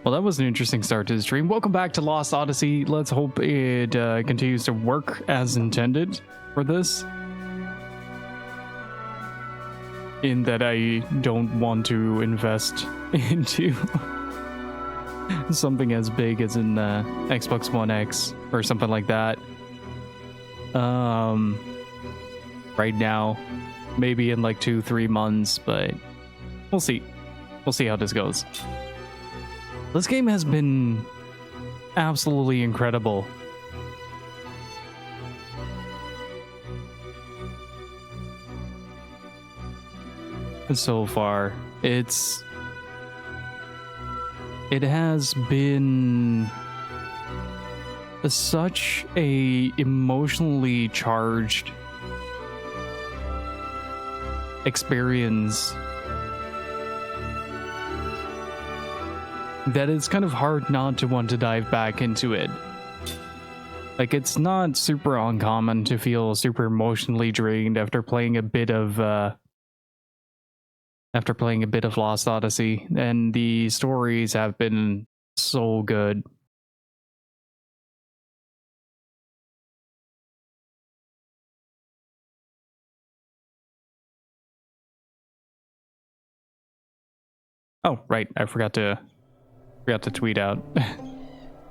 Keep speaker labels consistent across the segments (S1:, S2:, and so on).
S1: Well, that was an interesting start to the stream. Welcome back to Lost Odyssey. Let's hope it continues to work as intended for this. In that I don't want to invest into something as big as in Xbox One X or something like that. Right now, maybe in like 2-3 months, but we'll see. We'll see how this goes. This game has been absolutely incredible. So far, it has been such a emotionally charged experience that it's kind of hard not to want to dive back into it. Like, it's not super uncommon to feel super emotionally drained after playing a bit of Lost Odyssey, and the stories have been so good. Oh, right, I forgot to tweet out.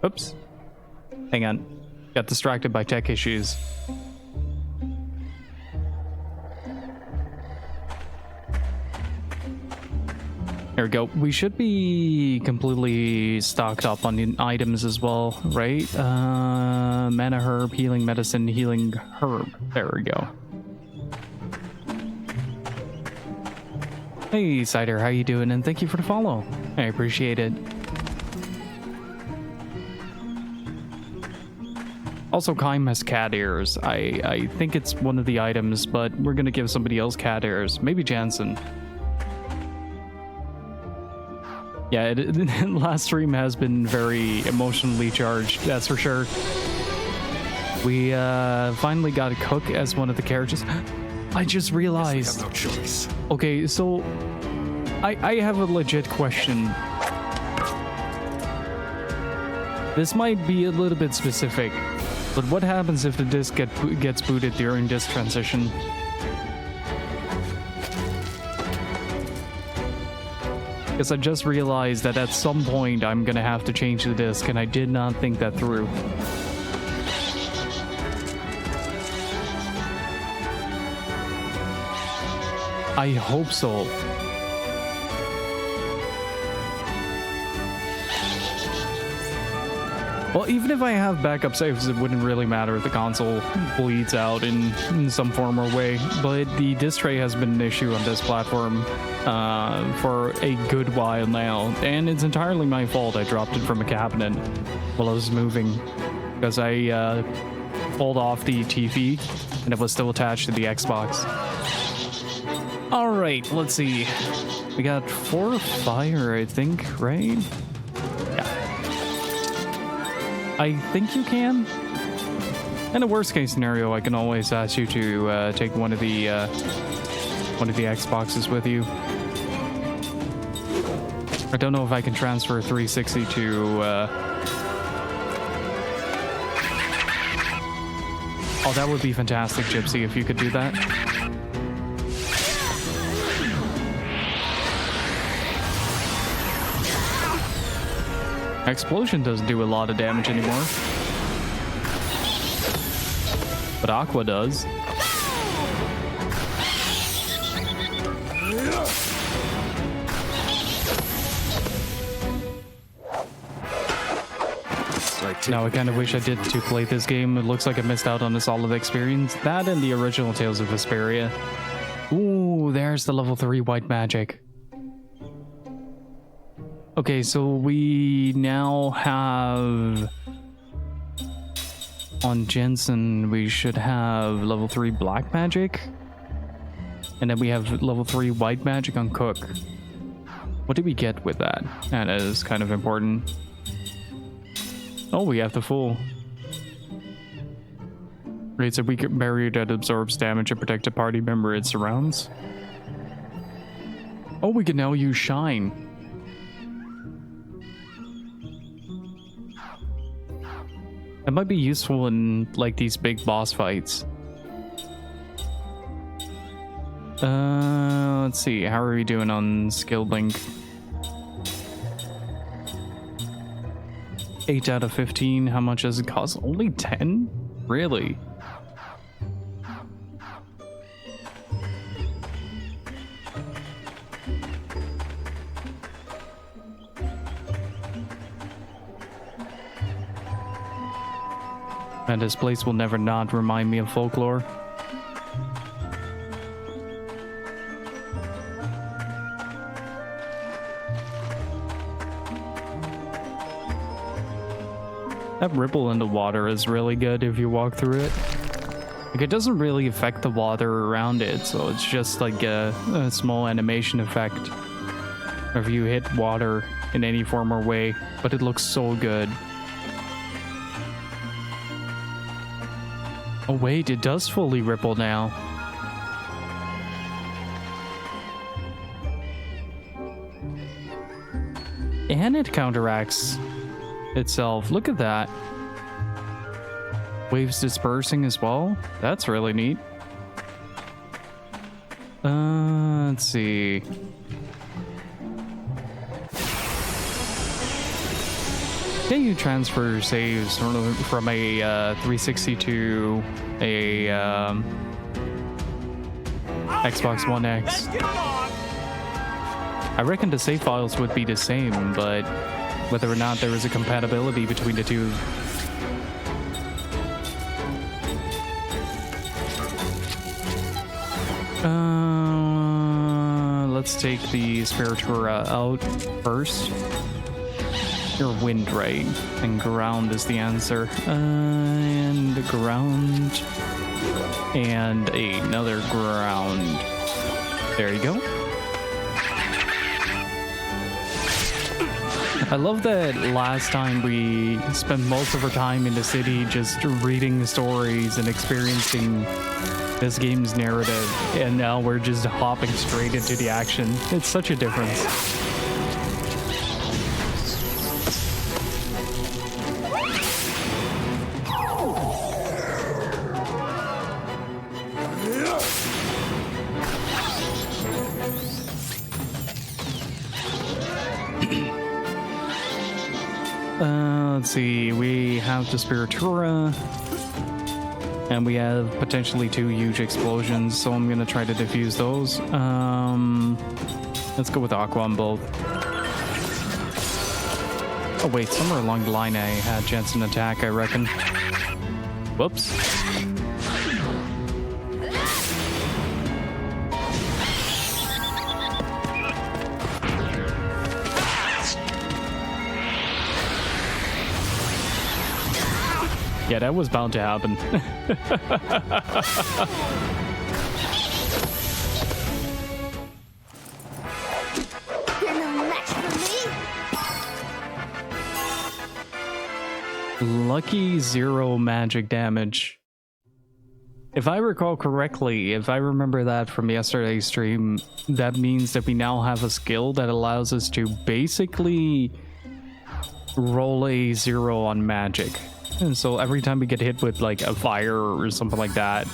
S1: Oops. Hang on. Got distracted by tech issues. There we go. We should be completely stocked up on the items as well, right? Mana herb, healing medicine, healing herb. There we go. Hey, Cider, how you doing? And thank you for the follow. I appreciate it. Also, Kaim has cat ears. I think it's one of the items, but we're gonna give somebody else cat ears. Maybe Jansen. Yeah, last stream has been very emotionally charged, that's for sure. We finally got Cook as one of the characters. I just realized.
S2: No choice.
S1: Okay, so I have a legit question. This might be a little bit specific, but what happens if the disc gets booted during disc transition? Because I just realized that at some point I'm gonna have to change the disc, and I did not think that through. I hope so. Well, even if I have backup saves, it wouldn't really matter if the console bleeds out in some form or way. But the disc tray has been an issue on this platform for a good while now, and it's entirely my fault. I dropped it from a cabinet while I was moving because I pulled off the TV and it was still attached to the Xbox. All right, let's see. We got 4 fire, I think, right? Yeah. I think you can. In a worst case scenario, I can always ask you to take one of the Xboxes with you. I don't know if I can transfer 360 to. Oh, that would be fantastic, Gypsy, if you could do that. Explosion doesn't do a lot of damage anymore, but Aqua does. Now I kind of wish I did to play this game. It looks like I missed out on a solid experience. That and the original Tales of Vesperia. Ooh, there's the level 3 white magic. Okay, so we now have on Jensen, we should have level 3 black magic, and then we have level 3 white magic on Cook. What did we get with that? That is kind of important. Oh, we have the full. Creates a weak barrier that absorbs damage and protects a party member it surrounds. Oh, we can now use Shine. It might be useful in like these big boss fights. Let's see. How are we doing on skill link? 8 out of 15. How much does it cost? Only 10? Really? And this place will never not remind me of folklore. That ripple in the water is really good if you walk through it. Like, it doesn't really affect the water around it, so it's just like a small animation effect if you hit water in any form or way, but it looks so good. Oh wait, it does fully ripple now. And it counteracts itself. Look at that. Waves dispersing as well. That's really neat. Let's see. Can you transfer saves from a 360 to a Xbox One X? I reckon the save files would be the same, but whether or not there is a compatibility between the two. Let's take the Spiritura out first. Your wind, right? And ground is the answer. And ground. And another ground. There you go. I love that last time we spent most of our time in the city just reading stories and experiencing this game's narrative, and now we're just hopping straight into the action. It's such a difference. Let's see, we have the Spiritura, and we have potentially 2 huge explosions, so I'm gonna try to defuse those. Let's go with Aqua on both. Oh wait, somewhere along the line I had Jensen attack, I reckon. Whoops. Yeah, that was bound to happen.
S2: You're no match for me.
S1: Lucky 0 magic damage. If I recall correctly, if I remember that from yesterday's stream, that means that we now have a skill that allows us to basically roll a 0 on magic. And so every time we get hit with like a fire or something like that,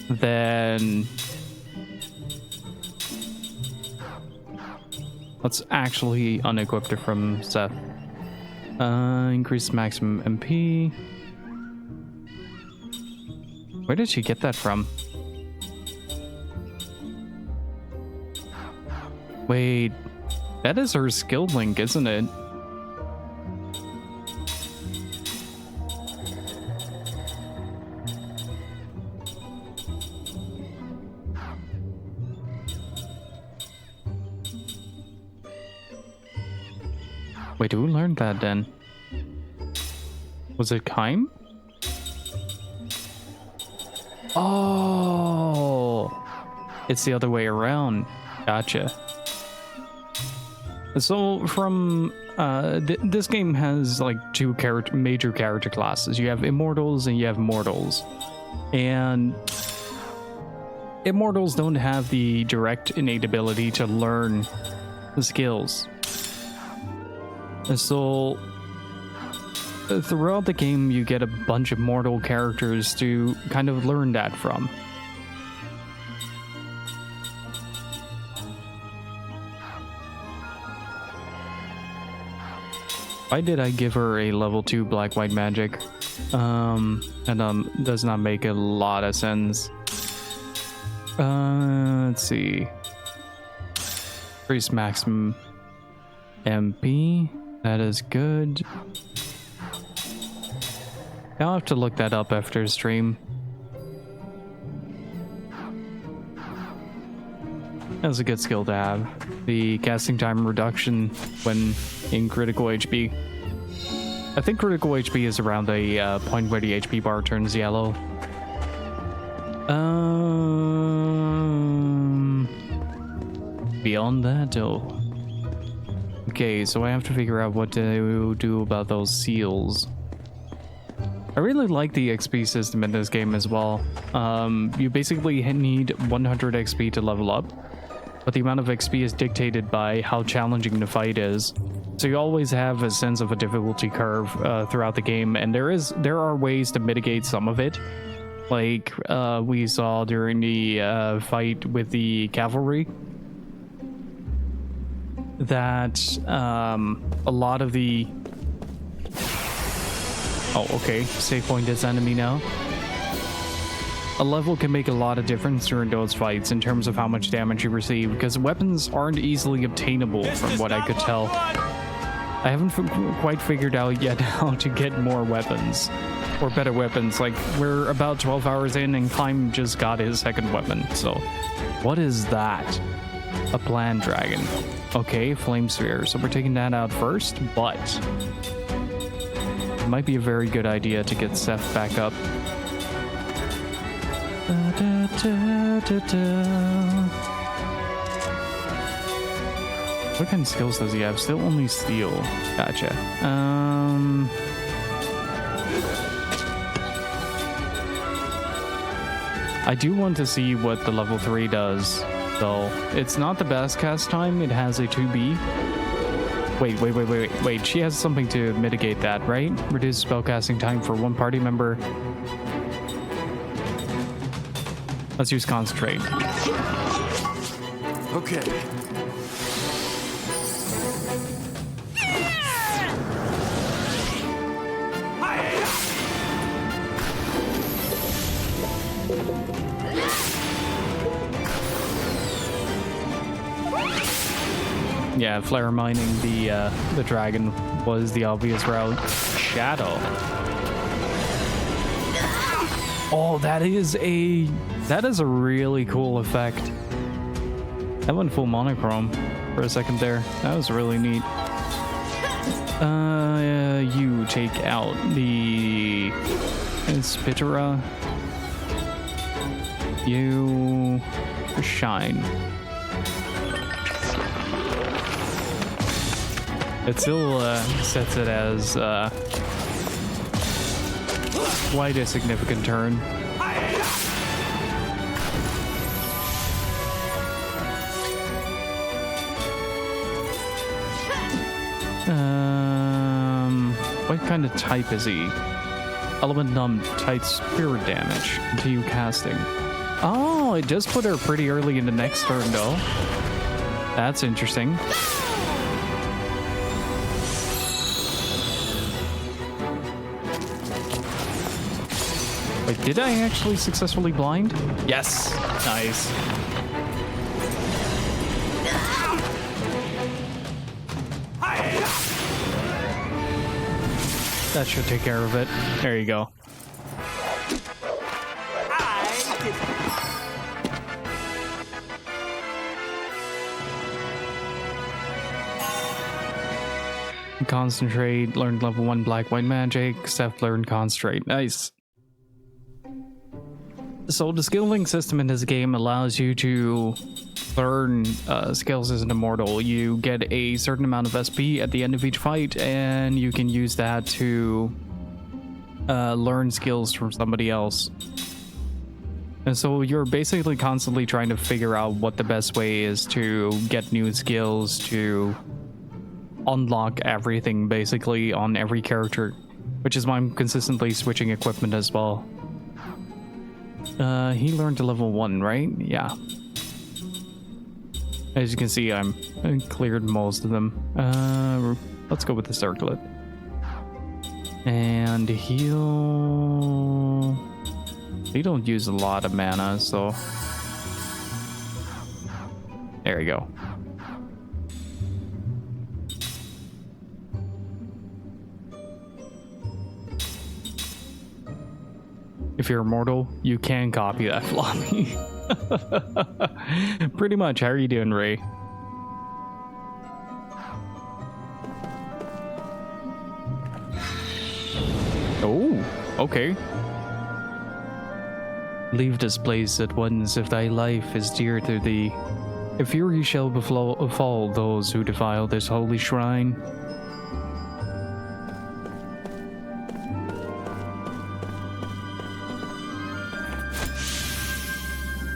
S1: then let's actually unequip it from Seth. Increase maximum MP. Where did she get that from? Wait. That is her skill link, isn't it? Wait, who learned that then? Was it Kaim? Oh! It's the other way around. Gotcha. So from this game has like 2 major character classes. You have immortals and you have mortals, and immortals don't have the direct innate ability to learn the skills. So throughout the game, you get a bunch of mortal characters to kind of learn that from. Why did I give her a level 2 black white magic? Does not make a lot of sense. Let's see. Increase maximum MP. That is good. I'll have to look that up after stream. That's a good skill to have. The casting time reduction when in critical HP. I think critical HP is around the point where the HP bar turns yellow. Beyond that, though. Okay, so I have to figure out what to do about those seals. I really like the XP system in this game as well. You basically need 100 XP to level up, but the amount of XP is dictated by how challenging the fight is. So you always have a sense of a difficulty curve throughout the game, and there are ways to mitigate some of it. Like we saw during the fight with the cavalry, that a lot of the... Oh, okay. Save point is enemy now. A level can make a lot of difference during those fights in terms of how much damage you receive, because weapons aren't easily obtainable from what I could tell. I haven't quite figured out yet how to get more weapons, or better weapons. Like, we're about 12 hours in and Klein just got his second weapon, so... What is that? A plant dragon. Okay, flame sphere. So we're taking that out first, but... It might be a very good idea to get Seth back up. What kind of skills does he have? Still only steel. Gotcha. I do want to see what the level 3 does, though. It's not the best cast time. It has a 2B. Wait. She has something to mitigate that, right? Reduce spellcasting time for one party member. Let's use concentrate.
S3: Okay.
S1: Yeah, flare mining the dragon was the obvious route. Shadow. Oh, that is a really cool effect. That went full monochrome for a second there. That was really neat. You take out the Spitera. You shine. It still sets it as quite a significant turn. What kind of type is he? Element numb, tight spirit damage. Continue casting. Oh, it does put her pretty early in the next turn, though. That's interesting. Wait, did I actually successfully blind? Yes. Nice. That should take care of it. There you go. Concentrate, learned level 1 black white magic. Seth learned concentrate. Nice. So the skilling system in this game allows you to learn skills as an immortal. You get a certain amount of SP at the end of each fight, and you can use that to learn skills from somebody else. And so you're basically constantly trying to figure out what the best way is to get new skills, to unlock everything basically on every character, which is why I'm consistently switching equipment as well. He learned to level 1, right? Yeah. As you can see, I cleared most of them. Let's go with the circlet. And heal... They don't use a lot of mana, so... There you go. If you're immortal, you can copy that floppy. Pretty much. How are you doing, Ray? Oh, okay. Leave this place at once if thy life is dear to thee. If fury shall befall those who defile this holy shrine.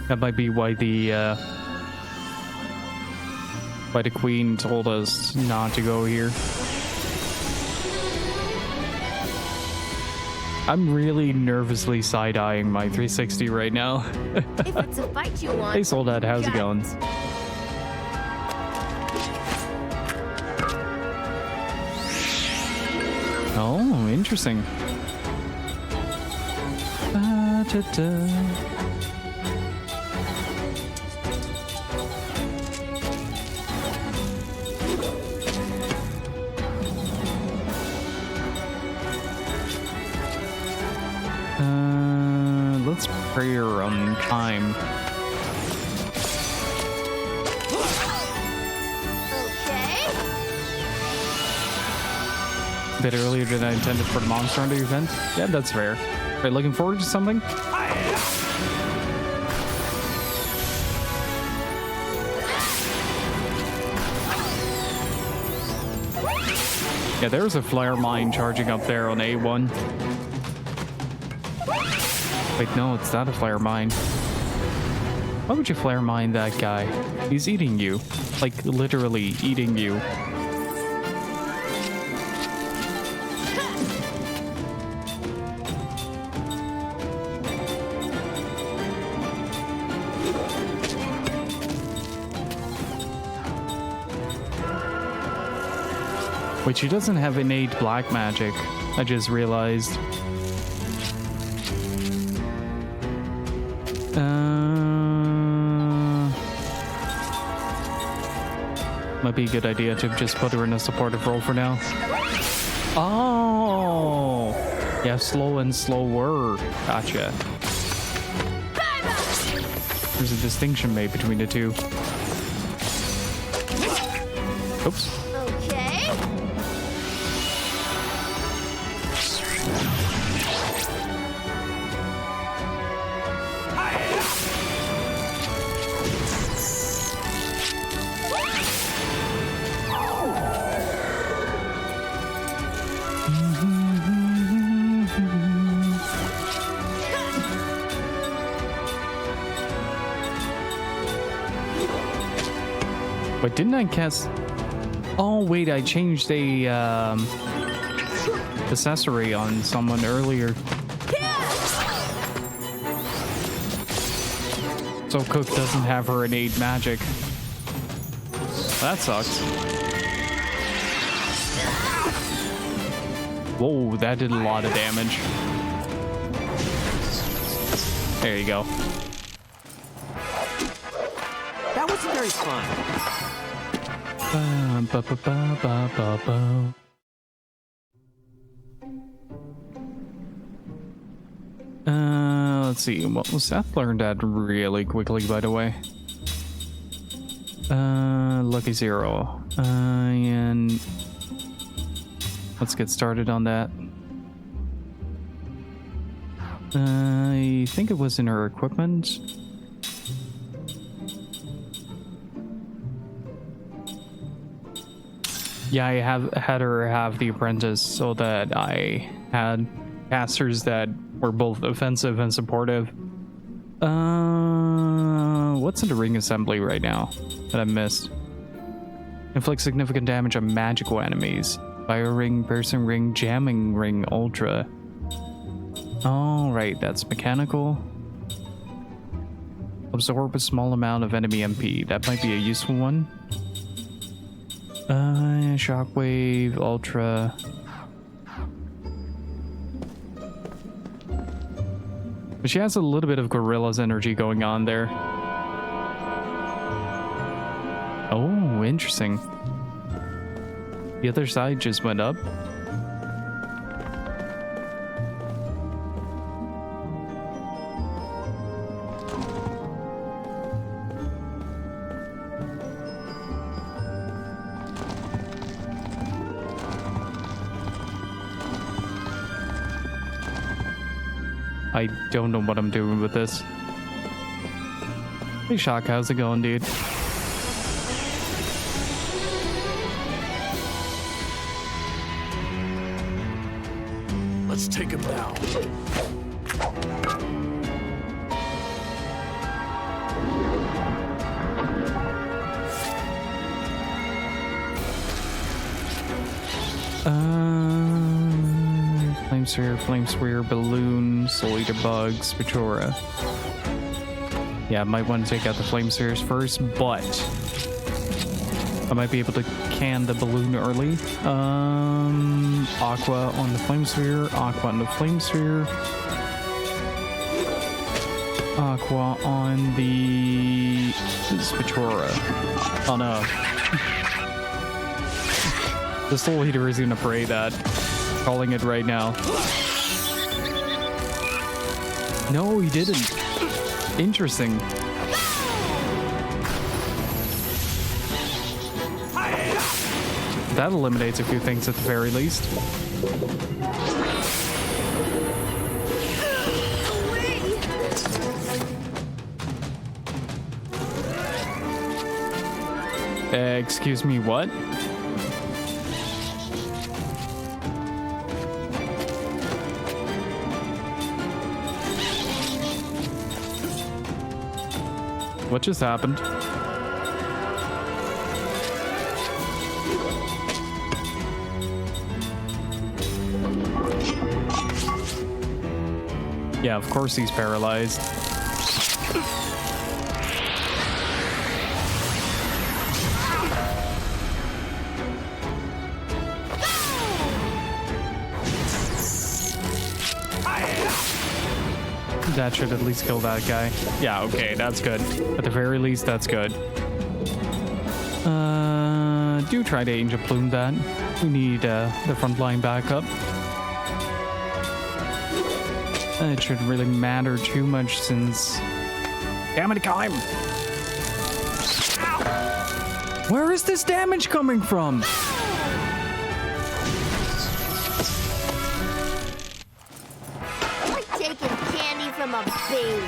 S1: That might be why the queen told us not to go here. I'm really nervously side-eyeing my 360 right now.
S2: If it's a fight you want.
S1: Hey Soldat, how's it going? Oh, interesting. Let's prayer on time.
S2: Okay.
S1: A bit earlier than I intended for the Monster Hunter event. Yeah, that's fair. Right, looking forward to something? Yeah, there's a flare mine charging up there on A1. Wait, no, it's not a flare mine. Why would you flare mine that guy? He's eating you. Like, literally eating you. Wait, she doesn't have innate black magic. I just realized. Might be a good idea to just put her in a supportive role for now. Oh! Yeah, slow and slower. Gotcha. There's a distinction made between the two. Oops.
S2: Okay.
S1: But didn't I cast... Oh, wait, I changed a accessory on someone earlier. So Cook doesn't have her innate magic. That sucks. Whoa, that did a lot of damage. There you go.
S3: That was very fun.
S1: Let's see. What was that? Learned that really quickly, by the way. Lucky Zero. And let's get started on that. I think it was in her equipment. Yeah, I had her have the apprentice so that I had casters that were both offensive and supportive. What's in the ring assembly right now that I missed? Inflict significant damage on magical enemies. Fire ring, piercing ring, jamming ring, ultra. All right, that's mechanical. Absorb a small amount of enemy MP. That might be a useful one. Shockwave, ultra. But she has a little bit of Gorilla's energy going on there. Oh, interesting. The other side just went up. I don't know what I'm doing with this. Hey Shock, how's it going, dude?
S3: Let's take him down.
S1: Flame Sphere, Balloon, Soul Eater Bug, Spechora. Yeah, I might want to take out the Flame Spheres first, but I might be able to can the Balloon early. Aqua on the Flame Sphere, Aqua on the Flame Sphere. Aqua on the Spechora. Oh no. The Soul Eater is gonna pray that. Calling it right now. No, he didn't. Interesting. That eliminates a few things at the very least. Excuse me, what? What just happened? Yeah, of course he's paralyzed. That should at least kill that guy. Yeah, okay, that's good. At the very least, that's good. Do try to Angel Plume that. We need the front line backup. It shouldn't really matter too much since... Damn it, Kime! Where is this damage coming from?
S2: Like taking candy from a baby.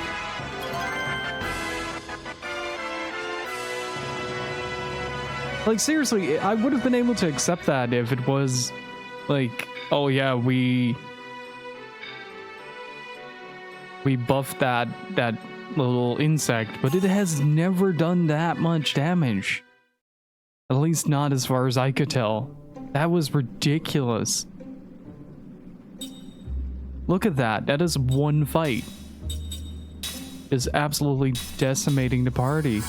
S1: Like, seriously, I would have been able to accept that if it was, like, oh yeah, we buffed that little insect, but it has never done that much damage. At least not as far as I could tell. That was ridiculous. Look at that. That is one fight. It's absolutely decimating the party.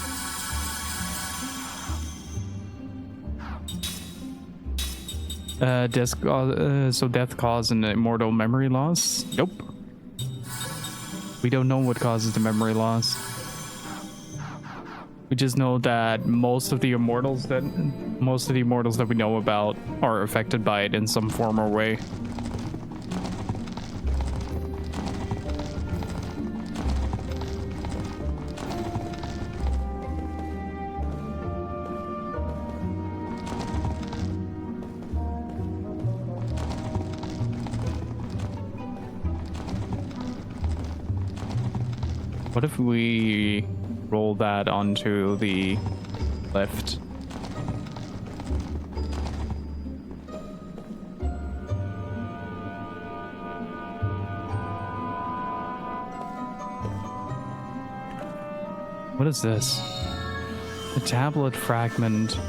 S1: So death cause an immortal memory loss? Nope. We don't know what causes the memory loss. We just know that most of the immortals that we know about are affected by it in some form or way. What if we roll that onto the left? What is this? A tablet fragment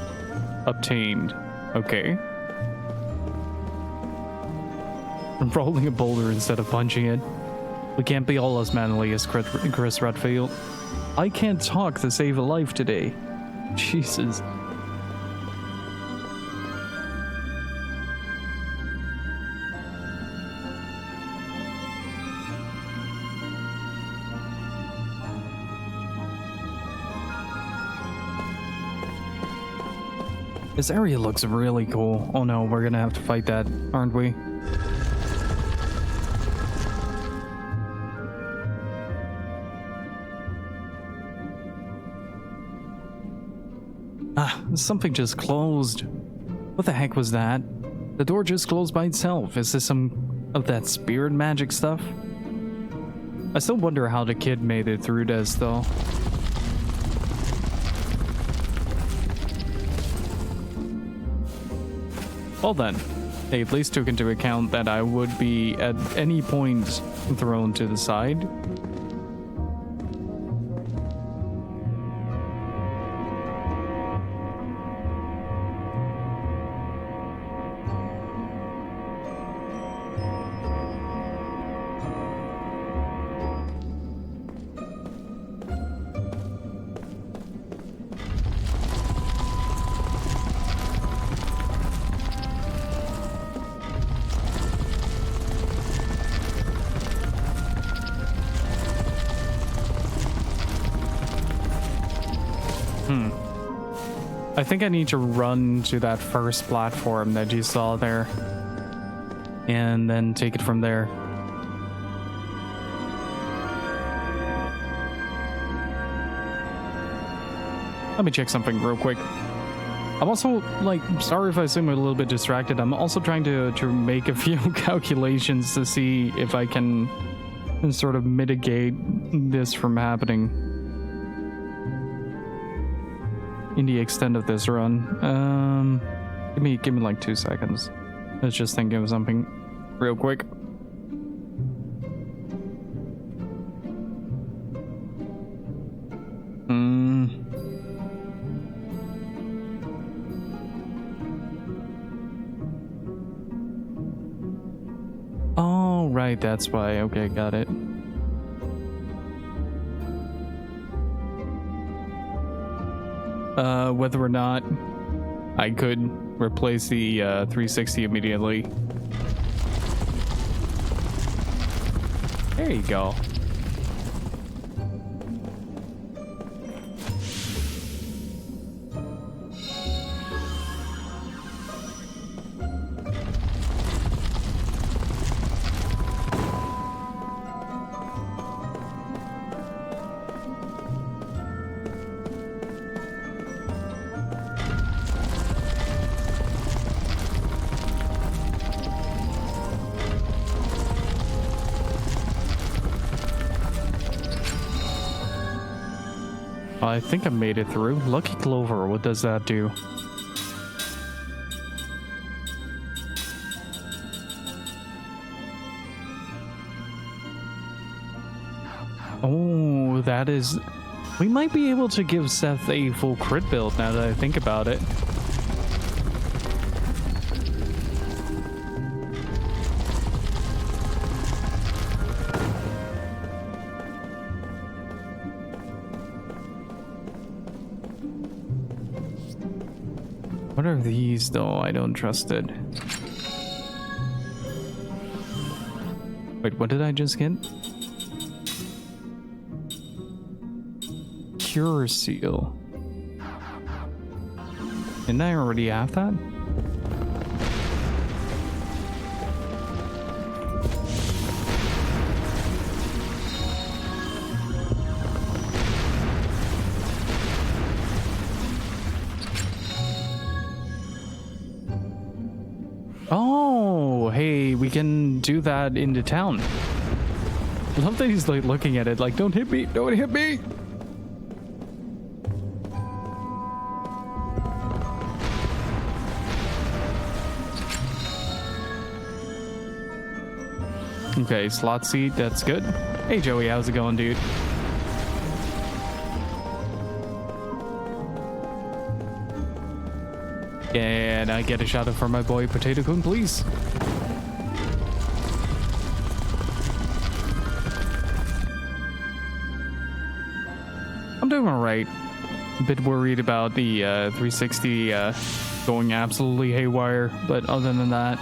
S1: obtained. Okay. I'm rolling a boulder instead of punching it. We can't be all as manly as Chris Redfield. I can't talk to save a life today. Jesus. This area looks really cool. Oh no, we're gonna have to fight that, aren't we? Ah, something just closed. What the heck was that? The door just closed by itself. Is this some of that spirit magic stuff? I still wonder how the kid made it through this though. Well then, they at least took into account that I would be at any point thrown to the side. I think I need to run to that first platform that you saw there and then take it from there. Let me check something real quick. I'm also, like, sorry if I seem a little bit distracted. I'm also trying to make a few calculations to see if I can sort of mitigate this from happening in the extent of this run. Give me like 2 seconds. Let's just think of something real quick. Oh, right, that's why. Okay, got it. Whether or not I could replace the 360 immediately. There you go. I think I made it through. Lucky Clover, what does that do? Oh, that is... We might be able to give Seth a full crit build now that I think about it. What are these though? I don't trust it. Wait, what did I just get? Cure seal. Didn't I already have that? Oh, hey, we can do that into town. I love that he's like looking at it like, don't hit me, don't hit me. Okay, slot seat, that's good. Hey Joey, how's it going, dude? And I get a shout out for my boy Potato Kun, please. I'm doing alright. A bit worried about the 360 going absolutely haywire, but other than that,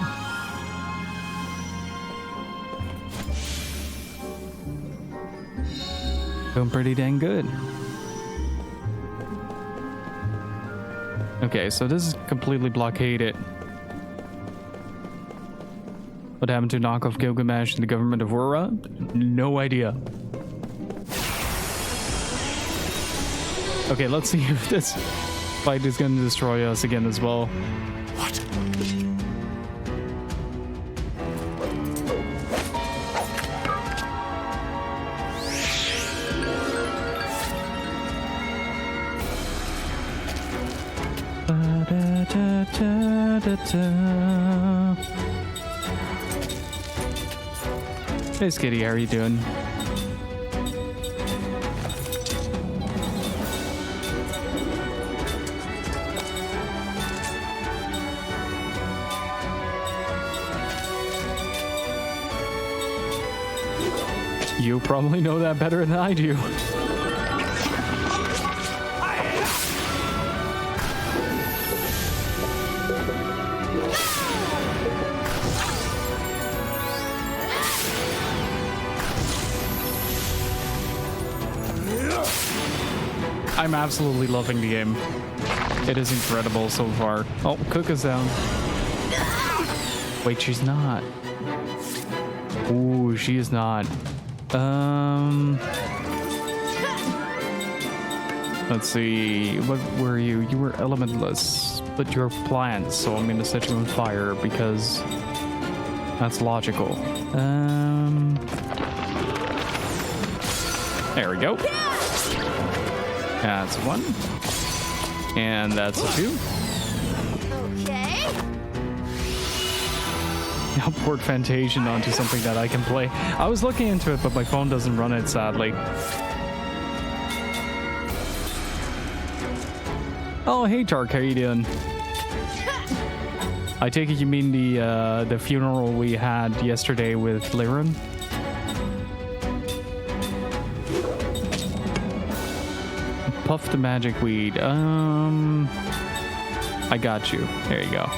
S1: doing pretty dang good. Okay, so this is completely blockaded. What happened to knock off Gilgamesh and the government of Ura? No idea. Okay, let's see if this fight is going to destroy us again as well.
S3: What?
S1: Hey Skitty, how are you doing? You probably know that better than I do. I'm absolutely loving the game. It is incredible so far. Oh, Cook is down. Wait, she's not. Ooh, she is not. Let's see. What were you? You were elementless, but you're plants, so I'm gonna set you on fire because that's logical. There we go. That's one. And that's a two.
S2: Okay.
S1: Now port Fantasian onto something that I can play. I was looking into it, but my phone doesn't run it, sadly. Oh, hey Tark, how you doing? I take it you mean the funeral we had yesterday with Liren? Puff the magic weed. I got you. There you go.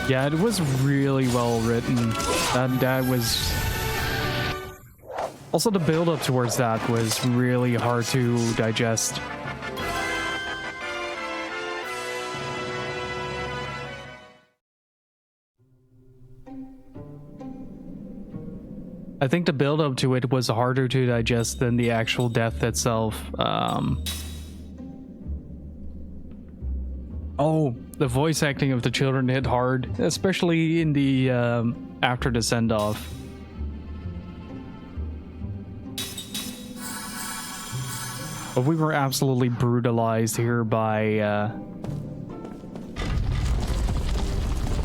S1: Yeah, it was really well written. That was also the build up towards that was really hard to digest. I think the build up to it was harder to digest than the actual death itself. Oh, the voice acting of the children hit hard, especially in the after the send off. But we were absolutely brutalized here by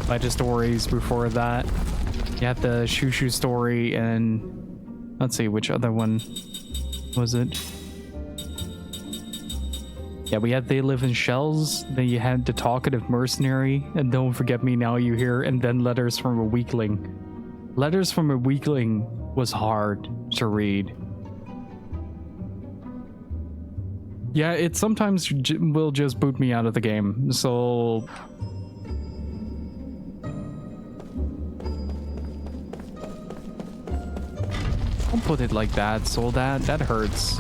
S1: the stories before that. You had the Shushu story, and let's see, which other one was it? Yeah, we had They Live in Shells, then you had The Talkative Mercenary, and Don't Forget Me Now You Hear, and then Letters from a Weakling. Letters from a Weakling was hard to read. Yeah, it sometimes will just boot me out of the game, so... Don't put it like that, so that hurts.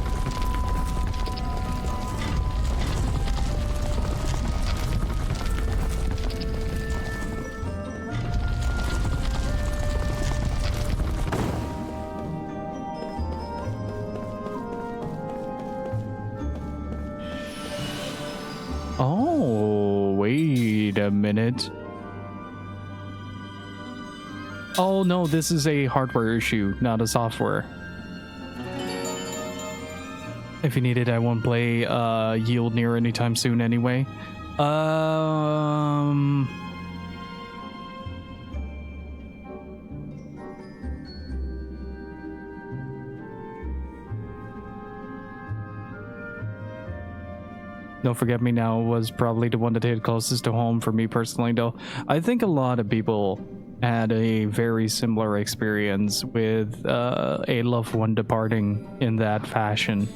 S1: Oh, wait a minute. Oh no, this is a hardware issue, not a software. If you need it, I won't play Yield Near anytime soon anyway. Don't Forget Me Now was probably the one that hit closest to home for me personally, though. I think a lot of people had a very similar experience with a loved one departing in that fashion.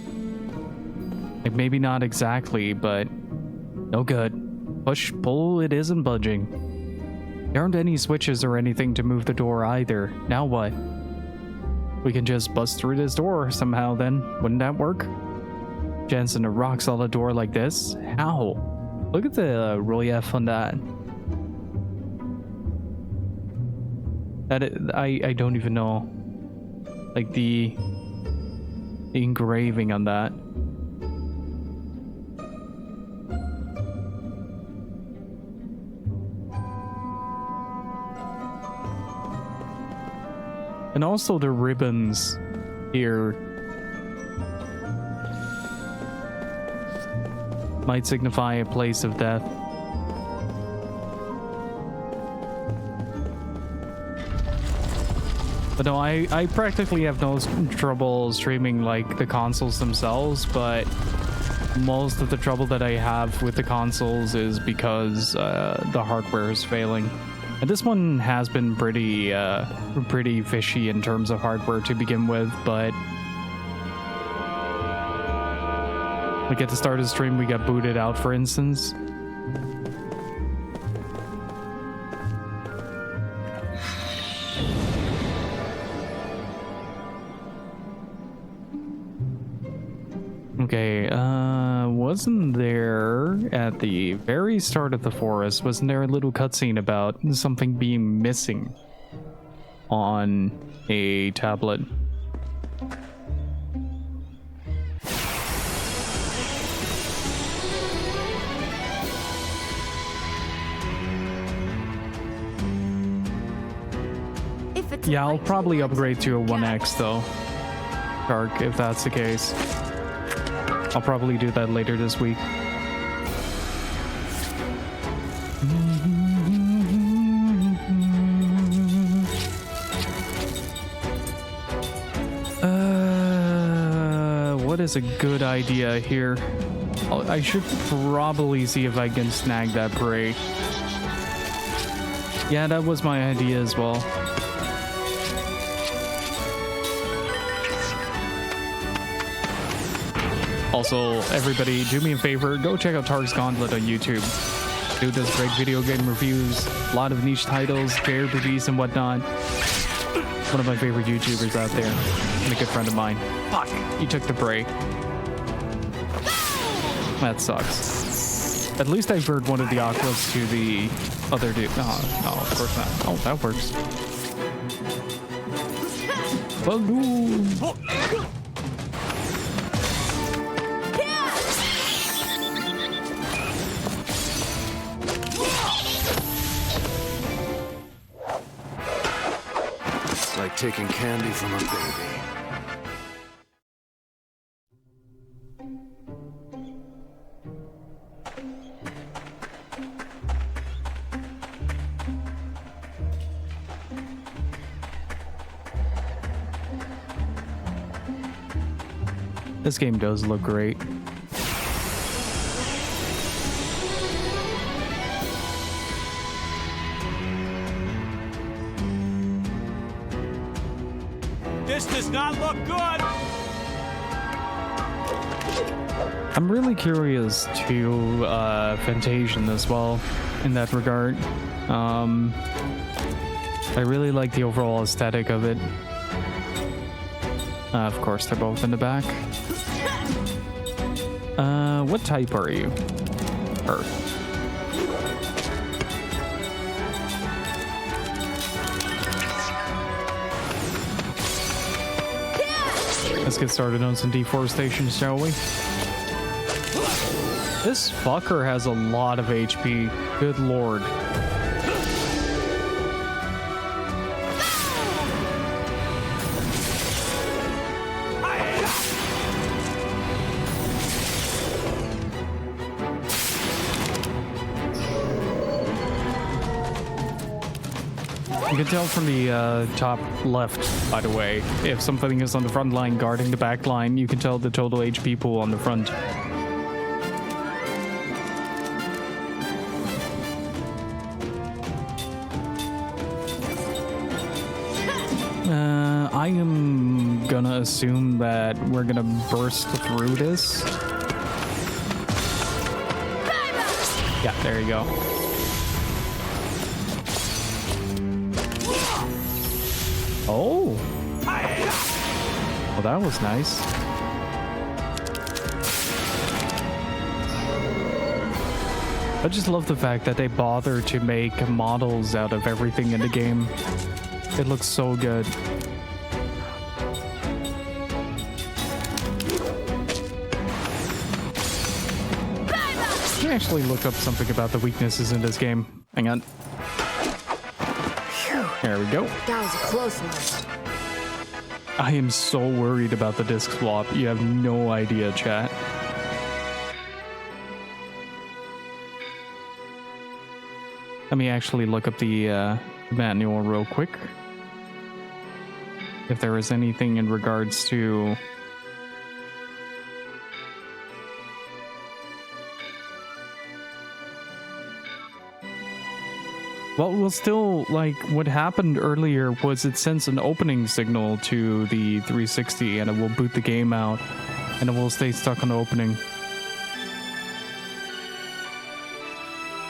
S1: Like, maybe not exactly, but no good. Push, pull, it isn't budging. There aren't any switches or anything to move the door either. Now what? We can just bust through this door somehow then. Wouldn't that work? Jensen, a rock solid door like this? How? Look at the relief on that. I don't even know. Like the engraving on that. And also the ribbons here might signify a place of death. But no, I practically have no trouble streaming like the consoles themselves, but most of the trouble that I have with the consoles is because the hardware is failing. And this one has been pretty fishy in terms of hardware to begin with, but like at the start of the stream we got booted out, for instance. Okay, wasn't there at the very start of the forest, wasn't there a little cutscene about something being missing on a tablet? Yeah, I'll probably upgrade to a 1X though, Shark, if that's the case. I'll probably do that later this week. What is a good idea here? I should probably see if I can snag that prey. Yeah, that was my idea as well. Also, everybody, do me a favor, go check out Tark's Gauntlet on YouTube. Dude does great video game reviews, a lot of niche titles, JRPGs and whatnot. One of my favorite YouTubers out there, and a good friend of mine. Fuck, he took the break. That sucks. At least I heard one of the aquas to the other dude. Oh, no, of course not. Oh, that works. Balloon!
S3: Like taking candy from a baby.
S1: This game does look great.
S3: This does not look good!
S1: I'm really curious to Fantasian as well in that regard. I really like the overall aesthetic of it. Of course, they're both in the back. What type are you? Earth. Let's get started on some deforestation, shall we? This fucker has a lot of HP. Good lord. You can tell from the top left, by the way, if something is on the front line guarding the back line, you can tell the total HP pool on the front. am gonna assume that we're gonna burst through this. Yeah, there you go. Oh. Well, that was nice. I just love the fact that they bother to make models out of everything in the game. It looks so good. I can actually look up something about the weaknesses in this game. Hang on. There we go.
S2: That was a close one.
S1: I am so worried about the disc swap. You have no idea, chat. Let me actually look up the manual real quick. If there is anything in regards to... Well, we'll still, like, what happened earlier was it sends an opening signal to the 360 and it will boot the game out and it will stay stuck on the opening.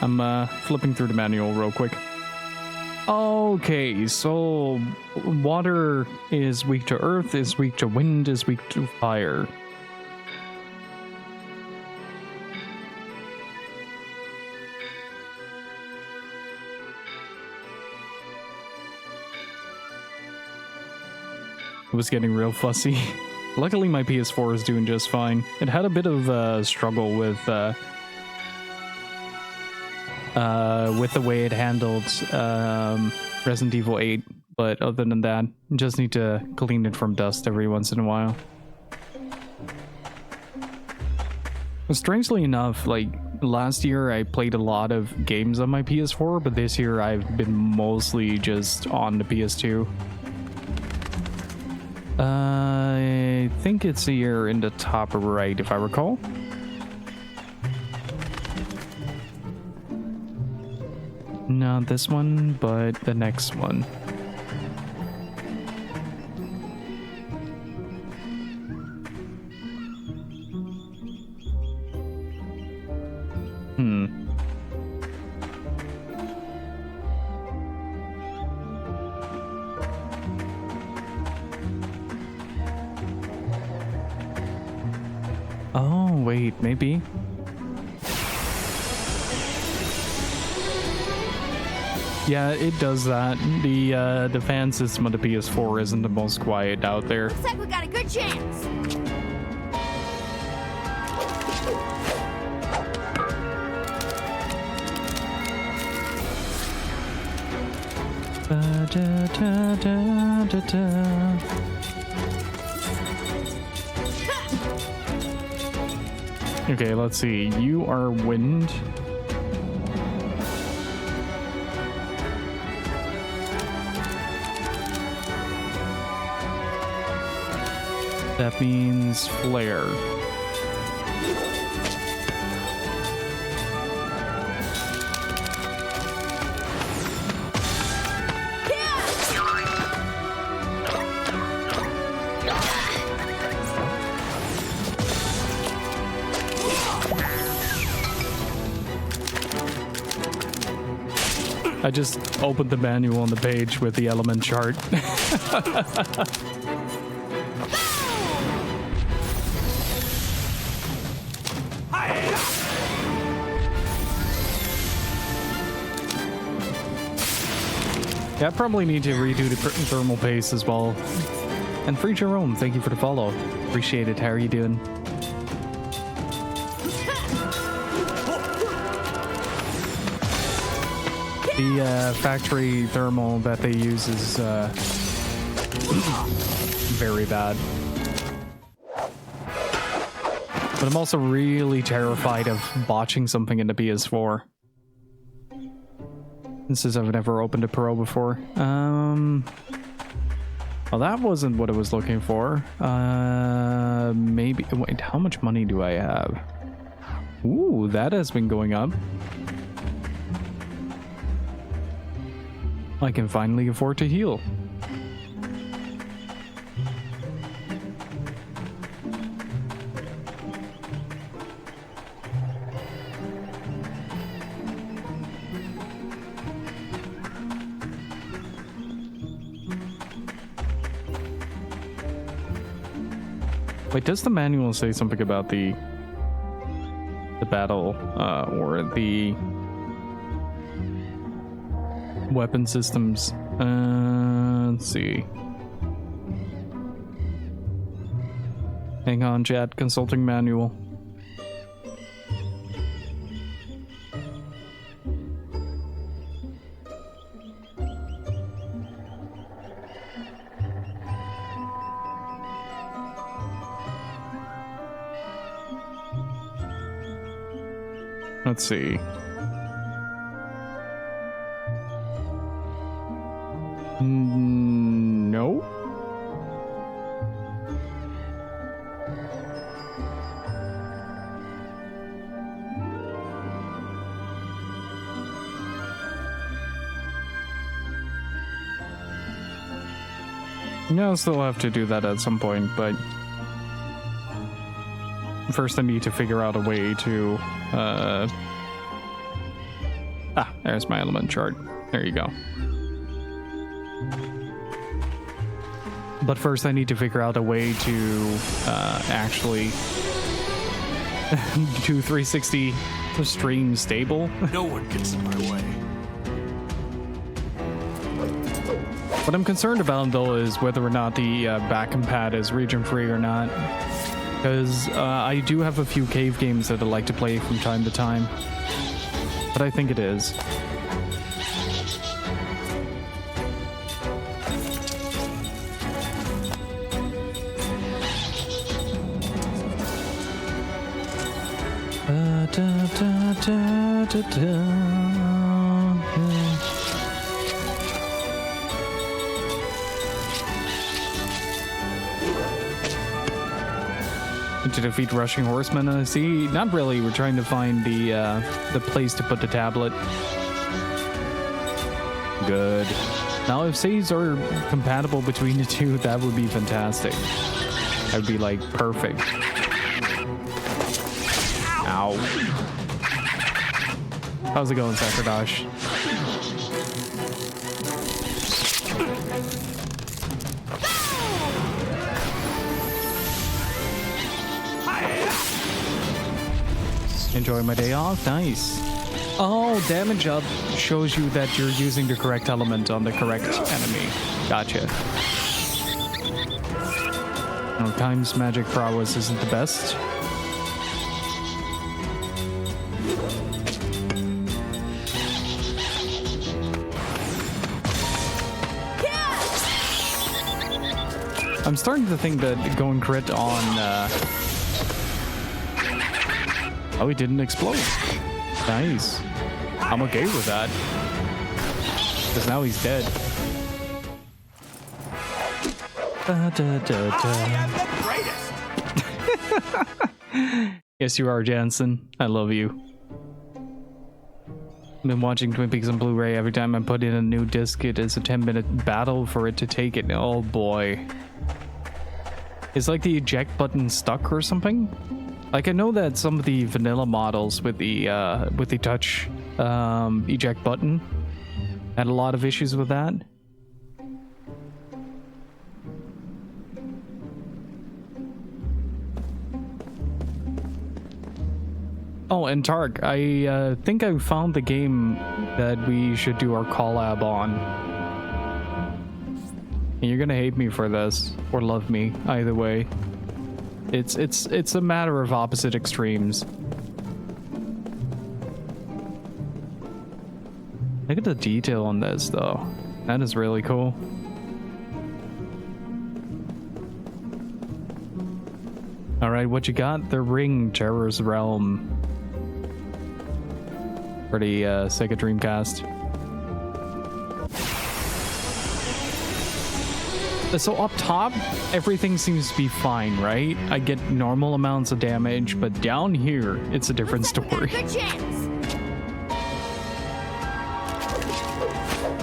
S1: I'm flipping through the manual real quick. Okay, so water is weak to earth, is weak to wind, is weak to fire. It was getting real fussy. Luckily, my PS4 is doing just fine. It had a bit of a struggle with the way it handled Resident Evil 8, but other than that, just need to clean it from dust every once in a while. Strangely enough, like last year I played a lot of games on my PS4, but this year I've been mostly just on the PS2. I think it's here in the top right, if I recall. Not this one, but the next one. Oh, wait, maybe. Yeah, it does that. The fan system of the PS4 isn't the most quiet out there.
S2: Looks like we got a good chance.
S1: Okay, let's see. You are wind. That means flare. I just opened the manual on the page with the element chart. Yeah, I probably need to redo the thermal paste as well. And Free Jerome, thank you for the follow. Appreciate it. How are you doing? The factory thermal that they use is very bad. But I'm also really terrified of botching something in the PS4. Since I've never opened a Pro before. Well, that wasn't what I was looking for. Maybe. Wait, how much money do I have? Ooh, that has been going up. I can finally afford to heal. Wait, does the manual say something about the battle or the weapon systems? Let's see. Hang on, chat. Consulting manual. Let's see. No. Yeah, I'll still have to do that at some point, but first I need to figure out a way to there's my element chart. There you go. But first I need to figure out a way to actually do 360 stream stable.
S3: No one gets in my way.
S1: What I'm concerned about though is whether or not the back compat is region free or not. Because I do have a few cave games that I like to play from time to time. But I think it is. To defeat rushing horsemen. See, not really. We're trying to find the place to put the tablet. Good. Now, if saves are compatible between the two, that would be fantastic. That would be like perfect. Ow. How's it going, Sakaguchi? Enjoy my day off. Nice. Oh, damage up shows you that you're using the correct element on the correct enemy. Gotcha. Oh, times magic prowess isn't the best. I'm starting to think that going crit on oh, he didn't explode. Nice. I'm okay with that. Because now he's dead. Da, da, da, da.
S3: I am the greatest.
S1: Yes, you are, Jansen. I love you. I've been watching Twin Peaks on Blu-ray. Every time I put in a new disc, it is a 10-minute battle for it to take it. Oh boy. Is like the eject button stuck or something? Like, I know that some of the vanilla models with the touch eject button had a lot of issues with that. Oh, and Tark, I think I found the game that we should do our collab on. And you're gonna hate me for this, or love me, either way. It's a matter of opposite extremes. Look at the detail on this, though. That is really cool. All right, what you got? The Ring, Terror's Realm. For the Sega Dreamcast. So up top, everything seems to be fine, right? I get normal amounts of damage, but down here, it's a different story.
S2: Good chance.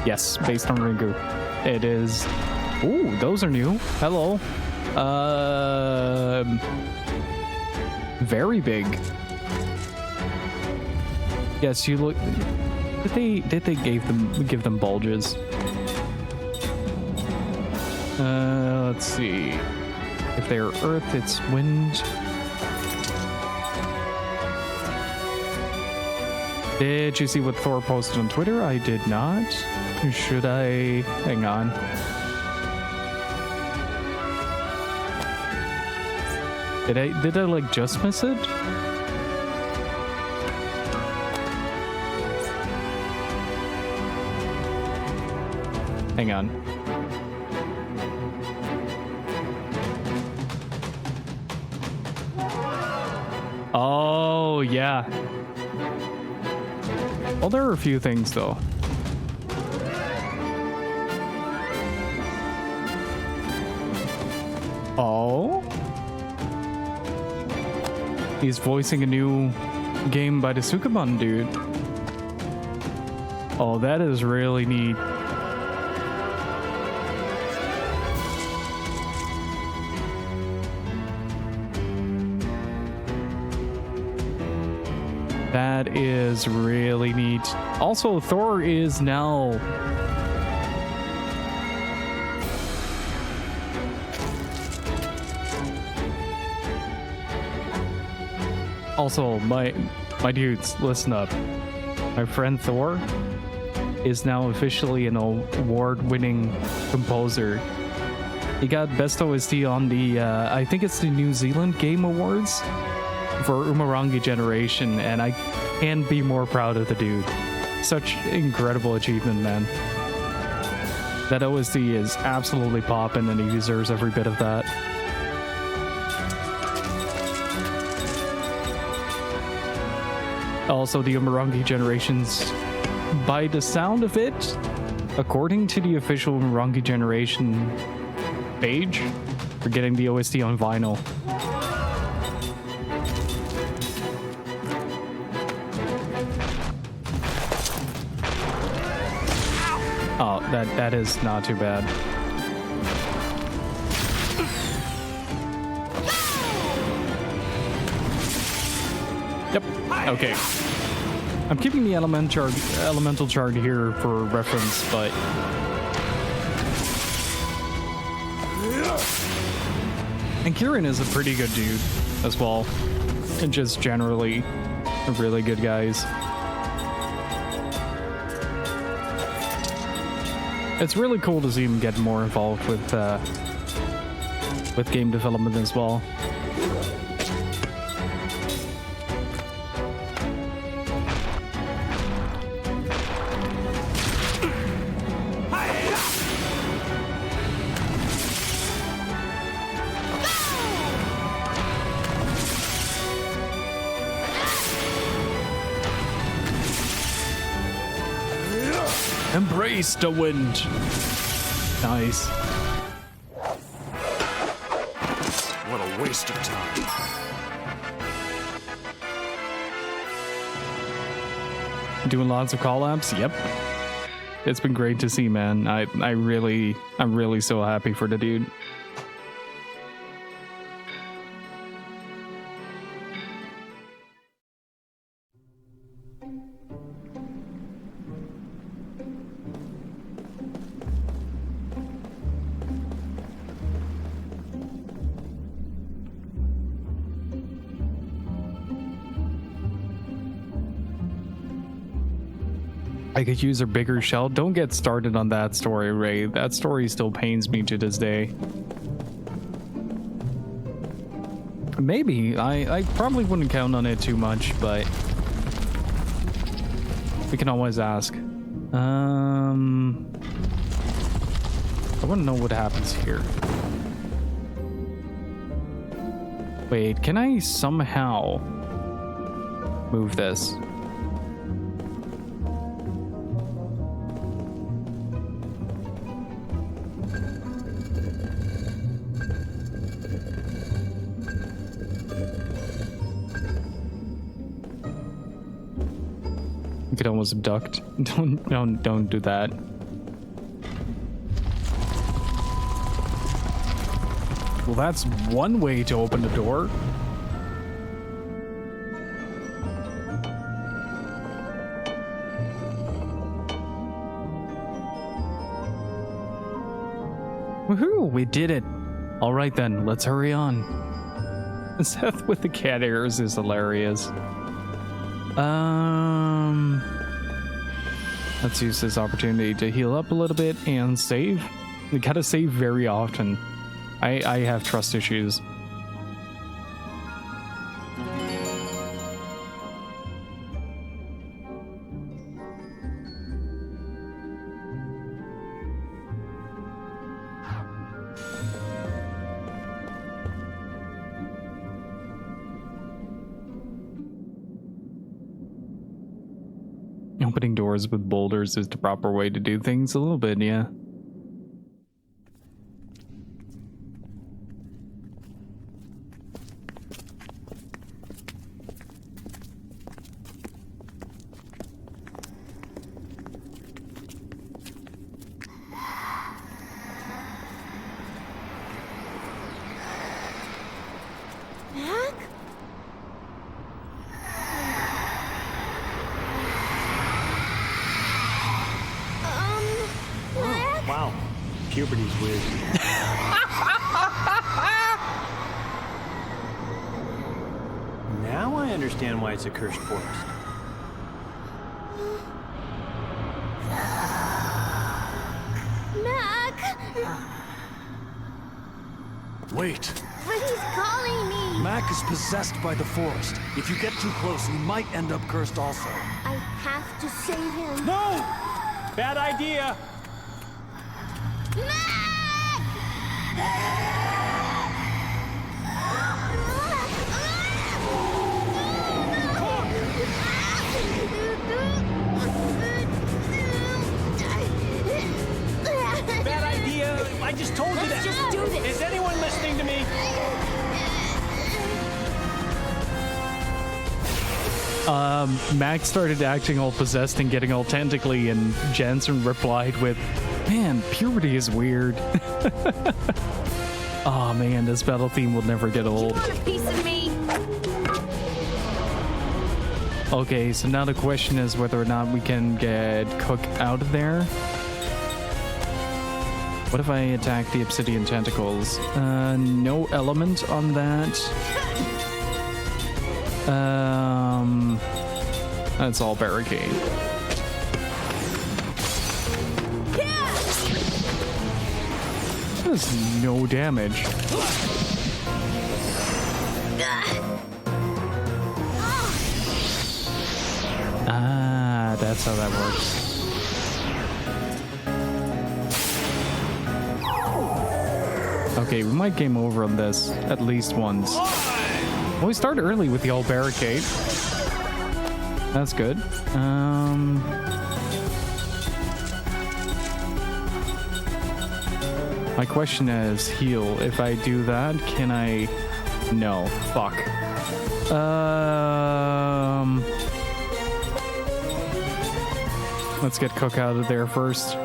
S1: Yes, based on Ringu. It is. Ooh, those are new. Hello. Very big. Yes, you look. Did they give them bulges? Let's see. If they're earth, it's wind. Did you see what Thor posted on Twitter? I did not. Should I? Hang on. Did I like just miss it? Hang on. Oh, yeah. Well, there are a few things though. Oh? He's voicing a new game by the Sukaban dude. Oh, that is really neat. That is really neat. Also, Thor is now... Also, my dudes, listen up. My friend Thor is now officially an award-winning composer. He got Best OST on the, I think it's the New Zealand Game Awards for Umurangi Generation, and I can't be more proud of the dude. Such incredible achievement, man. That OST is absolutely poppin', and he deserves every bit of that. Also, the Umurangi Generations, by the sound of it, according to the official Umurangi Generation page, we're getting the OST on vinyl. Oh, that is not too bad. Yep. Okay. I'm keeping the elemental chart here for reference, but and Kieran is a pretty good dude as well, and just generally really good guys. It's really cool to see him get more involved with game development as well. Embrace the wind. Nice.
S3: What a waste of time.
S1: Doing lots of collabs? Yep. It's been great to see, man. I'm really so happy for the dude. I could use a bigger shell. Don't get started on that story, Ray. That story still pains me to this day. Maybe. I probably wouldn't count on it too much, but we can always ask. I want to know what happens here. Wait, can I somehow move this? You could almost abduct. Don't do that. Well, that's one way to open the door. Woohoo! We did it. All right then, let's hurry on. Seth with the cat ears is hilarious. Let's use this opportunity to heal up a little bit and save. We gotta save very often. I have trust issues. Opening doors with boulders is the proper way to do things a little bit, yeah.
S4: Wow, puberty's weird. Now I understand why it's a cursed forest.
S2: Mac!
S3: Wait.
S2: But he's calling me!
S3: Mac is possessed by the forest. If you get too close, he might end up cursed also.
S2: I have to save him.
S4: No! Bad idea! Bad idea! I just told you that!
S2: Let's just do this!
S4: Is anyone listening to me?
S1: Max started acting all possessed and getting all tentacly, and Jensen replied with, "Man, puberty is weird." Oh man, this battle theme will never get old.
S2: Want a piece of me?
S1: Okay, so now the question is whether or not we can get Cook out of there. What if I attack the obsidian tentacles? No element on that. That's all barricade. That does no damage. Ah, that's how that works. Okay, we might game over on this at least once. Well, we start early with the old barricade. That's good. My question is heal. If I do that, can I? No. Fuck. Let's get Cook out of there first.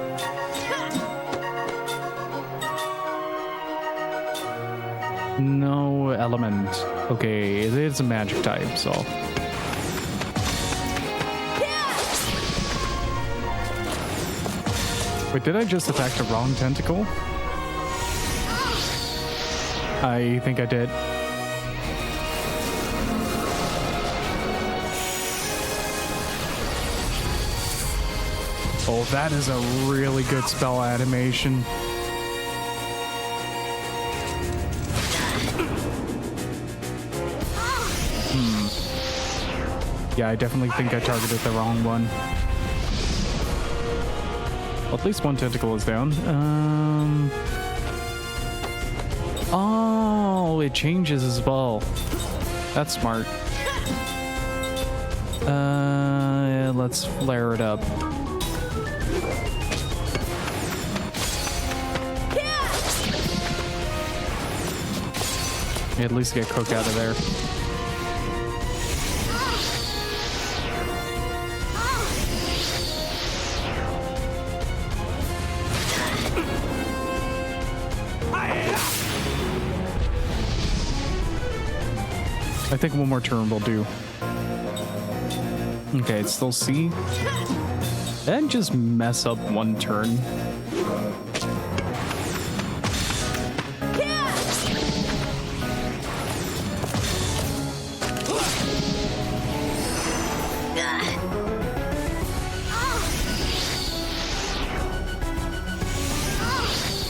S1: No element. Okay, it is a magic type, so. Wait, did I just attack the wrong tentacle? I think I did. Oh, that is a really good spell animation. Yeah, I definitely think I targeted the wrong one. Well, at least one tentacle is down. Oh, it changes as well. That's smart. Yeah, let's flare it up. Yeah, at least get Cook out of there. I think one more turn will do. Okay, it's still C. And just mess up one turn.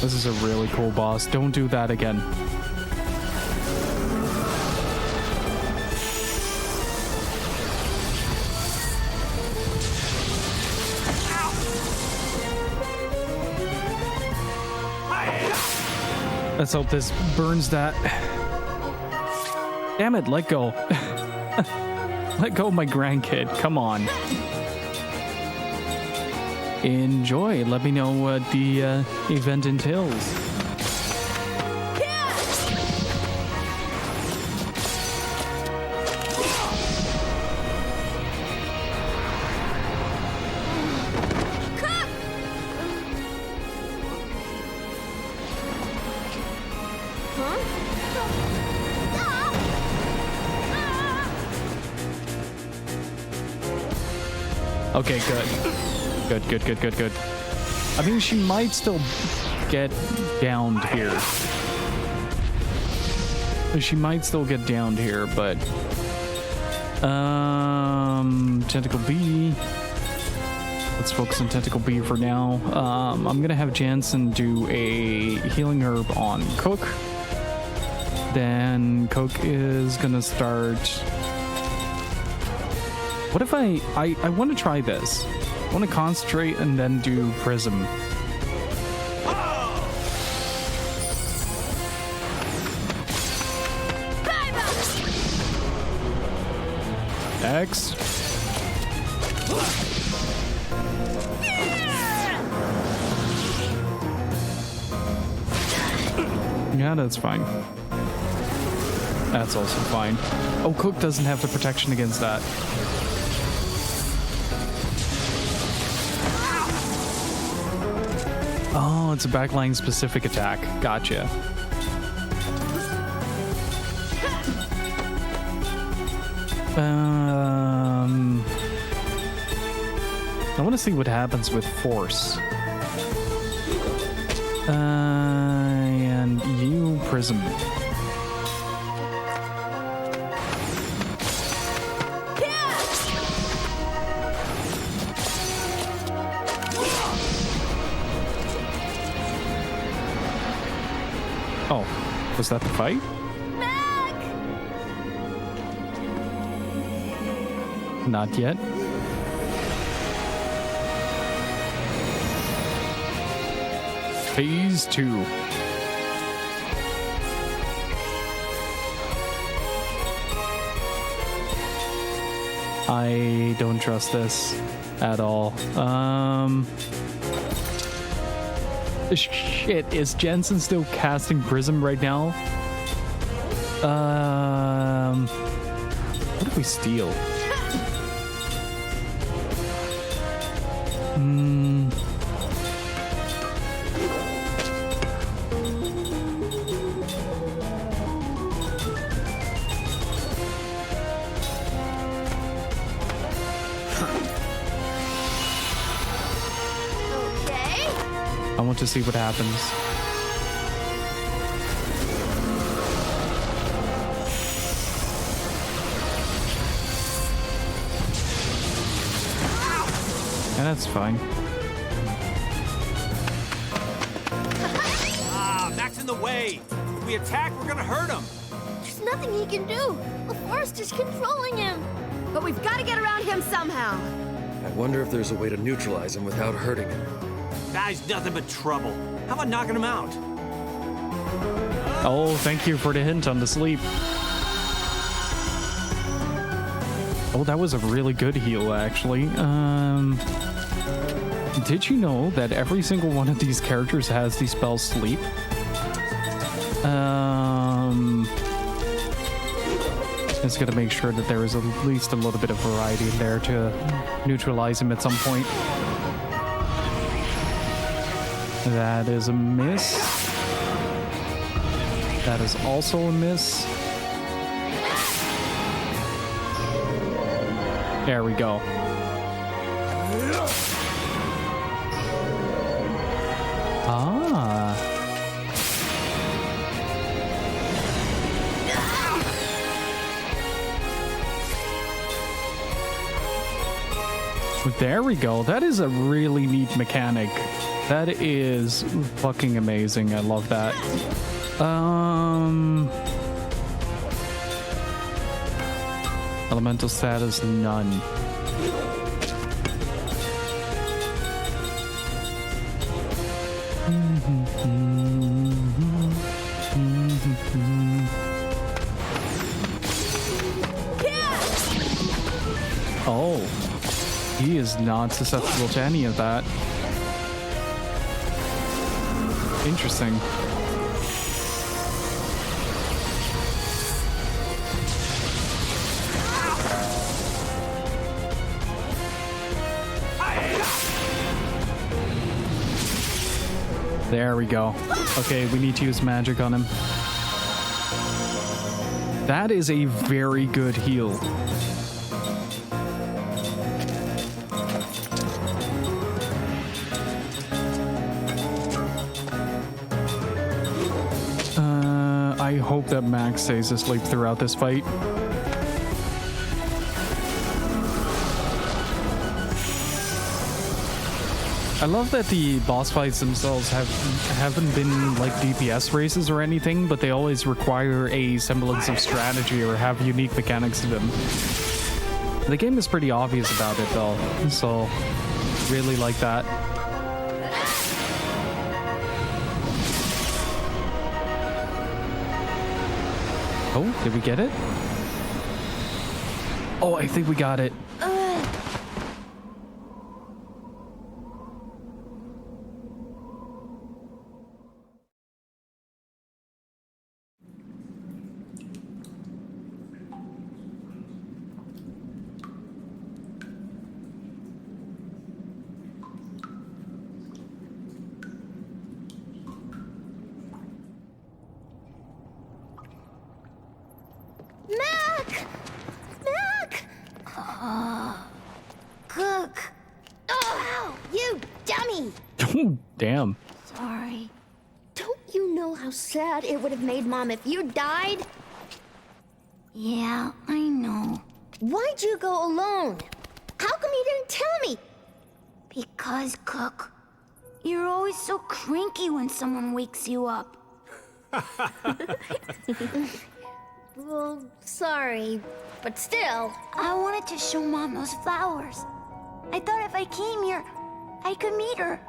S1: This is a really cool boss. Don't do that again. Let's hope this burns that. Damn it, let go. Let go of my grandkid. Come on. Enjoy. Let me know what the event entails. Okay, good. I mean, she might still get downed here. She might still get downed here, but Tentacle B. Let's focus on Tentacle B for now. I'm gonna have Jansen do a healing herb on Cook. Then Cook is gonna start. What if I want to try this? I want to concentrate and then do Prism. X. Yeah, that's fine. That's also fine. Oh, Cook doesn't have the protection against that. Oh, it's a backline specific attack. Gotcha. I want to see what happens with force. And you Prism. Oh, was that the fight?
S2: Mac!
S1: Not yet. Phase 2. I don't trust this at all. Shit, is Jensen still casting Prism right now? What if we steal? I want to see what happens. And that's fine.
S4: Mac's in the way. If we attack, we're gonna hurt him.
S2: There's nothing he can do. The forest is controlling him.
S5: But we've got to get around him somehow.
S3: I wonder if there's a way to neutralize him without hurting him.
S4: Guy's nothing but trouble. How about knocking him out?
S1: Oh, thank you for the hint on the sleep. Oh, that was a really good heal, actually. Did you know that every single one of these characters has the spell sleep? Just gotta make sure that there is at least a little bit of variety in there to neutralize him at some point. That is a miss. That is also a miss. There we go. Ah. There we go. That is a really neat mechanic. That is fucking amazing. I love that. Elemental status, none. Oh, he is not susceptible to any of that. Interesting. There we go. Okay, we need to use magic on him. That is a very good heal. I hope that Max stays asleep throughout this fight. I love that the boss fights themselves haven't been like DPS races or anything, but they always require a semblance of strategy or have unique mechanics to them. The game is pretty obvious about it though, so really like that. Oh, did we get it? Oh, I think we got it.
S2: Mac! Mac! Cook! Oh, you dummy!
S1: Oh, damn.
S2: Sorry. Don't you know how sad it would have made Mom if you died? Yeah, I know. Why'd you go alone? How come you didn't tell me? Because, Cook, you're always so cranky when someone wakes you up. Well, sorry, but still. I wanted to show Mom those flowers. I thought if I came here, I could meet her.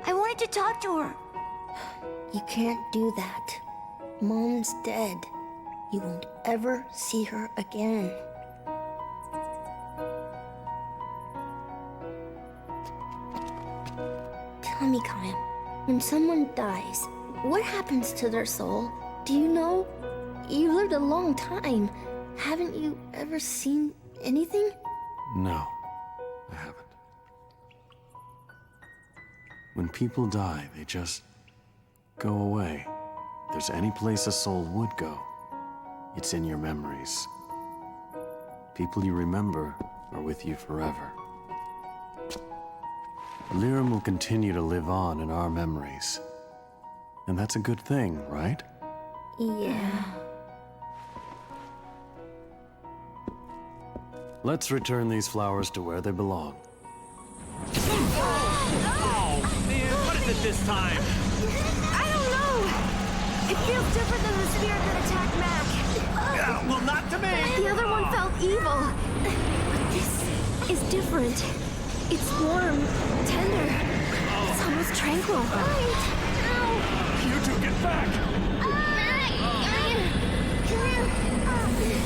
S2: I wanted to talk to her. You can't do that. Mom's dead. You won't ever see her again. Tell me, Kyle, when someone dies, what happens to their soul? Do you know? You lived a long time. Haven't you ever seen anything?
S3: No, I haven't. When people die, they just go away. If there's any place a soul would go, it's in your memories. People you remember are with you forever. Lyrim will continue to live on in our memories. And that's a good thing, right?
S2: Yeah.
S3: Let's return these flowers to where they belong.
S4: Oh, man, what is it this time?
S5: I don't know. It feels different than the spirit that attacked Mac.
S4: Well, not to me.
S5: The other one felt evil. But this is different. It's warm, tender. It's almost tranquil. Right.
S3: You two get back!
S2: Come here.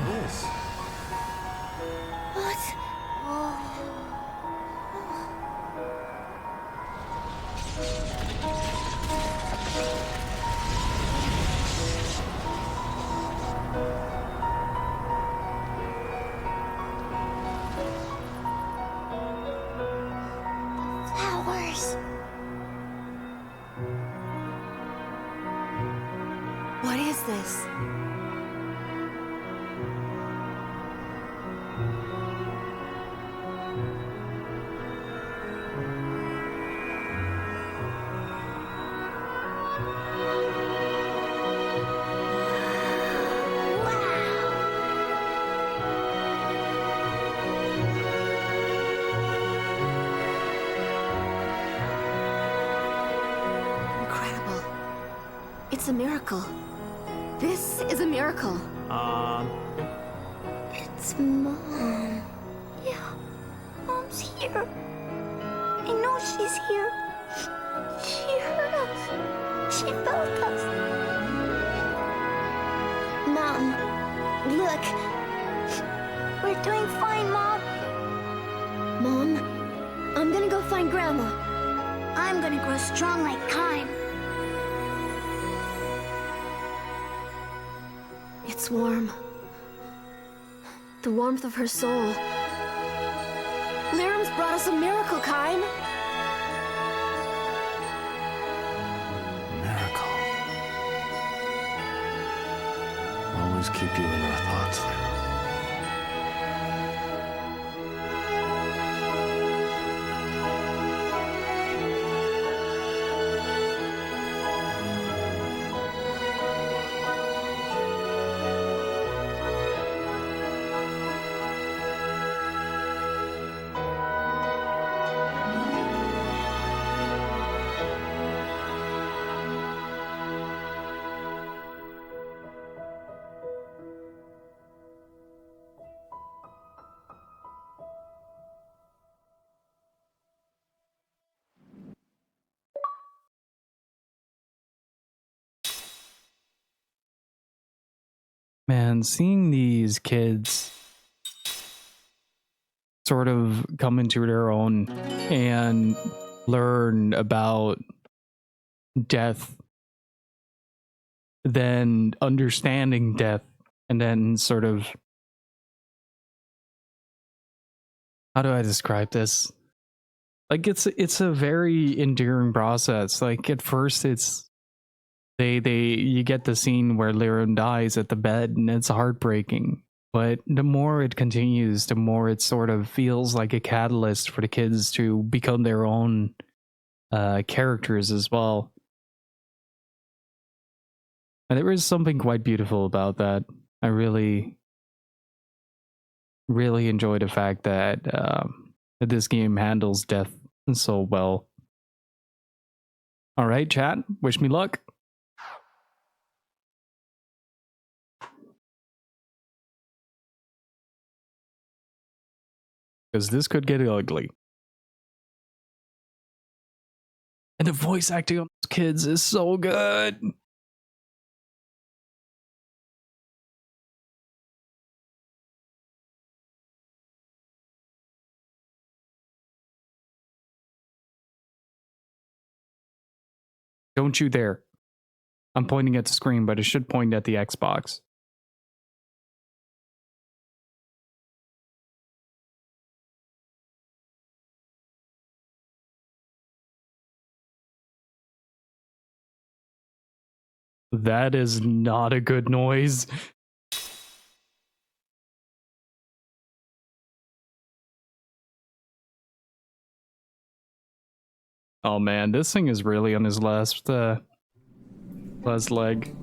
S3: This.
S2: What? Flowers.
S5: What is this? It's a miracle. This is a miracle.
S2: It's Mom. Yeah, Mom's here. I know she's here. She heard us. She felt us. Mom, look. We're doing fine, Mom.
S5: Mom, I'm gonna go find Grandma.
S2: I'm gonna grow strong like Kime.
S5: It's warm. The warmth of her soul. Liram's brought us a miracle, Kime.
S3: Miracle. Always keep you in our thoughts, Lyra.
S1: Man, seeing these kids sort of come into their own and learn about death, then understanding death, and then sort of, how do I describe this? Like it's a very endearing process. Like at first it's you get the scene where Liram dies at the bed and it's heartbreaking. But the more it continues, the more it sort of feels like a catalyst for the kids to become their own characters as well. And there is something quite beautiful about that. I really, really enjoy the fact that that this game handles death so well. All right, chat. Wish me luck. Because this could get ugly. And the voice acting on those kids is so good. Don't you dare. I'm pointing at the screen, but it should point at the Xbox. That is not a good noise. Oh man, this thing is really on his last leg.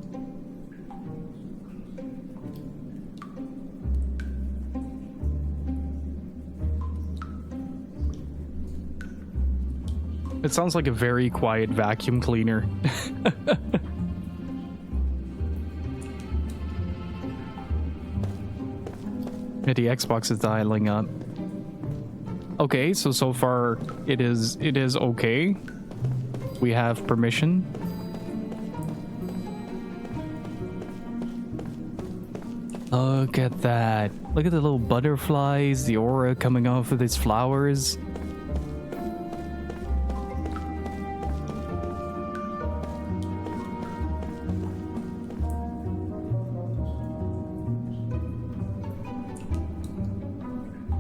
S1: It sounds like a very quiet vacuum cleaner. Yeah, the Xbox is dialing up. Okay, so far it is okay. We have permission. Look at that. Look at the little butterflies, the aura coming off of these flowers.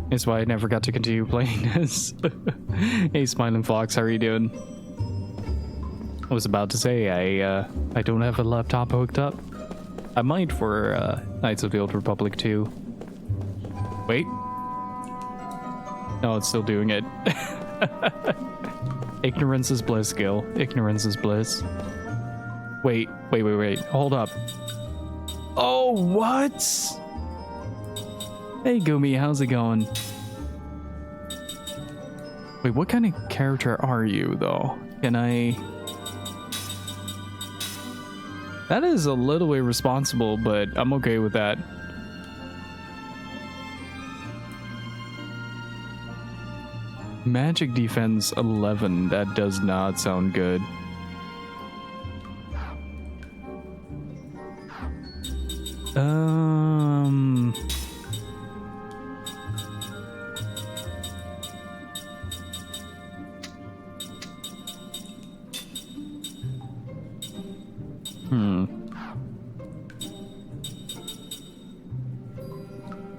S1: That's why I never got to continue playing this. Hey, Smiling Fox, how are you doing? I was about to say, I don't have a laptop hooked up. I might for Knights of the Old Republic 2. Wait. No, it's still doing it. Ignorance is bliss, Gill. Ignorance is bliss. Wait. Hold up. Oh, what? Hey, Gumi, how's it going? Wait, what kind of character are you, though? Can I... That is a little irresponsible, but I'm okay with that. Magic defense 11. That does not sound good.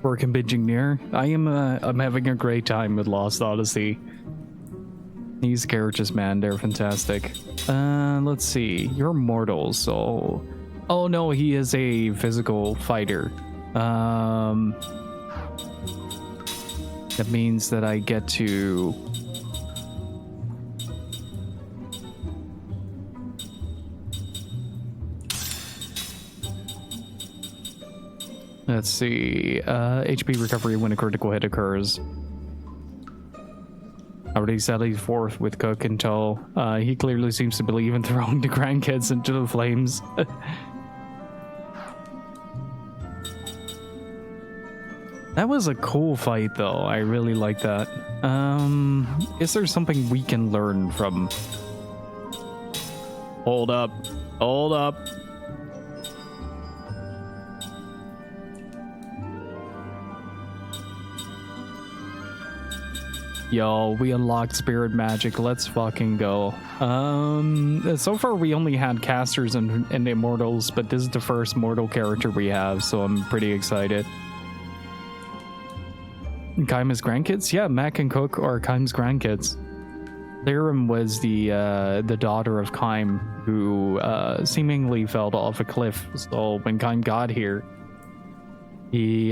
S1: Work and binging near. I'm having a great time with Lost Odyssey. These characters, man, they're fantastic. Let's see. You're mortal, so... Oh no, he is a physical fighter. That means that I get to... Let's see. HP recovery when a critical hit occurs. I already sallied forth with Cook until he clearly seems to believe in throwing the grandkids into the flames. That was a cool fight, though. I really like that. Is there something we can learn from... Hold up. Hold up. Yo, we unlocked spirit magic. Let's fucking go. So far we only had casters and immortals, but this is the first mortal character we have, so I'm pretty excited. Kaima's grandkids? Yeah, Mac and Cook are Kaima's grandkids. Lyrum was the daughter of Kaim, who seemingly fell off a cliff. So when Kaim got here, he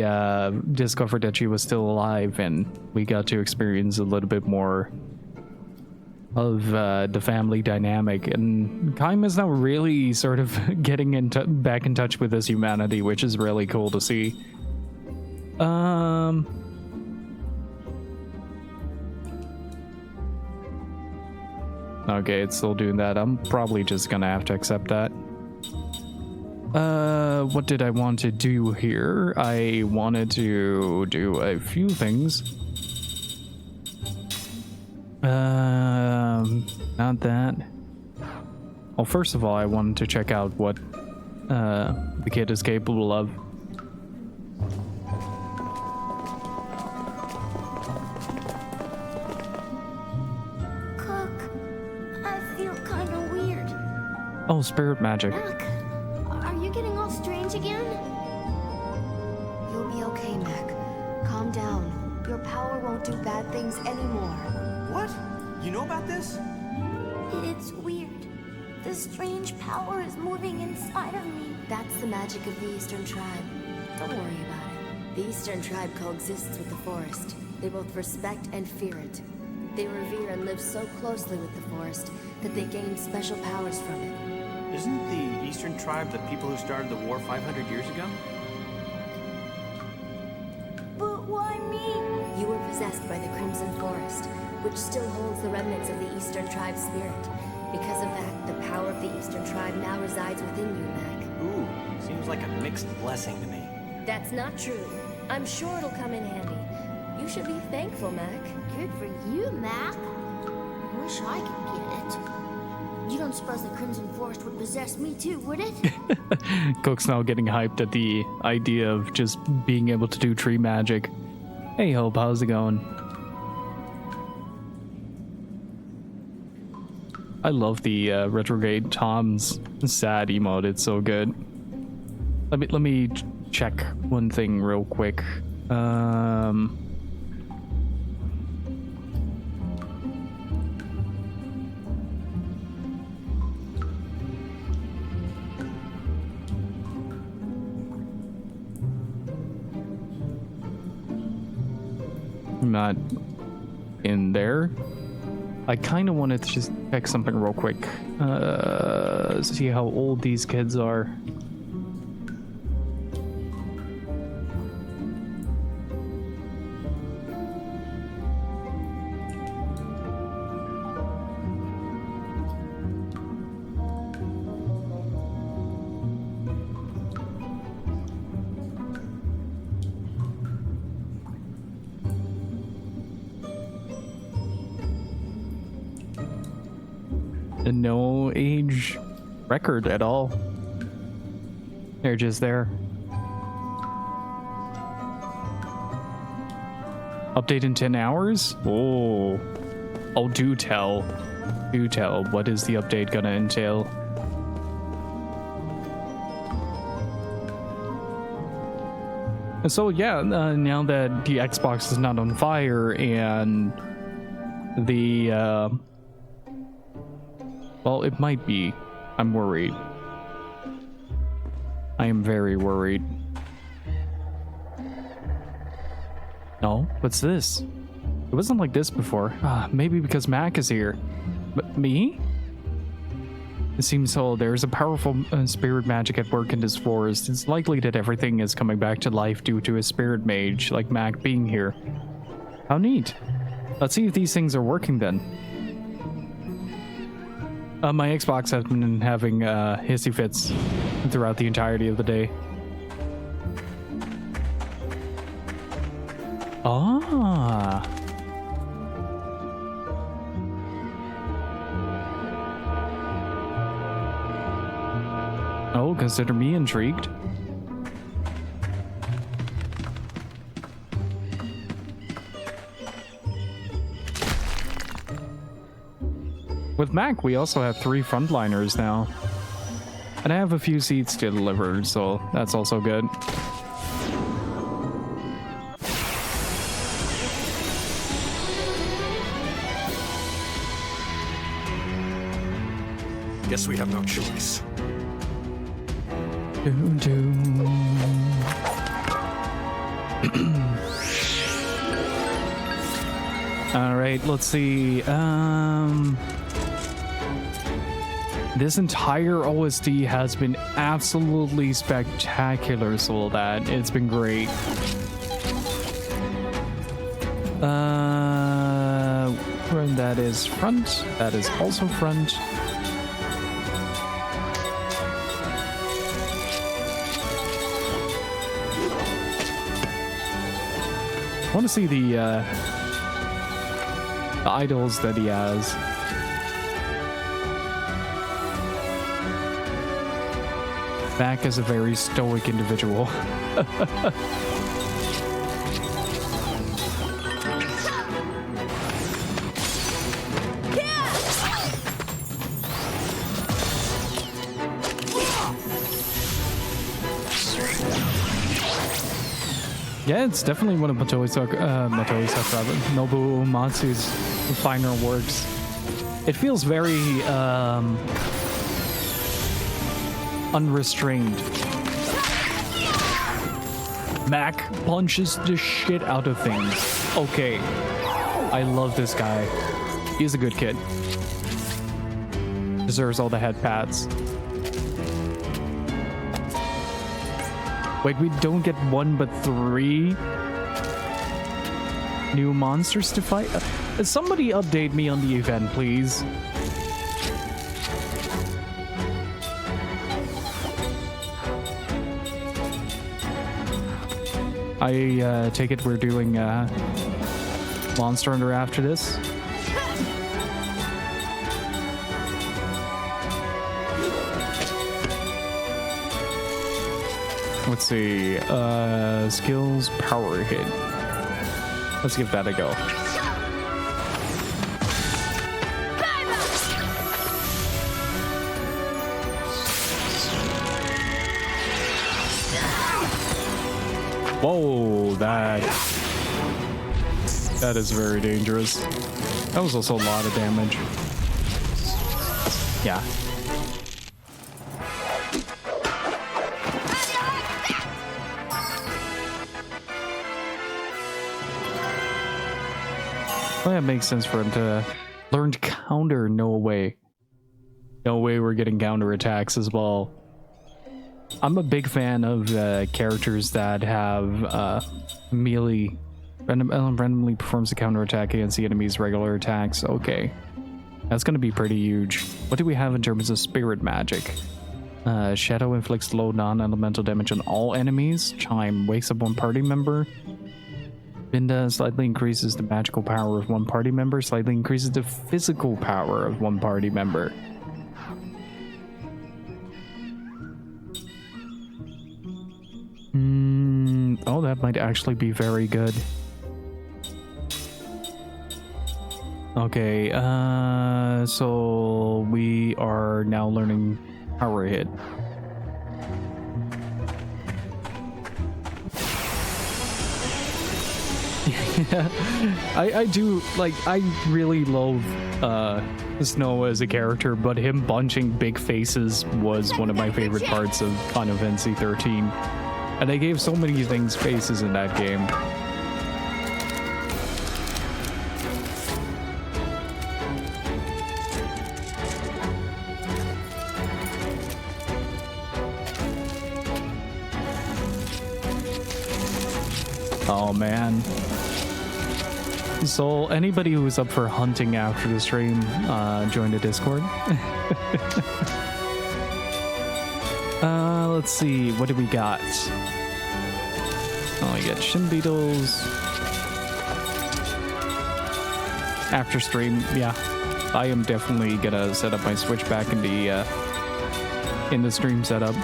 S1: discovered that she was still alive, and we got to experience a little bit more of the family dynamic. And Kaim is now really sort of getting back in touch with his humanity, which is really cool to see. Okay, it's still doing that. I'm probably just gonna have to accept that. What did I want to do here? I wanted to do a few things. Not that. Well, first of all, I wanted to check out what the kid is capable of.
S2: Cook, I feel kind of weird.
S1: Oh, spirit magic.
S2: Mac, are you getting all strange again?
S6: You'll be okay, Mac. Calm down. Your power won't do bad things anymore.
S4: What? You know about this?
S2: It's weird. The strange power is moving inside of me.
S6: That's the magic of the Eastern Tribe. Don't worry about it. The Eastern Tribe coexists with the forest. They both respect and fear it. They revere and live so closely with the forest that they gain special powers from it.
S4: Isn't the Eastern Tribe the people who started the war 500 years ago?
S2: But why me?
S6: You were possessed by the Crimson Forest, which still holds the remnants of the Eastern Tribe spirit. Because of that, the power of the Eastern Tribe now resides within you, Mac.
S4: Ooh, seems like a mixed blessing to me.
S6: That's not true. I'm sure it'll come in handy. You should be thankful, Mac.
S2: Good for you, Mac. I wish I could get it. You don't suppose the Crimson Forest would possess me too, would it?
S1: Cook's now getting hyped at the idea of just being able to do tree magic. Hey Hope, how's it going? I love the retrograde Tom's sad emote. It's so good. Let me check one thing real quick. Not in there. I kind of wanted to just check something real quick. See how old these kids are. no age record at all. They're just there. Update in 10 hours? Oh, do tell. Do tell. What is the update gonna entail? So yeah, now that the Xbox is not on fire and the well, it might be. I'm worried. I am very worried. No, what's this? It wasn't like this before. Maybe because Mac is here. But me? It seems so. There's a powerful spirit magic at work in this forest. It's likely that everything is coming back to life due to a spirit mage like Mac being here. How neat. Let's see if these things are working then. My Xbox has been having hissy fits throughout the entirety of the day. Ah. Oh, consider me intrigued. With Mac, we also have 3 frontliners now. And I have a few seats to deliver, so that's also good.
S4: Guess we have no choice.
S1: All right, let's see. This entire OST has been absolutely spectacular, so that it's been great. That is front. That is also front. I want to see the idols that he has. Mac is a very stoic individual. Yeah, it's definitely one of Nobuo Uematsu's finer works. It feels very unrestrained. Mac punches the shit out of things. Okay, I love this guy. He's a good kid. Deserves all the head pats. Wait, we don't get 1 but 3 new monsters to fight? Somebody update me on the event, please. I take it we're doing Monster Hunter after this. Let's see, skills, power hit. Let's give that a go. Whoa, that is very dangerous. That was also a lot of damage. Yeah. Well, that makes sense for him to learn to counter. No way. No way we're getting counter attacks as well. I'm a big fan of characters that have melee. Randomly performs a counter attack against the enemy's regular attacks. Okay. That's going to be pretty huge. What do we have in terms of spirit magic? Shadow inflicts low non-elemental damage on all enemies. Chime wakes up one party member. Binda slightly increases the magical power of one party member, slightly increases the physical power of one party member. Oh, that might actually be very good. Okay, so we are now learning power hit. I do, like, I really love Snow as a character, but him bunching big faces was one of my favorite parts of Final Fantasy 13. And they gave so many things faces in that game. Oh man. So anybody who's up for hunting after the stream, join the Discord. Let's see, what do we got? Oh, we got shin beetles. After stream, yeah. I am definitely gonna set up my Switch back in the stream setup.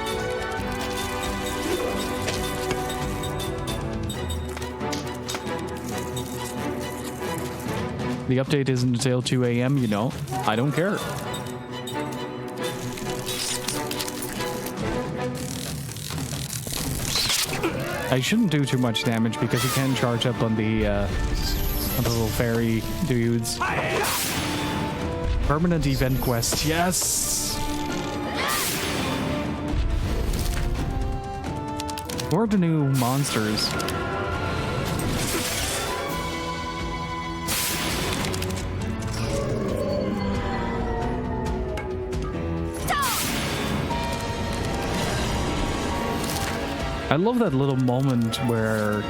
S1: The update isn't until 2 a.m., you know. I don't care. I shouldn't do too much damage because he can charge up on the little fairy dudes. Permanent event quest, yes! Or the new monsters. I love that little moment where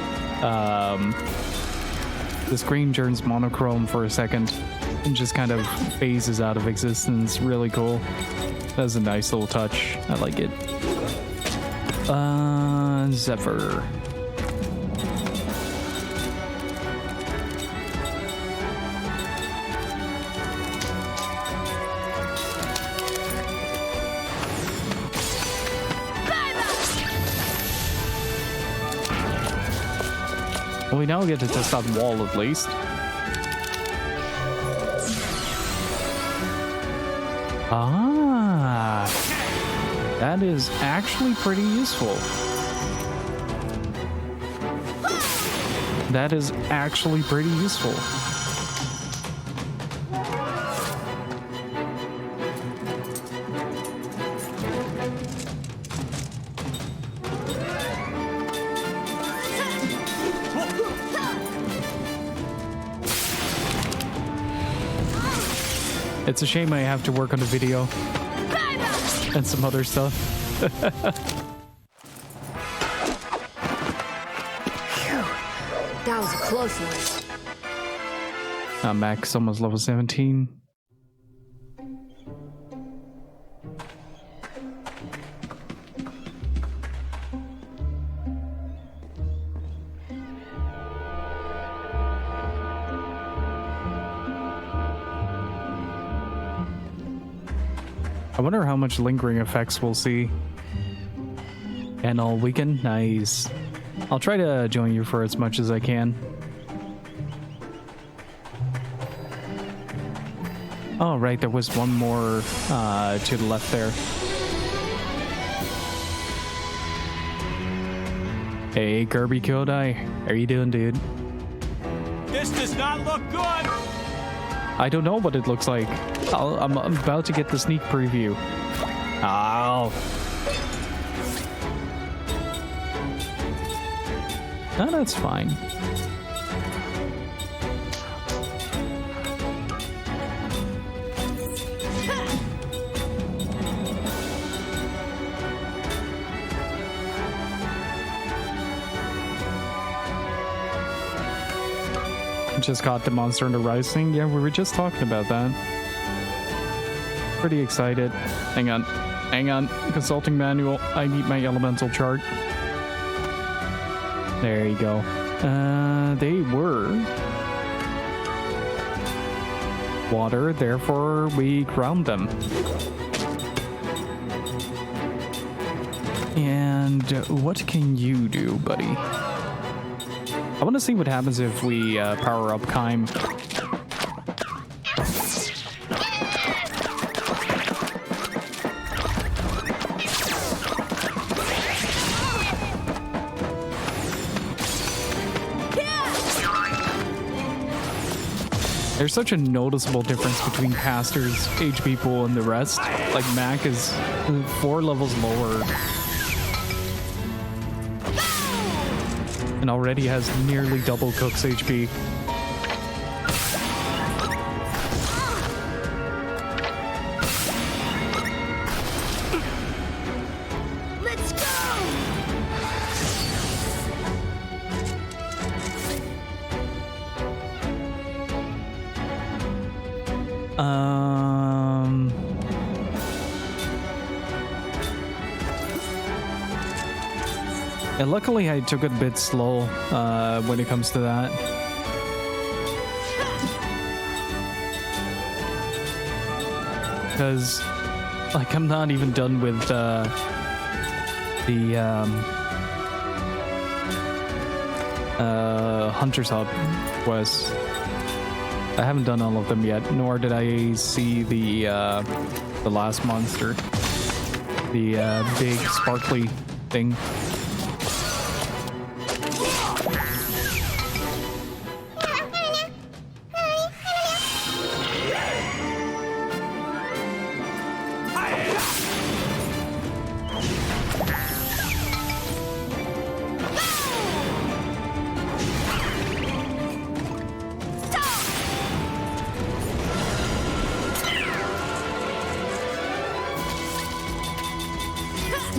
S1: the screen turns monochrome for a second and just kind of phases out of existence. Really cool. That's a nice little touch. I like it. Zephyr. Well, we now get to test out wall at least. Ah, that is actually pretty useful. That is actually pretty useful. It's a shame I have to work on the video and some other stuff.
S5: That was a close one.
S1: Max almost level 17. I wonder how much lingering effects we'll see. And all weekend? Nice. I'll try to join you for as much as I can. Oh, right, there was one more to the left there. Hey, Kirby Kodai. How are you doing, dude?
S4: This does not look good!
S1: I don't know what it looks like. I'm about to get the sneak preview. Ow. No, that's fine. Just caught the Monster Hunter Rise thing. Yeah, we were just talking about that. Pretty excited. Hang on. Hang on. Consulting manual. I need my elemental chart. There you go. They were water, therefore we ground them. And what can you do, buddy? I want to see what happens if we power up Kaim. There's such a noticeable difference between Caster's HP pool and the rest. Like, Mac is 4 levels lower. And already has nearly double Cook's HP.
S5: Let's go!
S1: And luckily I took it a bit slow when it comes to that. Because, like, I'm not even done with the Hunter's Hub quests. I haven't done all of them yet, nor did I see the last monster. The big sparkly thing.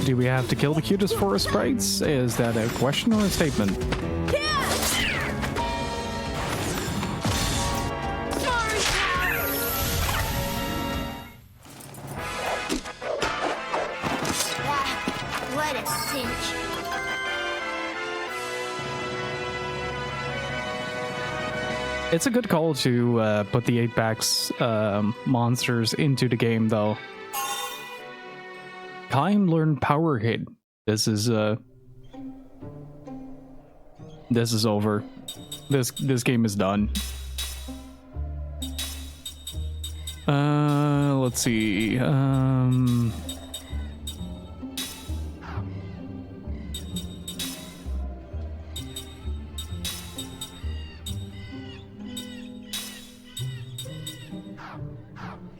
S1: Do we have to kill the cutest forest sprites? Is that a question or a statement?
S2: What a cinch.
S1: It's a good call to put the 8-packs monsters into the game, though. Kaim learned Power Hit. This is over. This game is done. Let's see.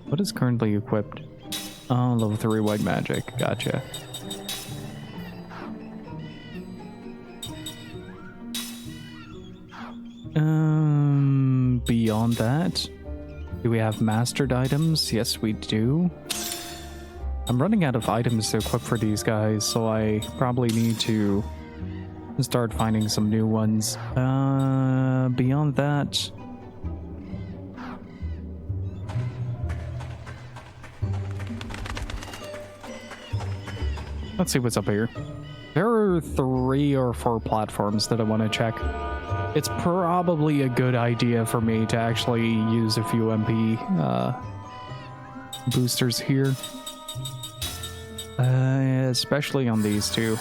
S1: What is currently equipped? Oh, level 3 white magic. Gotcha. Beyond that, do we have mastered items? Yes, we do. I'm running out of items to equip for these guys, so I probably need to start finding some new ones. Beyond that, let's see what's up here. There are 3 or 4 platforms that I want to check. It's probably a good idea for me to actually use a few MP boosters here. Especially on these 2.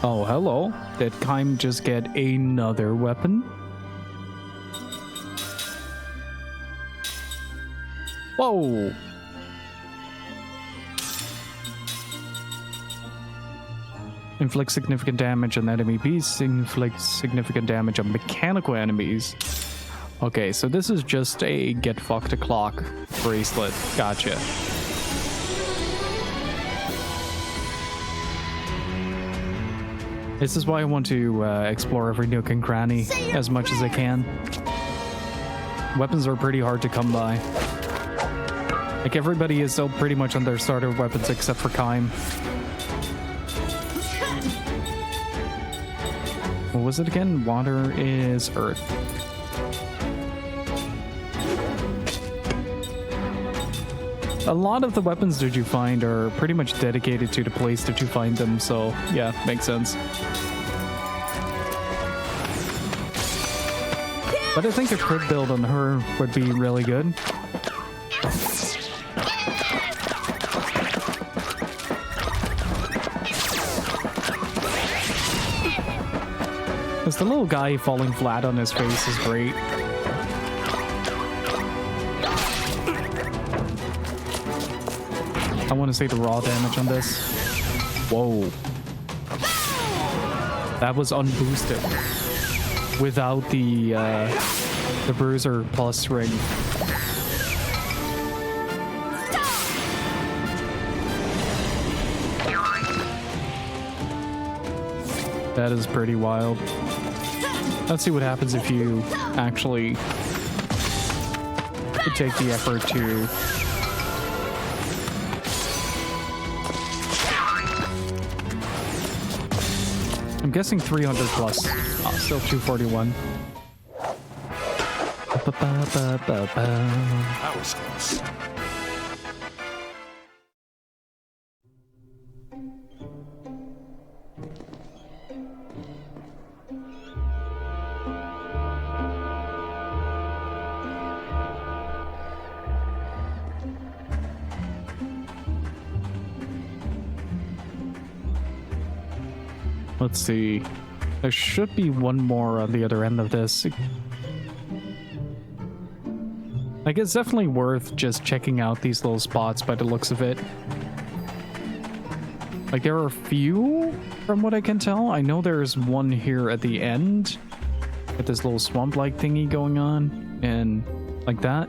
S1: Oh, hello. Did Kaim just get another weapon? Whoa! Inflict significant damage on enemy beasts, inflict significant damage on mechanical enemies. Okay, so this is just a get fucked clock bracelet. Gotcha. This is why I want to explore every nook and cranny as much as I can. Weapons are pretty hard to come by. Like, everybody is still pretty much on their starter weapons except for Kaim. What was it again? Water is earth. a lot of the weapons that you find are pretty much dedicated to the place that you find them, so yeah, makes sense. But I think a crit build on her would be really good. Because the little guy falling flat on his face is great. I want to say the raw damage on this. Whoa. That was unboosted. Without the bruiser plus ring. That is pretty wild. Let's see what happens if you actually take the effort to I'm guessing 300 plus. Oh, still 241.
S3: That was close.
S1: Let's see. There should be one more on the other end of this. Like, it's definitely worth just checking out these little spots by the looks of it. Like, there are a few, from what I can tell. I know there's one here at the end with this little swamp-like thingy going on, and like that.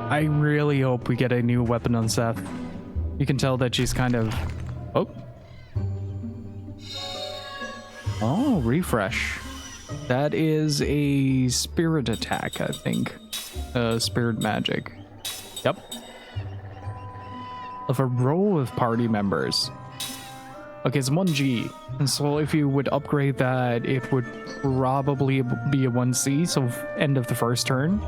S1: I really hope we get a new weapon on Seth. You can tell that she's kind of... Oh, refresh. That is a spirit attack, I think. Spirit magic. Yep. Of a row of party members. Okay, it's 1G. And so if you would upgrade that, it would probably be a 1C, so end of the first turn.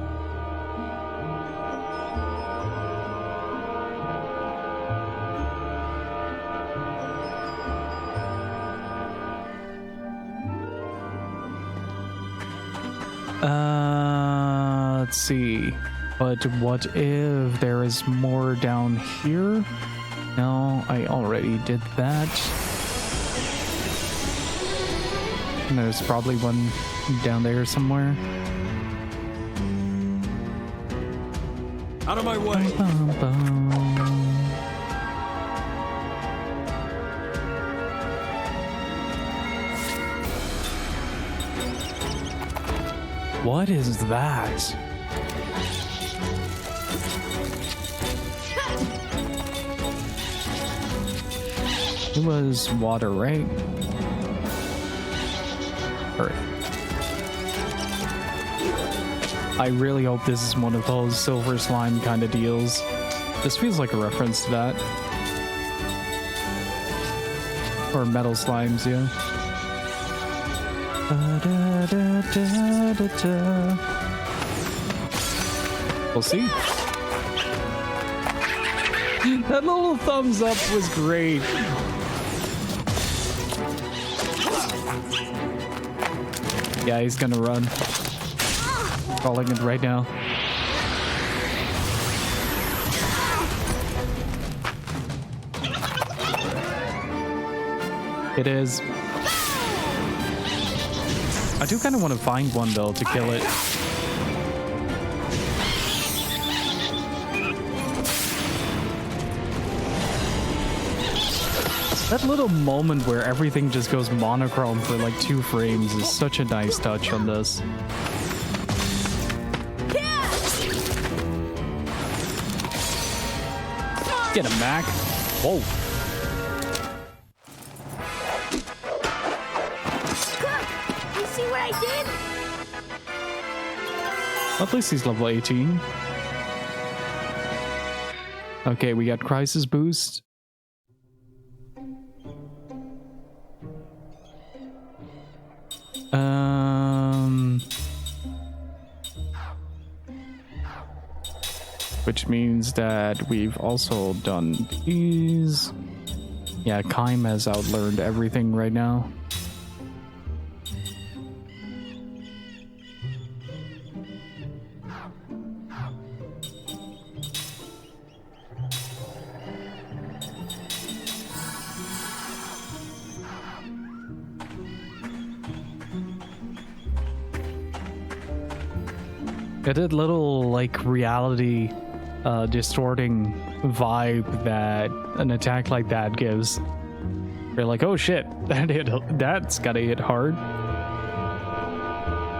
S1: Let's see. But what if there is more down here? No, I already did that. And there's probably one down there somewhere.
S4: Out of my way.
S1: What is that? It was water, right? Earth. I really hope this is one of those silver slime kind of deals. This feels like a reference to that. Or metal slimes, yeah. We'll see. That little thumbs up was great. Yeah, he's gonna run. Calling it right now. It is. I do kind of want to find one though to kill it. That little moment where everything just goes monochrome for like 2 frames is such a nice touch on this. Get him, Mac. Whoa.
S2: You see what I did?
S1: At least he's level 18. Okay, we got Crisis Boost. Which means that we've also done these. Yeah, Kaim has outlearned everything right now. It did little like reality distorting vibe that an attack like that gives. You're like, oh shit, that's gotta hit hard.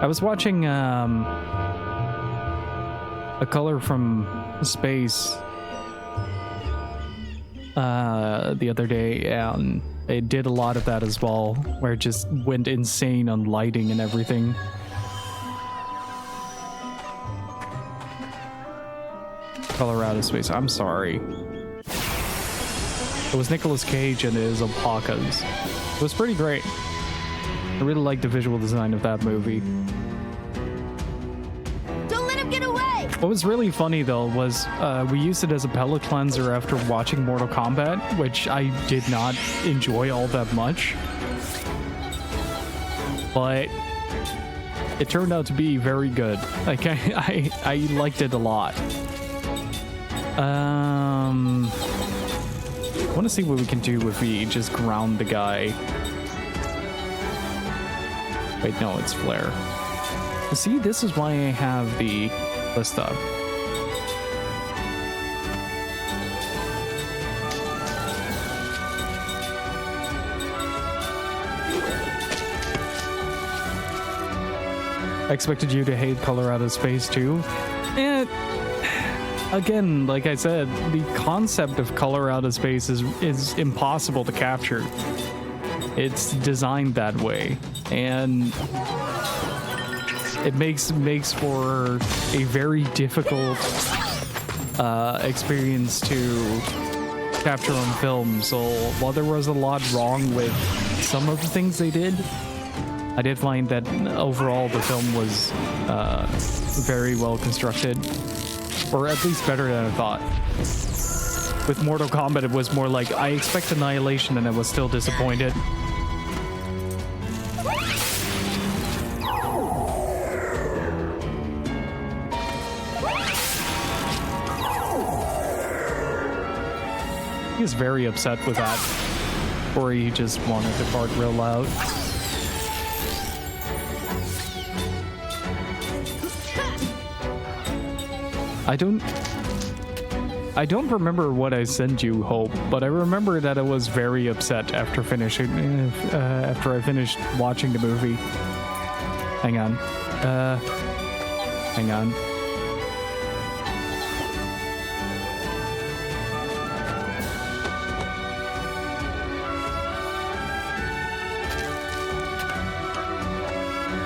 S1: I was watching A Color from Space the other day, and it did a lot of that as well, where it just went insane on lighting and everything. Colorado Space. I'm sorry. It was Nicolas Cage and it is Alpacas. It was pretty great. I really liked the visual design of that movie.
S2: Don't let him get away!
S1: What was really funny though was we used it as a palate cleanser after watching Mortal Kombat, which I did not enjoy all that much. But it turned out to be very good. Like I liked it a lot. I want to see what we can do if we just ground the guy. Wait, no, it's Flare. See, this is why I have the list up. I expected you to hate Colorado Space too. Again, like I said, the concept of color out of space is impossible to capture. It's designed that way, and it makes for a very difficult experience to capture on film. So while there was a lot wrong with some of the things they did, I did find that overall the film was very well constructed. Or at least better than I thought. With Mortal Kombat, it was more like, I expect annihilation and I was still disappointed. He was very upset with that. Or he just wanted to fart real loud. I don't remember what I sent you, Hope, but I remember that I was very upset after after I finished watching the movie. Hang on. Hang on.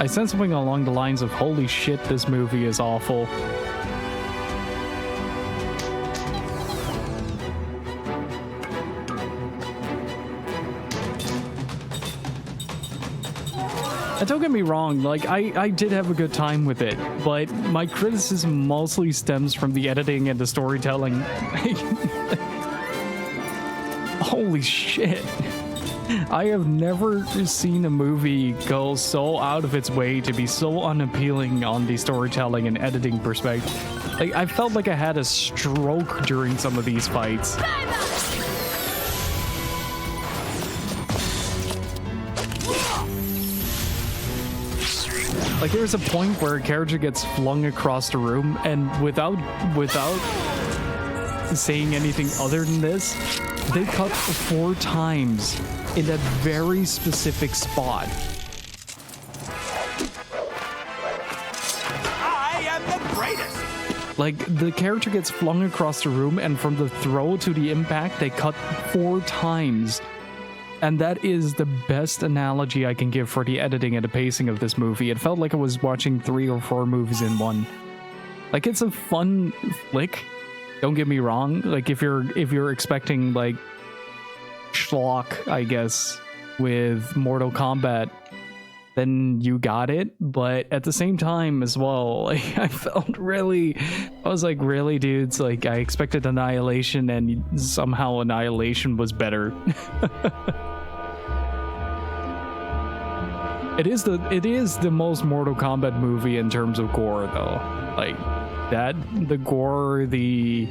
S1: I said something along the lines of, holy shit, this movie is awful. And don't get me wrong, like, I did have a good time with it, but my criticism mostly stems from the editing and the storytelling. Holy shit. I have never seen a movie go so out of its way to be so unappealing on the storytelling and editing perspective. Like, I felt like I had a stroke during some of these fights. Like, there's a point where a character gets flung across the room, and without saying anything other than this, they cut 4 times in that very specific spot.
S4: I am the greatest!
S1: Like, the character gets flung across the room, and from the throw to the impact, they cut 4 times. And that is the best analogy I can give for the editing and the pacing of this movie. It felt like I was watching 3 or 4 movies in one. Like, it's a fun flick. Don't get me wrong. Like, if you're expecting like schlock, I guess, with Mortal Kombat, then you got it. But at the same time as well, like, I was like, really, dudes? Like, I expected Annihilation, and somehow Annihilation was better. It is the most Mortal Kombat movie in terms of gore, though. Like the gore, the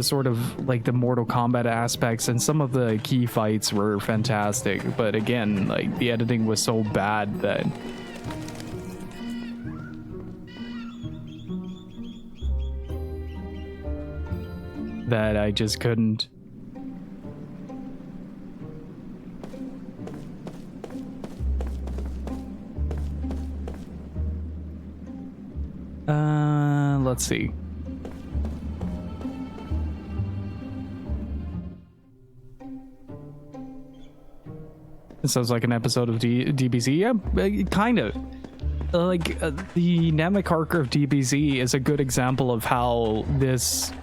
S1: sort of like the Mortal Kombat aspects, and some of the key fights were fantastic. But again, like the editing was so bad that I just couldn't. Let's see. It sounds like an episode of DBZ. Yeah, kind of. Like, the Namek arc of DBZ is a good example of how this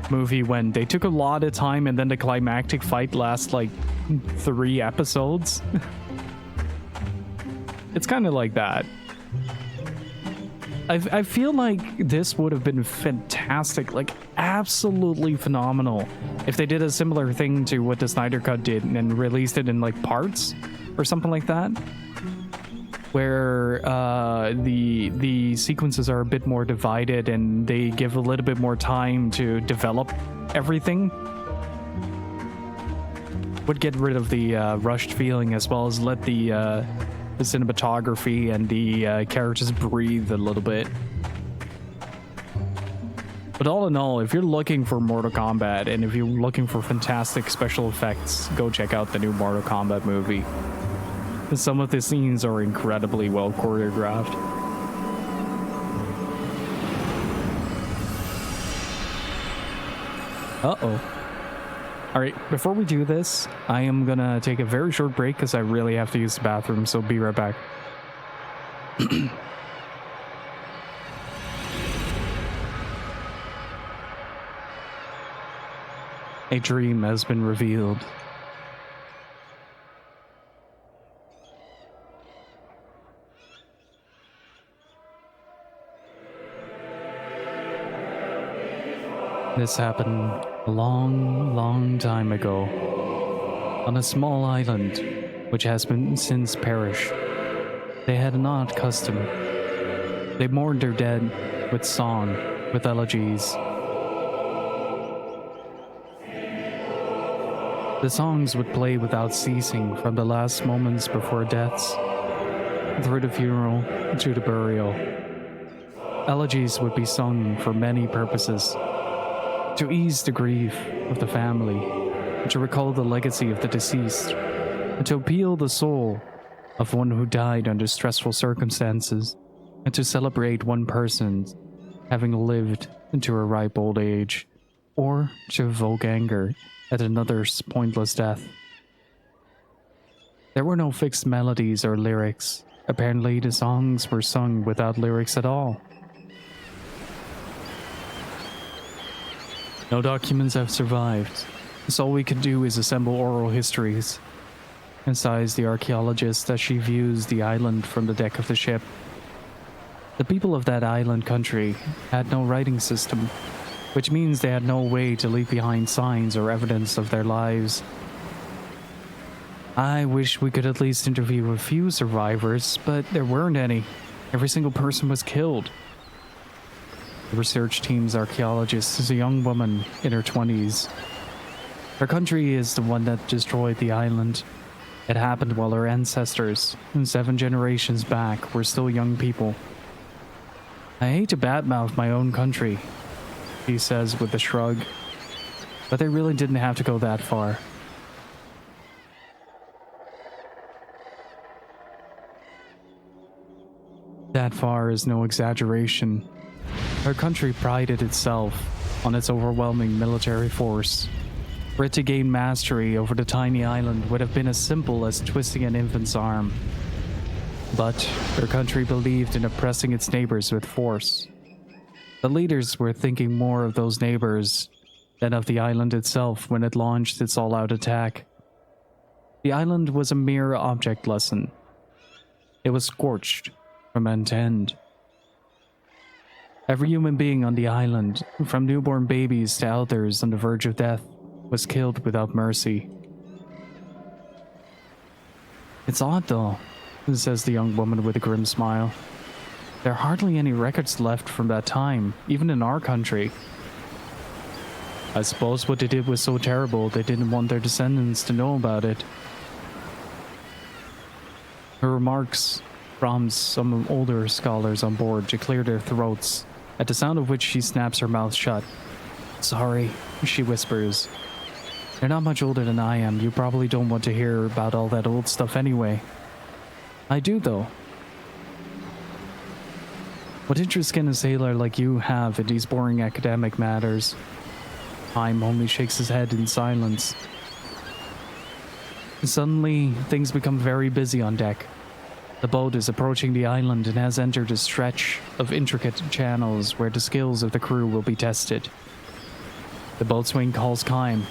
S1: movie went. They took a lot of time, and then the climactic fight lasts like 3 episodes. It's kind of like that. I feel like this would have been fantastic, like absolutely phenomenal, if they did a similar thing to what the Snyder Cut did and released it in like parts or something like that, where the sequences are a bit more divided and they give a little bit more time to develop everything. Would get rid of the rushed feeling, as well as let the cinematography and the characters breathe a little bit. But all in all, if you're looking for Mortal Kombat and if you're looking for fantastic special effects, go check out the new Mortal Kombat movie. Some of the scenes are incredibly well choreographed. Uh-oh. Alright, before we do this, I am gonna take a very short break because I really have to use the bathroom, so be right back. A dream has been revealed. This happened a long time ago, on a small island which has been since perished. They had an odd custom. They mourned their dead with song, with elegies. The songs would play without ceasing from the last moments before deaths, through the funeral to the burial. Elegies would be sung for many purposes: to ease the grief of the family, to recall the legacy of the deceased, and to appeal the soul of one who died under stressful circumstances, and to celebrate one person having lived into a ripe old age, or to evoke anger at another's pointless death. There were no fixed melodies or lyrics. Apparently, the songs were sung without lyrics at all. No documents have survived, so all we can do is assemble oral histories, and sighs the archaeologist as she views the island from the deck of the ship. The people of that island country had no writing system, which means they had no way to leave behind signs or evidence of their lives. I wish we could at least interview a few survivors, but there weren't any. Every single person was killed. The research team's archaeologist is a young woman in her 20s. Her country is the one that destroyed the island. It happened while her ancestors, 7 generations back, were still young people. I hate to badmouth my own country, he says with a shrug, but they really didn't have to go that far. That far is no exaggeration. Her country prided itself on its overwhelming military force. For it to gain mastery over the tiny island would have been as simple as twisting an infant's arm. But her country believed in oppressing its neighbors with force. The leaders were thinking more of those neighbors than of the island itself when it launched its all-out attack. The island was a mere object lesson. It was scorched from end to end. Every human being on the island, from newborn babies to elders on the verge of death, was killed without mercy. It's odd though, says the young woman with a grim smile. There are hardly any records left from that time, even in our country. I suppose what they did was so terrible they didn't want their descendants to know about it. Her remarks prompts some older scholars on board to clear their throats, at the sound of which she snaps her mouth shut. Sorry, she whispers. You're not much older than I am. You probably don't want to hear about all that old stuff anyway. I do, though. What interest can a sailor like you have in these boring academic matters? Time only shakes his head in silence. Suddenly, things become very busy on deck. The boat is approaching the island and has entered a stretch of intricate channels where the skills of the crew will be tested. The boatswain calls Kime.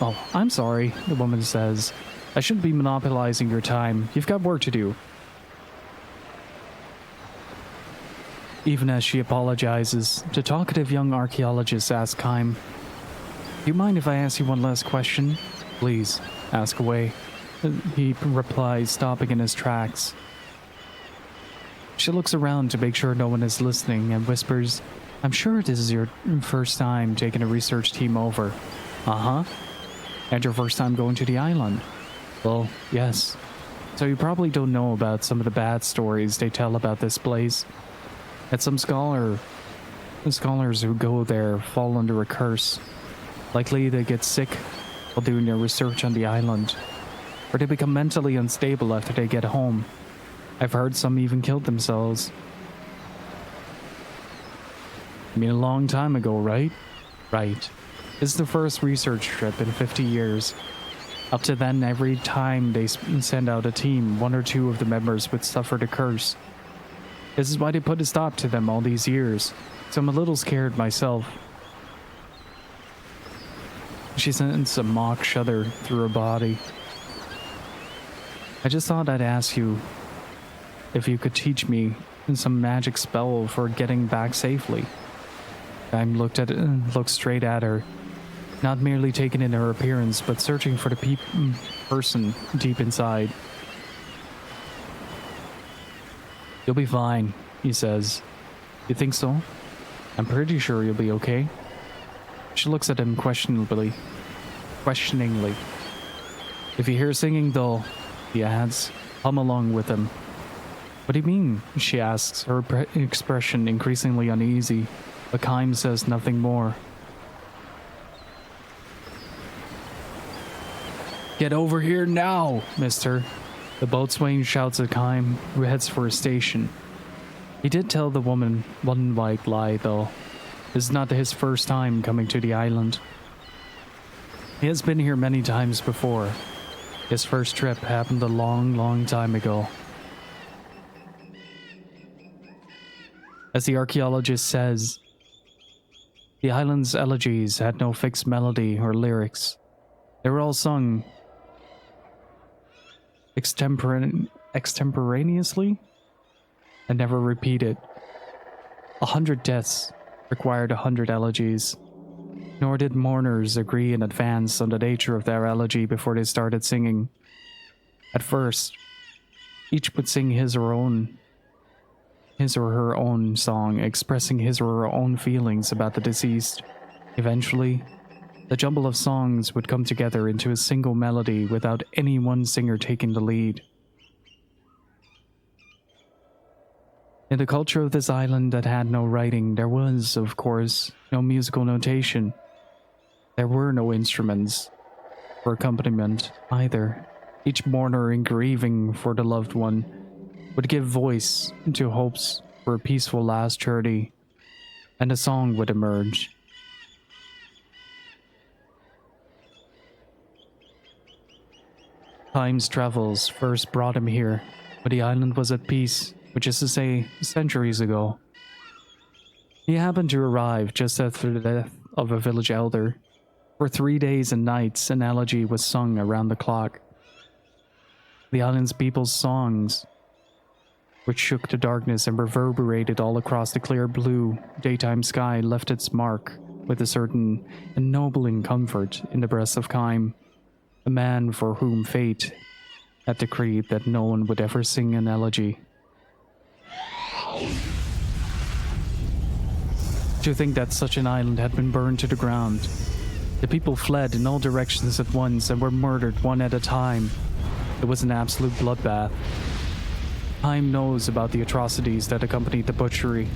S1: Oh, I'm sorry, the woman says. I shouldn't be monopolizing your time. You've got work to do. Even as she apologizes, the talkative young archaeologist asks Kime, Do you mind if I ask you one last question? Please, ask away. He replies, stopping in his tracks. She looks around to make sure no one is listening and whispers, I'm sure this is your first time taking a research team over. Uh-huh. And your first time going to the island? Well, yes. So you probably don't know about some of the bad stories they tell about this place. That some scholars who go there fall under a curse. Likely they get sick while doing their research on the island, or they become mentally unstable after they get home. I've heard some even killed themselves. I mean, a long time ago, right? Right. This is the first research trip in 50 years. Up to then, every time they send out a team, one or two of the members would suffer the curse. This is why they put a stop to them all these years, so I'm a little scared myself. She sends a mock shudder through her body. I just thought I'd ask you if you could teach me some magic spell for getting back safely. I looked straight at her, not merely taken in her appearance, but searching for the person deep inside. You'll be fine, he says. You think so? I'm pretty sure you'll be okay. She looks at him questioningly. If you hear singing though, he adds, hum along with him. What do you mean? She asks, her expression increasingly uneasy, but Kime says nothing more. Get over here now, mister. The boatswain shouts at Kime, who heads for his station. He did tell the woman one white lie, though. This is not his first time coming to the island. He has been here many times before. His first trip happened a long, long time ago. As the archaeologist says, the island's elegies had no fixed melody or lyrics. They were all sung extemporaneously and never repeated. 100 deaths required 100 elegies, nor did mourners agree in advance on the nature of their elegy before they started singing. At first, each would sing his or her own song, expressing his or her own feelings about the deceased. Eventually, the jumble of songs would come together into a single melody without any one singer taking the lead. In the culture of this island that had no writing, there was, of course, no musical notation. There were no instruments for accompaniment either. Each mourner in grieving for the loved one would give voice to hopes for a peaceful last journey, and a song would emerge. Time's travels first brought him here, but the island was at peace, which is to say, centuries ago. He happened to arrive just after the death of a village elder. For 3 days and nights, an elegy was sung around the clock. The island's people's songs, which shook the darkness and reverberated all across the clear blue daytime sky, left its mark with a certain ennobling comfort in the breast of Kaim, a man for whom fate had decreed that no one would ever sing an elegy. To think that such an island had been burned to the ground. The people fled in all directions at once and were murdered one at a time. It was an absolute bloodbath. Time knows about the atrocities that accompanied the butchery,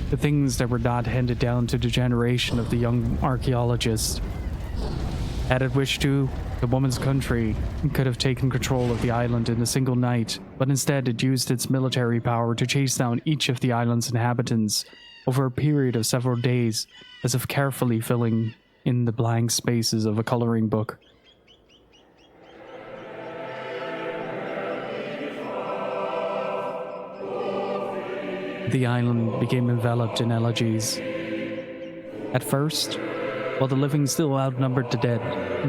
S1: the things that were not handed down to the generation of the young archaeologist. Had it wished to, the woman's country could have taken control of the island in a single night, but instead it used its military power to chase down each of the island's inhabitants over a period of several days, as if carefully filling in the blank spaces of a coloring book. The island became enveloped in elegies. At first, while the living still outnumbered the dead,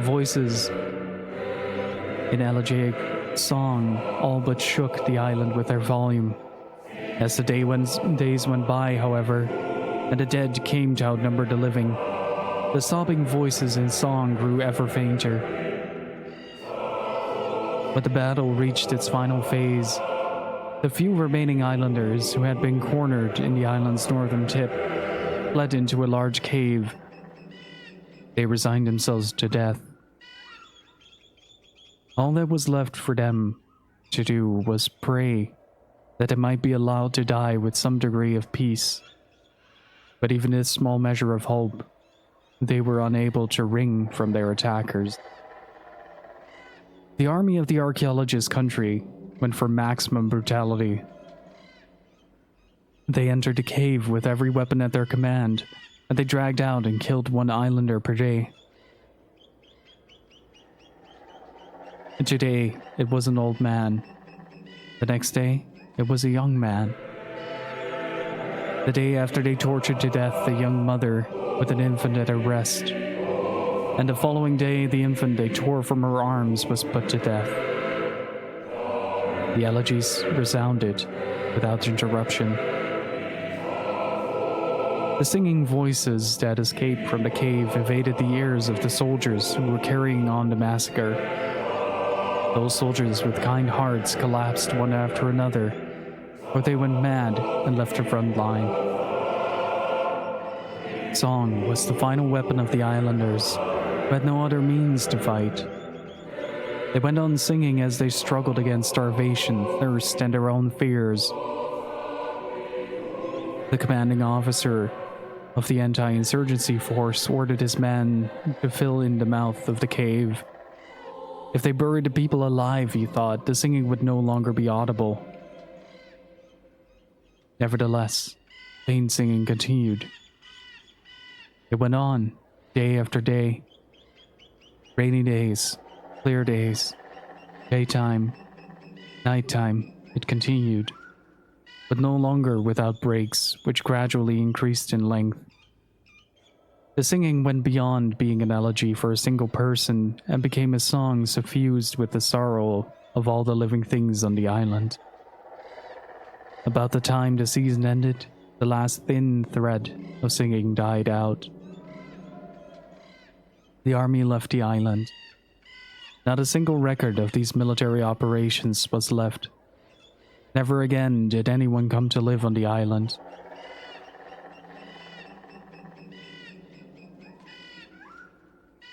S1: voices in elegiac song all but shook the island with their volume. As the days went by, however, and the dead came to outnumber the living, the sobbing voices in song grew ever fainter. But the battle reached its final phase. The few remaining islanders who had been cornered in the island's northern tip fled into a large cave. They resigned themselves to death. All that was left for them to do was pray that they might be allowed to die with some degree of peace. But even this small measure of hope, they were unable to wring from their attackers. The army of the archaeologist's country went for maximum brutality. They entered the cave with every weapon at their command, and they dragged out and killed one islander per day. Today, it was an old man. The next day, it was a young man. The day after, they tortured to death the young mother with an infant at her breast. And the following day, the infant they tore from her arms was put to death. The elegies resounded without interruption. The singing voices that escaped from the cave evaded the ears of the soldiers who were carrying on the massacre. Those soldiers with kind hearts collapsed one after another, or they went mad and left the front line. Song was the final weapon of the islanders, who had no other means to fight. They went on singing as they struggled against starvation, thirst, and their own fears. The commanding officer of the anti-insurgency force ordered his men to fill in the mouth of the cave. If they buried the people alive, he thought, the singing would no longer be audible. Nevertheless, vain singing continued. It went on, day after day. Rainy days, clear days, daytime, nighttime, it continued, but no longer without breaks, which gradually increased in length. The singing went beyond being an elegy for a single person and became a song suffused with the sorrow of all the living things on the island. About the time the season ended, the last thin thread of singing died out. The army left the island. Not a single record of these military operations was left. Never again did anyone come to live on the island.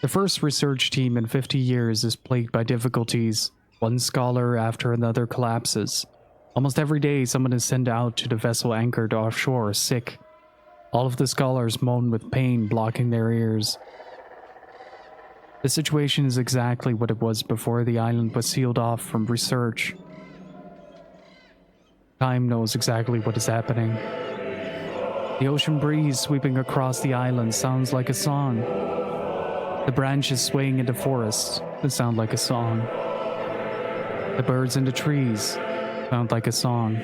S1: The first research team in 50 years is plagued by difficulties. One scholar after another collapses. Almost every day someone is sent out to the vessel anchored offshore sick. All of the scholars moan with pain blocking their ears. The situation is exactly what it was before the island was sealed off from research. Time knows exactly what is happening. The ocean breeze sweeping across the island sounds like a song. The branches swaying in the forest sound like a song. The birds in the trees sound like a song.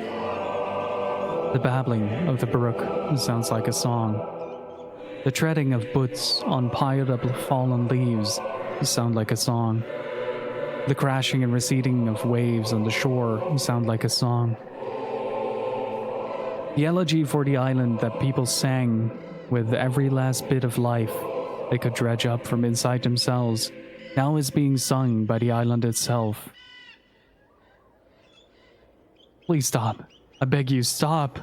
S1: The babbling of the brook sounds like a song. The treading of boots on piled up fallen leaves sound like a song. The crashing and receding of waves on the shore sound like a song. The elegy for the island that people sang with every last bit of life they could dredge up from inside themselves now is being sung by the island itself. Please stop. I beg you, stop.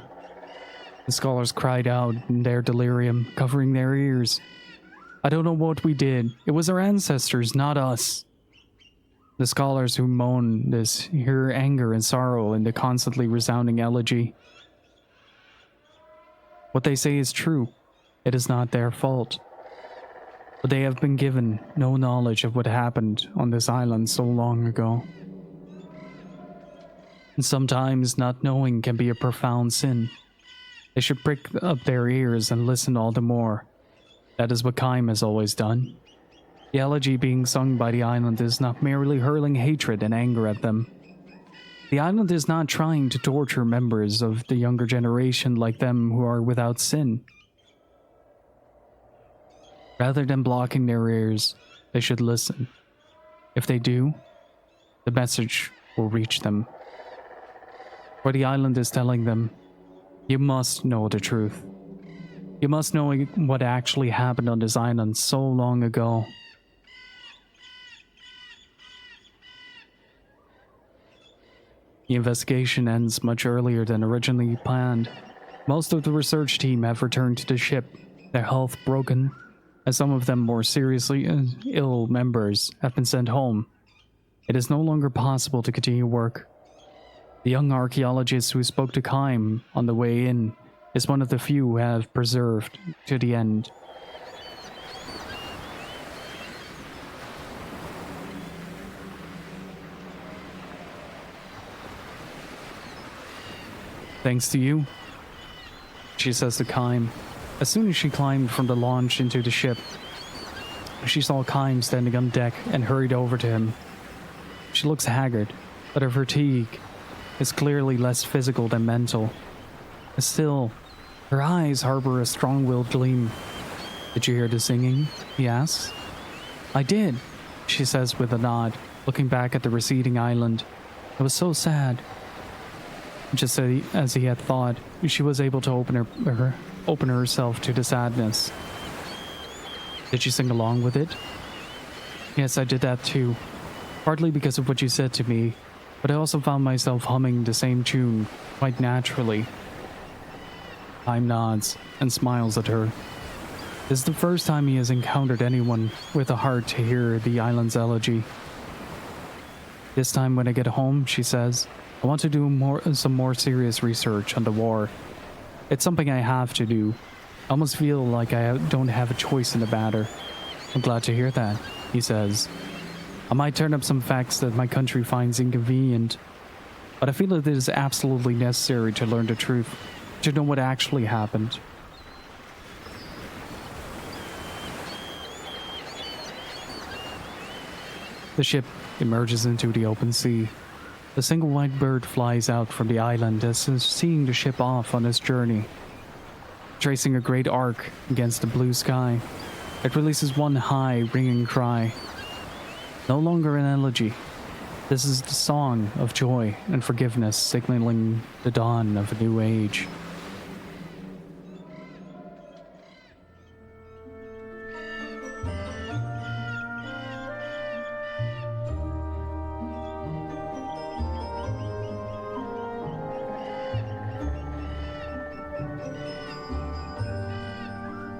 S1: The scholars cried out in their delirium, covering their ears. I don't know what we did. It was our ancestors, not us. The scholars who moan this hear anger and sorrow in the constantly resounding elegy. What they say is true. It is not their fault. But they have been given no knowledge of what happened on this island so long ago. And sometimes not knowing can be a profound sin. They should prick up their ears and listen all the more. That is what Kaim has always done. The elegy being sung by the island is not merely hurling hatred and anger at them. The island is not trying to torture members of the younger generation like them who are without sin. Rather than blocking their ears, they should listen. If they do, the message will reach them. For the island is telling them, you must know the truth. You must know what actually happened on this island so long ago. The investigation ends much earlier than originally planned. Most of the research team have returned to the ship, their health broken, as some of them more seriously ill members have been sent home. It is no longer possible to continue work. The young archaeologist who spoke to Kaim on the way in is one of the few who have preserved to the end. Thanks to you, she says to Kaim. As soon as she climbed from the launch into the ship, she saw Kaim standing on deck and hurried over to him. She looks haggard, but her fatigue is clearly less physical than mental. Still, her eyes harbor a strong-willed gleam. Did you hear the singing? He asks. I did, she says with a nod, looking back at the receding island. It was so sad. Just as he had thought, she was able to open herself to the sadness. Did you sing along with it? Yes, I did that too. Partly because of what you said to me, but I also found myself humming the same tune quite naturally. Kaim nods and smiles at her. This is the first time he has encountered anyone with a heart to hear the island's elegy. This time when I get home, she says, I want to do some more serious research on the war. It's something I have to do. I almost feel like I don't have a choice in the matter. I'm glad to hear that, he says. I might turn up some facts that my country finds inconvenient, but I feel that it is absolutely necessary to learn the truth, to know what actually happened. The ship emerges into the open sea. A single white bird flies out from the island as if seeing the ship off on its journey. Tracing a great arc against the blue sky, it releases one high, ringing cry. No longer an elegy. This is the song of joy and forgiveness, signaling the dawn of a new age.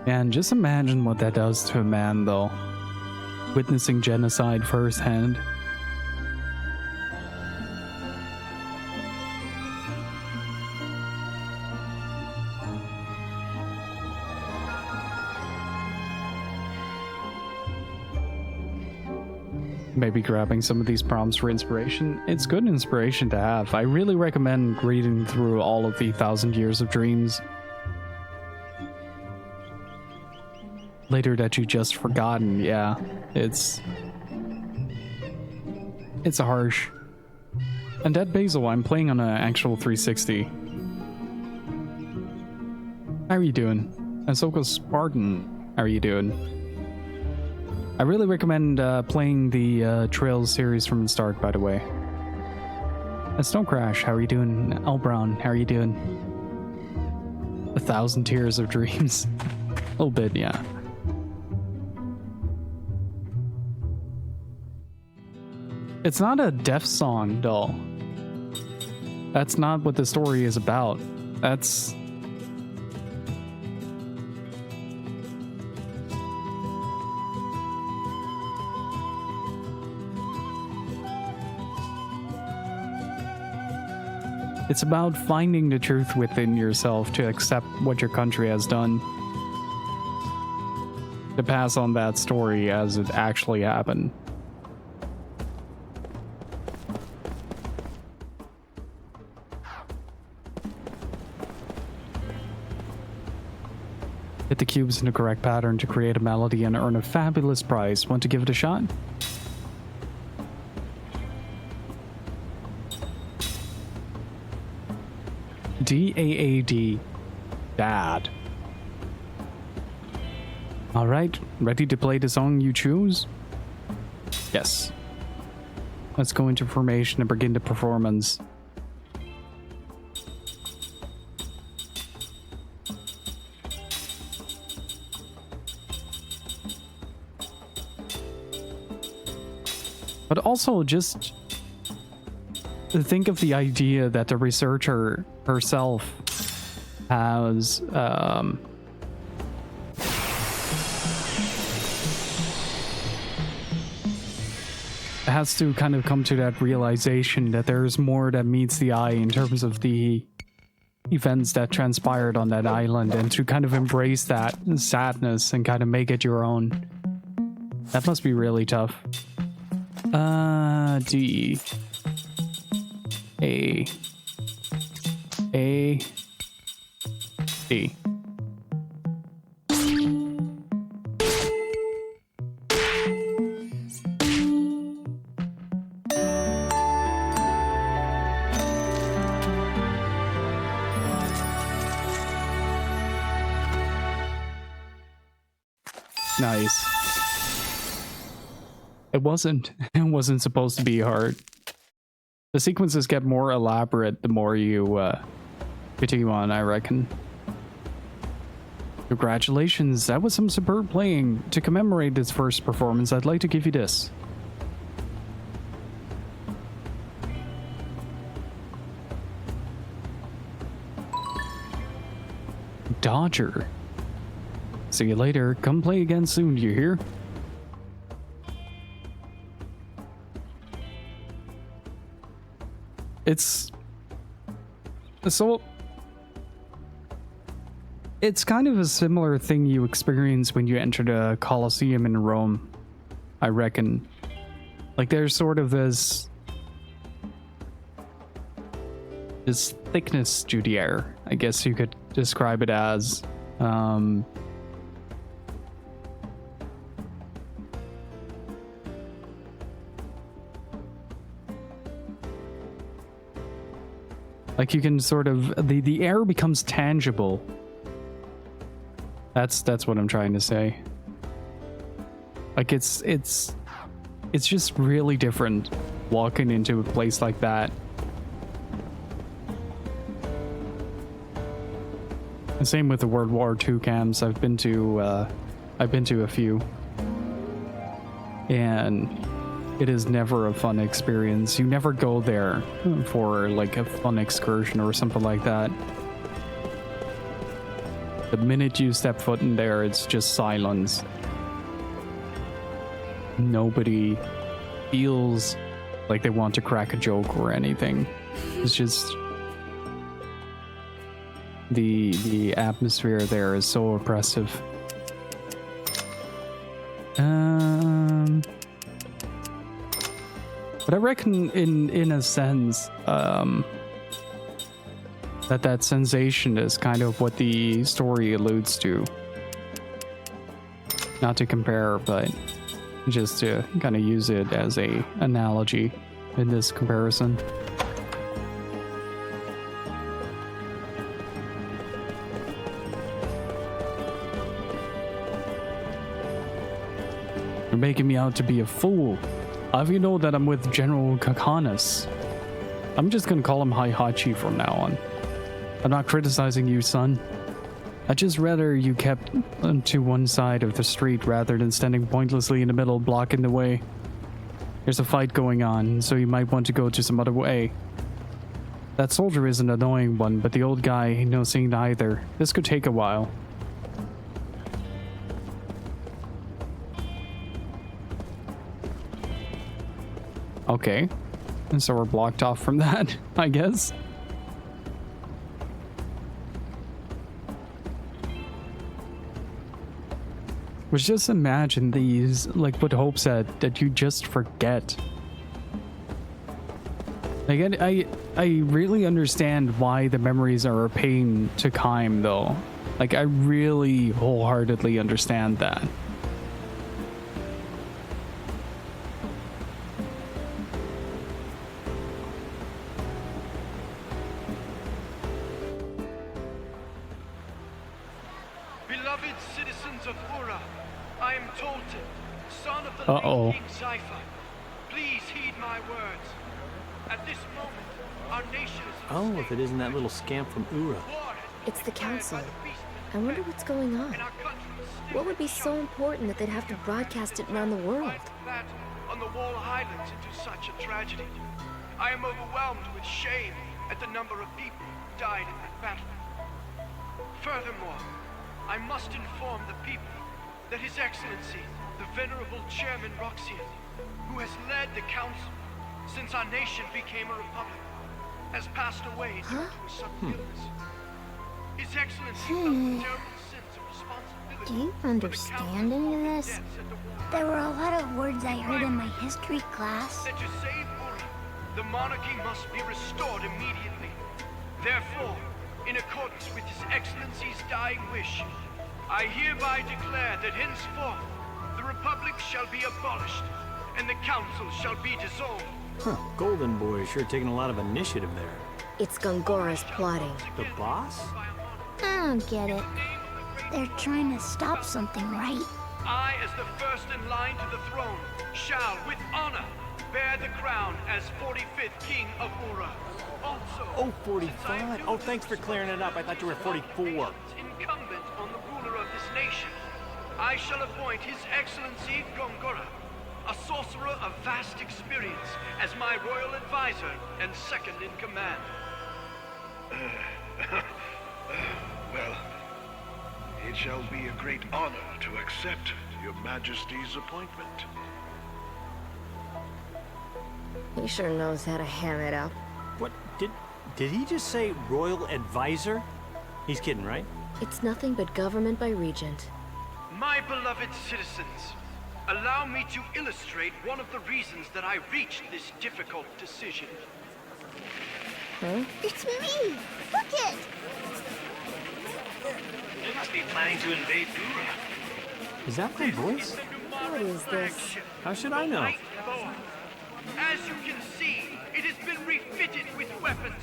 S1: Man, just imagine what that does to a man, though. Witnessing genocide firsthand. Maybe grabbing some of these prompts for inspiration. It's good inspiration to have. I really recommend reading through all of the 1,000 Years of Dreams. Later that you just forgotten, yeah, it's a harsh. And Dead Basil, I'm playing on an actual 360. How are you doing? And so goes Spartan. How are you doing? I really recommend playing the Trails series from the start, by the way. Snow Crash, how are you doing? L Brown, how are you doing? 1,000 Tears of Dreams. A little bit, yeah. It's not a death song, though. That's not what the story is about. That's... It's about finding the truth within yourself to accept what your country has done. To pass on that story as it actually happened. Hit the cubes in the correct pattern to create a melody and earn a fabulous prize. Want to give it a shot? D-A-A-D. Dad. Alright, ready to play the song you choose? Yes. Let's go into formation and begin the performance. But also just think of the idea that the researcher herself has to kind of come to that realization that there's more that meets the eye in terms of the events that transpired on that island, and to kind of embrace that sadness and kind of make it your own. That must be really tough. D. A. A. D. Nice. It wasn't supposed to be hard. The sequences get more elaborate the more you continue on, I reckon. Congratulations, that was some superb playing. To commemorate this first performance, I'd like to give you this. Dodger. See you later. Come play again soon, you hear? It's kind of a similar thing you experience when you enter the Colosseum in Rome, I reckon. Like there's sort of this thickness to the air, I guess you could describe it as. Like you can sort of the air becomes tangible. That's what I'm trying to say. Like it's just really different walking into a place like that. The same with the World War II camps. I've been to a few, and it is never a fun experience. You never go there for like a fun excursion or something like that. The minute you step foot in there, it's just silence. Nobody feels like they want to crack a joke or anything. It's just the atmosphere there is so oppressive. But I reckon in a sense, that sensation is kind of what the story alludes to. Not to compare, but just to kind of use it as a analogy in this comparison. You're making me out to be a fool. How do you know that I'm with General Kakanas? I'm just gonna call him Heihachi from now on. I'm not criticizing you, son. I'd just rather you kept to one side of the street rather than standing pointlessly in the middle blocking the way. There's a fight going on, so you might want to go to some other way. That soldier is an annoying one, but the old guy ain't no saint either. This could take a while. Okay. And so we're blocked off from that, I guess. Which just imagine these, like, with hopes that you just forget. Like, I really understand why the memories are a pain to Kaim, though. Like, I really wholeheartedly understand that.
S7: Beloved citizens of Ura, I am Tolton, son of the
S1: Uh-oh.
S7: late King Zypha. Please heed my words. At this moment, our nation is
S8: Oh, if it isn't that little scamp from Ura.
S5: It's the council. I wonder what's going on. What would be so important that they'd have to broadcast it around the world?
S7: That on the Wall Highlands into such a tragedy. I am overwhelmed with shame at the number of people who died in that battle. Furthermore, I must inform the people that His Excellency, the Venerable Chairman Roxian, who has led the council since our nation became a republic, has passed away due to a sudden illness. His Excellency felt a terrible sense of responsibility.
S2: Do you
S7: for the
S2: understand
S7: countless
S2: any of this?
S7: deaths at the war.
S2: There were a lot of words I heard in my history class.
S7: That to save Uri, the monarchy must be restored immediately. Therefore, in accordance with His Excellency's dying wish, I hereby declare that henceforth the Republic shall be abolished, and the Council shall be dissolved.
S8: Huh, Golden Boy is sure taking a lot of initiative there.
S5: It's Gongora's plotting.
S8: The boss?
S2: I don't get it. They're trying to stop something, right?
S7: I, as the first in line to the throne, shall, with honor, bear the crown as 45th King of Ura. Also,
S8: Oh, 45. Oh, thanks for clearing it up. I thought you were 44.
S7: Incumbent on the ruler of this nation, I shall appoint His Excellency Gongora, a sorcerer of vast experience, as my royal advisor and second in command.
S9: Well, it shall be a great honor to accept your Majesty's appointment.
S5: He sure knows how to ham it up.
S8: What? Did he just say royal advisor? He's kidding, right?
S5: It's nothing but government by regent.
S7: My beloved citizens, allow me to illustrate one of the reasons that I reached this difficult decision.
S2: It's me! Look it!
S9: They must be planning to invade Ura.
S8: Is that my voice?
S5: What is this?
S8: How should I know?
S7: As you can see, it has been refitted with weapons.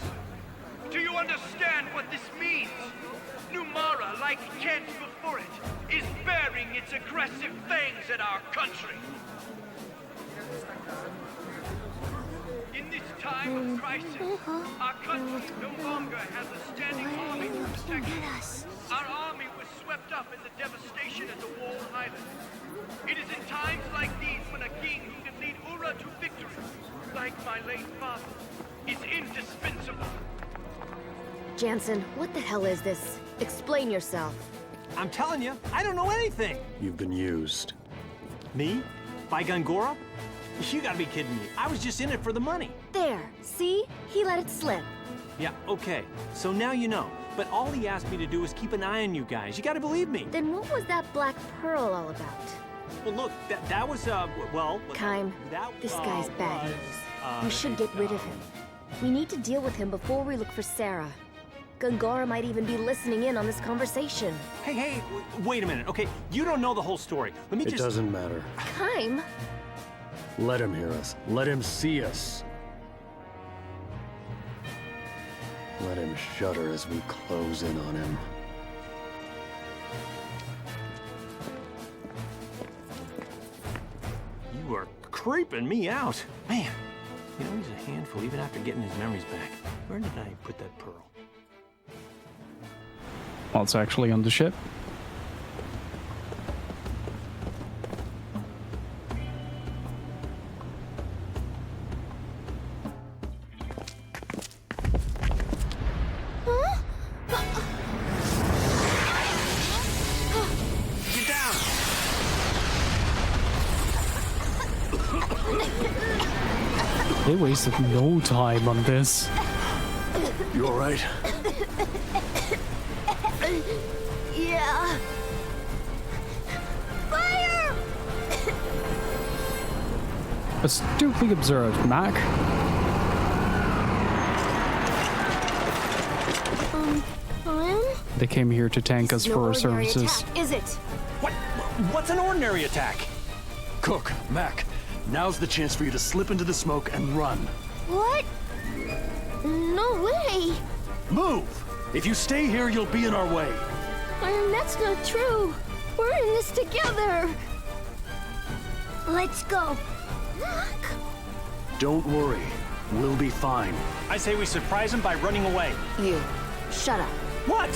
S7: Do you understand what this means? Numara, like Kent before it, is bearing its aggressive fangs at our country. In this time of crisis, our country no longer has a standing army to protect us. Our army was swept up in the devastation at the Wall Highlands. It is in times like these when a king who can lead Ura to victory, like my late father, is indispensable.
S5: Jansen, what the hell is this? Explain yourself.
S8: I'm telling you, I don't know anything.
S3: You've been used.
S8: Me? By Gongora? You gotta be kidding me. I was just in it for the money.
S5: There, see? He let it slip.
S8: Yeah, okay. So now you know. But all he asked me to do was keep an eye on you guys. You gotta believe me.
S5: Then what was that black pearl all about?
S8: Well, look, that was, well...
S5: Kaim,
S8: that,
S5: this guy's bad
S8: was,
S5: news. We should get rid of him. We need to deal with him before we look for Sarah. Gongora might even be listening in on this conversation.
S8: Hey, wait a minute, okay? You don't know the whole story. Let me
S3: It
S8: just...
S3: doesn't matter.
S5: Kaim?
S3: Let him hear us. Let him see us. Let him shudder as we close in on him.
S8: creeping me out. Man, you know, he's a handful even after getting his memories back. Where did I put that pearl?
S1: Well, it's actually on the ship.
S8: Get down!
S1: They wasted no time on this.
S3: You all right?
S2: Yeah. Fire!
S1: Astutely observed, Mac. They came here to tank us
S5: No
S1: for our
S5: ordinary
S1: services.
S5: attack, is it?
S8: What? What's an ordinary attack?
S3: Cook, Mac, now's the chance for you to slip into the smoke and run.
S2: What? No way.
S3: Move! If you stay here, you'll be in our way.
S5: That's not true. We're in this together.
S2: Let's go.
S3: Don't worry, we'll be fine.
S8: I say we surprise him by running away.
S6: You, shut up.
S8: What?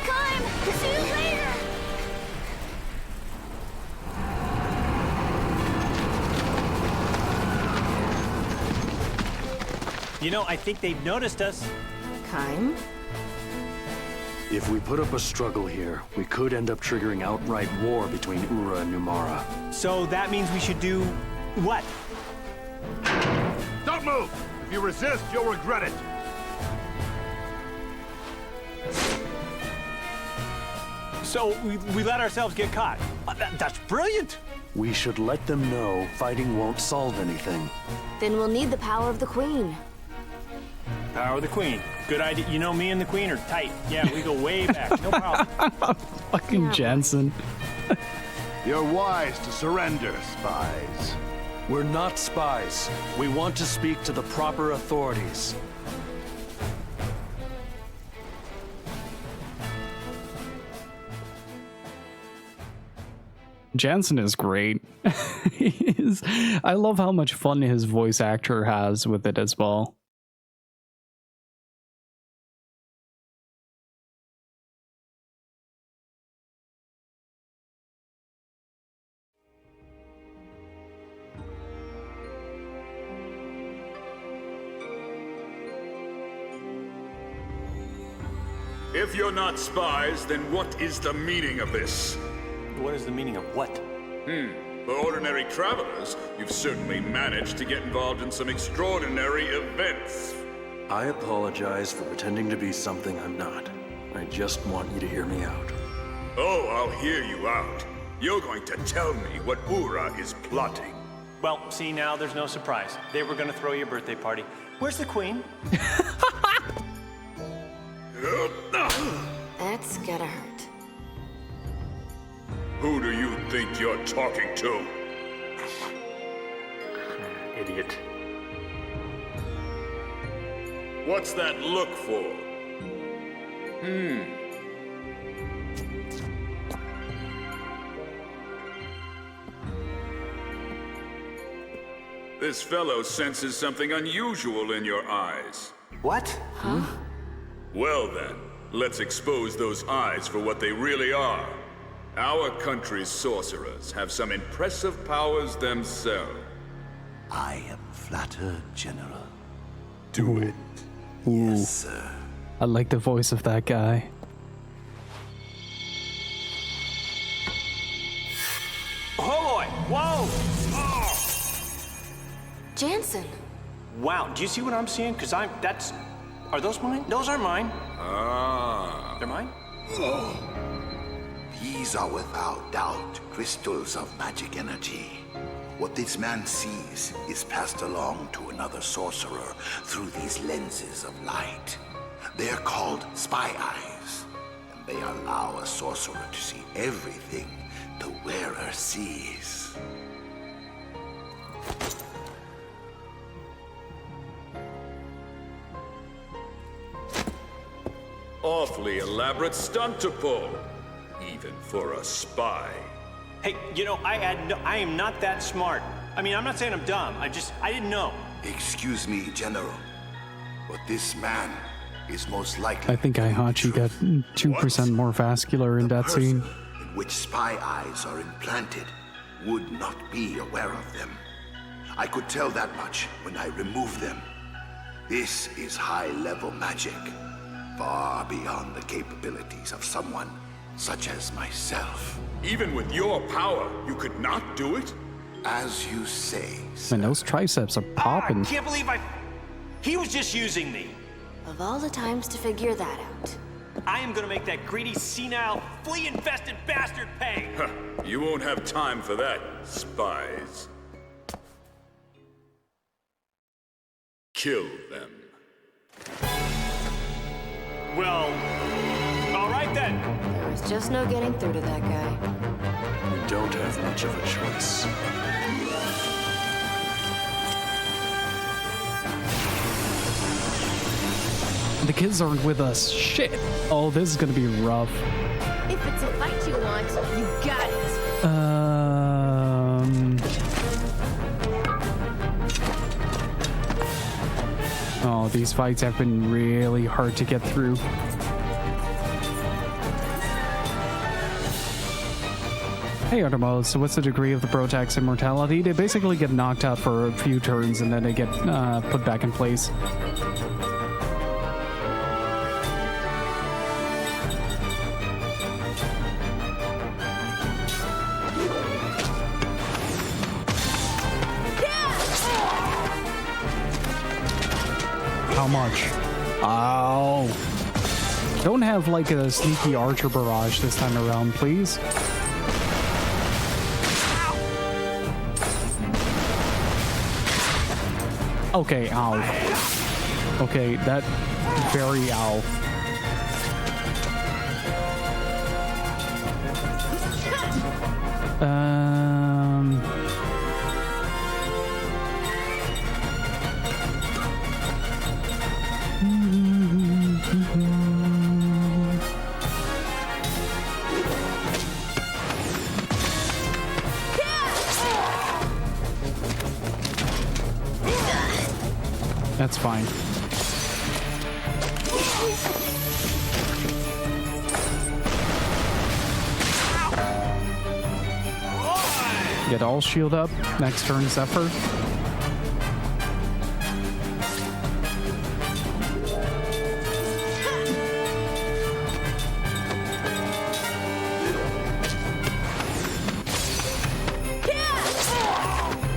S2: Climb! See you later!
S8: You know, I think they've noticed us.
S6: Kaim?
S3: If we put up a struggle here, we could end up triggering outright war between Ura and Numara.
S8: So that means we should do what?
S9: Don't move! If you resist, you'll regret it.
S8: So we let ourselves get caught. That's brilliant.
S3: We should let them know fighting won't solve anything.
S6: Then we'll need the power of the Queen.
S8: Power of the Queen. Good idea. You know, me and the Queen are tight. Yeah, we go way back. No problem.
S1: Fucking Jensen.
S9: You're wise to surrender, spies.
S3: We're not spies. We want to speak to the proper authorities.
S1: Jensen is great. I love how much fun his voice actor has with it as well.
S10: If you're not spies, then what is the meaning of this?
S8: What is the meaning of what?
S10: For ordinary travelers, you've certainly managed to get involved in some extraordinary events.
S3: I apologize for pretending to be something I'm not. I just want you to hear me out.
S10: Oh, I'll hear you out. You're going to tell me what Ura is plotting.
S8: Well, see, now there's no surprise. They were going to throw you a birthday party. Where's the Queen?
S6: That's gotta hurt.
S10: Who do you think you're talking to?
S8: Idiot.
S10: What's that look for? This fellow senses something unusual in your eyes.
S8: What?
S10: Well then, let's expose those eyes for what they really are. Our country's sorcerers have some impressive powers themselves.
S11: I am flattered, General.
S10: Do it.
S11: Yes, sir.
S1: I like the voice of that guy.
S8: Oh boy! Whoa! Oh.
S6: Jansen!
S8: Wow, do you see what I'm seeing? Because that's... Are those mine? Those are mine.
S10: Ah.
S8: They're mine?
S11: These are without doubt crystals of magic energy. What this man sees is passed along to another sorcerer through these lenses of light. They're called spy eyes, and they allow a sorcerer to see everything the wearer sees.
S10: Awfully elaborate stunt to pull. Even anything for a spy.
S8: Hey, you know, I am not that smart. I mean, I'm not saying I'm dumb. I didn't know.
S11: Excuse me, General, but this man is most likely...
S1: I think Aihachi got 2% more vascular in that scene.
S11: The person in which spy eyes are implanted would not be aware of them. I could tell that much when I remove them. This is high-level magic, far beyond the capabilities of someone such as myself.
S10: Even with your power, you could not do it?
S11: As you say, sir.
S1: Man, those triceps are popping.
S8: I can't believe he was just using me.
S6: Of all the times to figure that out.
S8: I am gonna make that greedy, senile, flea-infested bastard pay.
S10: Huh, you won't have time for that, spies. Kill them.
S8: Well, all right then.
S6: There was just no getting through to that guy.
S3: We don't have much of a choice.
S1: The kids aren't with us. Shit. Oh, this is gonna be rough.
S5: If it's a fight you want, you got it.
S1: Oh, these fights have been really hard to get through. Hey, Artemis, so what's the degree of the Protag's immortality? They basically get knocked out for a few turns and then they get put back in place. How much? Ow. Don't have like a sneaky archer barrage this time around, please. Okay, ow. Okay, that very ow. That's fine. Get all shield up. Next turn, Zephyr.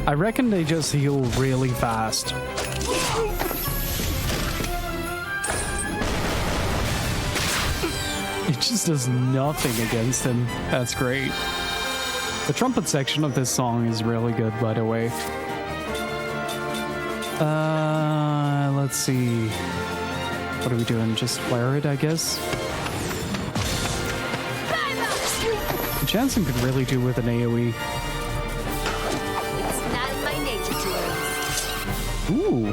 S1: I reckon they just heal really fast. It just does nothing against him. That's great. The trumpet section of this song is really good, by the way. Let's see. What are we doing? Just flare it, I guess? Jansen could really do with an AoE.
S5: It's not in my nature to lose.
S1: Ooh.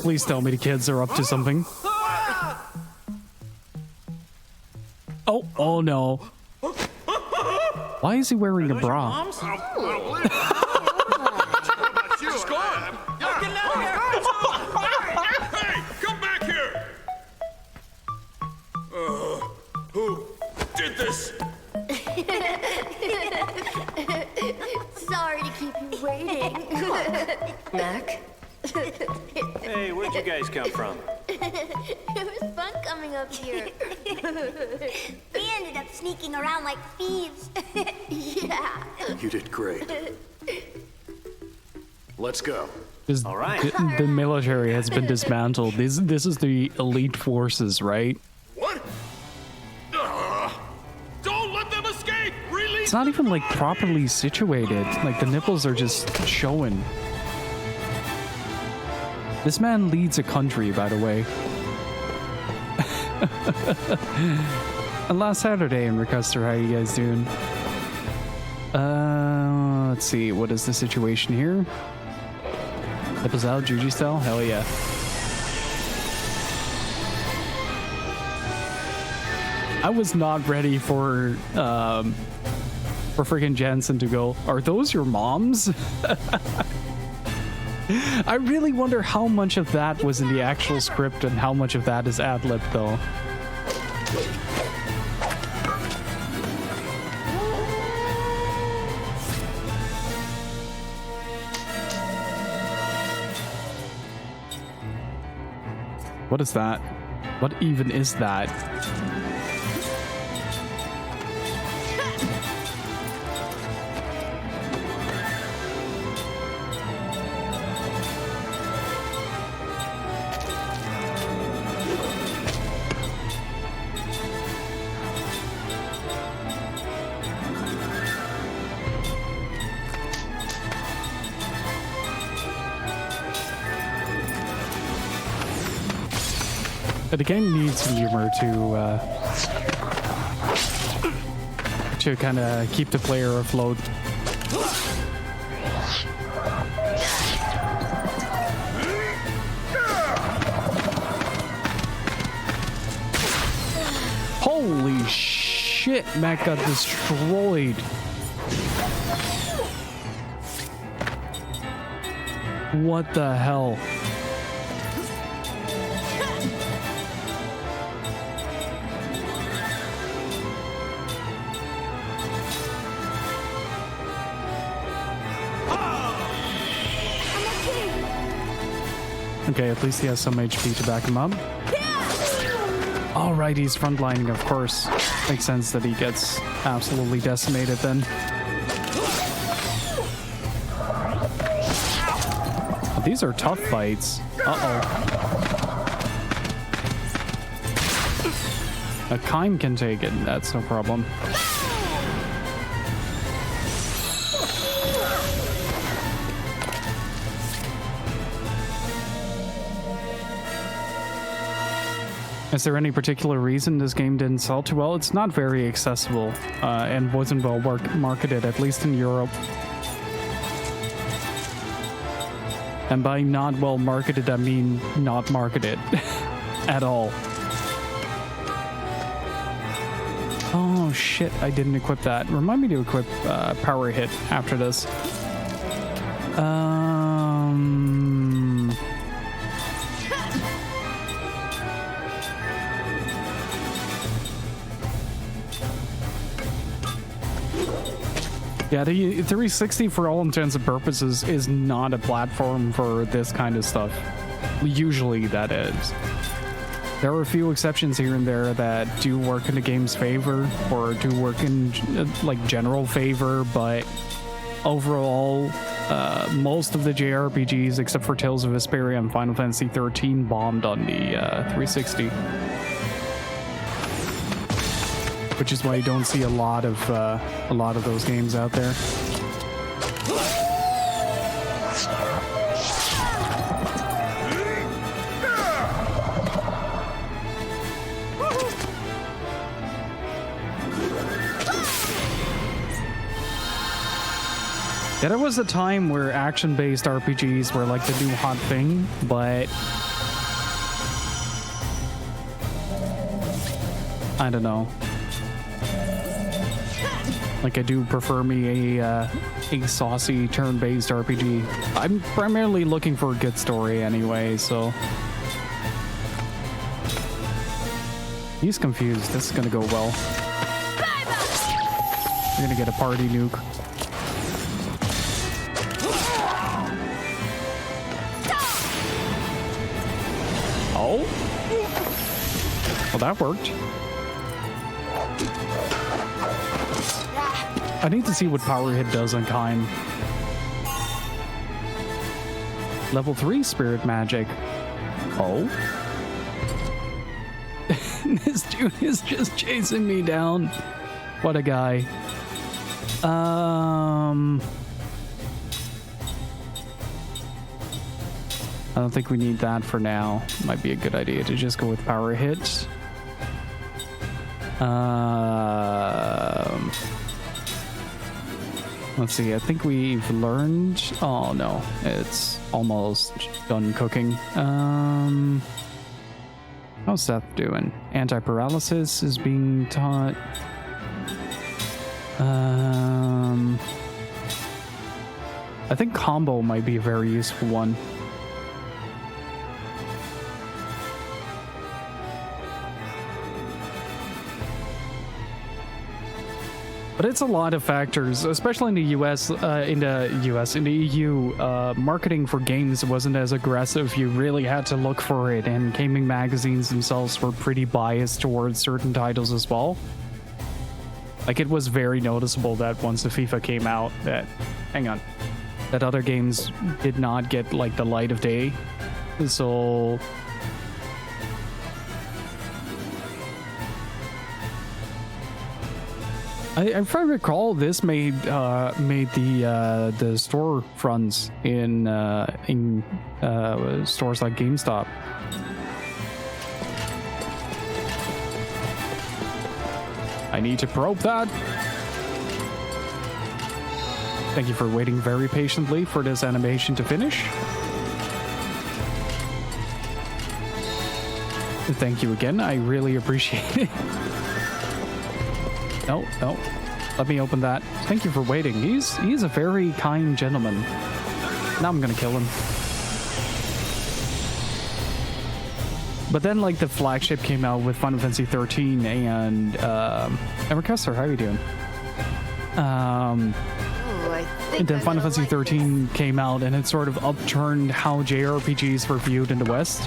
S1: Please tell me the kids are up to something. Oh no. Why is he wearing a bra?
S10: Hey, come back here! Who did this?
S2: Sorry to keep you waiting.
S6: Mac?
S8: Hey, where'd you guys come from?
S2: It was fun coming up here. We ended up sneaking around like thieves. Yeah.
S3: You did great. Let's go.
S1: All right. The military has been dismantled. This is the elite forces, right?
S10: What? Don't let them escape! Release!
S1: It's not even like properly situated. Like the nipples are just showing. This man leads a country, by the way. And last Saturday in Requester, how you guys doing? Let's see, what is the situation here? Nipples out, Juji style? Hell yeah. I was not ready for freaking Jensen to go, are those your moms? I really wonder how much of that was in the actual script and how much of that is ad-lib though. What is that? What even is that? The game needs some humor to kind of keep the player afloat. Holy shit, Matt got destroyed. What the hell? Okay, at least he has some HP to back him up. Alright, he's frontlining, of course. Makes sense that he gets absolutely decimated then. These are tough fights. Uh-oh. A Kime can take it, that's no problem. Is there any particular reason this game didn't sell too well? It's not very accessible and wasn't well marketed, at least in Europe. And by not well marketed, I mean not marketed at all. Oh shit, I didn't equip that. Remind me to equip power hit after this. Yeah, the 360, for all intents and purposes, is not a platform for this kind of stuff. Usually that is. There are a few exceptions here and there that do work in the game's favor, or do work in, like, general favor, but overall, most of the JRPGs, except for Tales of Vesperia and Final Fantasy XIII, bombed on the 360. Which is why you don't see a lot of those games out there. Yeah, there was a time where action-based RPGs were like the new hot thing, but I don't know. Like, I do prefer me a saucy turn-based RPG. I'm primarily looking for a good story anyway, so. He's confused. This is gonna go well. You're gonna get a party nuke. Oh? Well, that worked. I need to see what power hit does on Kime. Level 3 spirit magic. Oh? This dude is just chasing me down. What a guy. I don't think we need that for now. Might be a good idea to just go with power hits. Let's see, I think we've learned... Oh no, it's almost done cooking. How's Seth doing? Anti-paralysis is being taught. I think combo might be a very useful one. But it's a lot of factors, especially in the in the EU. Marketing for games wasn't as aggressive. You really had to look for it, and gaming magazines themselves were pretty biased towards certain titles as well. Like, it was very noticeable that once the FIFA came out, that other games did not get like the light of day. So if I recall, this made the store fronts in stores like GameStop. I need to probe that. Thank you for waiting very patiently for this animation to finish. Thank you again. I really appreciate it. No. Let me open that. Thank you for waiting. He's a very kind gentleman. Now I'm gonna kill him. But then, like, the flagship came out with Final Fantasy 13 and Evercuster, how are you doing? And then Final Fantasy 13 came out, and it sort of upturned how JRPGs were viewed in the West,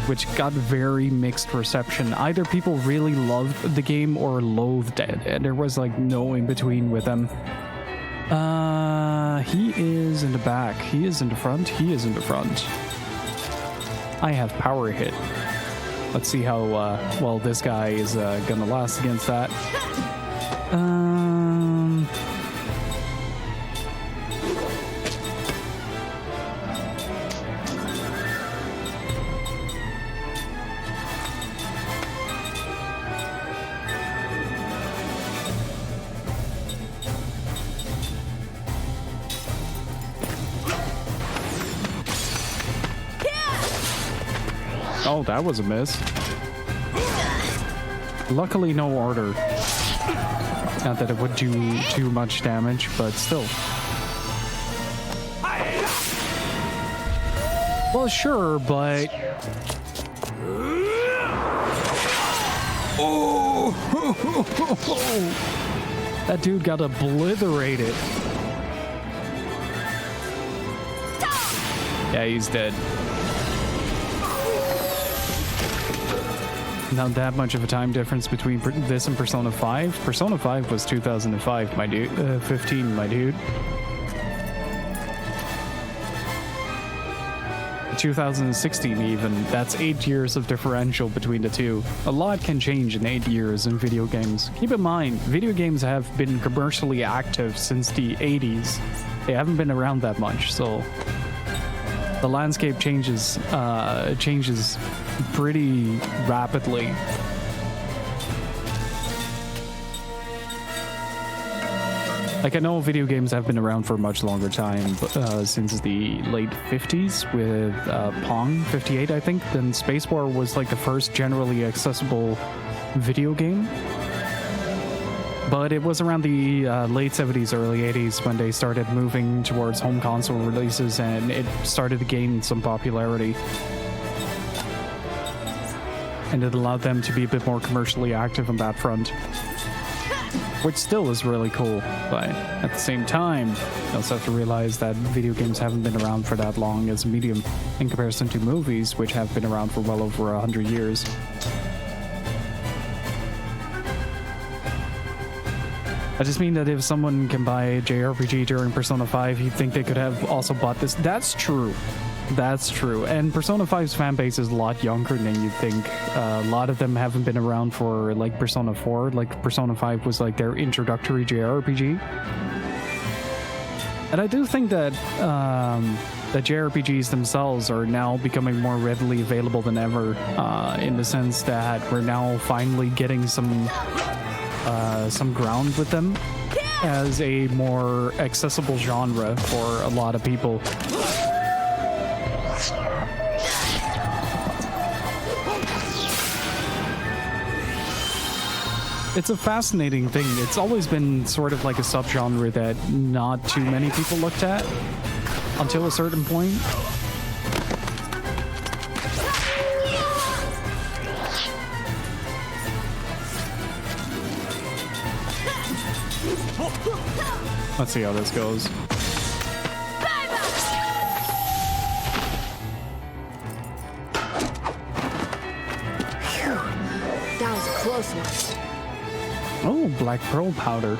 S1: which got very mixed reception. Either people really loved the game or loathed it, and there was like no in between with them. He is in the back. He is in the front. He is in the front. I have power hit. Let's see how well this guy is gonna last against that. Oh, that was a miss. Luckily, no order. Not that it would do too much damage, but still. Well, sure, but... Oh! That dude got obliterated. Yeah, he's dead. Not that much of a time difference between this and Persona 5. Persona 5 was 2005, my dude. 15, my dude. 2016 even. That's 8 years of differential between the two. A lot can change in 8 years in video games. Keep in mind, video games have been commercially active since the 80s. They haven't been around that much, so the landscape changes pretty rapidly. Like, I know video games have been around for a much longer time, since the late 50s with Pong 58, I think. Then Space War was like the first generally accessible video game. But it was around the late 70s, early 80s when they started moving towards home console releases, and it started to gain some popularity. And it allowed them to be a bit more commercially active on that front. Which still is really cool, but at the same time, you also have to realize that video games haven't been around for that long as a medium in comparison to movies, which have been around for well over 100 years. I just mean that if someone can buy a JRPG during Persona 5, you'd think they could have also bought this. That's true. That's true. And Persona 5's fan base is a lot younger than you'd think. A lot of them haven't been around for like Persona 4. Like Persona 5 was like their introductory JRPG. And I do think that the JRPGs themselves are now becoming more readily available than ever, in the sense that we're now finally getting some ground with them as a more accessible genre for a lot of people. It's a fascinating thing. It's always been sort of like a subgenre that not too many people looked at until a certain point. Let's see how this goes.
S5: That was a close one.
S1: Oh, black pearl powder.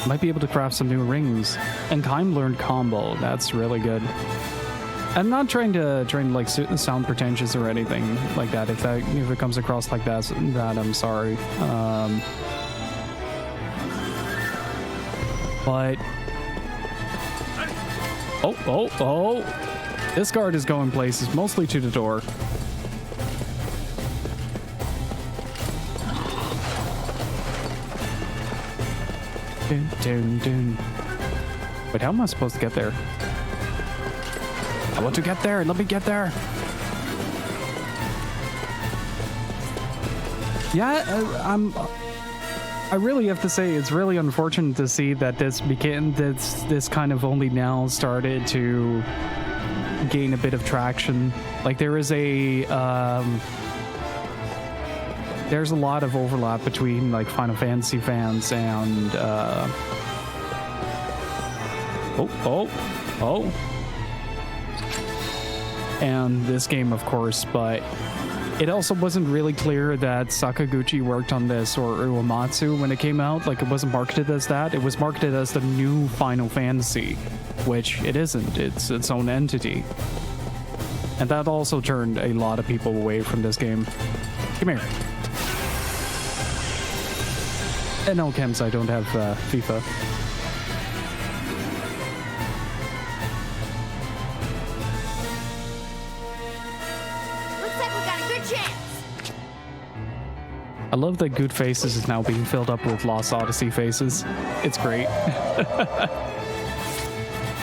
S1: Might be able to craft some new rings. And Kaim learned combo. That's really good. I'm not trying to like sound pretentious or anything like that. If it comes across like that I'm sorry. But oh! This guard is going places, mostly to the door. Dun. Wait, how am I supposed to get there? I want to get there. Let me get there. Yeah, I really have to say it's really unfortunate to see that this kind of only now started to gain a bit of traction. Like there's a lot of overlap between like Final Fantasy fans and and this game, of course, but it also wasn't really clear that Sakaguchi worked on this or Uematsu when it came out. Like, it wasn't marketed as that. It was marketed as the new Final Fantasy, which it isn't. It's its own entity. And that also turned a lot of people away from this game. Come here. And no, Chems, I don't have FIFA. I love that Good Faces is now being filled up with Lost Odyssey faces. It's great.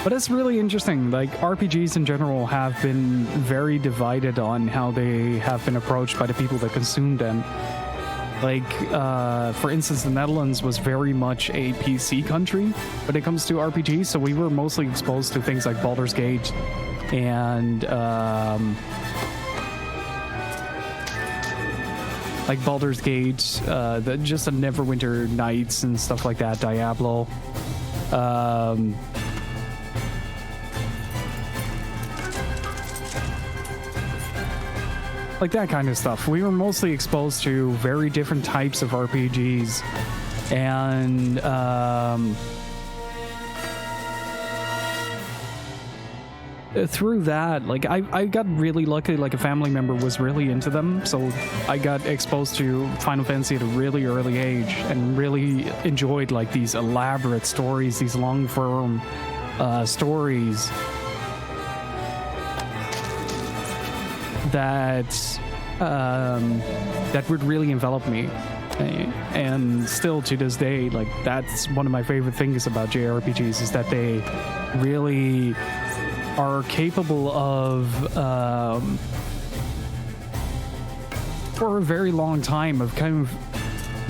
S1: But it's really interesting. Like, RPGs in general have been very divided on how they have been approached by the people that consume them. Like, for instance, the Netherlands was very much a PC country when it comes to RPGs, so we were mostly exposed to things like Baldur's Gate and just the Neverwinter Nights and stuff like that, Diablo. Like that kind of stuff. We were mostly exposed to very different types of RPGs, and through that, like I got really lucky. Like a family member was really into them, so I got exposed to Final Fantasy at a really early age and really enjoyed like these elaborate stories, these long form stories that would really envelop me. And still to this day, like, that's one of my favorite things about JRPGs, is that they really are capable of for a very long time of kind of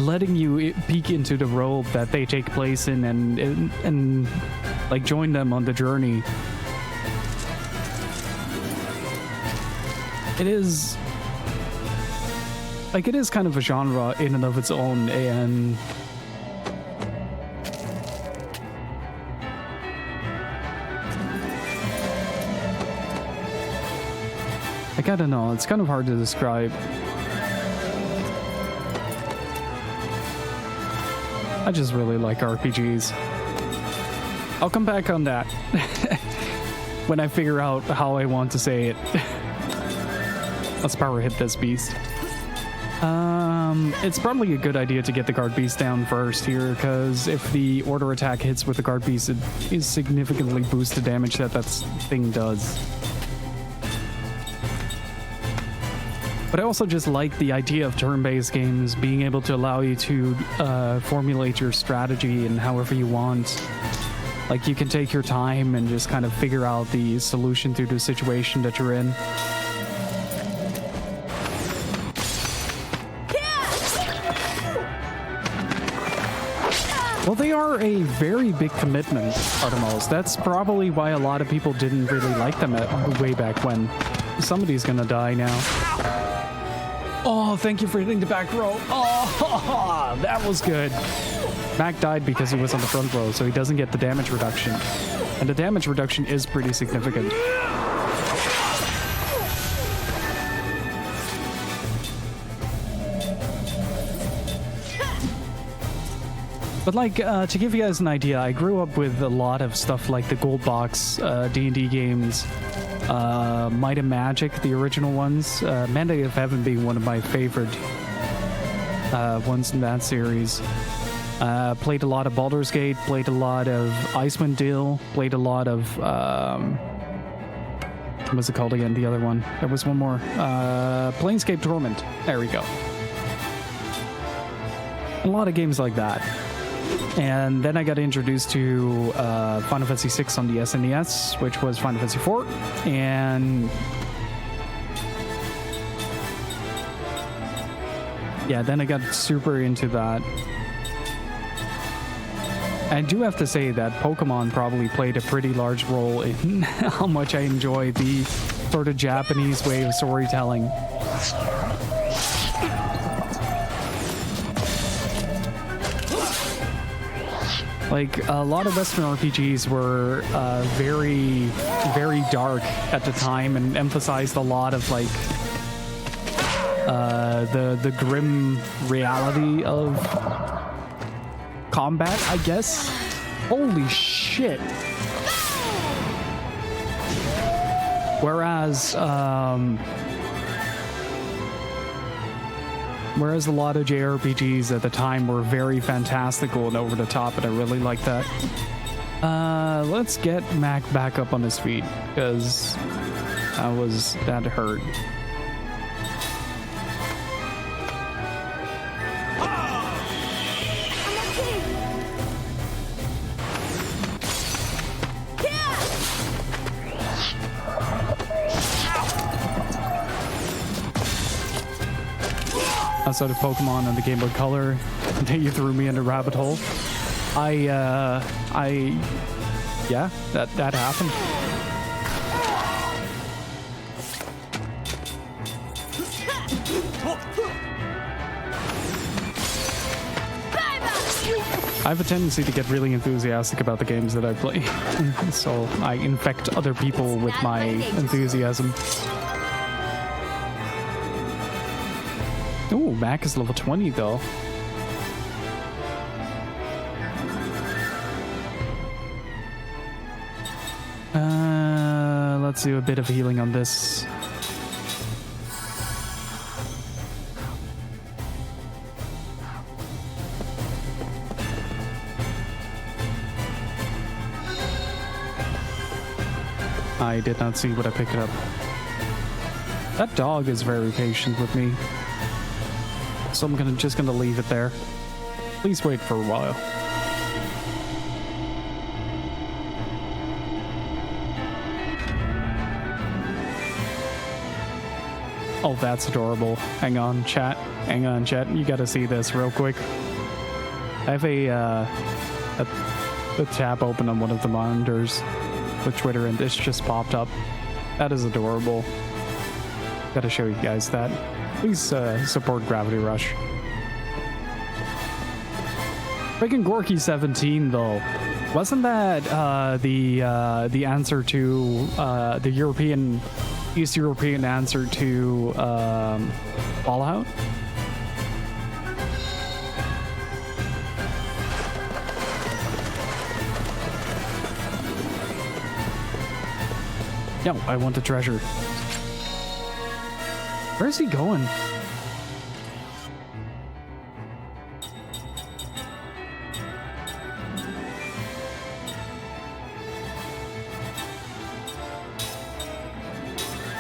S1: letting you peek into the world that they take place in and like join them on the journey. It is kind of a genre in and of its own, and like, I don't know, it's kind of hard to describe. I just really like RPGs. I'll come back on that. when I figure out how I want to say it. Let's power hit this beast. It's probably a good idea to get the guard beast down first here, because if the order attack hits with the guard beast, it is significantly boosts the damage that thing does. But I also just like the idea of turn-based games being able to allow you to formulate your strategy in however you want. Like, you can take your time and just kind of figure out the solution to the situation that you're in. Well, they are a very big commitment, Artemis. That's probably why a lot of people didn't really like them way back when. Somebody's gonna die now. Oh, thank you for hitting the back row. Oh, that was good. Mac died because he was on the front row, so he doesn't get the damage reduction. And the damage reduction is pretty significant. But like, to give you guys an idea, I grew up with a lot of stuff like the Gold Box D&D games, Might and Magic, the original ones, Mandate of Heaven being one of my favorite ones in that series. Played a lot of Baldur's Gate, played a lot of Icewind Dale, played a lot of, what was it called again, the other one? There was one more, Planescape Torment, there we go. A lot of games like that. And then I got introduced to Final Fantasy VI on the SNES, which was Final Fantasy IV, and yeah, then I got super into that. I do have to say that Pokemon probably played a pretty large role in how much I enjoy the sort of Japanese way of storytelling. Like, a lot of Western RPGs were very, very dark at the time and emphasized a lot of, like, the grim reality of combat, I guess. Holy shit. Whereas a lot of JRPGs at the time were very fantastical and over the top, and I really like that. Let's get Mac back up on his feet, because that hurt. Outside of Pokemon and the Game Boy Color, that you threw me in a rabbit hole. Yeah, that happened. I have a tendency to get really enthusiastic about the games that I play, so I infect other people with my enthusiasm. Ooh, Mac is level 20 though. Let's do a bit of healing on this. I did not see what I picked up. That dog is very patient with me. So I'm just gonna leave it there. Please wait for a while. Oh, that's adorable. Hang on, chat. Hang on, chat. You gotta see this real quick. I have a tab open on one of the monitors with Twitter, and this just popped up. That is adorable. Gotta show you guys that. Please support Gravity Rush. Freaking Gorky 17 though, wasn't that the answer to the East European answer to Fallout? No, I want the treasure. Where's he going?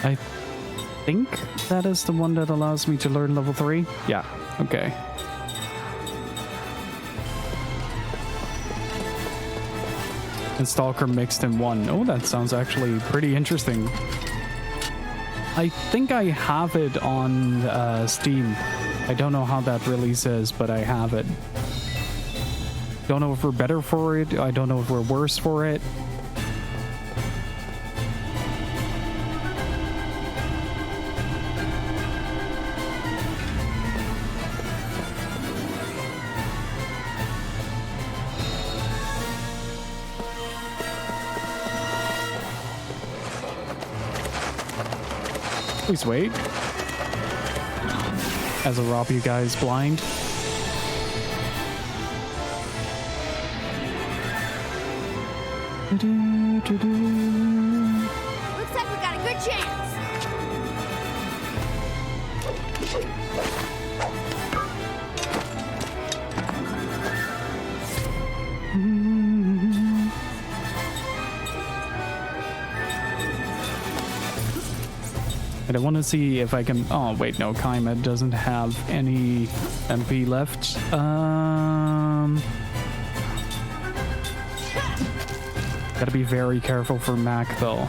S1: I think that is the one that allows me to learn level 3. Yeah, okay. And Stalker mixed in one. Oh, that sounds actually pretty interesting. I think I have it on Steam. I don't know how that release is, but I have it. Don't know if we're better for it. I don't know if we're worse for it. Please wait. As I rob you guys blind.
S2: Looks like we got a good chance.
S1: And I want to see if I can... Oh, wait, no. Kaima doesn't have any MP left. Gotta be very careful for Mac, though.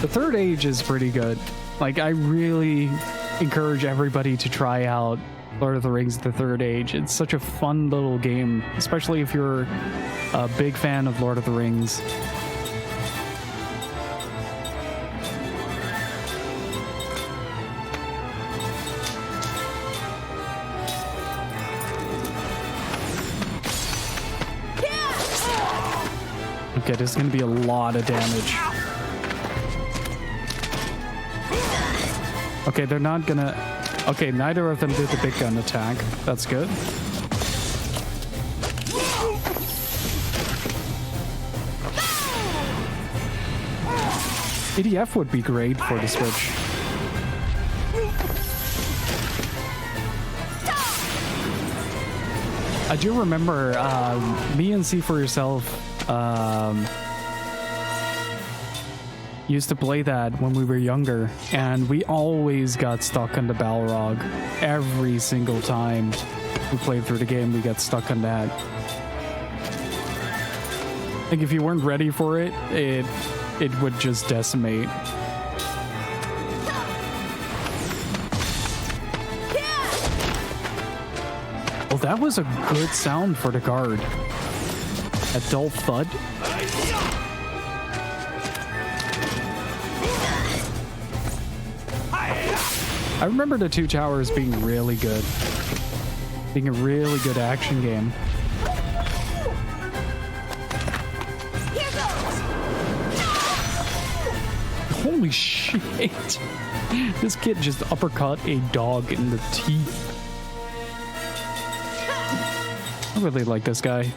S1: The third age is pretty good. Like, I really encourage everybody to try out Lord of the Rings The Third Age. It's such a fun little game, especially if you're a big fan of Lord of the Rings. Okay, there's gonna be a lot of damage. Okay, they're not gonna... Okay, neither of them did the big gun attack. That's good. EDF would be great for the Switch. I do remember me and See For Yourself used to play that when we were younger, and we always got stuck on the Balrog. Every single time we played through the game, we got stuck on that. Like, if you weren't ready for it, it would just decimate. Well, that was a good sound for the guard. A dull thud. I remember the Two Towers being really good. Being a really good action game.
S2: Here goes.
S1: Holy shit. This kid just uppercut a dog in the teeth. I really like this guy.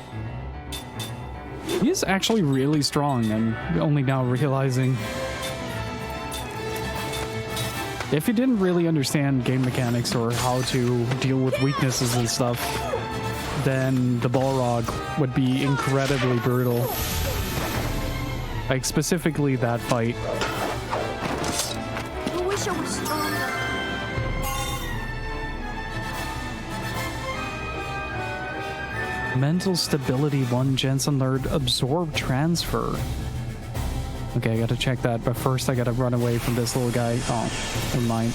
S1: He's actually really strong, and only now realizing. If you didn't really understand game mechanics or how to deal with weaknesses and stuff, then the Balrog would be incredibly brutal. Like, specifically that fight.
S2: I wish I was stronger.
S1: Mental stability 1, Jensen learned absorb transfer. Okay, I gotta check that, but first I gotta run away from this little guy. Oh, never mind.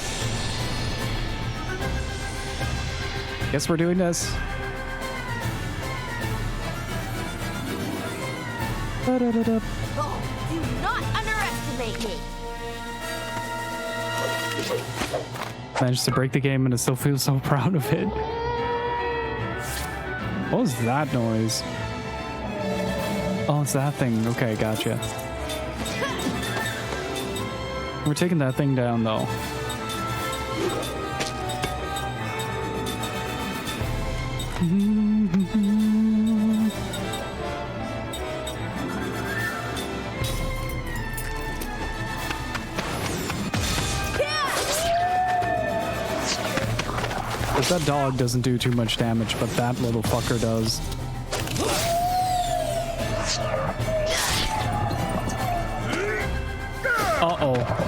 S1: Guess we're doing this. Da-da-da-da.
S2: Oh, do not underestimate me.
S1: Managed to break the game and I still feel so proud of it. What was that noise? Oh, it's that thing. Okay, gotcha. We're taking that thing down, though. Because that dog doesn't do too much damage, but that little fucker does. Uh-oh.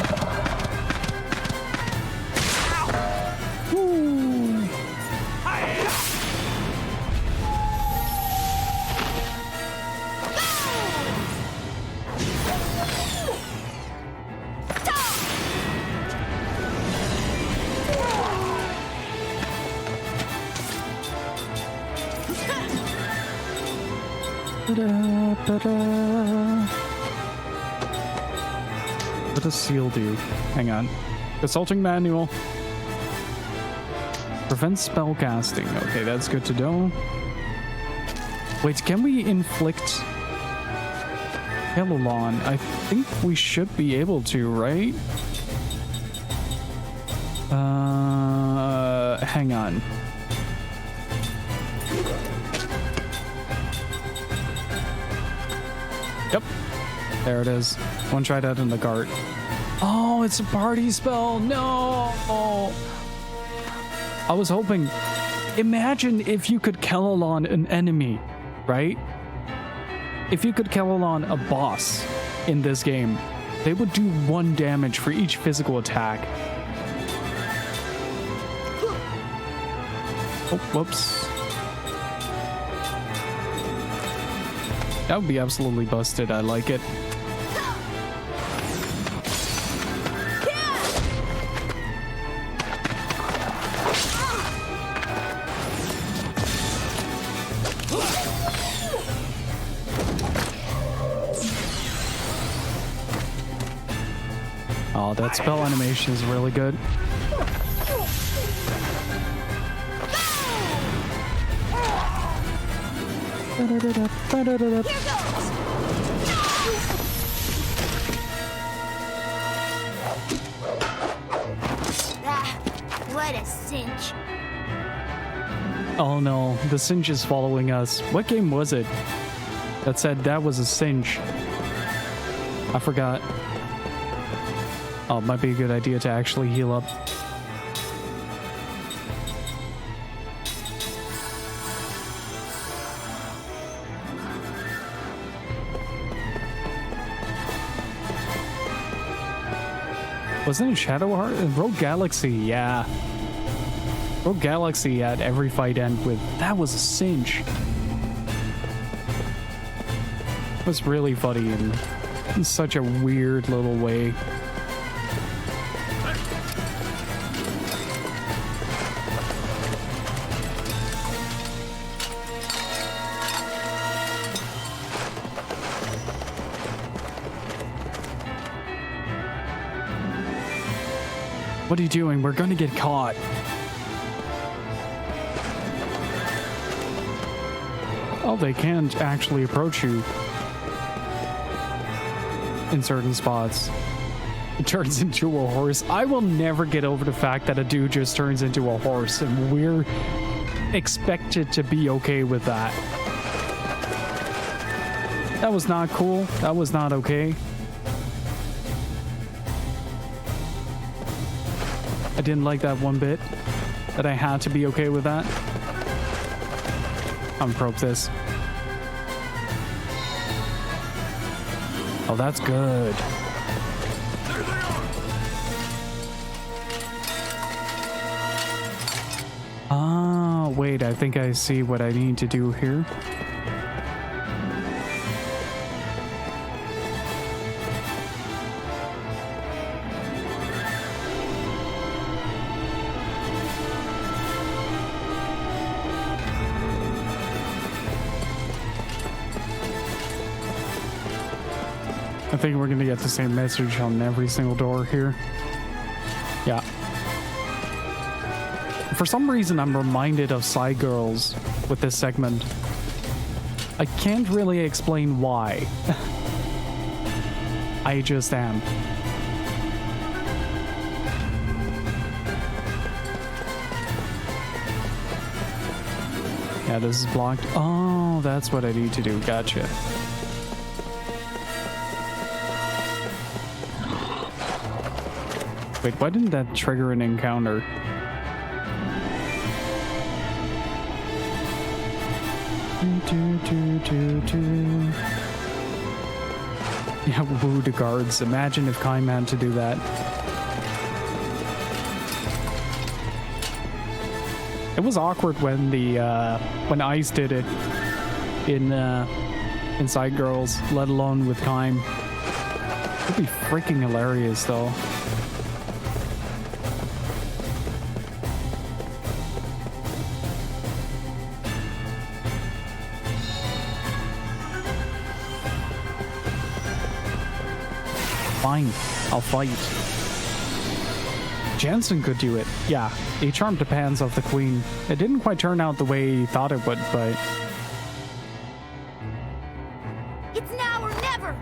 S1: What does seal do? Hang on. Consulting manual. Prevent spell casting. Okay, that's good to know. Wait, can we inflict Kelolon? I think we should be able to, right? Hang on. Yep. There it is. One try that in the cart. Oh, it's a party spell. No. I was hoping. Imagine if you could Kelolon an enemy, right? If you could Kelolon a boss in this game, they would do 1 damage for each physical attack. Oh, whoops. That would be absolutely busted. I like it. Oh, that spell animation is really good.
S2: Here goes! Ah, what a cinch.
S1: Oh no, the cinch is following us. What game was it that said that was a cinch? I forgot. Oh, it might be a good idea to actually heal up. Wasn't it Shadow Heart? Rogue Galaxy, yeah. Rogue Galaxy at every fight end with, that was a cinch. It was really funny in such a weird little way. What are you doing? We're gonna get caught. Oh, they can't actually approach you in certain spots. It turns into a horse. I will never get over the fact that a dude just turns into a horse, and we're expected to be okay with that. That was not cool. That was not okay. I didn't like that one bit, that I had to be okay with that. I'm probe this. Oh, that's good. Ah, wait, I think I see what I need to do here. I think we're gonna get the same message on every single door here. Yeah. For some reason, I'm reminded of Psy Girls with this segment. I can't really explain why. I just am. Yeah, this is blocked. Oh, that's what I need to do. Gotcha. Wait, why didn't that trigger an encounter? Yeah, woo the guards. Imagine if Kaim had to do that. It was awkward when the when Ice did it in Inside Girls, let alone with Kaim. It'd be freaking hilarious though. Fine, I'll fight. Jansen could do it. Yeah, he charmed the pants off the queen. It didn't quite turn out the way he thought it would, but...
S2: It's now or never!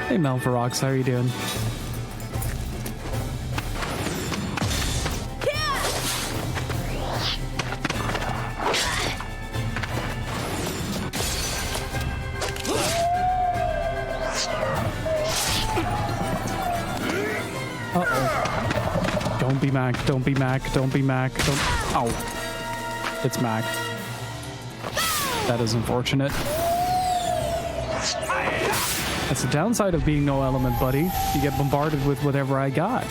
S1: Hey Melvarox, how are you doing? Uh-oh. Don't be Mac, don't be Mac, don't be Mac, don't... Ow. It's Mac. That is unfortunate. That's the downside of being no element, buddy. You get bombarded with whatever I got.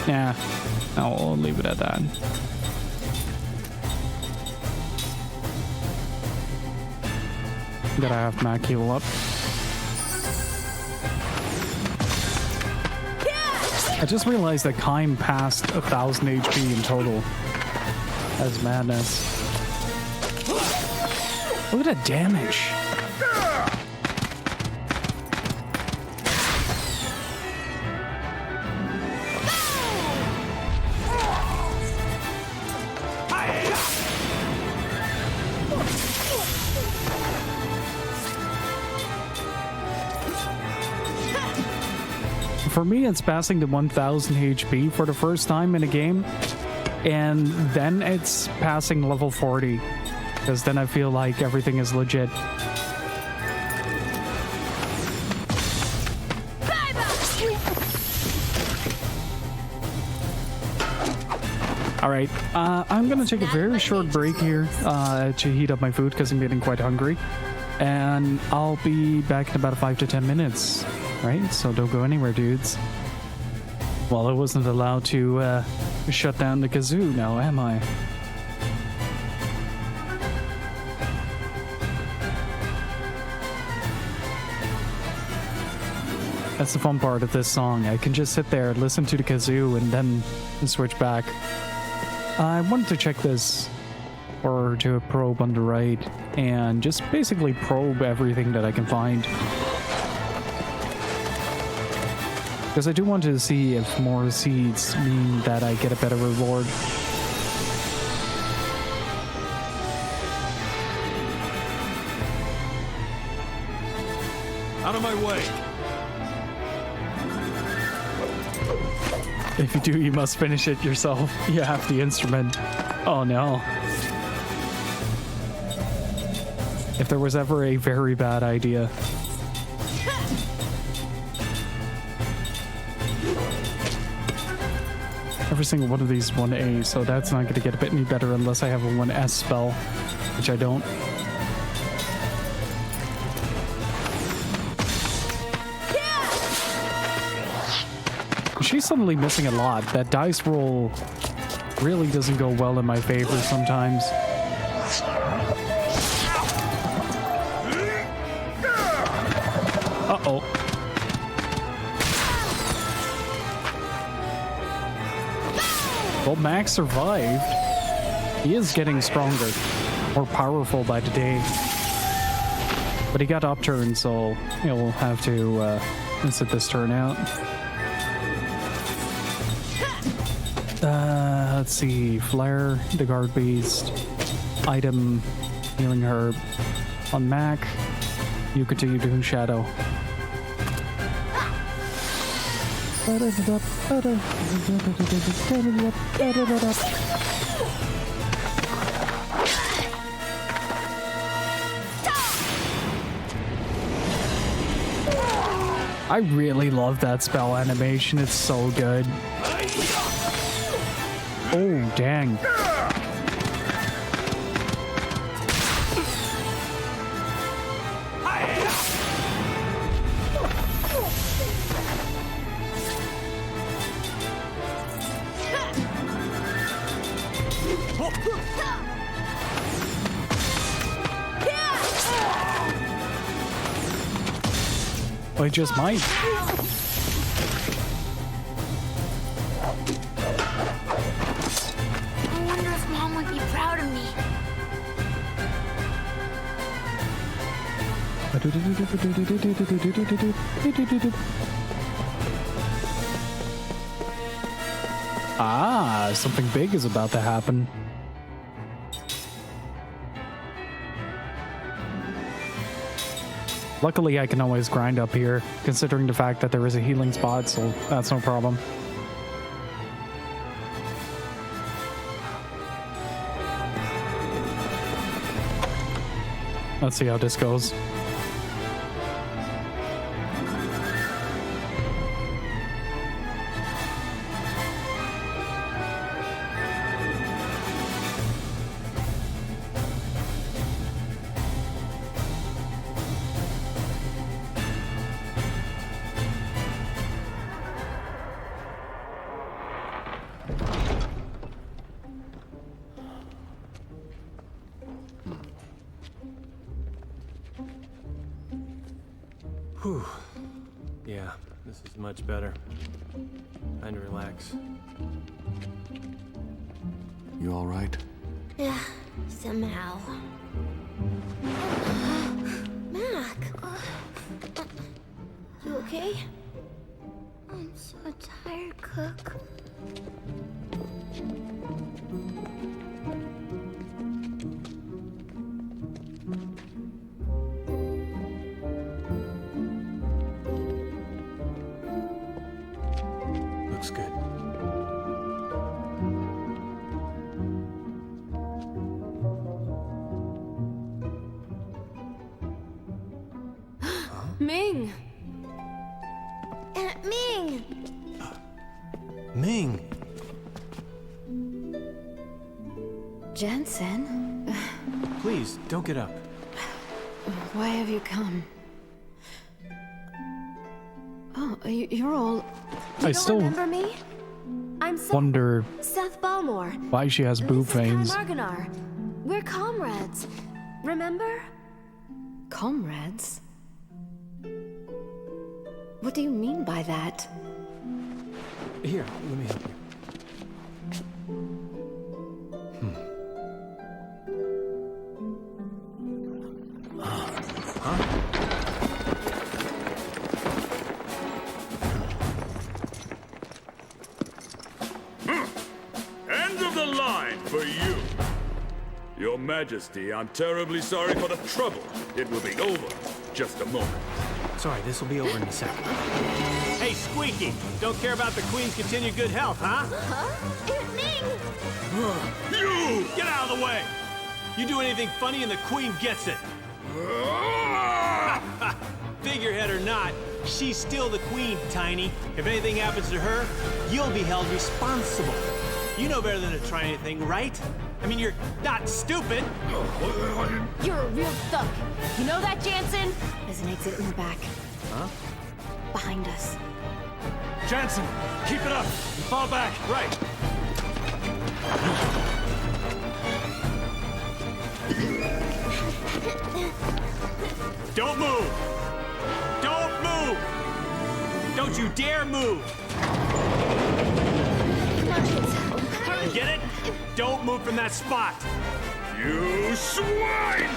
S1: Yeah, I'll leave it at that. Gotta have Mac heal up. I just realized that Kaim passed 1,000 HP in total. That's madness. Look at that damage. For me, it's passing the 1000 HP for the first time in a game, and then it's passing level 40, because then I feel like everything is legit. Alright, I'm gonna take a very short break here to heat up my food, because I'm getting quite hungry, and I'll be back in about 5 to 10 minutes. Right, so don't go anywhere, dudes. Well, I wasn't allowed to shut down the kazoo now, am I? That's the fun part of this song. I can just sit there, listen to the kazoo, and then switch back. I wanted to check this, or do a probe on the right, and just basically probe everything that I can find. Because I do want to see if more seeds mean that I get a better reward.
S4: Out of my way.
S1: If you do, you must finish it yourself. You have the instrument. Oh no. If there was ever a very bad idea. Every single one of these is 1A, so that's not going to get a bit any better unless I have a 1S spell, which I don't. She's suddenly missing a lot. That dice roll really doesn't go well in my favor sometimes. Uh-oh. Well, Max survived. He is getting stronger, more powerful by the day. But he got upturned, so he'll have to sit this turn out. Let's see. Flare, the guard beast, item, healing herb on Mac. You continue doing shadow. I really love that spell animation. It's so good. Oh, dang. I just might.
S2: I wonder if Mom would be proud of me.
S1: Ah, something big is about to happen. Luckily, I can always grind up here, considering the fact that there is a healing spot, so that's no problem. Let's see how this goes.
S8: Whew. Yeah, this is much better. Time to relax.
S3: You all right?
S2: Yeah, somehow. Mac! You okay? I'm so tired, Cook.
S8: Looks good.
S5: Ming!
S2: Aunt Ming!
S8: Ming!
S5: Jensen?
S8: Please, don't get up.
S5: Why have you come? Oh, you're all...
S1: I still
S5: remember me? I'm
S1: wonder
S5: Seth Balmore.
S1: why she has boob veins.
S5: Marganar. We're comrades. Remember? Comrades? What do you mean by that?
S8: Here, let me help you.
S10: End of the line for you. Your Majesty, I'm terribly sorry for the trouble. It will be over. Just a moment.
S8: Sorry, this will be over in a second.
S4: Hey, Squeaky, don't care about the Queen's continued good health, huh?
S2: Aunt Ming!
S4: You! Get out of the way! You do anything funny and the Queen gets it. Figurehead or not, she's still the Queen, Tiny. If anything happens to her, you'll be held responsible. You know better than to try anything, right? I mean, you're not stupid.
S5: You're a real thug. You know that, Jansen? There's an exit in the back.
S8: Huh?
S5: Behind us.
S4: Jansen, keep it up. Fall back. Right. Don't move. Don't move. Don't you dare move.
S5: Come on, kids. Hurry.
S4: Get it? Don't move from that spot.
S10: You swine!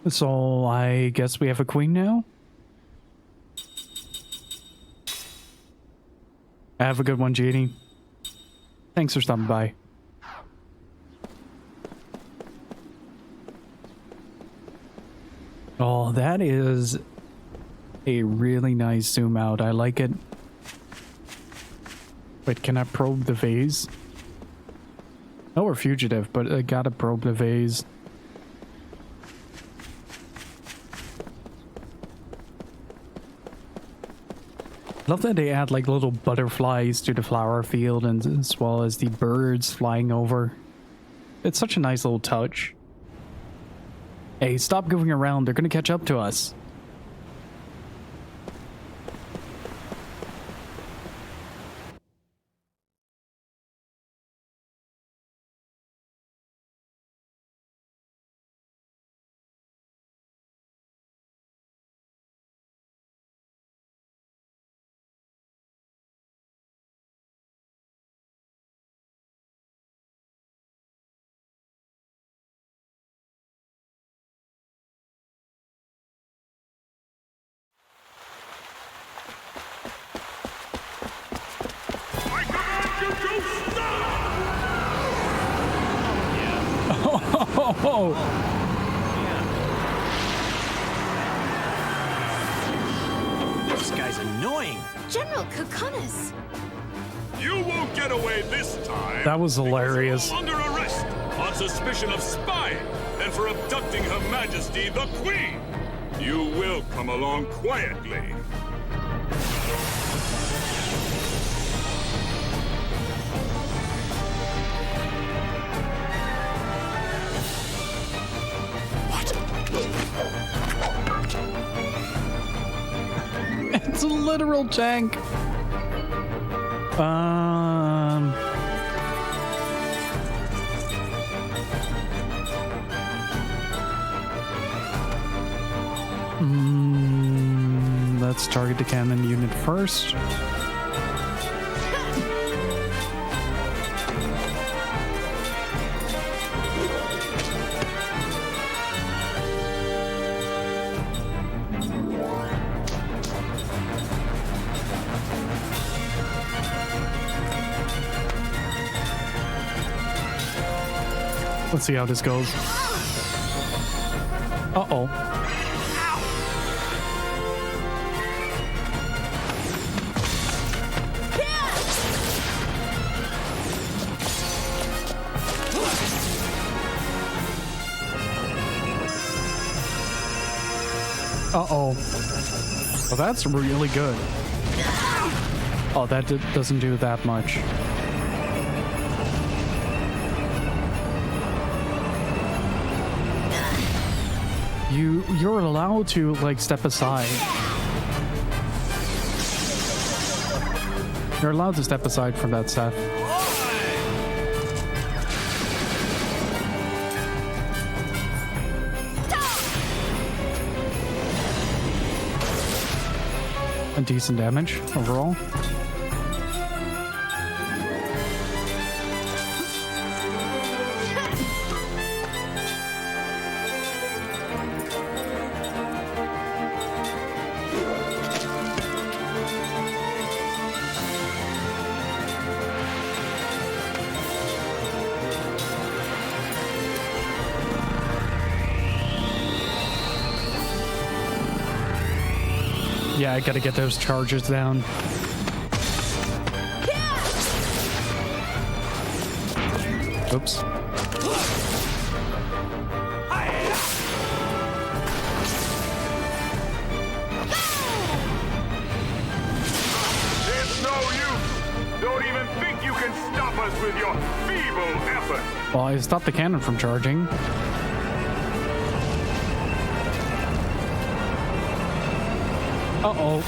S1: So I guess we have a queen now? Have a good one, Jeannie. Thanks for stopping by. Oh, that is a really nice zoom out. I like it. Wait, can I probe the vase? No, we're fugitive, but I gotta probe the vase. Love that they add like little butterflies to the flower field, and as well as the birds flying over. It's such a nice little touch. Hey, stop goofing around. They're gonna catch up to us. Oh,
S4: This guy's annoying.
S5: General Kokonis!
S10: You won't get away this time.
S1: that was hilarious.
S10: You're under arrest on suspicion of spying and for abducting Her Majesty the Queen. You will come along quietly.
S1: It's a literal tank. Let's target the cannon unit first. Let's see how this goes. Uh-oh. Uh-oh. Well, that's really good. Oh, that doesn't do that much. You're allowed to, like, step aside. You're allowed to step aside from that, Seth. A decent damage overall. Yeah, I gotta get those charges down. Oops.
S10: It's no use. Don't even think you can stop us with your feeble effort.
S1: Well, I stopped the cannon from charging. Uh-oh.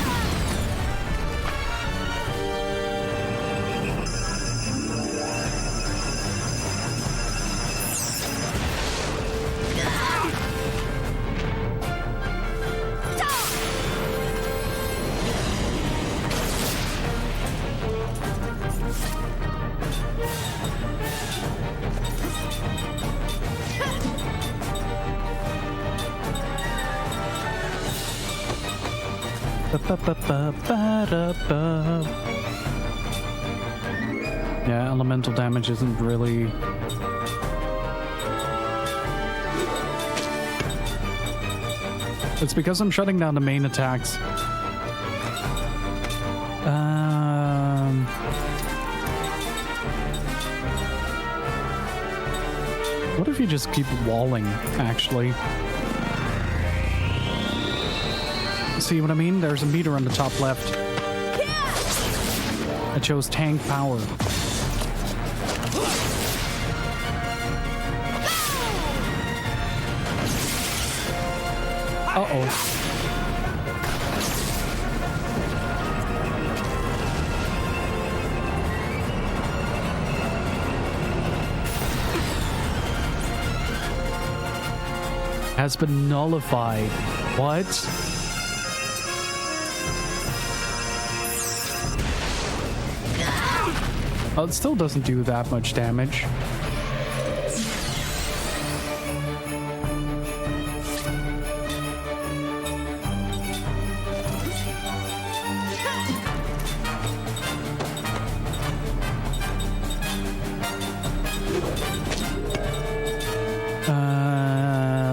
S1: Yeah, elemental damage isn't really... It's because I'm shutting down the main attacks. What if you just keep walling, actually? See what I mean? There's a meter on the top left. It shows tank power. Uh-oh. Has been nullified. What? Oh, it still doesn't do that much damage.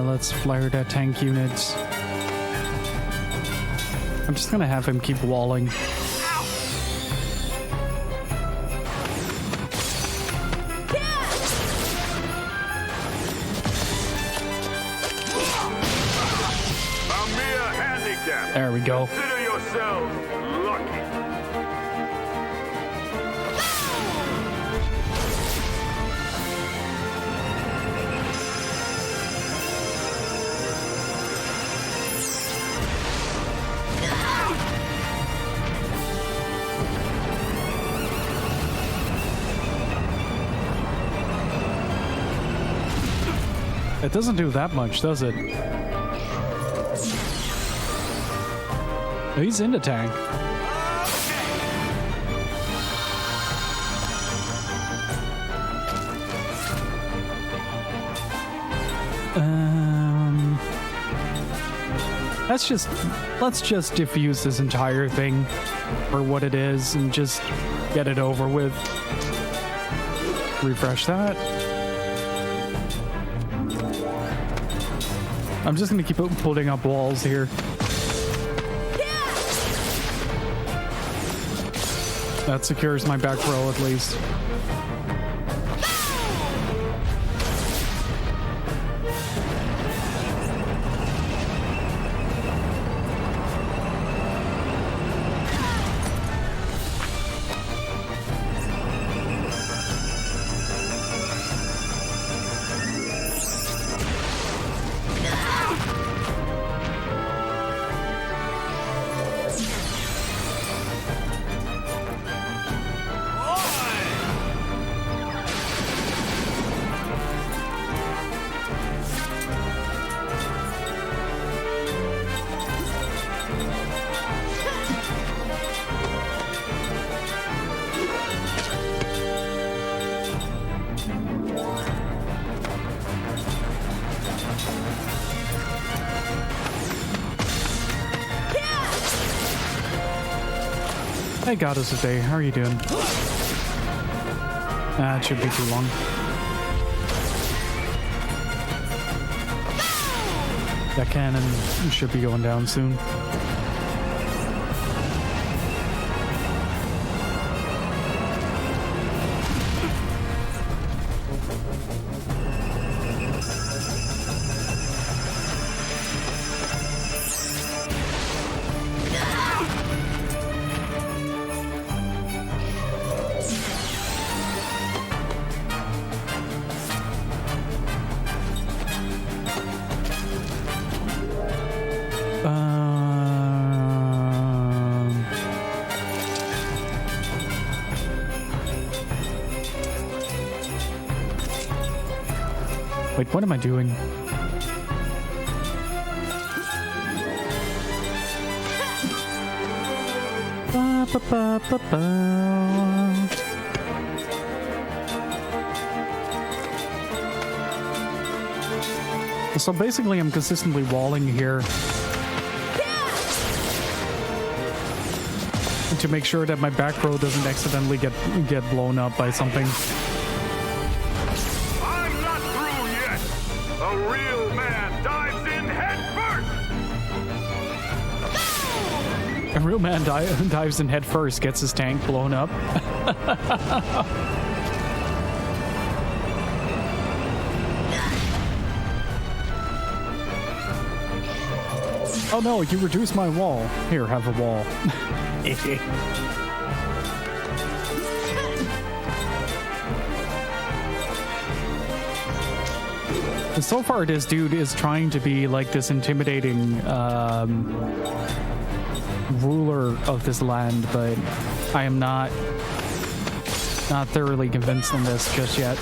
S1: Let's flare that tank unit. I'm just gonna have him keep walling. There we go.
S9: Consider yourselves lucky.
S1: It doesn't do that much, does it? He's in the tank. Let's just diffuse this entire thing for what it is and just get it over with. Refresh that. I'm just gonna keep putting up walls here. That secures my back row at least. Hey, Goddess of Day, how are you doing? It should be too long. That cannon should be going down soon. Wait, what am I doing? Ba, ba, ba, ba, ba. So basically, I'm consistently walling here to make sure that my back row doesn't accidentally get blown up by something.
S9: I'm not through yet. A real man dives in head first.
S1: A real man dives in head first, gets his tank blown up. Oh no, you reduced my wall. Here, have a wall. So far, this dude is trying to be like this intimidating ruler of this land, but I am not thoroughly convinced on this just yet.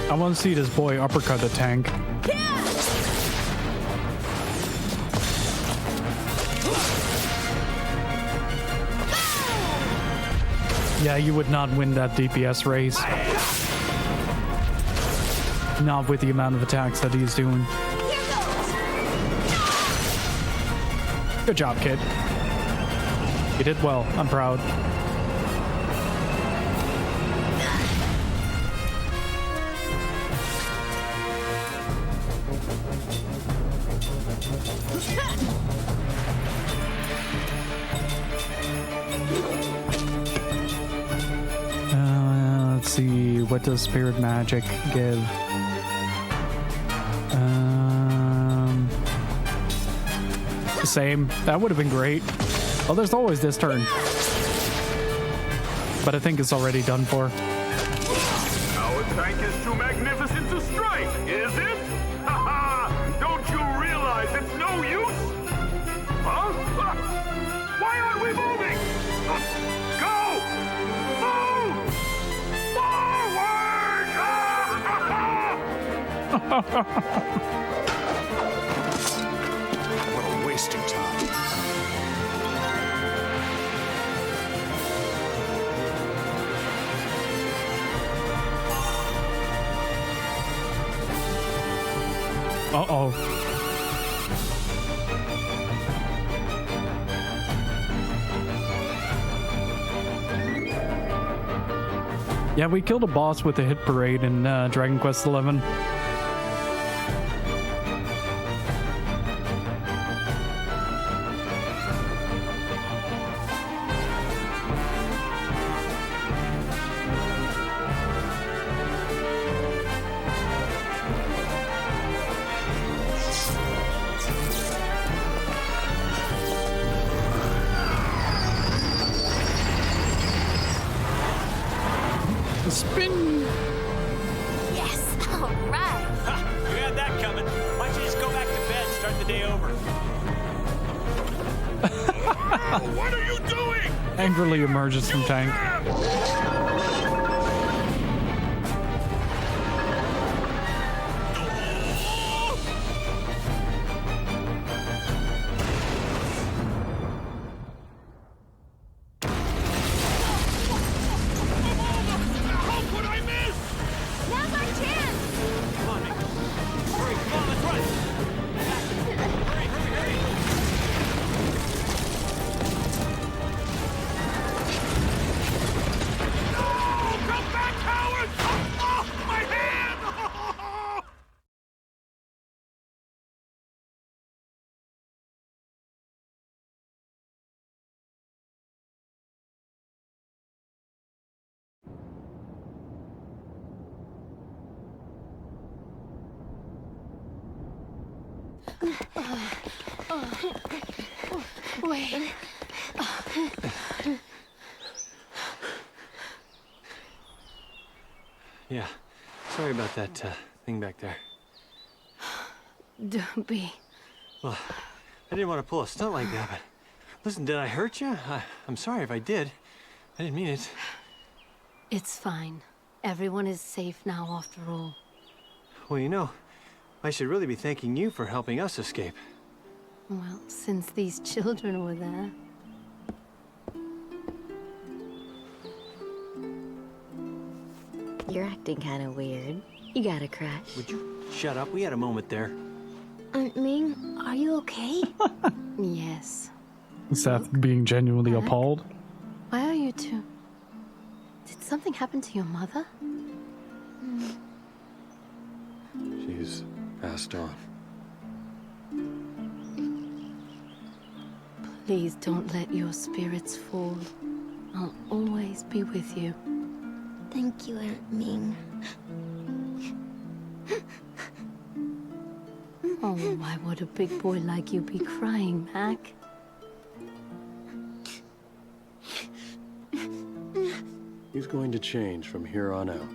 S1: I want to see this boy uppercut the tank. Yeah, you would not win that DPS race. Not with the amount of attacks that he's doing. Good job, kid. You did well. I'm proud. Let's see, what does spirit magic give? The same. That would have been great. Oh, there's always this turn. But I think it's already done for.
S9: Our tank is too magnificent to strike, is it? Ha-ha! Don't you realize it's no use? Huh? Why aren't we moving? Go! Move! Forward!
S3: What a waste of time.
S1: Uh-oh. Yeah, we killed a boss with a hit parade in Dragon Quest XI. Spin!
S5: Yes! Alright!
S4: Ha! You had that coming. Why don't you just go back to bed and start the day over?
S9: What are you doing?
S1: Angrily emerges from tank.
S5: Wait.
S4: Yeah, sorry about that thing back there.
S5: Don't be.
S4: Well, I didn't want to pull a stunt like that, but listen, did I hurt you? I'm sorry if I did. I didn't mean it.
S5: It's fine. Everyone is safe now after all.
S4: Well, you know, I should really be thanking you for helping us escape.
S5: Well, since these children were there.
S6: You're acting kind of weird. You got a crush.
S4: Would you shut up? We had a moment there.
S5: Aunt Ming, are you okay? Yes.
S1: Seth being genuinely
S5: Mac?
S1: appalled.
S5: Why are you two? Did something happen to your mother?
S3: She's passed on.
S5: Please don't let your spirits fall. I'll always be with you.
S2: Thank you, Aunt Ming.
S5: Oh, why would a big boy like you be crying, Mac?
S3: He's going to change from here on out.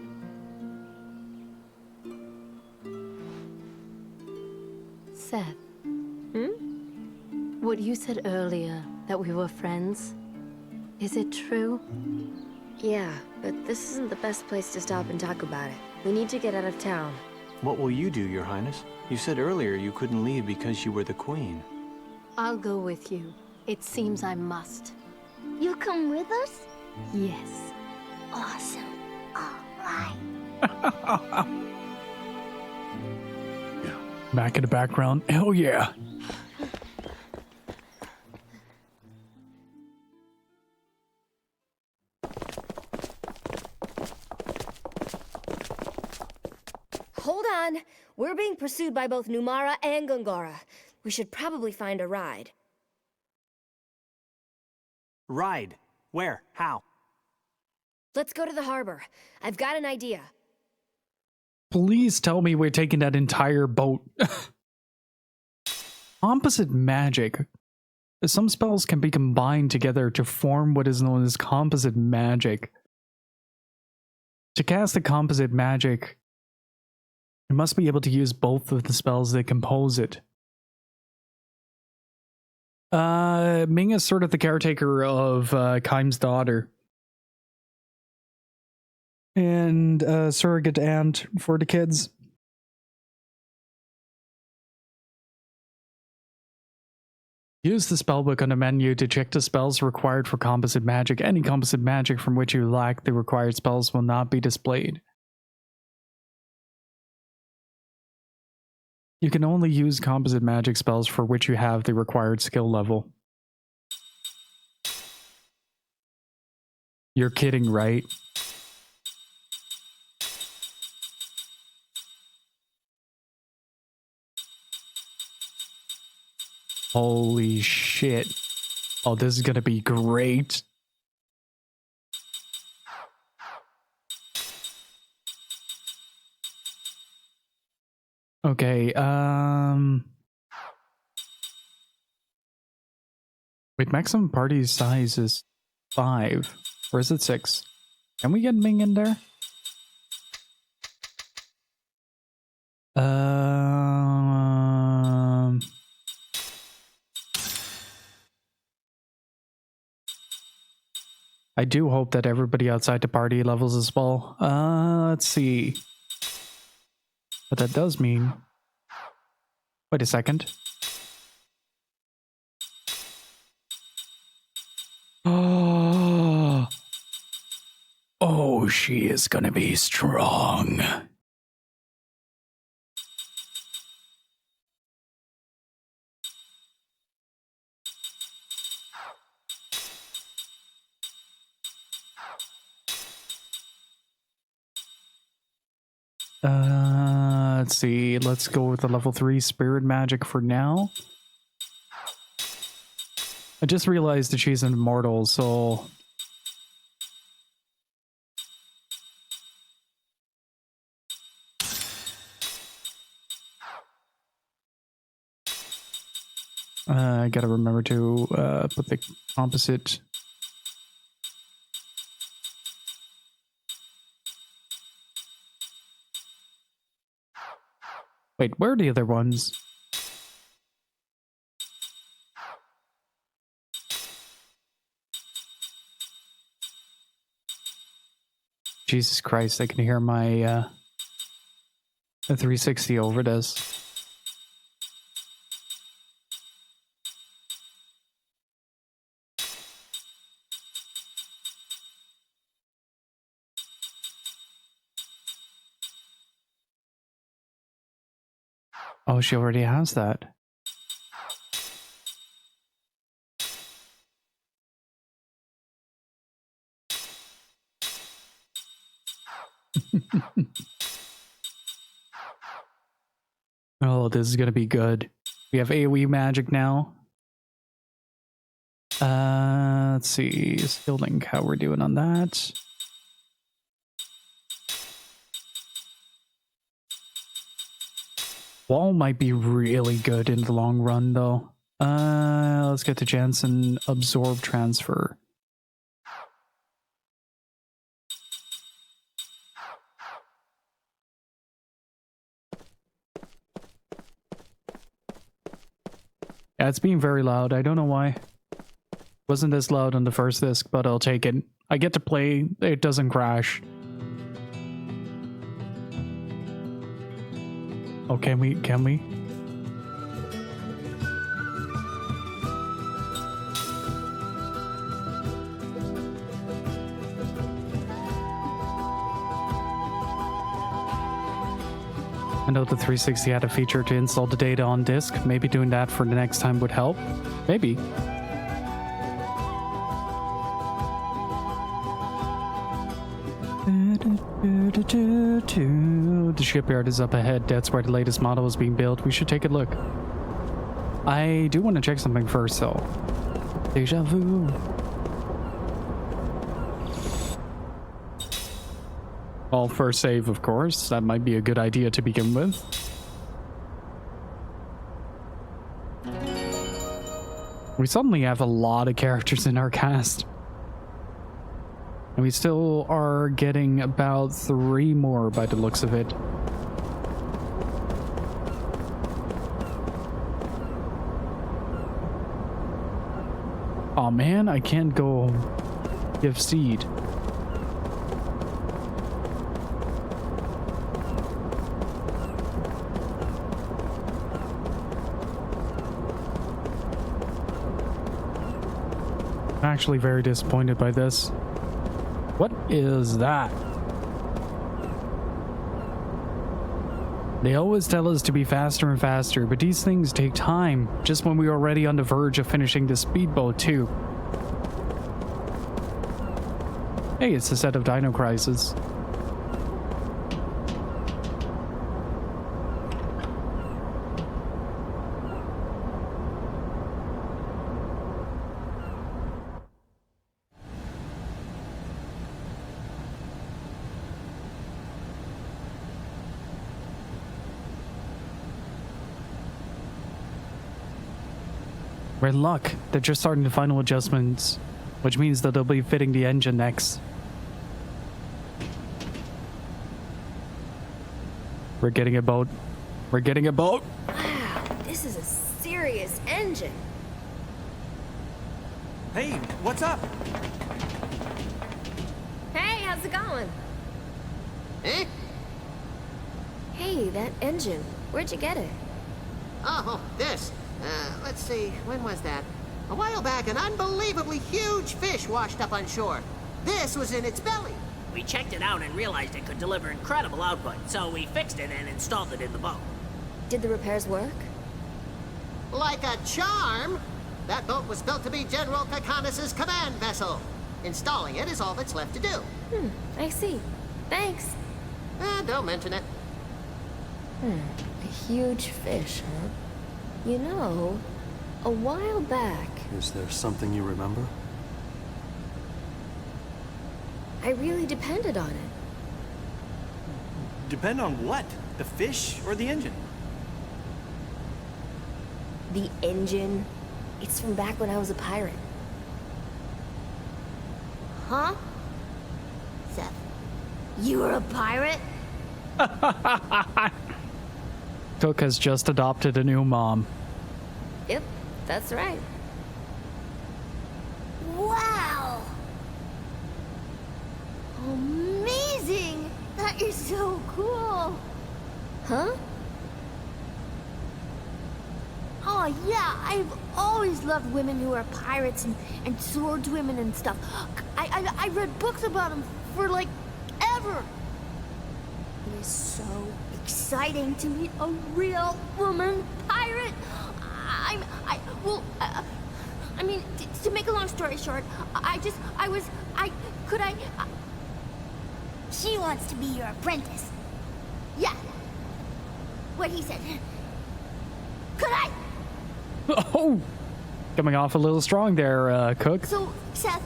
S5: Seth. What you said earlier, that we were friends, is it true?
S6: Yeah, but this isn't the best place to stop and talk about it. We need to get out of town.
S4: What will you do, Your Highness? You said earlier you couldn't leave because you were the queen.
S5: I'll go with you. It seems I must.
S2: You'll come with us?
S5: Yes.
S2: Awesome. All right.
S1: Back in the background. Hell yeah.
S6: Hold on. We're being pursued by both Numara and Gongora. We should probably find a ride.
S4: Ride? Where? How?
S6: Let's go to the harbor. I've got an idea.
S1: Please tell me we're taking that entire boat. Composite magic. Some spells can be combined together to form what is known as composite magic. To cast a composite magic, you must be able to use both of the spells that compose it. Ming is sort of the caretaker of Kaim's daughter. And surrogate aunt for the kids. Use the spellbook on the menu to check the spells required for composite magic. Any composite magic from which you lack the required spells will not be displayed. You can only use composite magic spells for which you have the required skill level. You're kidding, right? Holy shit. Oh, this is gonna be great. Okay, wait, maximum party size is 5. Or is it 6? Can we get Ming in there? I do hope that everybody outside the party levels as well. Let's see. What that does mean... Wait a second. Oh, she is gonna be strong. Let's see. Let's go with the level 3 spirit magic for now. I just realized that she's an immortal, so... I gotta remember to put the composite. Wait, where are the other ones? Jesus Christ, I can hear my 360 over this. Oh, she already has that. Oh, this is gonna be good. We have AoE magic now. Let's see. Skill link, how we're doing on that. Wall might be really good in the long run, though. Let's get to Jansen. Absorb transfer. Yeah, it's being very loud. I don't know why. Wasn't this loud on the first disc, but I'll take it. I get to play. It doesn't crash. Oh, can we? Can we? I know the 360 had a feature to install the data on disk. Maybe doing that for the next time would help. Maybe. The shipyard is up ahead. That's where the latest model is being built. We should take a look. I do want to check something first, though. Deja vu. All first save, of course. That might be a good idea to begin with. We suddenly have a lot of characters in our cast. And we still are getting about 3 more by the looks of it. Oh man, I can't go give seed. I'm actually very disappointed by this. What is that? They always tell us to be faster and faster, but these things take time, just when we're already on the verge of finishing the speedboat too. Hey, it's a set of Dino Crisis. We're in luck. They're just starting the final adjustments, which means that they'll be fitting the engine next. We're getting a boat. We're getting a boat.
S6: Wow, this is a serious engine.
S4: Hey, what's up?
S5: Hey, how's it going?
S12: Eh?
S6: Hey, that engine. Where'd you get it?
S12: Oh, this. Let's see, when was that? A while back, an unbelievably huge fish washed up on shore. This was in its belly.
S13: We checked it out and realized it could deliver incredible output, so we fixed it and installed it in the boat.
S6: Did the repairs work?
S12: Like a charm. That boat was built to be General Kakanis' command vessel. Installing it is all that's left to do.
S6: I see. Thanks.
S12: Don't mention it.
S6: A huge fish, huh? You know, a while back,
S3: Is there something you remember?
S6: I really depended on it.
S4: Depend on what? The fish or the engine?
S6: The engine. It's from back when I was a pirate.
S2: Huh? Seth, you were a pirate?
S1: Cook has just adopted a new mom.
S6: Yep, that's right.
S2: Wow! Amazing! That is so cool!
S6: Huh?
S2: Oh yeah, I've always loved women who are pirates and swordswomen and stuff. I read books about them for like ever. It is so exciting to meet a real woman pirate. I mean, to make a long story short, She wants to be your apprentice. Yeah. What he said. Could I?
S1: Oh! Coming off a little strong there, Cook.
S2: So, Seth,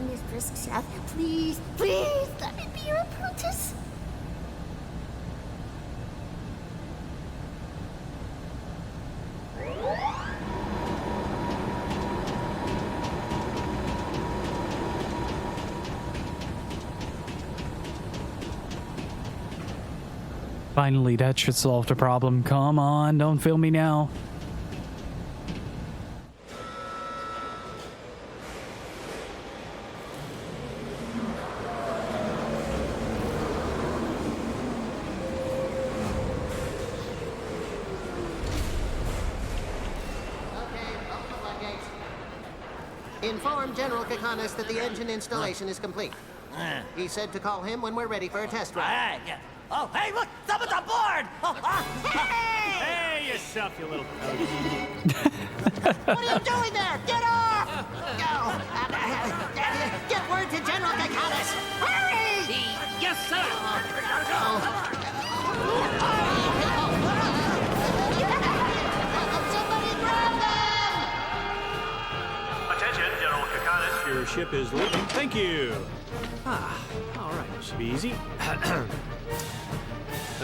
S2: Mistress Seth, please, please let me be your apprentice.
S1: Finally, that should solve the problem. Come on, don't fail me now.
S12: Inform General Kakanis that the engine installation is complete. He said to call him when we're ready for a test run.
S13: Alright, yeah. Oh, hey, look! Someone's on board!
S8: Hey, yourself, you little toad.
S12: What are you doing there? Get off! Go! Get word to General Kakanis! Hurry!
S13: Yes, sir!
S12: Somebody grab them!
S8: Attention, General Kakanis. Your ship is leaving. Thank you. Ah, all right. Should be easy.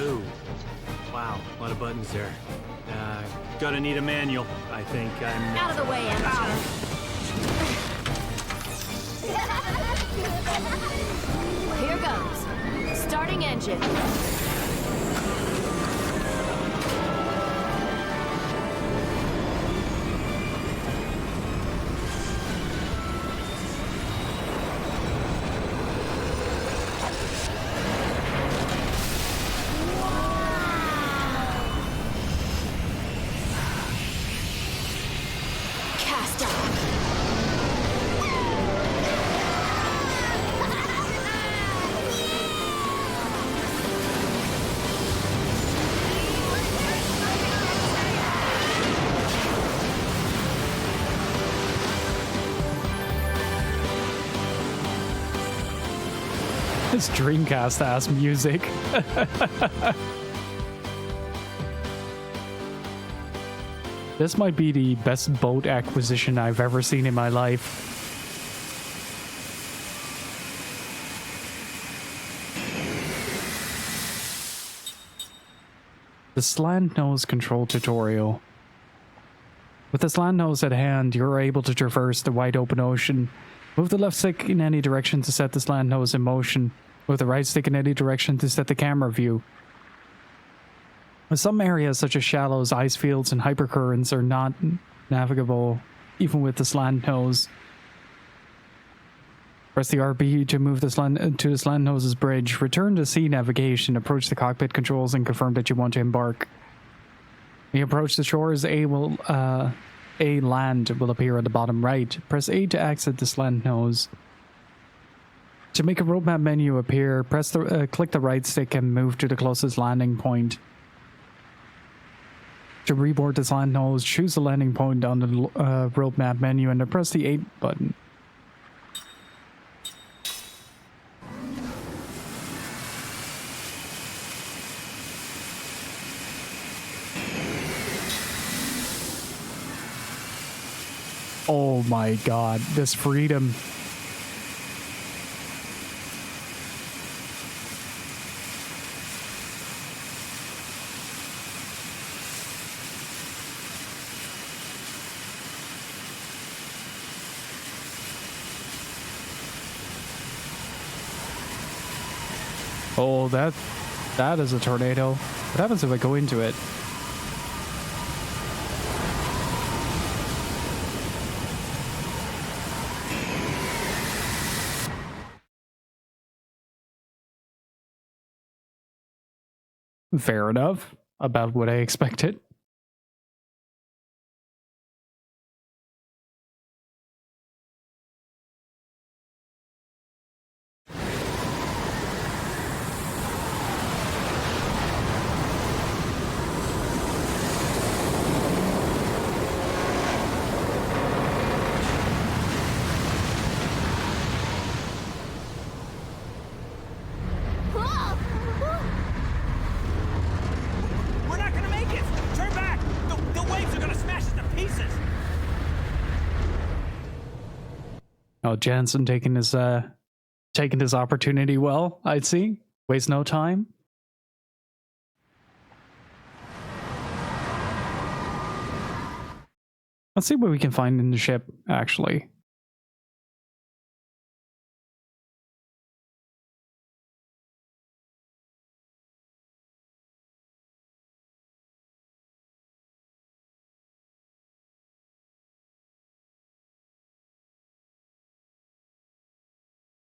S8: Oh, wow. A lot of buttons there. Gonna need a manual. I think I'm...
S5: Out of the way, amateur. Here goes. Starting engine. Cast off.
S1: This Dreamcast ass music. This might be the best boat acquisition I've ever seen in my life. The slant nose control tutorial. With the slant nose at hand, you're able to traverse the wide open ocean. Move the left stick in any direction to set the slant nose in motion. Move the right stick in any direction to set the camera view. Some areas such as shallows, ice fields, and hypercurrents are not navigable even with the slant nose. Press the RB to move the slant nose's bridge. Return to sea navigation. Approach the cockpit controls and confirm that you want to embark. When you approach the shores, A land will appear at the bottom right. Press A to exit the slant nose. To make a roadmap menu appear, click the right stick and move to the closest landing point. To reboard the slant nose, choose the landing point on the roadmap menu and then press the 8 button. Oh my god, this freedom. Oh, that is a tornado. What happens if I go into it? Fair enough. About what I expected.
S4: We're not gonna make it! Turn back! The waves are gonna smash us to pieces!
S1: Oh, Jansen taking his opportunity well, I'd see. Waste no time. Let's see what we can find in the ship, actually.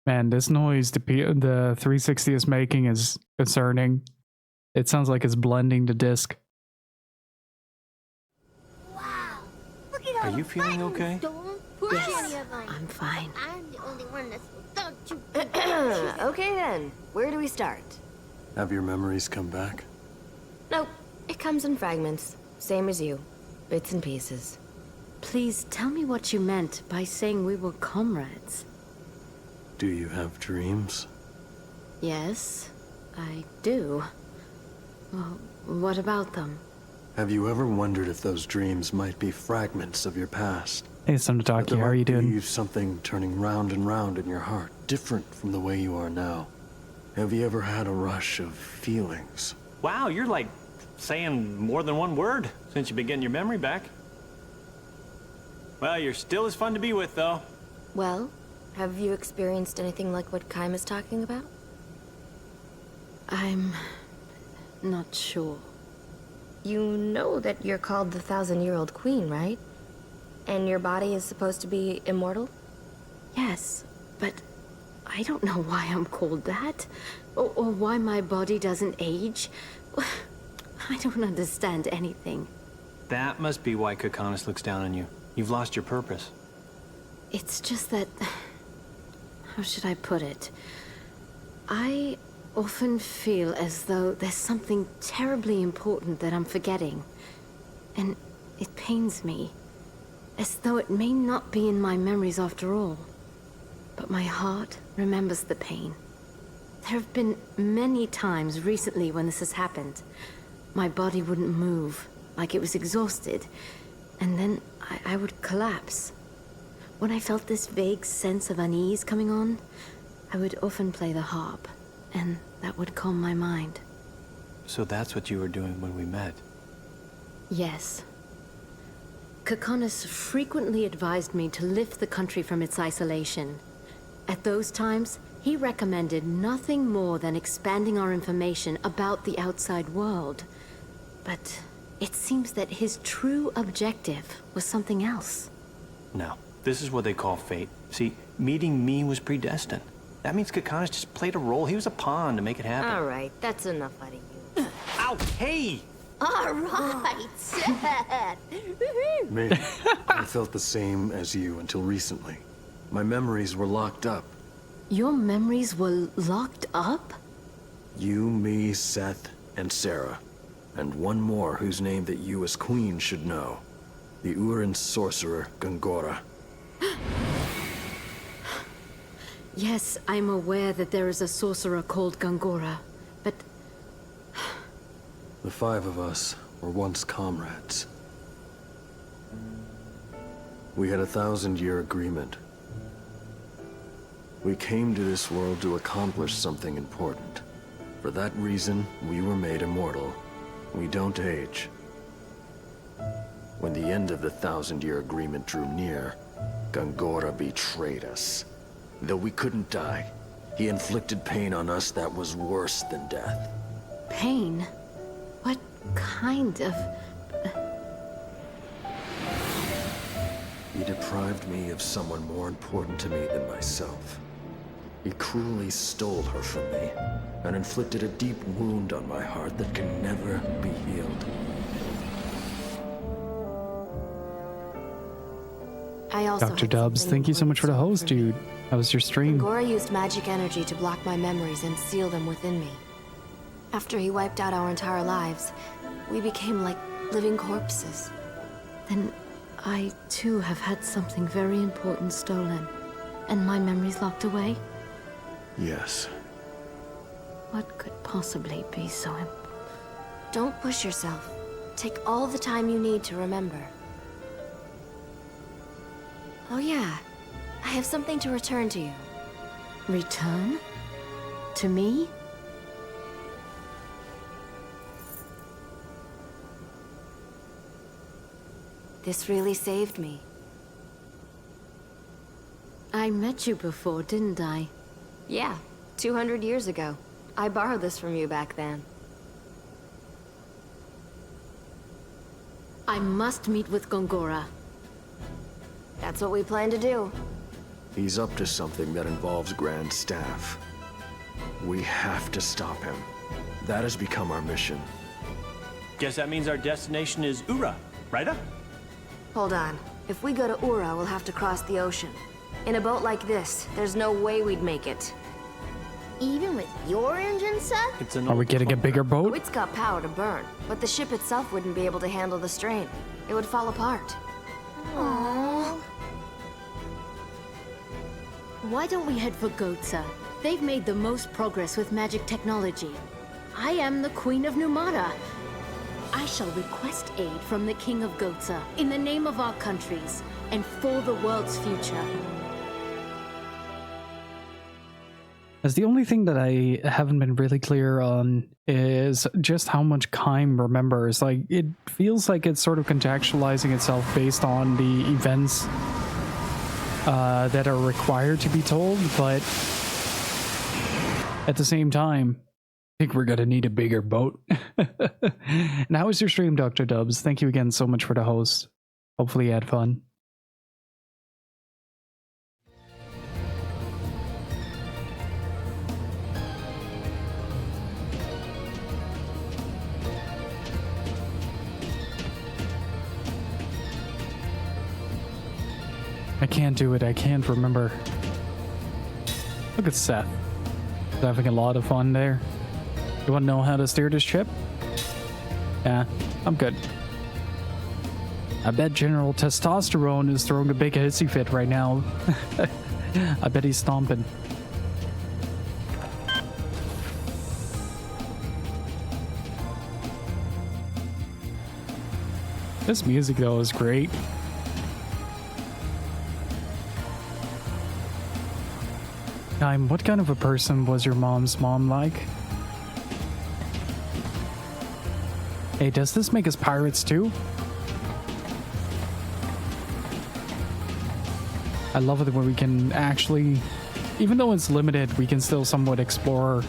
S1: Man, this noise the 360 is making is concerning. It sounds like it's blending the disc.
S2: Wow. Look at all
S8: Are
S2: the
S8: you feeling
S2: buttons.
S8: okay?
S2: Don't push
S6: Yes,
S2: any of them.
S6: I'm fine.
S2: I'm the only one that's without you.
S6: Okay then, where do we start?
S3: Have your memories come back?
S6: Nope, it comes in fragments. Same as you. Bits and pieces.
S14: Please tell me what you meant by saying we were comrades.
S3: Do you have dreams?
S14: Yes, I do. Well, what about them?
S3: Have you ever wondered if those dreams might be fragments of your past?
S1: Hey, Sonotaki, how are you doing?
S3: Leave something turning round and round in your heart, different from the way you are now. Have you ever had a rush of feelings?
S8: Wow, you're like saying more than one word since you've been getting your memory back. Well, you're still as fun to be with, though.
S6: Well, have you experienced anything like what Kaim is talking about?
S14: I'm not sure.
S6: You know that you're called the 1,000-year-old queen, right? And your body is supposed to be immortal?
S14: Yes, but I don't know why I'm called that. Or why my body doesn't age. I don't understand anything.
S8: That must be why Kakanis looks down on you. You've lost your purpose.
S14: It's just that... How should I put it? I often feel as though there's something terribly important that I'm forgetting. And it pains me. As though it may not be in my memories after all. But my heart remembers the pain. There have been many times recently when this has happened. My body wouldn't move, like it was exhausted. And then I would collapse. When I felt this vague sense of unease coming on, I would often play the harp, and that would calm my mind.
S8: So that's what you were doing when we met?
S14: Yes. Kakanis frequently advised me to lift the country from its isolation. At those times, he recommended nothing more than expanding our information about the outside world. But it seems that his true objective was something else.
S8: No. This is what they call fate. See, meeting me was predestined. That means Kakanis just played a role. He was a pawn to make it happen.
S6: All right, that's enough out of you.
S8: Ow! Hey!
S2: All right, Seth.
S3: Me, I felt the same as you until recently. My memories were locked up.
S14: Your memories were locked up?
S3: You, me, Seth, and Sarah. And one more whose name that you as queen should know. The Urin sorcerer, Gongora.
S14: Yes, I'm aware that there is a sorcerer called Gongora, but...
S3: The five of us were once comrades. We had a 1,000-year agreement. We came to this world to accomplish something important. For that reason, we were made immortal. We don't age. When the end of the 1,000-year agreement drew near, Gongora betrayed us. Though we couldn't die, He inflicted pain on us that was worse than death.
S14: Pain? What kind of...
S3: He deprived me of someone more important to me than myself. He cruelly stole her from me and inflicted a deep wound on my heart that can never be healed.
S14: I also
S1: Dr. Dubs, thank you so much for the host, dude. How was your stream?
S6: Gora used magic energy to block my memories and seal them within me. After he wiped out our entire lives, we became like living corpses.
S14: Then I too have had something very important stolen, and my memories locked away?
S3: Yes.
S14: What could possibly be so important?
S6: Don't push yourself. Take all the time you need to remember. Oh yeah, I have something to return to you.
S14: Return? To me?
S6: This really saved me.
S14: I met you before, didn't I?
S6: Yeah, 200 years ago. I borrowed this from you back then.
S14: I must meet with Gongora.
S6: That's what we plan to do.
S3: He's up to something that involves Grand Staff. We have to stop him. That has become our mission.
S8: Guess that means our destination is Ura, right?
S6: Hold on. If we go to Ura, we'll have to cross the ocean. In a boat like this, there's no way we'd make it.
S2: Even with your engine set?
S1: Are we getting a bigger
S6: Oh,
S1: boat?
S6: it's got power to burn, but the ship itself wouldn't be able to handle the strain. It would fall apart.
S2: Aww.
S14: Why don't we head for Gotza? They've made the most progress with magic technology. I am the Queen of Numata. I shall request aid from the King of Gotza in the name of our countries and for the world's future.
S1: As the only thing that I haven't been really clear on is just how much Kaim remembers. Like, it feels like it's sort of contextualizing itself based on the events that are required to be told, but at the same time, I think we're gonna need a bigger boat. And how was your stream, Dr. Dubs? Thank you again so much for the host. Hopefully you had fun. I can't do it. I can't remember. Look at Seth. He's having a lot of fun there. You want to know how to steer this ship? Yeah, I'm good. I bet General Testosterone is throwing a big hissy fit right now. I bet he's stomping. This music, though, is great. What kind of a person was your mom's mom like? Hey, does this make us pirates too? I love it when we can actually, even though it's limited, we can still somewhat explore.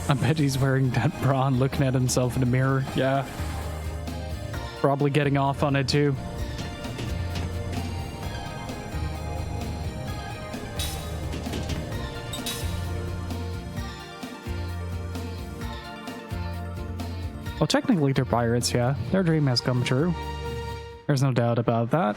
S1: I bet he's wearing that bra and looking at himself in the mirror. Yeah. Probably getting off on it too. Well, technically they're pirates, yeah. Their dream has come true. There's no doubt about that.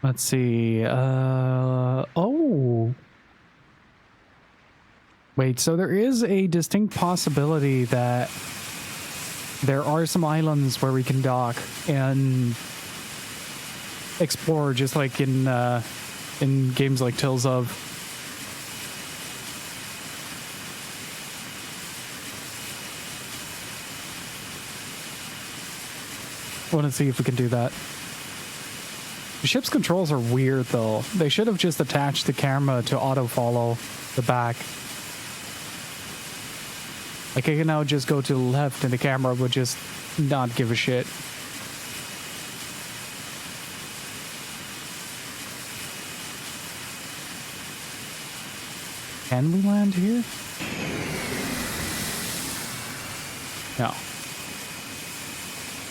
S1: Let's see. Oh. Wait, so there is a distinct possibility that there are some islands where we can dock and explore, just like in games like Tales of. I want to see if we can do that. The ship's controls are weird though. They should have just attached the camera to auto-follow the back. Like I can now just go to the left and the camera would just not give a shit. Can we land here? No.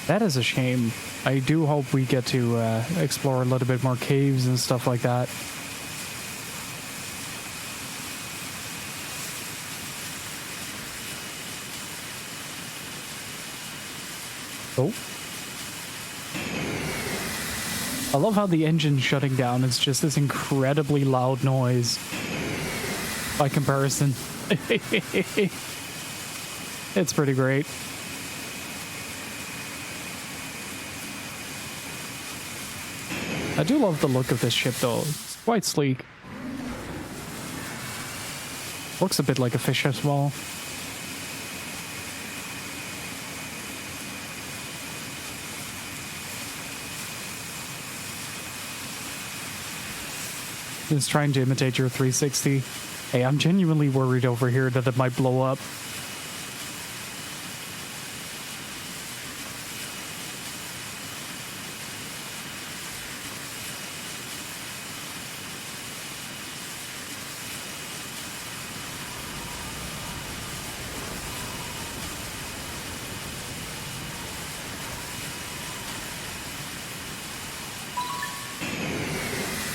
S1: That is a shame. I do hope we get to explore a little bit more caves and stuff like that. Oh. I love how the engine shutting down is just this incredibly loud noise by comparison. It's pretty great. I do love the look of this ship though. It's quite sleek. Looks a bit like a fish as well. It's trying to imitate your 360. Hey, I'm genuinely worried over here that it might blow up.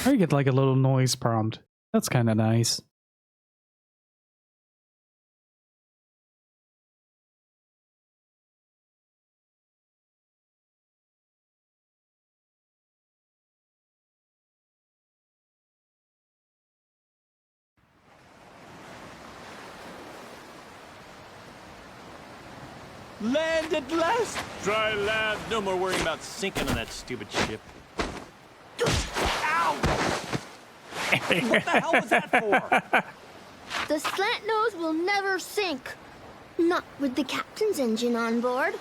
S1: Or you get like a little noise prompt. That's kind of nice.
S4: Land at last! Dry land. No more worrying about sinking on that stupid ship. Ow! What the hell was that for?
S2: The slant nose will never sink. Not with the captain's engine on board.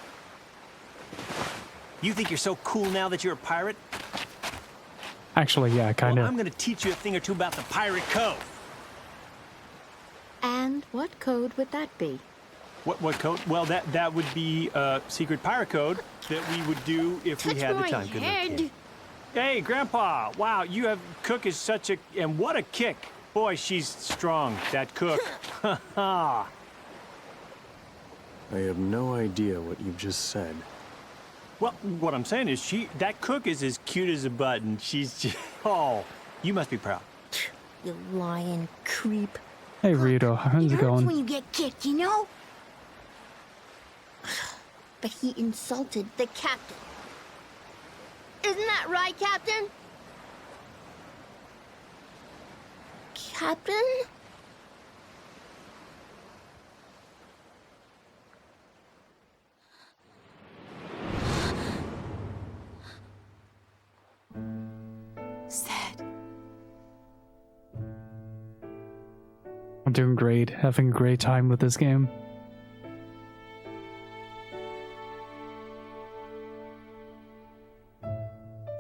S4: You think you're so cool now that you're a pirate?
S1: Actually, yeah, kind of.
S4: Well, I'm gonna teach you a thing or two about the pirate code.
S14: And what code would that be?
S4: What code? Well, that would be a secret pirate code that we would do if we had the time. Good little kid. Hey, Grandpa! Wow, you have Cook is such a and what a kick! Boy, she's strong. That Cook. Ha ha.
S3: I have no idea what you've just said.
S4: Well, what I'm saying is that Cook is as cute as a button. She's just, oh, you must be proud.
S2: You lying creep.
S1: Hey, Rito, how's it
S2: Hurts
S1: going?
S2: when you get kicked, you know? But he insulted the captain. Isn't that right, Captain? Captain?
S14: Sad.
S1: I'm doing great, having a great time with this game.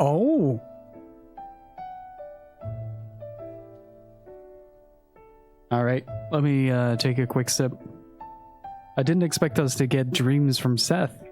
S1: Oh! Alright, let me take a quick sip. I didn't expect us to get dreams from Seth.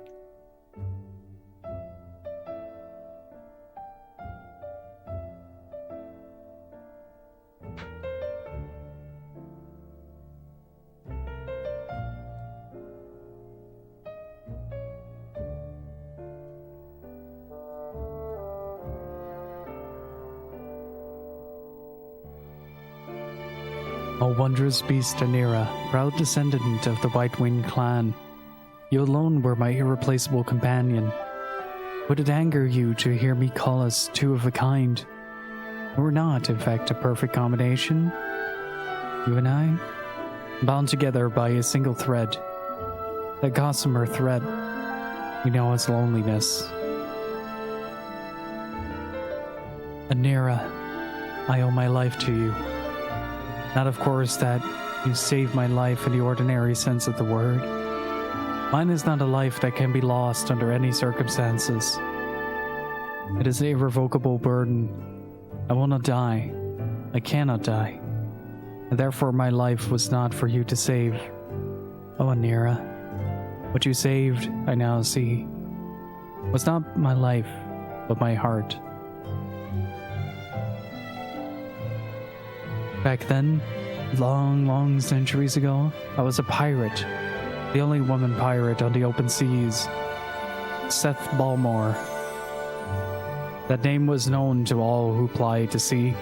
S1: O wondrous beast Anira, proud descendant of the White Winged clan, you alone were my irreplaceable companion. Would it anger you to hear me call us two of a kind? We're not, in fact, a perfect combination. You and I, bound together by a single thread. That gossamer thread we know as loneliness. Anira, I owe my life to you. Not, of course, that you saved my life in the ordinary sense of the word. Mine is not a life that can be lost under any circumstances. It is an irrevocable burden. I will not die. I cannot die. And therefore my life was not for you to save. Oh, Anira. What you saved, I now see, was not my life, but my heart. Back then, long centuries ago, I was a pirate. The only woman pirate on the open seas. Seth Balmore. That name was known to all who plied to sea,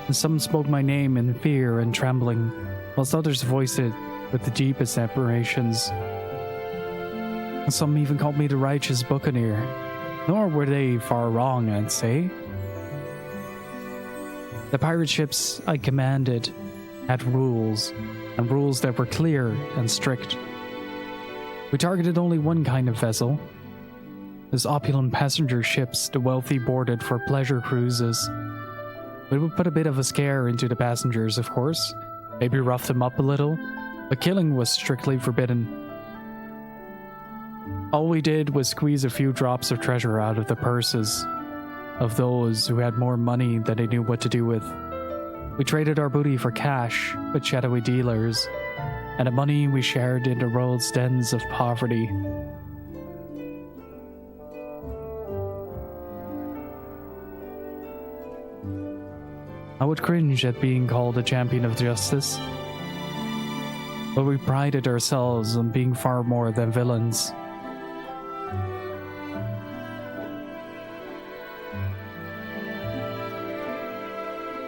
S1: and some spoke my name in fear and trembling, whilst others voiced it with the deepest admirations. Some even called me the Righteous Buccaneer, nor were they far wrong, I'd say. The pirate ships I commanded had rules, and rules that were clear and strict. We targeted only one kind of vessel. Those opulent passenger ships the wealthy boarded for pleasure cruises. We would put a bit of a scare into the passengers, of course, maybe rough them up a little, but killing was strictly forbidden. All we did was squeeze a few drops of treasure out of the purses of those who had more money than they knew what to do with. We traded our booty for cash with shadowy dealers, and the money we shared in the world's dens of poverty. I would cringe at being called a champion of justice, but we prided ourselves on being far more than villains.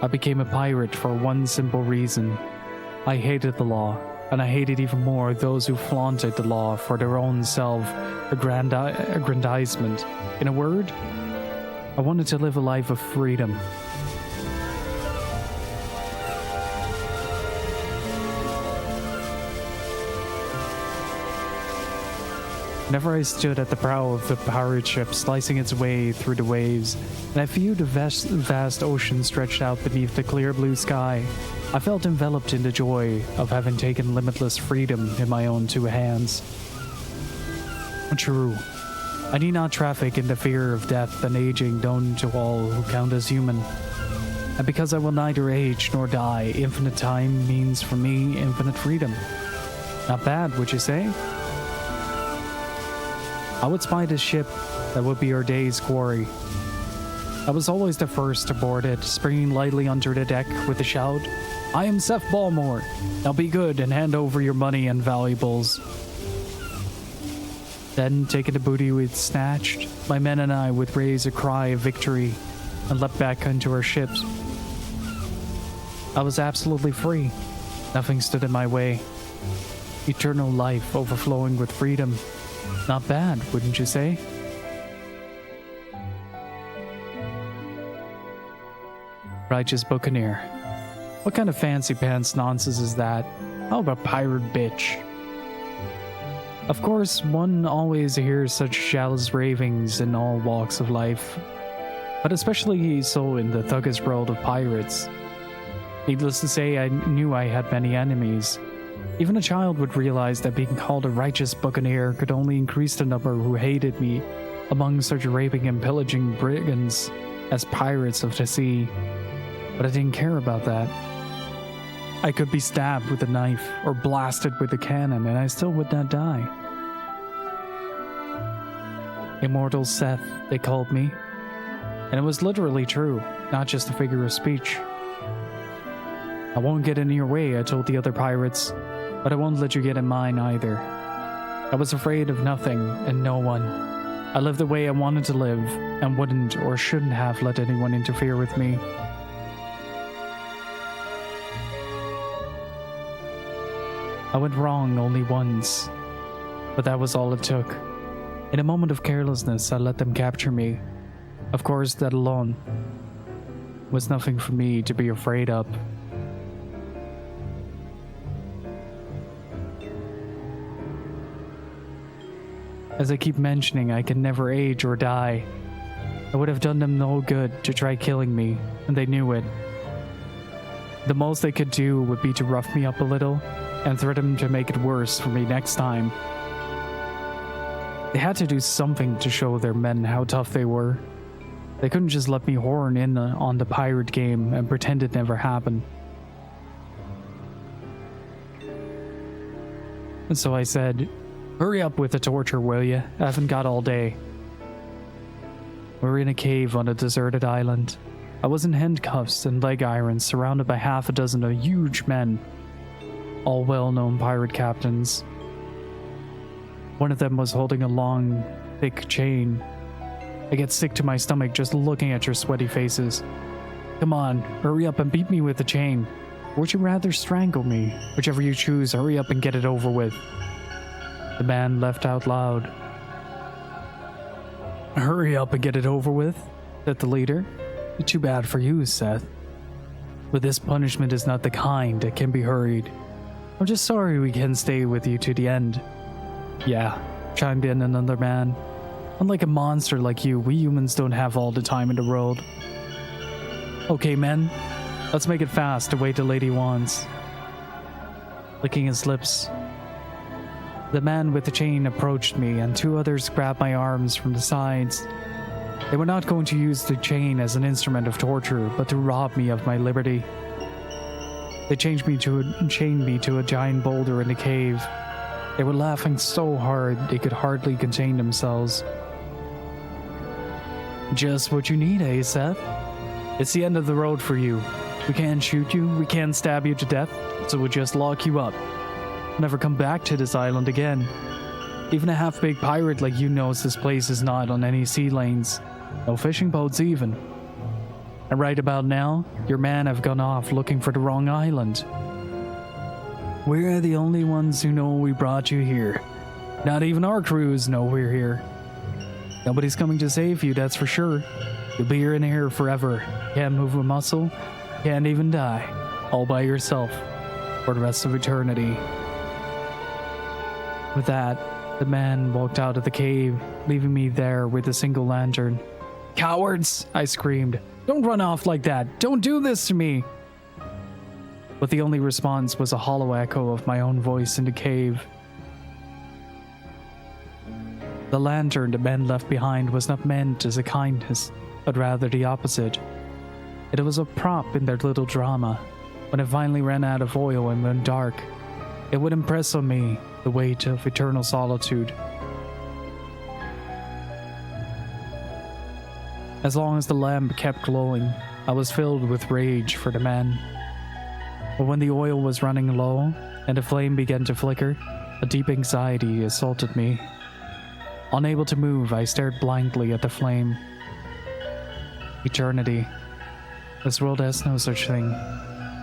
S1: I became a pirate for one simple reason. I hated the law, and I hated even more those who flaunted the law for their own self-aggrandizement. In a word, I wanted to live a life of freedom. Whenever I stood at the prow of the pirate ship slicing its way through the waves, and I viewed the vast ocean stretched out beneath the clear blue sky, I felt enveloped in the joy of having taken limitless freedom in my own two hands. True, I need not traffic in the fear of death and aging known to all who count as human. And because I will neither age nor die, infinite time means for me infinite freedom. Not bad, would you say? I would spy this ship that would be our day's quarry. I was always the first to board it, springing lightly under the deck with a shout, "I am Seth Balmore. Now be good and hand over your money and valuables." Then, taking the booty we'd snatched, my men and I would raise a cry of victory and leapt back into our ships. I was absolutely free. Nothing stood in my way. Eternal life overflowing with freedom. Not bad, wouldn't you say? Righteous Buccaneer. What kind of fancy pants nonsense is that? How about pirate bitch? Of course, one always hears such jealous ravings in all walks of life, but especially so in the thuggish world of pirates. Needless to say, I knew I had many enemies. Even a child would realize that being called a righteous buccaneer could only increase the number who hated me among such raping and pillaging brigands as pirates of the sea. But I didn't care about that. I could be stabbed with a knife or blasted with a cannon and I still would not die. Immortal Seth, they called me. And it was literally true, not just a figure of speech. I won't get in your way, I told the other pirates, but I won't let you get in mine either. I was afraid of nothing and no one. I lived the way I wanted to live and wouldn't or shouldn't have let anyone interfere with me. I went wrong only once, but that was all it took. In a moment of carelessness, I let them capture me. Of course, that alone was nothing for me to be afraid of. As I keep mentioning, I can never age or die. I would have done them no good to try killing me, and they knew it. The most they could do would be to rough me up a little and threaten to make it worse for me next time. They had to do something to show their men how tough they were. They couldn't just let me horn in on the pirate game and pretend it never happened. And so I said, "Hurry up with the torture, will you? I haven't got all day." We're in a cave on a deserted island. I was in handcuffs and leg irons, surrounded by half a dozen of huge men, all well-known pirate captains. One of them was holding a long, thick chain. I get sick to my stomach just looking at your sweaty faces. Come on, hurry up and beat me with the chain. Or would you rather strangle me? Whichever you choose, hurry up and get it over with. The man laughed out loud. Hurry up and get it over with, said the leader. Too bad for you, Seth. But this punishment is not the kind that can be hurried. I'm just sorry we can't stay with you to the end. Yeah, chimed in another man. Unlike a monster like you, we humans don't have all the time in the world. Okay, men, let's make it fast to wait the lady wants. Licking his lips, the man with the chain approached me, and two others grabbed my arms from the sides. They were not going to use the chain as an instrument of torture, but to rob me of my liberty. They chained me to a giant boulder in the cave. They were laughing so hard they could hardly contain themselves. Just what you need, eh, Seth? It's the end of the road for you. We can't shoot you, we can't stab you to death, so we'll just lock you up. Never come back to this island again. Even a half-baked pirate like you knows this place is not on any sea lanes. No fishing boats even. And right about now, your men have gone off looking for the wrong island. We're the only ones who know we brought you here. Not even our crews know we're here. Nobody's coming to save you, that's for sure. You'll be in here forever. Can't move a muscle, can't even die. All by yourself. For the rest of eternity. With that, the man walked out of the cave, leaving me there with a single lantern. Cowards! I screamed. Don't run off like that! Don't do this to me! But the only response was a hollow echo of my own voice in the cave. The lantern the men left behind was not meant as a kindness, but rather the opposite. It was a prop in their little drama. When it finally ran out of oil and went dark, it would impress on me the weight of eternal solitude. As long as the lamp kept glowing, I was filled with rage for the men. But when the oil was running low and the flame began to flicker, a deep anxiety assaulted me. Unable to move, I stared blankly at the flame. Eternity. This world has no such thing.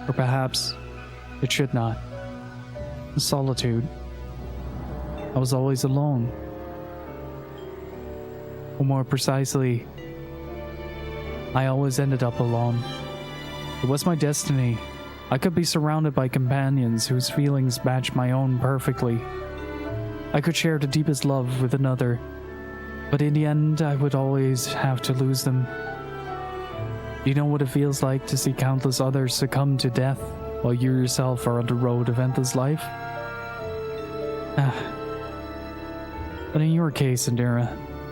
S1: Or perhaps it should not. Solitude. I was always alone. Or more precisely, I always ended up alone. It was my destiny. I could be surrounded by companions whose feelings matched my own perfectly. I could share the deepest love with another, but in the end, I would always have to lose them. Do you know what it feels like to see countless others succumb to death while you yourself are on the road of endless life? But in your case, Indira,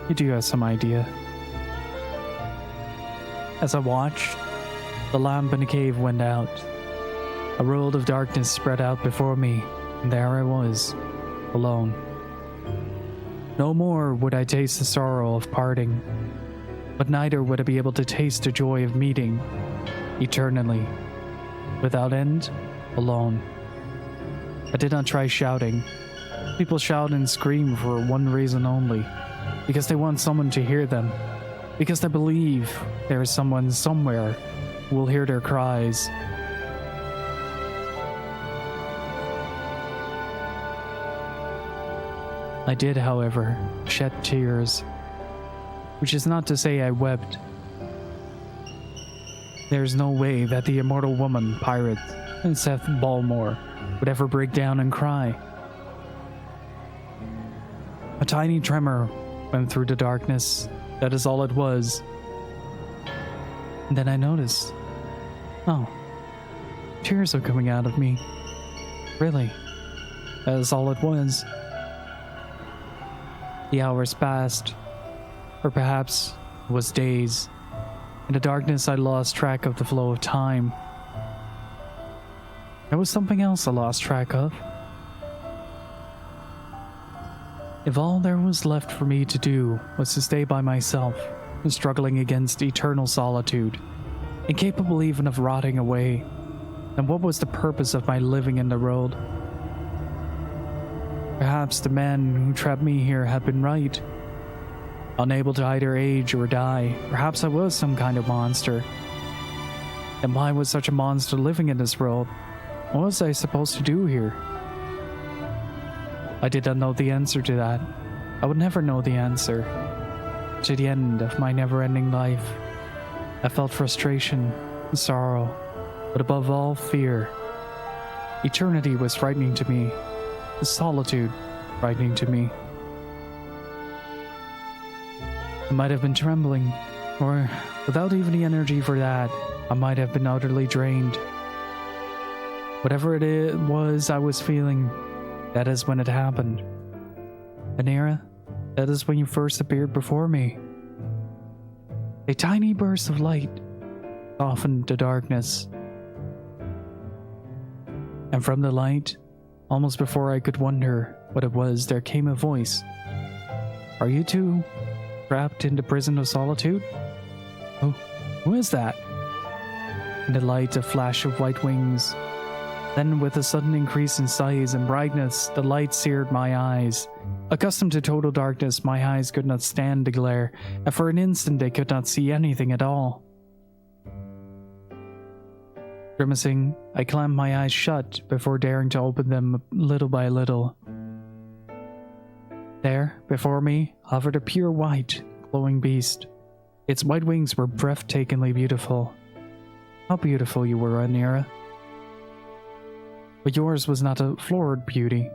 S1: you do have some idea. As I watched, the lamp in the cave went out. A world of darkness spread out before me, and there I was, alone. No more would I taste the sorrow of parting, but neither would I be able to taste the joy of meeting, eternally, without end, alone. I did not try shouting. People shout and scream for one reason only, because they want someone to hear them, because they believe there is someone somewhere who will hear their cries. I did, however, shed tears, which is not to say I wept. There is no way that the immortal woman, pirate, and Seth Balmore would ever break down and cry. A tiny tremor went through the darkness. That is all it was. And then I noticed, oh, tears are coming out of me. Really, that is all it was. The hours passed, or perhaps it was days. In the darkness, I lost track of the flow of time. There was something else I lost track of. If all there was left for me to do was to stay by myself, struggling against eternal solitude, incapable even of rotting away, then what was the purpose of my living in the world? Perhaps the man who trapped me here had been right. Unable to either age or die, perhaps I was some kind of monster. And why was such a monster living in this world? What was I supposed to do here? I did not know the answer to that. I would never know the answer. To the end of my never-ending life, I felt frustration, sorrow, but above all, fear. Eternity was frightening to me. The solitude frightening to me. I might have been trembling, or without even the energy for that, I might have been utterly drained. Whatever it was I was feeling, that is when it happened. Anira, that is when you first appeared before me. A tiny burst of light softened the darkness. And from the light, almost before I could wonder what it was, there came a voice. Are you two trapped in the prison of solitude? Who is that? In the light, a flash of white wings. Then, with a sudden increase in size and brightness, the light seared my eyes. Accustomed to total darkness, my eyes could not stand the glare, and for an instant they could not see anything at all. Grimacing, I clamped my eyes shut before daring to open them little by little. There, before me, hovered a pure white, glowing beast. Its white wings were breathtakingly beautiful. How beautiful you were, Anira. But yours was not a florid beauty.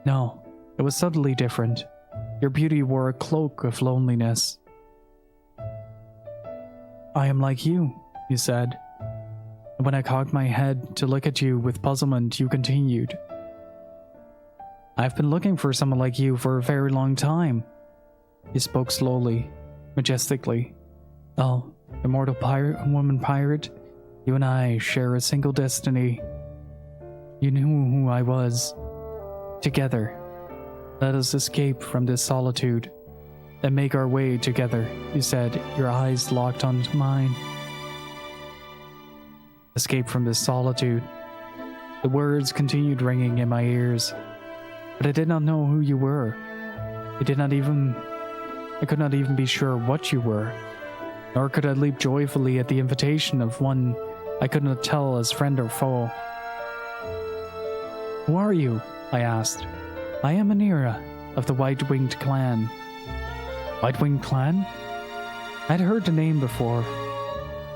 S1: No, it was subtly different. Your beauty wore a cloak of loneliness. I am like you said. And when I cocked my head to look at you with puzzlement, you continued. I've been looking for someone like you for a very long time. You spoke slowly, majestically. Oh, immortal woman pirate, you and I share a single destiny. You knew who I was. Together, let us escape from this solitude and make our way together, you said, your eyes locked onto mine. Escape from this solitude. The words continued ringing in my ears, but I did not know who you were. I could not even be sure what you were, nor could I leap joyfully at the invitation of one I could not tell as friend or foe. Who are you? I asked. I am Anira, of the White-Winged Clan. White-Winged Clan? I'd heard the name before.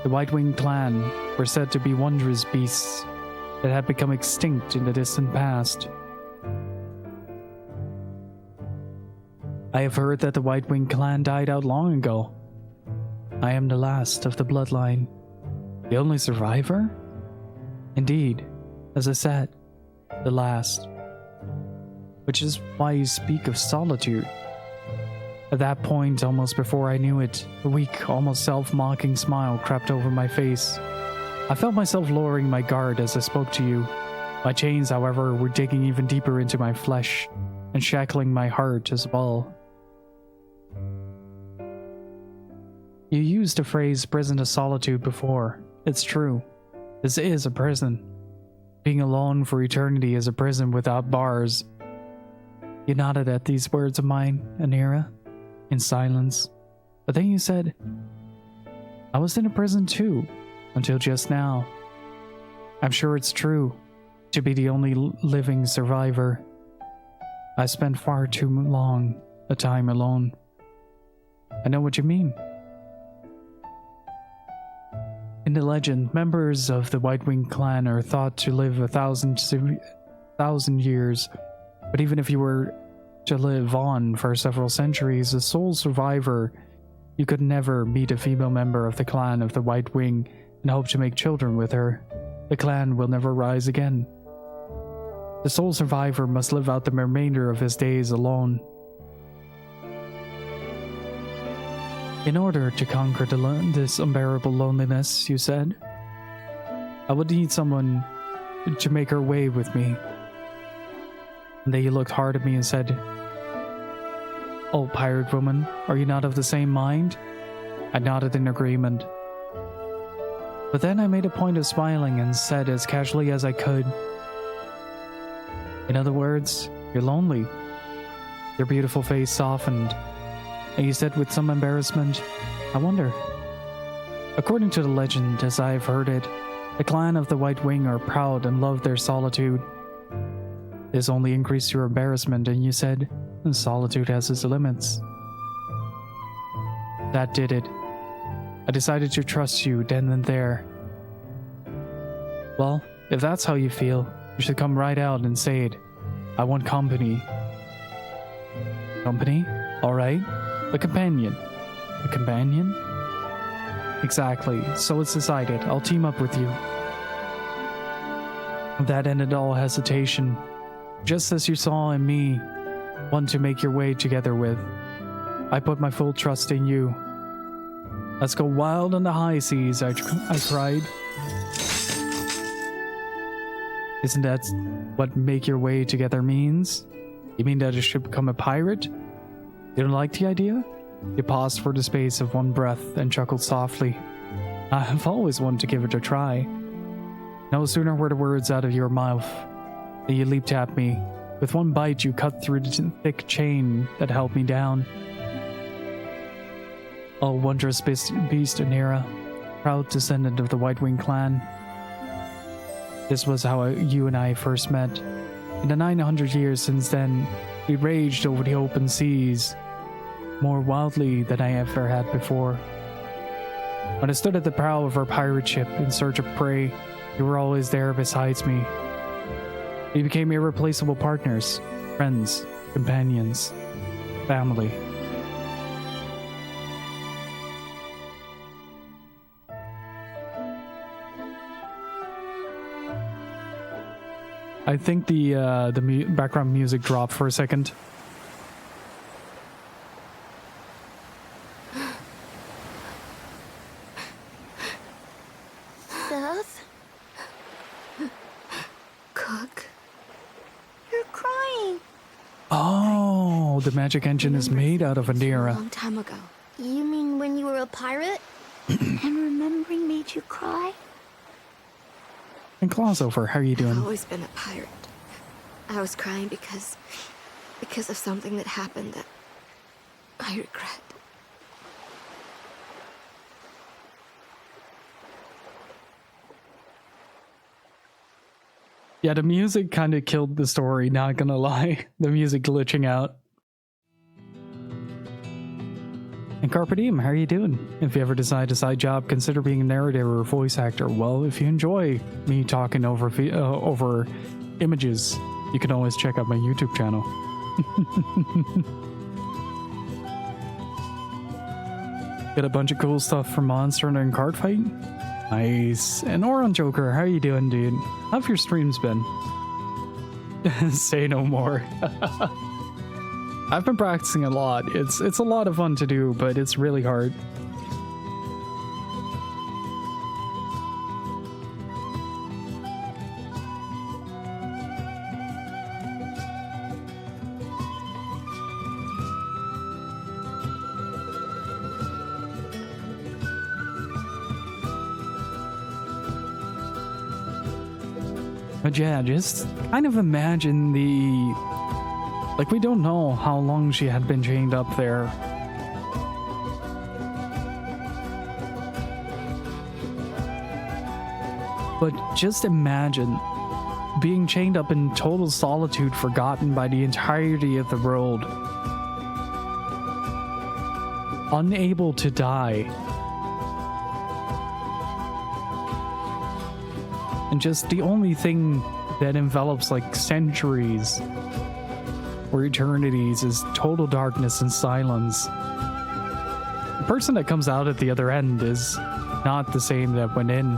S1: The White-Winged Clan were said to be wondrous beasts that had become extinct in the distant past. I have heard that the White-Winged Clan died out long ago. I am the last of the bloodline. The only survivor? Indeed, as I said, the last. Which is why you speak of solitude. At that point, almost before I knew it, a weak, almost self-mocking smile crept over my face. I felt myself lowering my guard as I spoke to you. My chains, however, were digging even deeper into my flesh and shackling my heart as well. You used the phrase prison to solitude before. It's true. This is a prison. Being alone for eternity is a prison without bars. You nodded at these words of mine, Anira, in silence. But then you said, I was in a prison too, until just now. I'm sure it's true, to be the only living survivor. I spent far too long a time alone. I know what you mean. In the legend, members of the White-Winged Clan are thought to live 1,000 years, but even if you were to live on for several centuries, a sole survivor, you could never meet a female member of the clan of the White Wing and hope to make children with her. The clan will never rise again. The sole survivor must live out the remainder of his days alone. In order to conquer this unbearable loneliness, you said, I would need someone to make her way with me. And then you looked hard at me and said, Oh, pirate woman, are you not of the same mind? I nodded in agreement. But then I made a point of smiling and said as casually as I could, In other words, you're lonely. Your beautiful face softened, and you said with some embarrassment, I wonder. According to the legend, as I have heard it, the clan of the White Wing are proud and love their solitude. This only increased your embarrassment, and you said, solitude has its limits. That did it. I decided to trust you then and there. Well, if that's how you feel, you should come right out and say it. I want company. Company? Alright. A companion. A companion? Exactly. So it's decided. I'll team up with you. That ended all hesitation. Just as you saw in me, one to make your way together with. I put my full trust in you. Let's go wild on the high seas, I cried. Isn't that what make your way together means? You mean that I should become a pirate? You don't like the idea? You paused for the space of one breath and chuckled softly. I've always wanted to give it a try. No sooner were the words out of your mouth than you leaped at me. With one bite, you cut through the thick chain that held me down. Oh, wondrous beast Anira, proud descendant of the White Wing clan. This was how you and I first met. In the 900 years since then, we raged over the open seas, more wildly than I ever had before. When I stood at the prow of our pirate ship in search of prey, you were always there besides me. We became irreplaceable partners, friends, companions, family. I think the background music dropped for a second.
S2: Seth? Cook? You're crying.
S1: Oh, the magic engine is made out of Anira.
S2: A long time ago. You mean when you were a pirate? And remembering made you cry?
S1: And Clausover, how are you doing?
S5: I've always been a pirate. I was crying because of something that happened that I regret.
S1: Yeah, the music kind of killed the story, not gonna lie. The music glitching out. And Carpe Diem, how are you doing? If you ever decide a side job, consider being a narrator or voice actor. Well, if you enjoy me talking over images, you can always check out my YouTube channel. Got a bunch of cool stuff for Monster Hunter and Card Fight. Nice. And Oron Joker, how you doing, dude? How have your streams been? Say no more. I've been practicing a lot. It's a lot of fun to do, but it's really hard. But yeah, just kind of imagine the... Like, we don't know how long she had been chained up there. But just imagine being chained up in total solitude, forgotten by the entirety of the world. Unable to die. And just the only thing that envelops like centuries or eternities is total darkness and silence. The person that comes out at the other end is not the same that went in.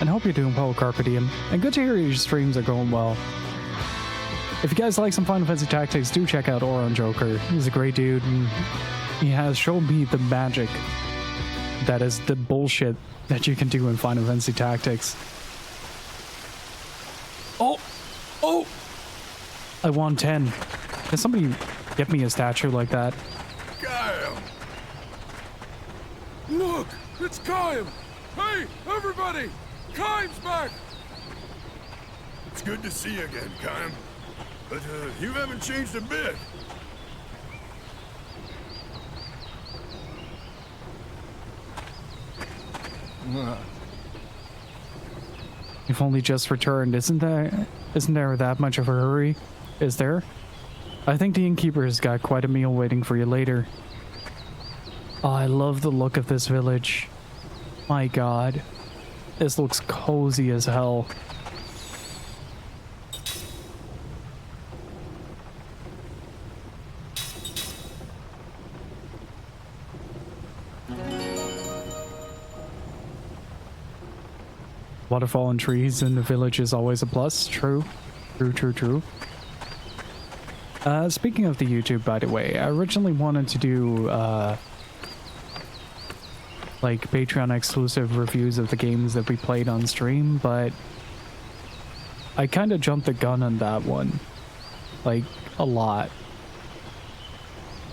S1: and hope you're doing well, Carpe Diem. And good to hear your streams are going well. If you guys like some Final Fantasy Tactics, do check out Oron Joker. He's a great dude, and he has shown me the magic that is the bullshit that you can do in Final Fantasy Tactics. Oh! Oh! I won 10. Can somebody get me a statue like that?
S9: Kyle! Look! It's Kyle! Hey, everybody! Kyle's back! It's good to see you again, Kyle. But you haven't changed a bit.
S1: You've only just returned. Isn't there that much of a hurry? Is there? I think the innkeeper's got quite a meal waiting for you later. Oh, I love the look of this village. My god. This looks cozy as hell. Waterfall and trees in the village is always a plus. True. True. Speaking of the YouTube, by the way, I originally wanted to do like Patreon exclusive reviews of the games that we played on stream, but I kind of jumped the gun on that one, like a lot,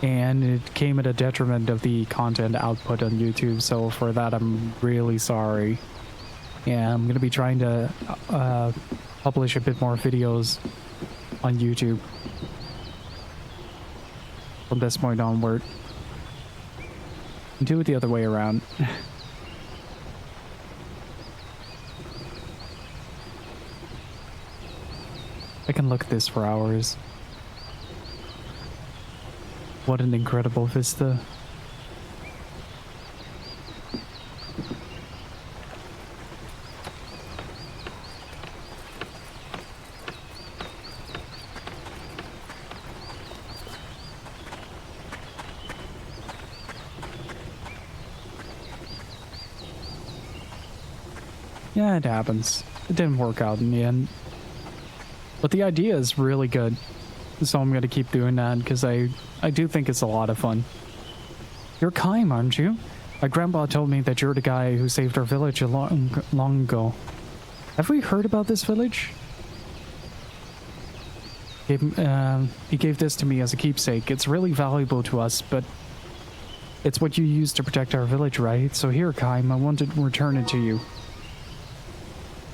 S1: and it came at a detriment of the content output on YouTube. So for that, I'm really sorry. Yeah, I'm gonna be trying to publish a bit more videos on YouTube from this point onward. Do it the other way around. I can look at this for hours. What an incredible vista. Yeah, it happens. It didn't work out in the end. But the idea is really good. So I'm going to keep doing that because I do think it's a lot of fun. You're Kaim, aren't you? My grandpa told me that you're the guy who saved our village long ago. Have we heard about this village? He gave this to me as a keepsake. It's really valuable to us, but it's what you use to protect our village, right? So here, Kaim, I want to return it to you.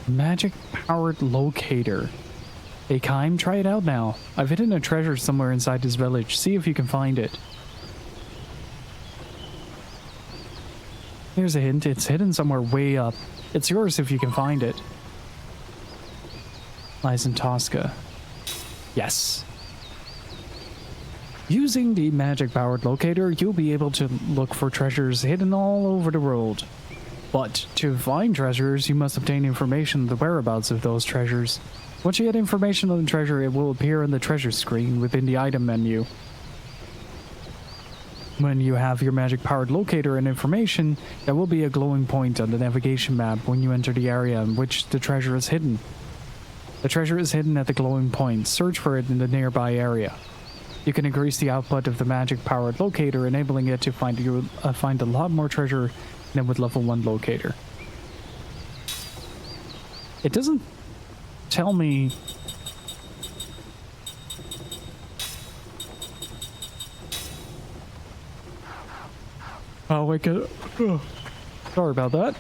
S1: Magic-powered locator. Hey, Kaim, try it out now. I've hidden a treasure somewhere inside this village. See if you can find it. Here's a hint. It's hidden somewhere way up. It's yours if you can find it. Lies in Tosca. Yes. Using the magic-powered locator, you'll be able to look for treasures hidden all over the world. But to find treasures, you must obtain information on the whereabouts of those treasures. Once you get information on the treasure, it will appear on the treasure screen within the item menu. When you have your magic-powered locator and information, there will be a glowing point on the navigation map when you enter the area in which the treasure is hidden. The treasure is hidden at the glowing point. Search for it in the nearby area. You can increase the output of the magic-powered locator, enabling it to find a lot more treasure than with level 1 locator. It doesn't tell me... Oh, wake it up. Oh, sorry about that.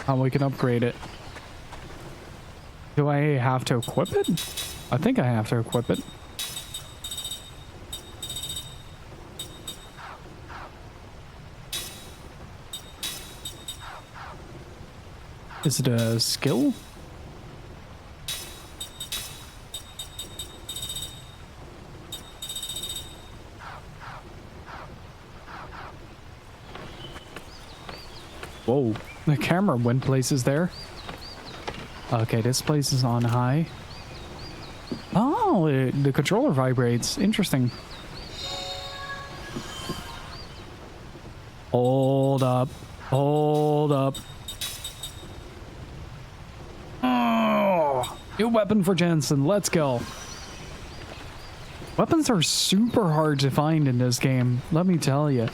S1: Oh, we can upgrade it. Do I have to equip it? I think I have to equip it. Is it a skill? Whoa, the camera went places there. Okay, this place is on high. Oh, the controller vibrates. Interesting. Hold up. Hold up. New weapon for Jensen. Let's go. Weapons are super hard to find in this game, let me tell you.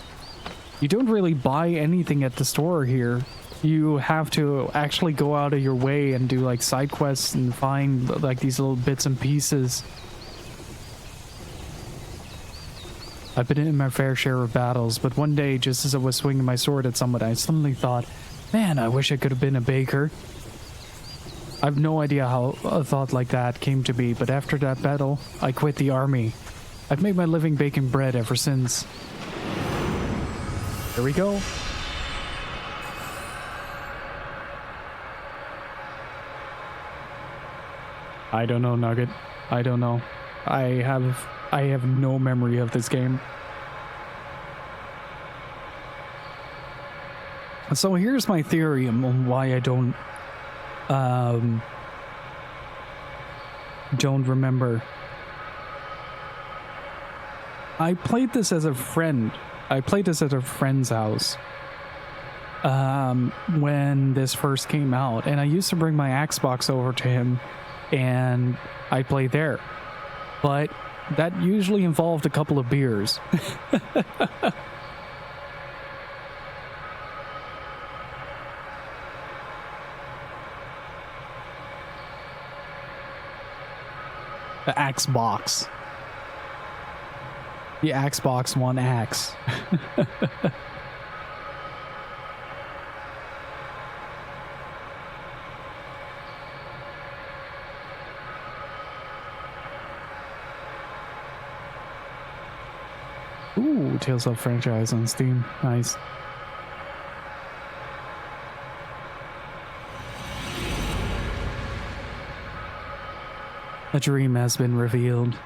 S1: You don't really buy anything at the store here. You have to actually go out of your way and do like side quests and find like these little bits and pieces. I've been in my fair share of battles, but one day, just as I was swinging my sword at someone, I suddenly thought, man, I wish I could have been a baker. I have no idea how a thought like that came to be, but after that battle, I quit the army. I've made my living baking bread ever since. Here we go. I don't know, Nugget. I don't know. I have no memory of this game. So here's my theory on why I don't remember. I played this as a friend. I played this at a friend's house when this first came out, and I used to bring my Xbox over to him and I played there. But that usually involved a couple of beers. The Xbox. The Xbox One X. Ooh, Tales of franchise on Steam. Nice. A dream has been revealed.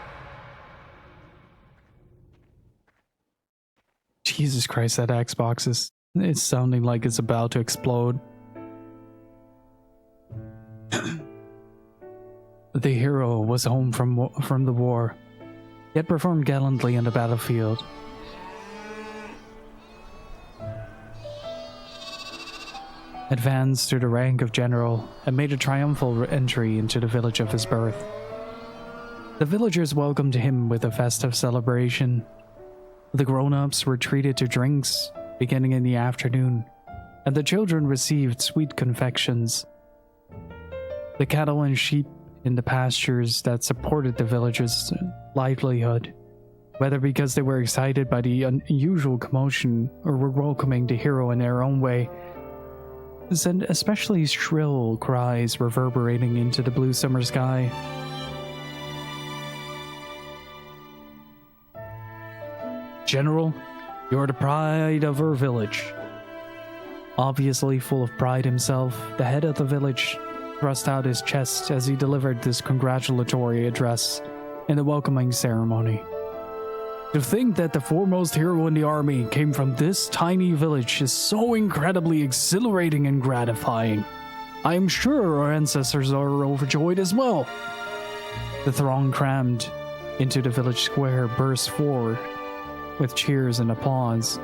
S1: Jesus Christ, that Xbox it's sounding like it's about to explode. The hero was home from the war, yet performed gallantly on the battlefield. Advanced to the rank of general and made a triumphal entry into the village of his birth. The villagers welcomed him with a festive celebration. The grown-ups were treated to drinks beginning in the afternoon, and the children received sweet confections. The cattle and sheep in the pastures that supported the villagers' livelihood, whether because they were excited by the unusual commotion or were welcoming the hero in their own way, sent especially shrill cries reverberating into the blue summer sky. General, you're the pride of our village. Obviously full of pride himself, the head of the village thrust out his chest as he delivered this congratulatory address in the welcoming ceremony. To think that the foremost hero in the army came from this tiny village is so incredibly exhilarating and gratifying. I am sure our ancestors are overjoyed as well. The throng crammed into the village square burst forward with cheers and applause.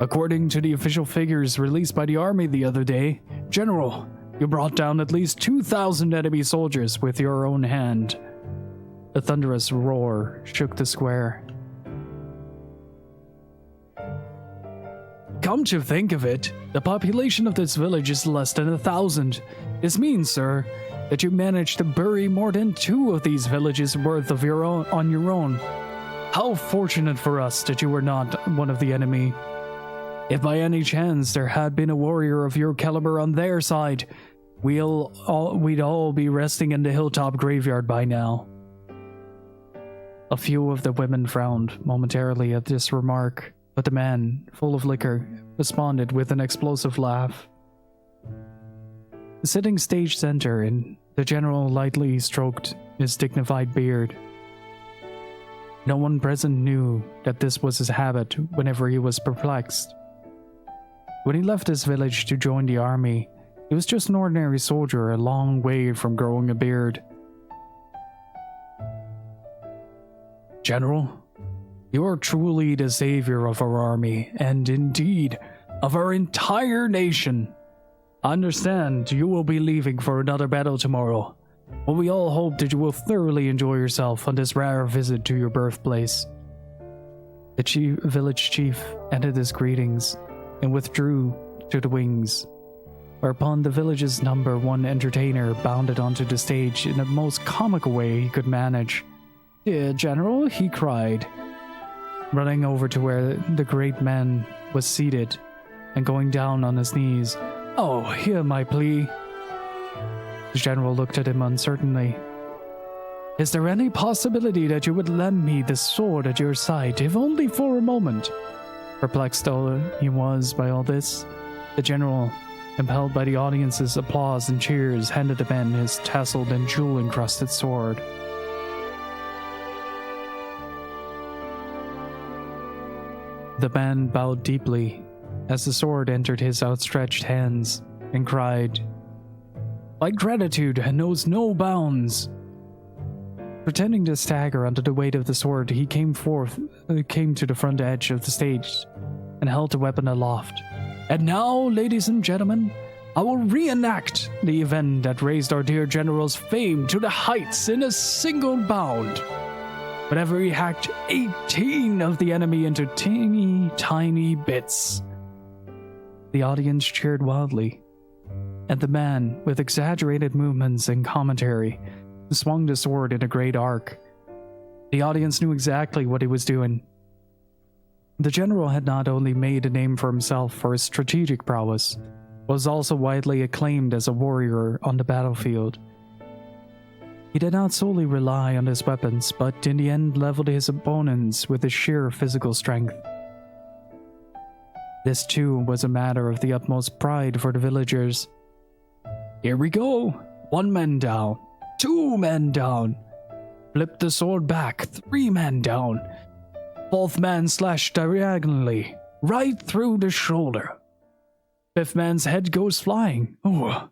S1: According to the official figures released by the army the other day, General, you brought down at least 2,000 enemy soldiers with your own hand. A thunderous roar shook the square. Come to think of it, the population of this village is less than 1,000. This means, sir, that you managed to bury more than 2 of these villages worth of your own on your own. How fortunate for us that you were not one of the enemy. If by any chance there had been a warrior of your caliber on their side, we'd all be resting in the hilltop graveyard by now. A few of the women frowned momentarily at this remark, but the man, full of liquor, responded with an explosive laugh. Sitting stage center, and the general lightly stroked his dignified beard. No one present knew that this was his habit whenever he was perplexed. When he left his village to join the army, he was just an ordinary soldier a long way from growing a beard. General, you are truly the savior of our army, and indeed, of our entire nation. I understand you will be leaving for another battle tomorrow, Well, we all hope that you will thoroughly enjoy yourself on this rare visit to your birthplace. The village chief ended his greetings and withdrew to the wings, whereupon the village's #1 entertainer bounded onto the stage in the most comical way he could manage. "Dear General," he cried, running over to where the great man was seated and going down on his knees. "Oh, hear my plea." The general looked at him uncertainly. "Is there any possibility that you would lend me the sword at your side, if only for a moment?" Perplexed though he was by all this, the general, impelled by the audience's applause and cheers, handed the man his tasseled and jewel-encrusted sword. The man bowed deeply as the sword entered his outstretched hands and cried, "My gratitude knows no bounds." Pretending to stagger under the weight of the sword, he came to the front edge of the stage and held the weapon aloft. "And now, ladies and gentlemen, I will reenact the event that raised our dear general's fame to the heights in a single bound. Whenever he hacked 18 of the enemy into teeny tiny bits." The audience cheered wildly, and the man, with exaggerated movements and commentary, swung the sword in a great arc. The audience knew exactly what he was doing. The general had not only made a name for himself for his strategic prowess, but was also widely acclaimed as a warrior on the battlefield. He did not solely rely on his weapons, but in the end leveled his opponents with his sheer physical strength. This too was a matter of the utmost pride for the villagers. "Here we go! 1 man down, 2 men down. Flip the sword back, 3 men down. 4th man slashed diagonally, right through the shoulder. 5th man's head goes flying. Oh,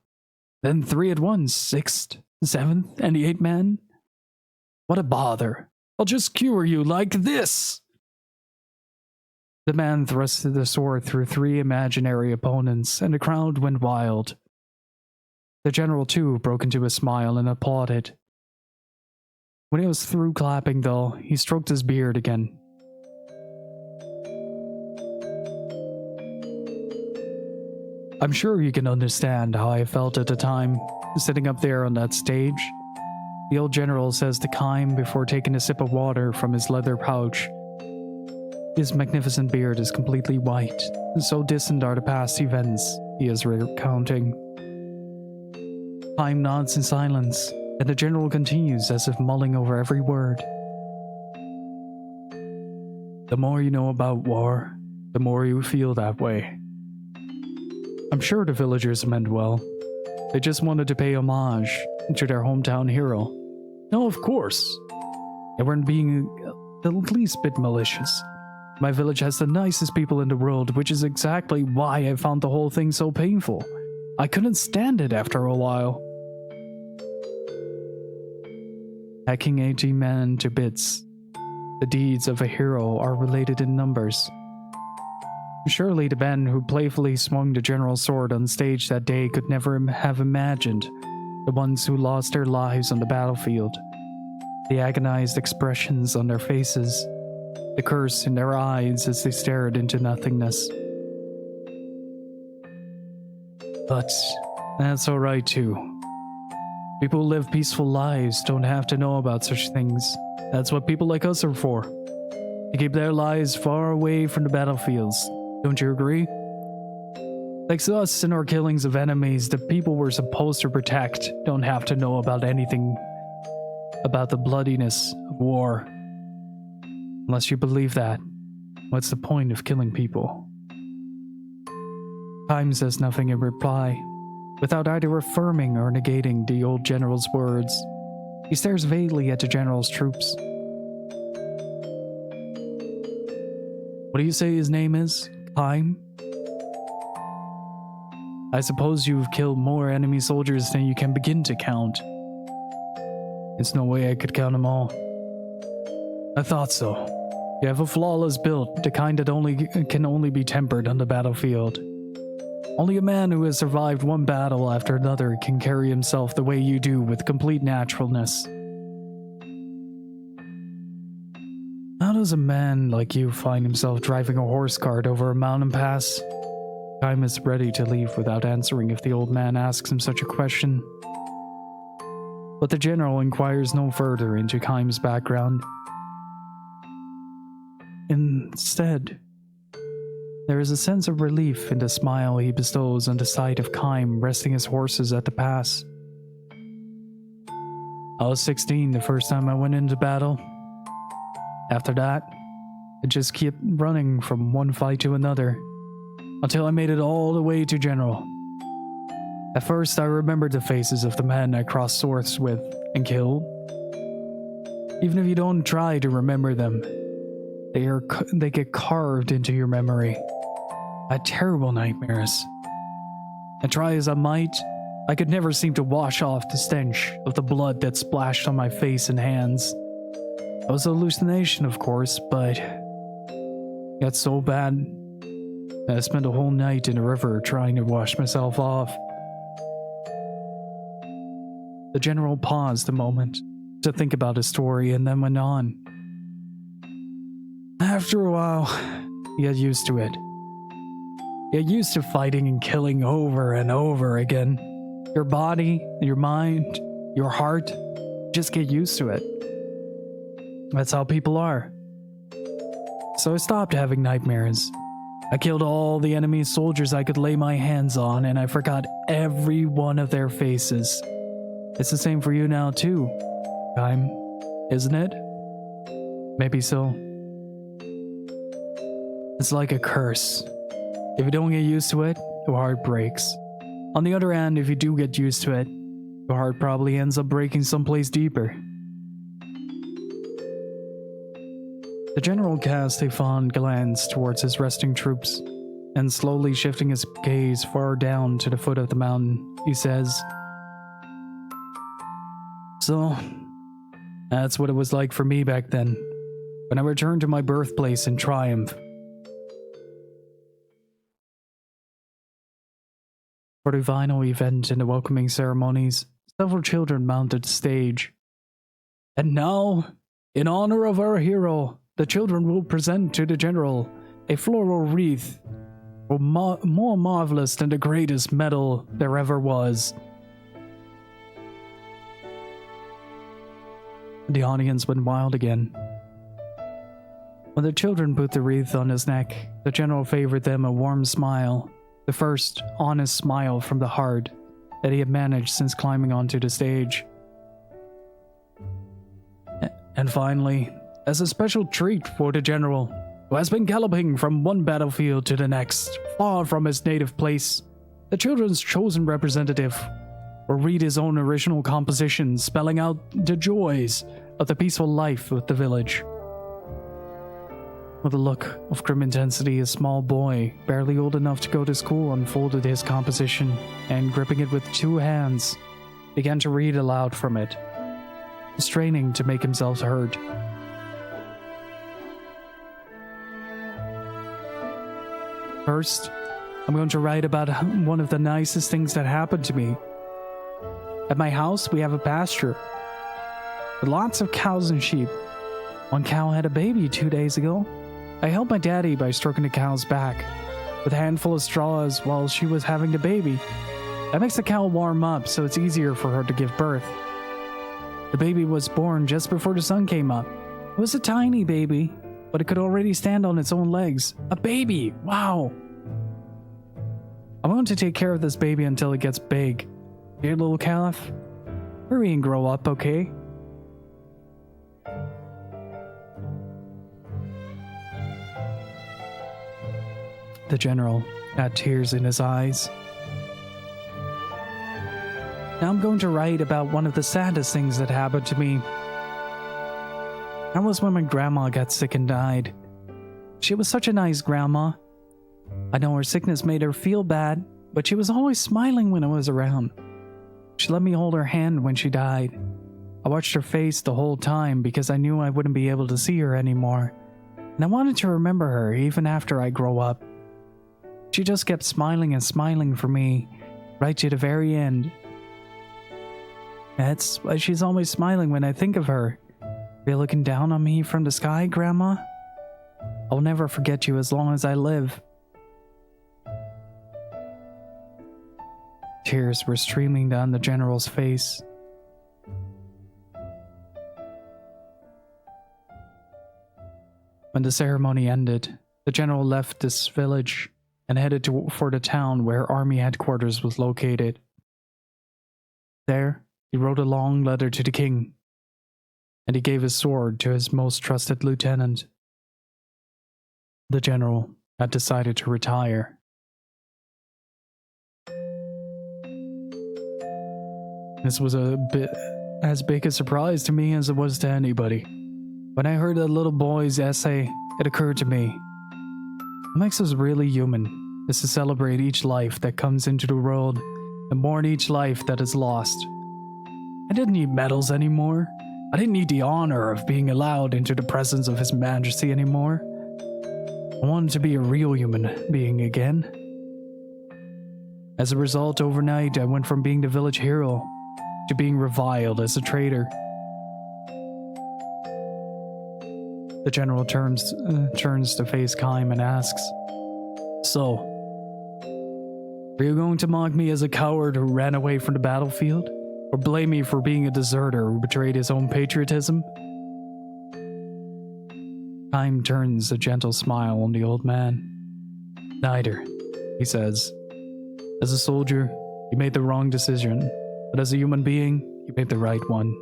S1: then 3 at once, 6th, 7th, and the 8th man. What a bother. I'll just cure you like this." The man thrusted the sword through 3 imaginary opponents, and the crowd went wild. The general too broke into a smile and applauded. When he was through clapping though, he stroked his beard again. "I'm sure you can understand how I felt at the time, sitting up there on that stage," the old general says to Kime before taking a sip of water from his leather pouch. His magnificent beard is completely white, so distant are the past events he is recounting. Kime nods in silence, and the general continues as if mulling over every word. "The more you know about war, the more you feel that way. I'm sure the villagers meant well. They just wanted to pay homage to their hometown hero. No, of course. They weren't being the least bit malicious. My village has the nicest people in the world, which is exactly why I found the whole thing so painful. I couldn't stand it after a while." Hacking 18 men to bits. The deeds of a hero are related in numbers. Surely the men who playfully swung the general's sword on stage that day could never have imagined the ones who lost their lives on the battlefield. The agonized expressions on their faces, the curse in their eyes as they stared into nothingness. But that's alright too. People who live peaceful lives don't have to know about such things. That's what people like us are for. To keep their lives far away from the battlefields. Don't you agree? Thanks to us and our killings of enemies, the people we're supposed to protect don't have to know about anything about the bloodiness of war. Unless you believe that, what's the point of killing people? Time says nothing in reply, without either affirming or negating the old general's words. He stares vaguely at the general's troops. "What do you say his name is? Time? I suppose you've killed more enemy soldiers than you can begin to count. It's no way I could count them all." "I thought so. You have a flawless build, the kind that can only be tempered on the battlefield. Only a man who has survived one battle after another can carry himself the way you do with complete naturalness. How does a man like you find himself driving a horse cart over a mountain pass? Kaim is ready to leave without answering if the old man asks him such a question. But the general inquires no further into Kaim's background. Instead, there is a sense of relief in the smile he bestows on the sight of Kaim resting his horses at the pass. I was 16 the first time I went into battle. After that, I just kept running from one fight to another, until I made it all the way to General. At first, I remembered the faces of the men I crossed swords with and killed. Even if you don't try to remember them, they get carved into your memory. I had terrible nightmares. And try as I might, I could never seem to wash off the stench of the blood that splashed on my face and hands. It was a hallucination, of course, but it got so bad that I spent a whole night in a river trying to wash myself off. The general paused a moment to think about his story and then went on. After a while, you get used to it. You get used to fighting and killing over and over again. Your body, your mind, your heart, just get used to it. That's how people are. So I stopped having nightmares. I killed all the enemy soldiers I could lay my hands on, and I forgot every one of their faces. It's the same for you now too, Kaim, isn't it? Maybe so. It's like a curse. If you don't get used to it, your heart breaks. On the other hand, if you do get used to it, your heart probably ends up breaking someplace deeper. The general cast a fond glance towards his resting troops, and slowly shifting his gaze far down to the foot of the mountain, he says, "So, that's what it was like for me back then, when I returned to my birthplace in triumph." For the final event in the welcoming ceremonies, several children mounted the stage. And now, in honor of our hero, the children will present to the general a floral wreath more marvelous than the greatest medal there ever was. The audience went wild again. When the children put the wreath on his neck, the general favored them a warm smile, the first honest smile from the heart that he had managed since climbing onto the stage. And finally, as a special treat for the general, who has been galloping from one battlefield to the next, far from his native place, the children's chosen representative will read his own original composition, spelling out the joys of the peaceful life of the village. With a look of grim intensity, a small boy, barely old enough to go to school, unfolded his composition and, gripping it with 2 hands, began to read aloud from it, straining to make himself heard. First, I'm going to write about one of the nicest things that happened to me. At my house, we have a pasture with lots of cows and sheep. One cow had a baby 2 days ago. I helped my daddy by stroking the cow's back with a handful of straws while she was having the baby. That makes the cow warm up, so it's easier for her to give birth. The baby was born just before the sun came up. It was a tiny baby, but it could already stand on its own legs. A baby! Wow! I'm going to take care of this baby until it gets big. Dear little calf, hurry and grow up, okay? The general had tears in his eyes. Now I'm going to write about one of the saddest things that happened to me. That was when my grandma got sick and died. She was such a nice grandma. I know her sickness made her feel bad, but she was always smiling when I was around. She let me hold her hand when she died. I watched her face the whole time because I knew I wouldn't be able to see her anymore. And I wanted to remember her even after I grow up. She just kept smiling and smiling for me, right to the very end. That's why she's always smiling when I think of her. You're looking down on me from the sky, Grandma? I'll never forget you as long as I live. Tears were streaming down the general's face. When the ceremony ended, the general left this village and headed for the town where army headquarters was located. There, he wrote a long letter to the king, and he gave his sword to his most trusted lieutenant. The general had decided to retire. This was a bit as big a surprise to me as it was to anybody. When I heard that little boy's essay, it occurred to me, what makes us really human is to celebrate each life that comes into the world and mourn each life that is lost. I didn't need medals anymore. I didn't need the honor of being allowed into the presence of His Majesty anymore. I wanted to be a real human being again. As a result, overnight, I went from being the village hero to being reviled as a traitor. The general turns to face Kaim and asks, "So, are you going to mock me as a coward who ran away from the battlefield? Or blame me for being a deserter who betrayed his own patriotism?" Kaim turns a gentle smile on the old man. "Neither," he says. "As a soldier, you made the wrong decision, but as a human being, you made the right one."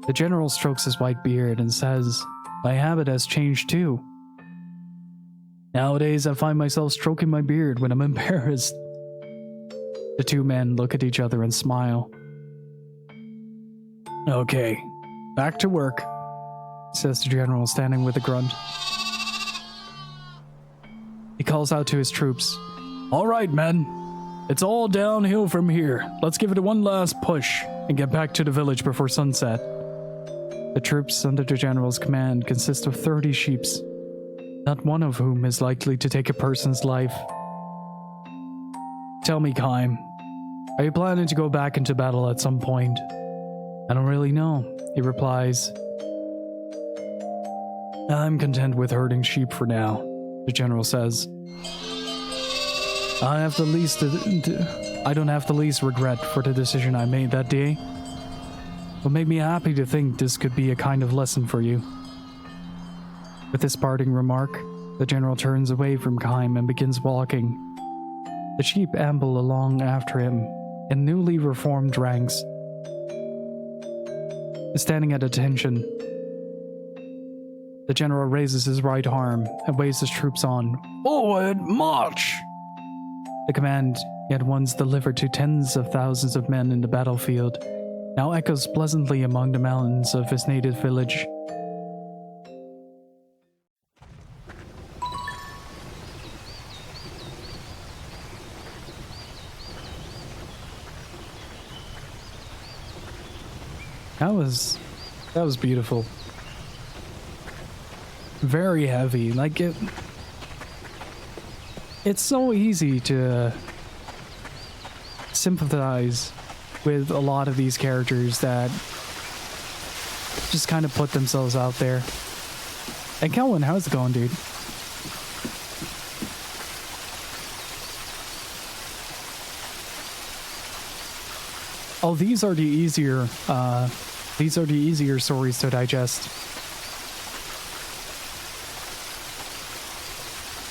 S1: The general strokes his white beard and says, "My habit has changed too. Nowadays, I find myself stroking my beard when I'm embarrassed." The two men look at each other and smile. "Okay, back to work," says the general, standing with a grunt. He calls out to his troops, "All right, men. It's all downhill from here. Let's give it one last push and get back to the village before sunset." The troops under the general's command consist of 30 sheeps, not one of whom is likely to take a person's life. "Tell me, Kaim, are you planning to go back into battle at some point?" "I don't really know," he replies. "I'm content with herding sheep for now," the general says. I don't have the least regret for the decision I made that day. It made me happy to think this could be a kind of lesson for you." With this parting remark, the general turns away from Kaim and begins walking. The sheep amble along after him in newly reformed ranks. Standing at attention, the general raises his right arm and waves his troops on. "Forward, march!" The command he had once delivered to tens of thousands of men in the battlefield now echoes pleasantly among the mountains of his native village. That was beautiful. Very heavy. Like it's so easy to sympathize with a lot of these characters that just kind of put themselves out there. And Kelvin, how's it going, dude? Oh, these are the easier stories to digest.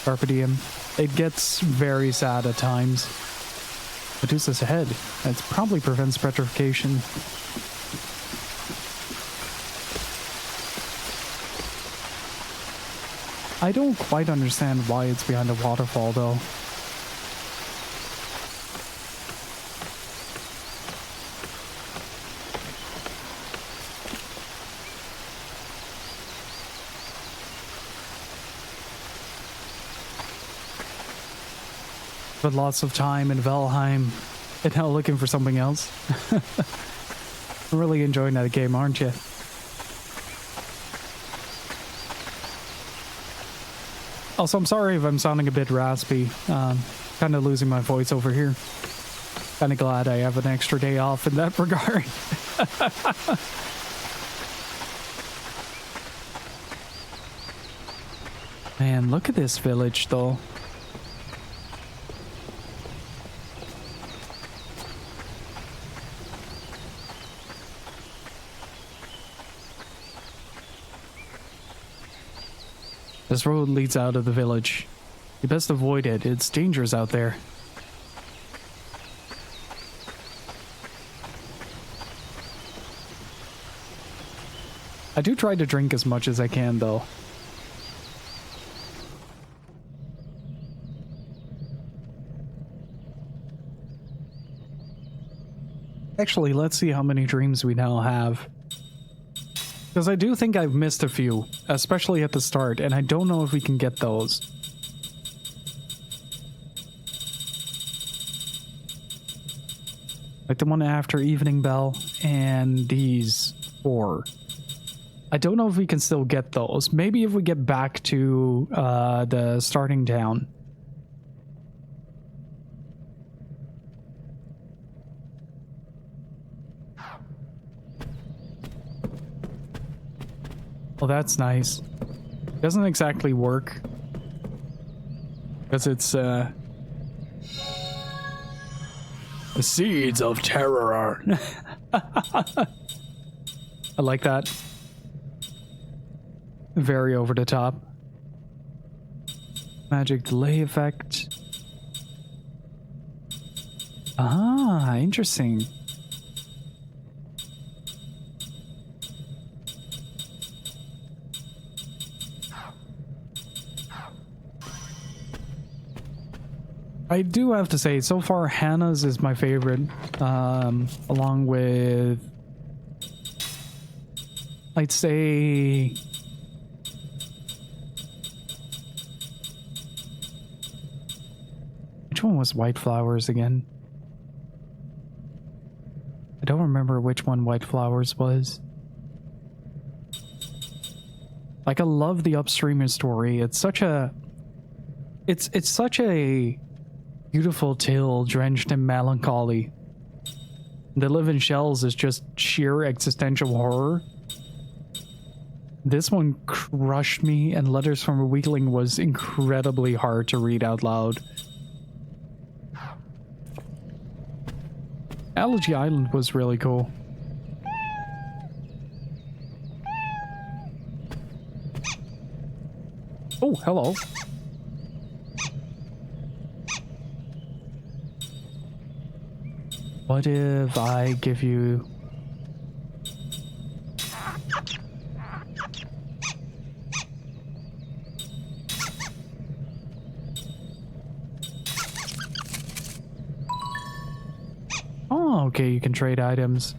S1: Carpe diem. It gets very sad at times. Medusa's head. It probably prevents petrification. I don't quite understand why it's behind a waterfall, though. But lots of time in Valheim and now looking for something else. I'm really enjoying that game, aren't you? Also, I'm sorry if I'm sounding a bit raspy. Kind of losing my voice over here. Kind of glad I have an extra day off in that regard. Man, look at this village, though. This road leads out of the village. You best avoid it. It's dangerous out there. I do try to drink as much as I can, though. Actually, let's see how many dreams we now have. Because I do think I've missed a few, especially at the start, and I don't know if we can get those. Like the one after Evening Bell, and these 4. I don't know if we can still get those. Maybe if we get back to the starting town. Well, that's nice. Doesn't exactly work. Because it's, the seeds of terror. I like that. Very over the top. Magic delay effect. Ah, interesting. I do have to say, so far Hannah's is my favorite, along with, I'd say, which one was White Flowers again? I don't remember which one White Flowers was. Like, I love the Upstreamer story. It's such a, it's such a beautiful tale drenched in melancholy. They Live in Shells is just sheer existential horror. This one crushed me, and Letters from a Weakling was incredibly hard to read out loud. Allergy Island was really cool. Oh, hello. What if I give you... Oh, okay, you can trade items.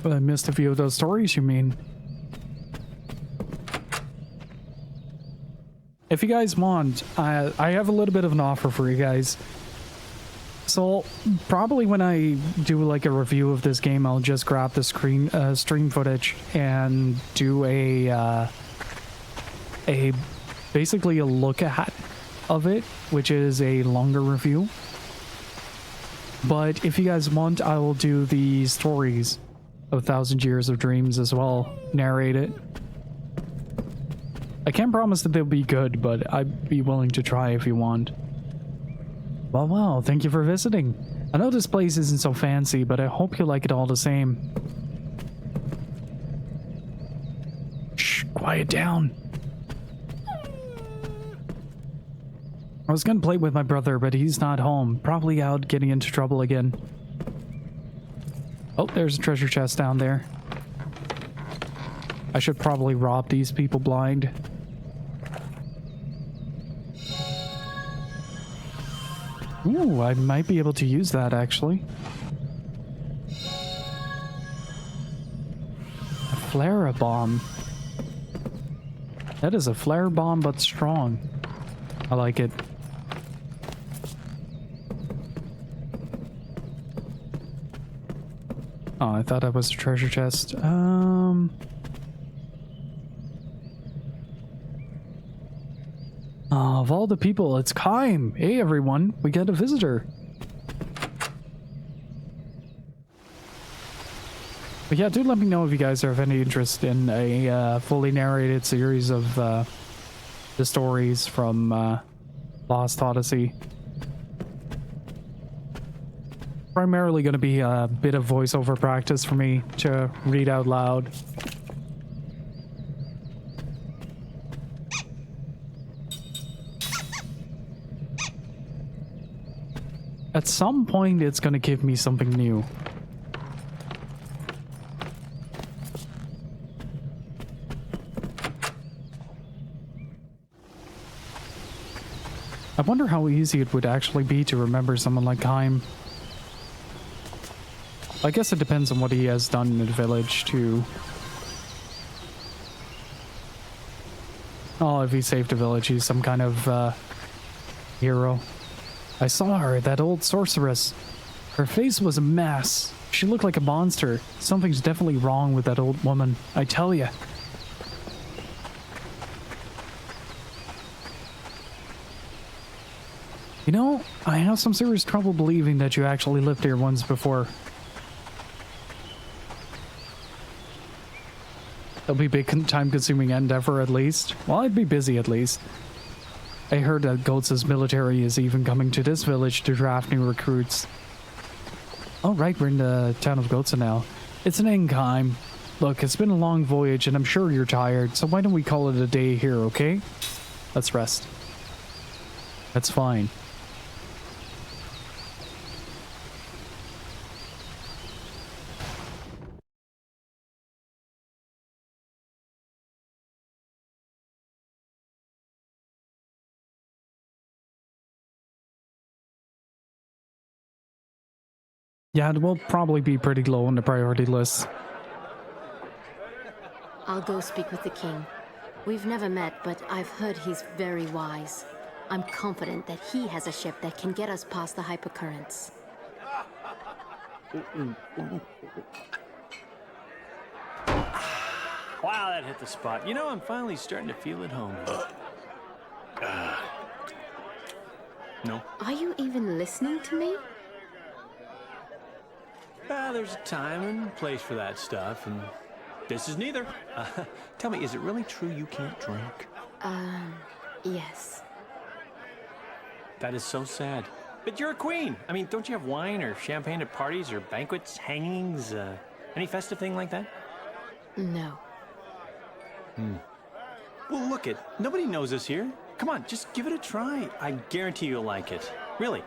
S1: Well, I missed a few of those stories, you mean? If you guys want, I have a little bit of an offer for you guys. So probably when I do like a review of this game, I'll just grab the stream footage and do a basically a look at of it, which is a longer review. But if you guys want, I will do the stories of 1,000 Years of Dreams as well, narrate it. I can't promise that they'll be good, but I'd be willing to try if you want. Well, thank you for visiting. I know this place isn't so fancy, but I hope you like it all the same. Shh, quiet down. I was gonna play with my brother, but he's not home. Probably out getting into trouble again. Oh, there's a treasure chest down there. I should probably rob these people blind. Ooh, I might be able to use that, actually. A flare bomb. That is a flare bomb, but strong. I like it. Oh, I thought that was a treasure chest. Of all the people, it's Kaim. Hey everyone, we got a visitor. But yeah, do let me know if you guys have any interest in a fully narrated series of the stories from Lost Odyssey. Primarily going to be a bit of voiceover practice for me to read out loud. At some point, it's going to give me something new. I wonder how easy it would actually be to remember someone like Kaim. I guess it depends on what he has done in the village, too. Oh, if he saved a village, he's some kind of hero. I saw her, that old sorceress. Her face was a mess. She looked like a monster. Something's definitely wrong with that old woman, I tell ya. You know, I have some serious trouble believing that you actually lived here once before. It'll be a big time-consuming endeavor at least. Well, I'd be busy at least. I heard that Goats' military is even coming to this village to draft new recruits. Oh right, we're in the town of Goats now. It's an end time. Look, it's been a long voyage and I'm sure you're tired, so why don't we call it a day here, okay? Let's rest. That's fine. Yeah, it will probably be pretty low on the priority list.
S14: I'll go speak with the king. We've never met, but I've heard he's very wise. I'm confident that he has a ship that can get us past the hypercurrents.
S4: Wow, that hit the spot. You know, I'm finally starting to feel at home. No.
S14: Are you even listening to me?
S4: There's a time and place for that stuff, and this is neither. Tell me, is it really true you can't drink?
S14: Yes.
S4: That is so sad. But you're a queen. I mean, don't you have wine or champagne at parties or banquets, hangings, any festive thing like that?
S14: No.
S4: Well, look it. Nobody knows us here. Come on, just give it a try. I guarantee you'll like it. Really.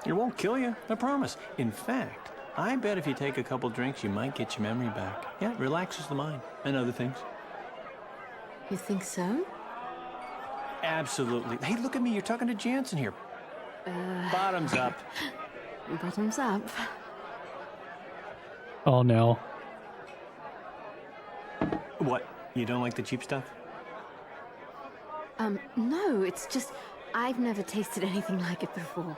S4: It won't kill you, I promise. In fact, I bet if you take a couple drinks, you might get your memory back. Yeah, it relaxes the mind and other things.
S14: You think so?
S4: Absolutely. Hey, look at me. You're talking to Jansen here. Bottoms up.
S14: Bottoms up.
S1: Oh no.
S4: What? You don't like the cheap stuff?
S14: No, it's just I've never tasted anything like it before.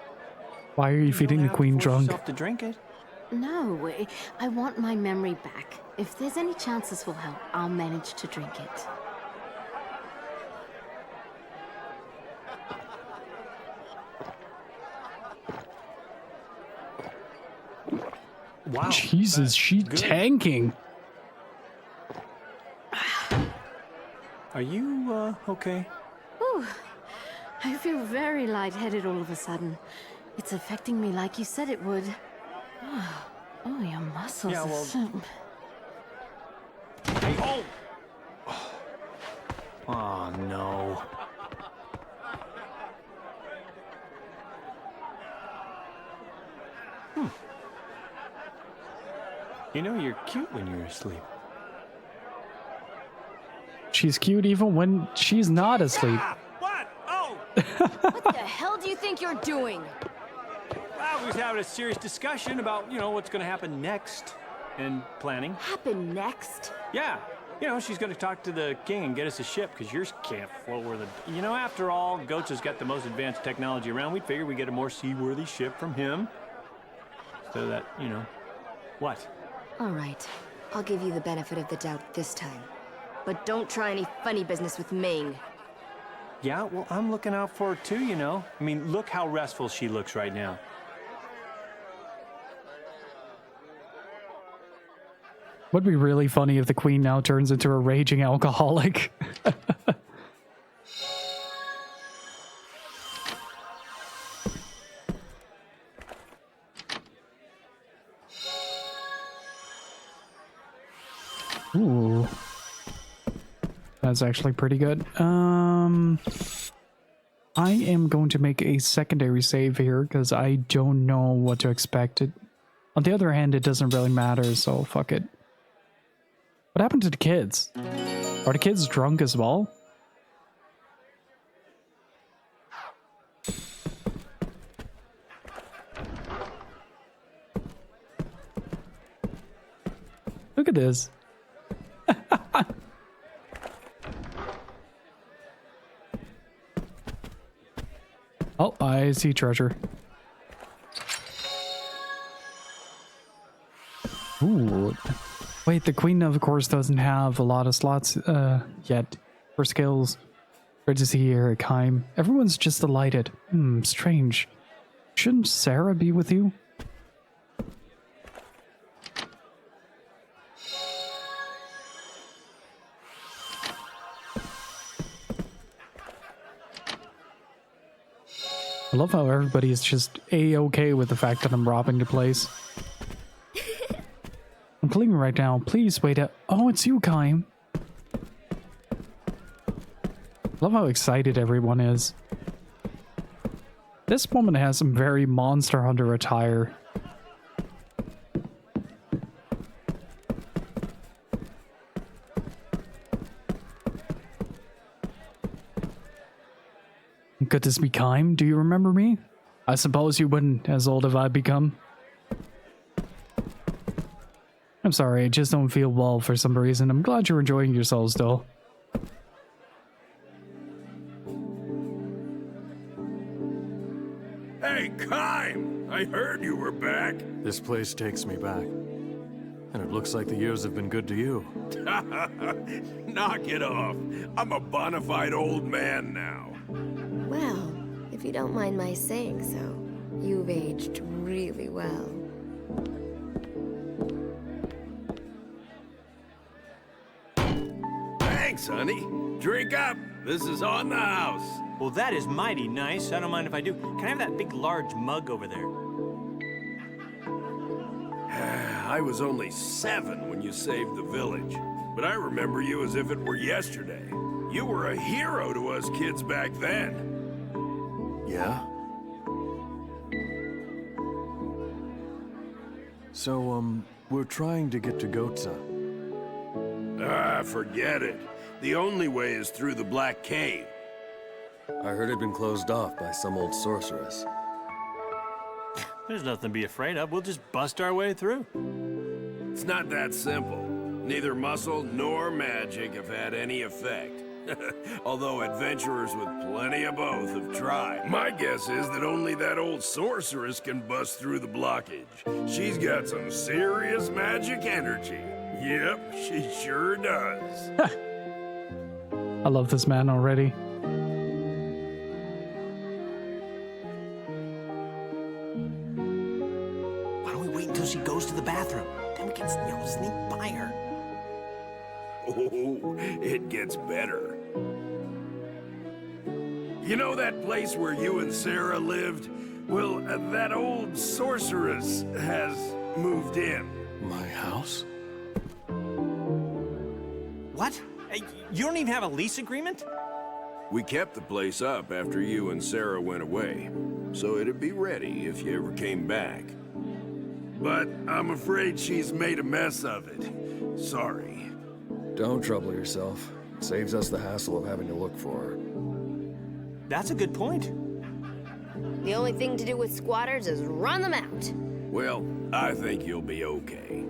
S1: Why are you feeding the queen drunk?
S4: To drink it.
S14: No, I want my memory back. If there's any chance this will help, I'll manage to drink it.
S4: Wow.
S1: Jesus, she tanking.
S4: Are you, okay?
S14: Ooh, I feel very lightheaded all of a sudden. It's affecting me like you said it would. Oh, your muscles
S4: Yeah, well...
S14: are so...
S4: Hey, oh! Oh, no. You know, you're cute when you're asleep.
S1: She's cute even when she's not asleep.
S4: What? Oh!
S5: What the hell do you think you're doing?
S4: Well, we was having a serious discussion about, you know, what's going to happen next. And planning.
S5: Happen next?
S4: Yeah. You know, she's going to talk to the king and get us a ship, because yours can't float where the... You know, after all, Goats has got the most advanced technology around. We figured we'd get a more seaworthy ship from him. so that, you know. What?
S6: All right. I'll give you the benefit of the doubt this time. But don't try any funny business with Ming.
S4: Yeah, well, I'm looking out for her too, you know. I mean, look how restful she looks right now.
S1: Would be really funny if the queen now turns into a raging alcoholic. Ooh. That's actually pretty good. I am going to make a secondary save here because I don't know what to expect. On the other hand, it doesn't really matter, so fuck it. What happened to the kids? Are the kids drunk as well? Look at this. Oh, I see treasure. Ooh. Wait, the queen of course doesn't have a lot of slots yet for skills. Great to see you here, Kaim. Everyone's just delighted. Strange. Shouldn't Sarah be with you? I love how everybody is just A-okay with the fact that I'm robbing the place. I'm cleaning right now. Please wait up. Oh, it's you, Kaim. Love how excited everyone is. This woman has some very Monster Hunter attire. Could this be Kaim? Do you remember me? I suppose you wouldn't, as old have I become. I'm sorry, I just don't feel well for some reason. I'm glad you're enjoying yourselves, though.
S9: Hey, Kaim! I heard you were back.
S3: This place takes me back. And it looks like the years have been good to you.
S9: Knock it off. I'm a bona fide old man now.
S6: Well, if you don't mind my saying so, you've aged really well.
S9: Thanks, honey. Drink up. This is on the house.
S4: Well, that is mighty nice. I don't mind if I do. Can I have that big, large mug over there?
S9: I was only 7 when you saved the village, but I remember you as if it were yesterday. You were a hero to us kids back then.
S3: Yeah? So, we're trying to get to Gotza.
S9: Ah, forget it. The only way is through the Black Cave.
S3: I heard it'd been closed off by some old sorceress.
S4: There's nothing to be afraid of. We'll just bust our way through.
S9: It's not that simple. Neither muscle nor magic have had any effect. Although adventurers with plenty of both have tried. My guess is that only that old sorceress can bust through the blockage. She's got some serious magic energy. Yep, she sure does.
S1: I love this man already.
S13: Why don't we wait until she goes to the bathroom? Then we can, sneak by her.
S9: Oh, it gets better. You know that place where you and Sarah lived? Well, that old sorceress has moved in.
S3: My house?
S4: What? You don't even have a lease agreement?
S9: We kept the place up after you and Sarah went away, so it'd be ready if you ever came back. But I'm afraid she's made a mess of it. Sorry.
S3: Don't trouble yourself. It saves us the hassle of having to look for her.
S4: That's a good point.
S6: The only thing to do with squatters is run them out.
S9: Well, I think you'll be okay.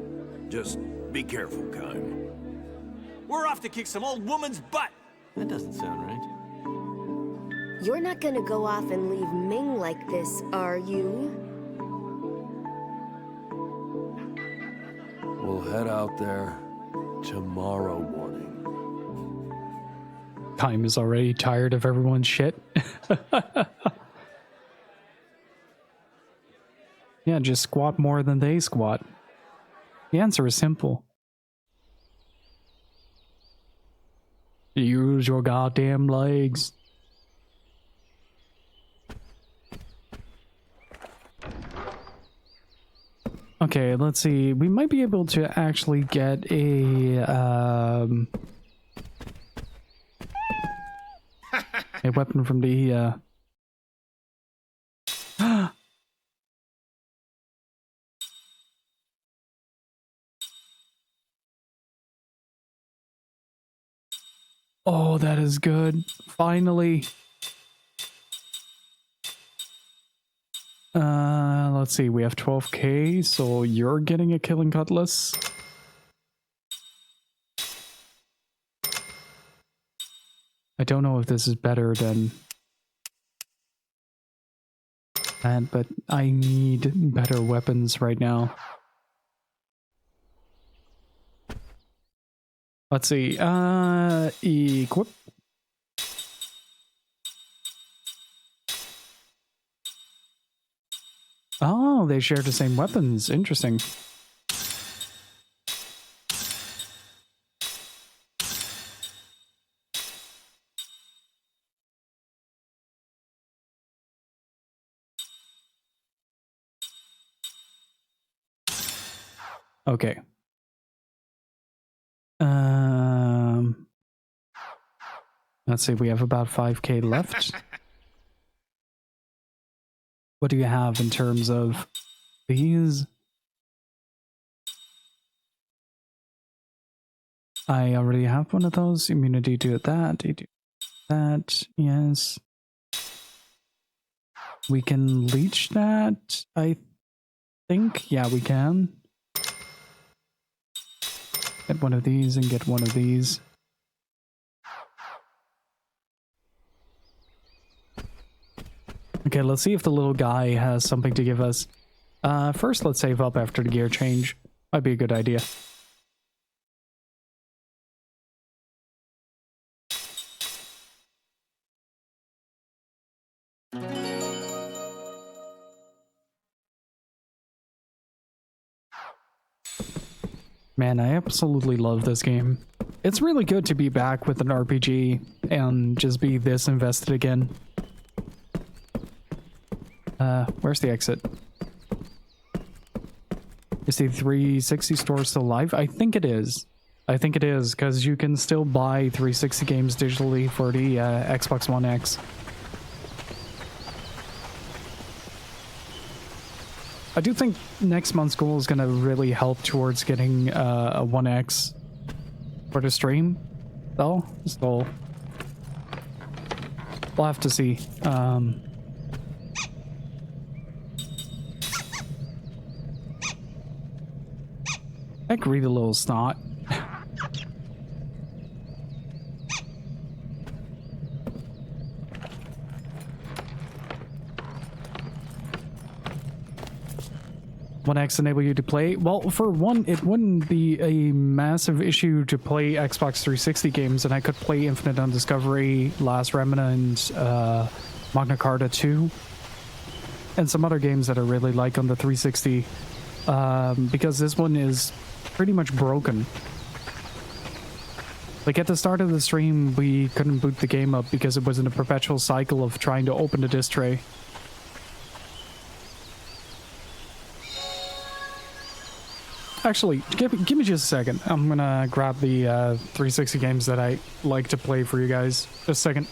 S9: Just be careful, Kaim.
S4: We're off to kick some old woman's butt. That doesn't sound right.
S6: You're not gonna go off and leave Ming like this, are you?
S3: We'll head out there tomorrow morning.
S1: Time is already tired of everyone's shit. Yeah, just squat more than they squat. The answer is simple. Use your goddamn legs. Okay, let's see. We might be able to actually get a weapon from the Oh, that is good. Finally. Let's see. We have 12k, so you're getting a killing cutlass. I don't know if this is better than that, but I need better weapons right now. Let's see. Equip. Oh, they share the same weapons. Interesting. Okay. Let's see. We have about 5k left. What do you have in terms of these? I already have one of those. Immunity to that. Yes. We can leech that, I think. Yeah, we can. Get one of these and get one of these. Okay, let's see if the little guy has something to give us. First, let's save up after the gear change. Might be a good idea. Man, I absolutely love this game. It's really good to be back with an RPG and just be this invested again. Where's the exit? Is the 360 store still live? I think it is. I think it is, because you can still buy 360 games digitally for the Xbox One X. I do think next month's goal is going to really help towards getting a 1X for the stream, though. So we'll have to see. I agree, the little snot. 1X enable you to play? Well, for one, it wouldn't be a massive issue to play Xbox 360 games, and I could play Infinite Undiscovery, Last Remnant, Magna Carta 2, and some other games that I really like on the 360, because this one is pretty much broken. Like, at the start of the stream, we couldn't boot the game up because it was in a perpetual cycle of trying to open the disk tray. Actually, give me just a second. I'm gonna grab the 360 games that I like to play for you guys. Just a second.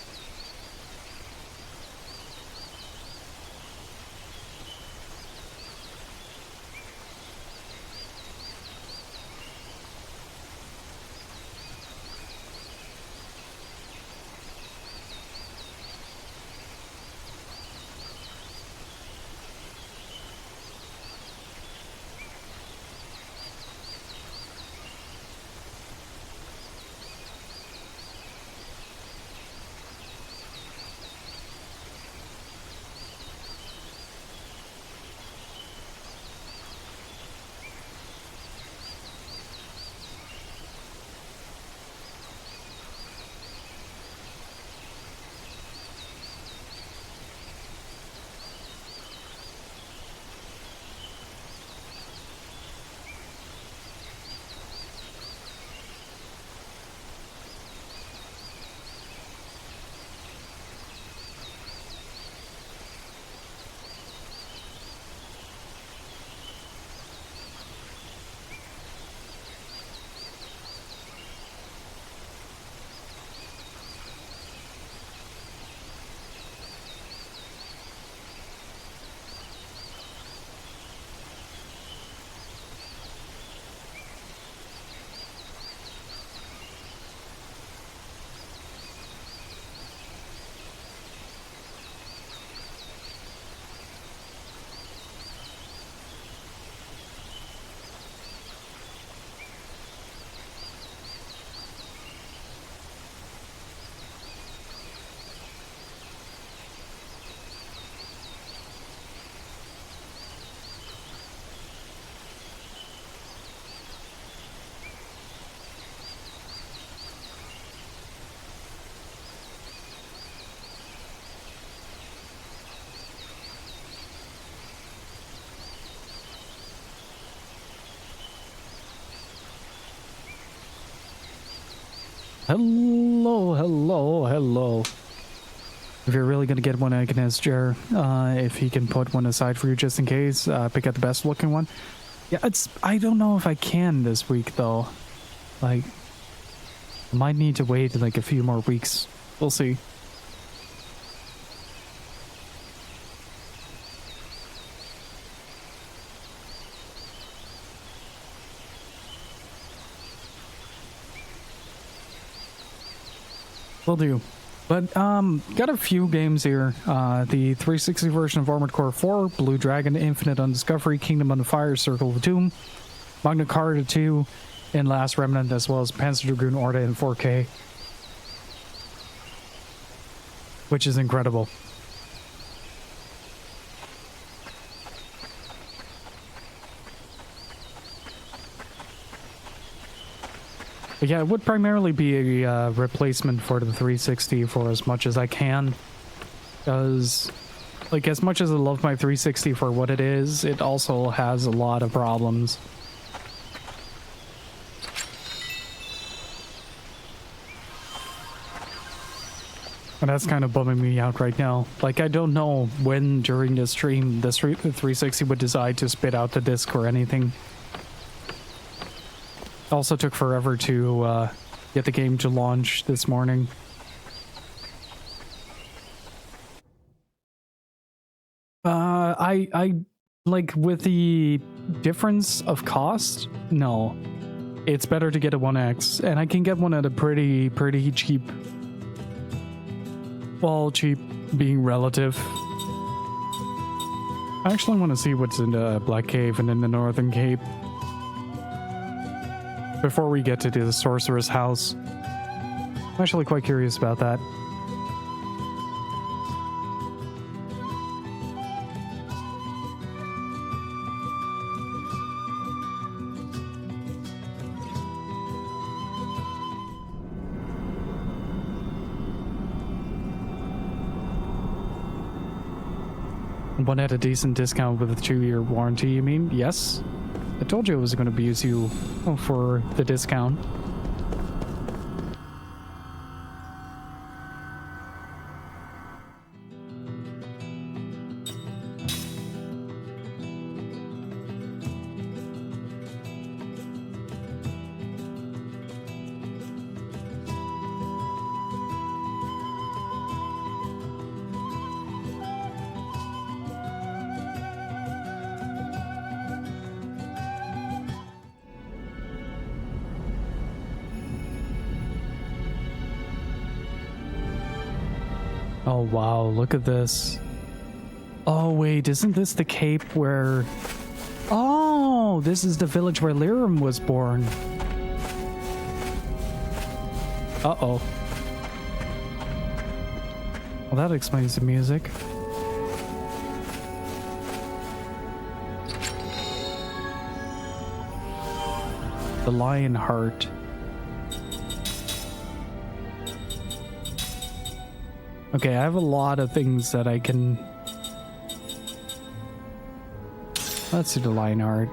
S1: Hello. If you're really gonna get one against Jer, if he can put one aside for you just in case, pick out the best looking one. Yeah, I don't know if I can this week though. Like, I might need to wait like a few more weeks. We'll see. Will do. But, got a few games here. The 360 version of Armored Core 4, Blue Dragon, Infinite Undiscovery, Kingdom Under Fire, Circle of Doom, Magna Carta 2, and Last Remnant, as well as Panzer Dragoon Orta in 4K. Which is incredible. But yeah, it would primarily be a replacement for the 360 for as much as I can. Because, like, as much as I love my 360 for what it is, it also has a lot of problems. And that's kind of bumming me out right now. Like, I don't know when during the stream the 360 would decide to spit out the disc or anything. Also took forever to get the game to launch this morning. I like, with the difference of cost, no. It's better to get a 1X, and I can get one at a pretty cheap. Well, cheap being relative. I actually want to see what's in the Black Cave and in the Northern Cape before we get to the Sorcerer's House. I'm actually quite curious about that. One had a decent discount with a 2-year warranty, you mean? Yes. I told you I was going to abuse you for the discount. Oh wow, look at this. Oh wait, isn't this the cape where... Oh, this is the village where Lirim was born. Uh-oh. Well, that explains the music. The Lion Heart. Okay, I have a lot of things that I can... Let's do the Lion Heart.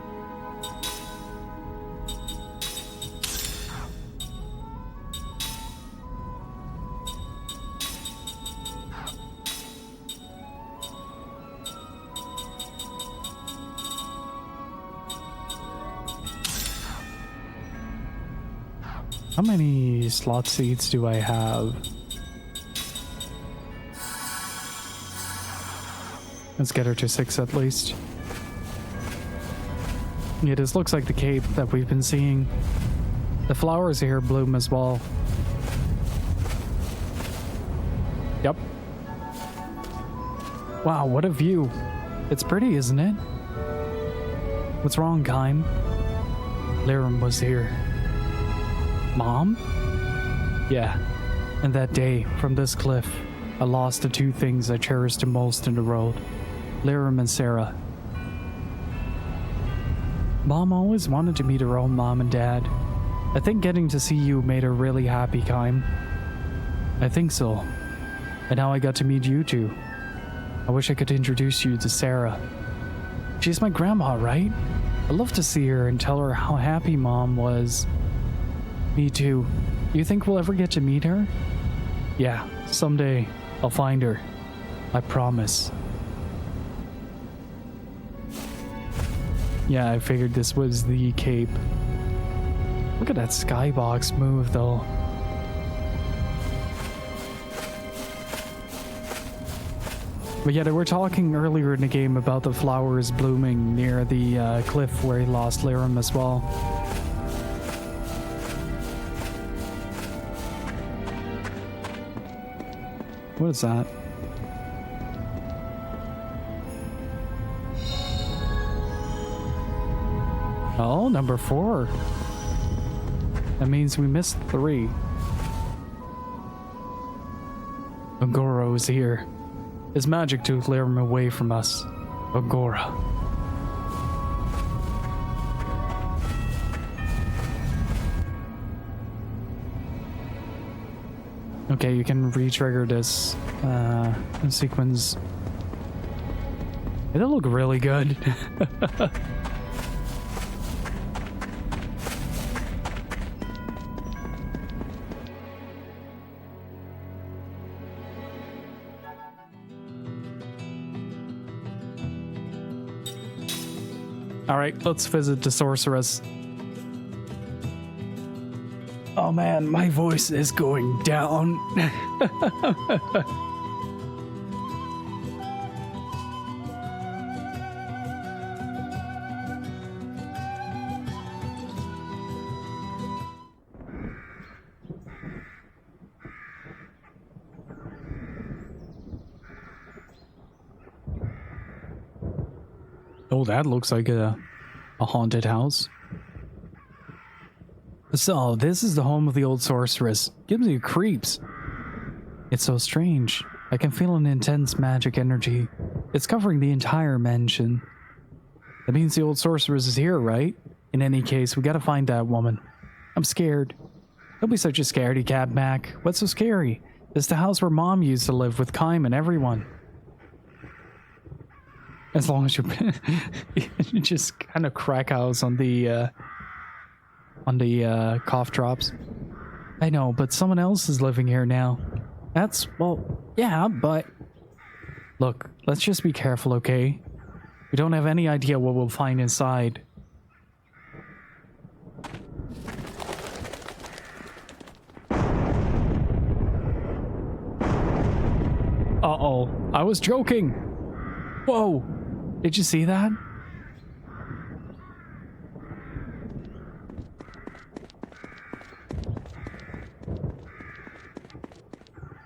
S1: How many slot seats do I have? Let's get her to 6 at least. Yeah, this looks like the cape that we've been seeing. The flowers here bloom as well. Yep. Wow, what a view. It's pretty, isn't it? What's wrong, Kaim? Lirim was here. Mom? Yeah. And that day, from this cliff, I lost the 2 things I cherished the most in the world. Lirim and Sarah. Mom always wanted to meet her own mom and dad. I think getting to see you made her really happy, Kaim. I think so. And now I got to meet you two. I wish I could introduce you to Sarah. She's my grandma, right? I'd love to see her and tell her how happy Mom was. Me too. You think we'll ever get to meet her? Yeah, someday I'll find her. I promise. Yeah, I figured this was the cape. Look at that skybox move, though. But yeah, they were talking earlier in the game about the flowers blooming near the cliff where he lost Lyrim as well. What is that? Oh, number 4. That means we missed 3. Agoro is here. His magic took Lyrim away from us. Agora. Okay, you can re-trigger this sequence. It'll look really good. Alright, let's visit the sorceress. Oh man, my voice is going down. Oh, that looks like a haunted house. So, this is the home of the old sorceress. Gives me creeps. It's so strange. I can feel an intense magic energy. It's covering the entire mansion. That means the old sorceress is here, right? In any case, we gotta find that woman. I'm scared. Don't be such a scaredy cat, Mac. What's so scary? It's the house where Mom used to live with Kime and everyone. As long as you just kind of crack house on the cough drops. I know, but someone else is living here now. That's, well, yeah, but... Look, let's just be careful, okay? We don't have any idea what we'll find inside. Uh-oh, I was joking! Whoa! Did you see that?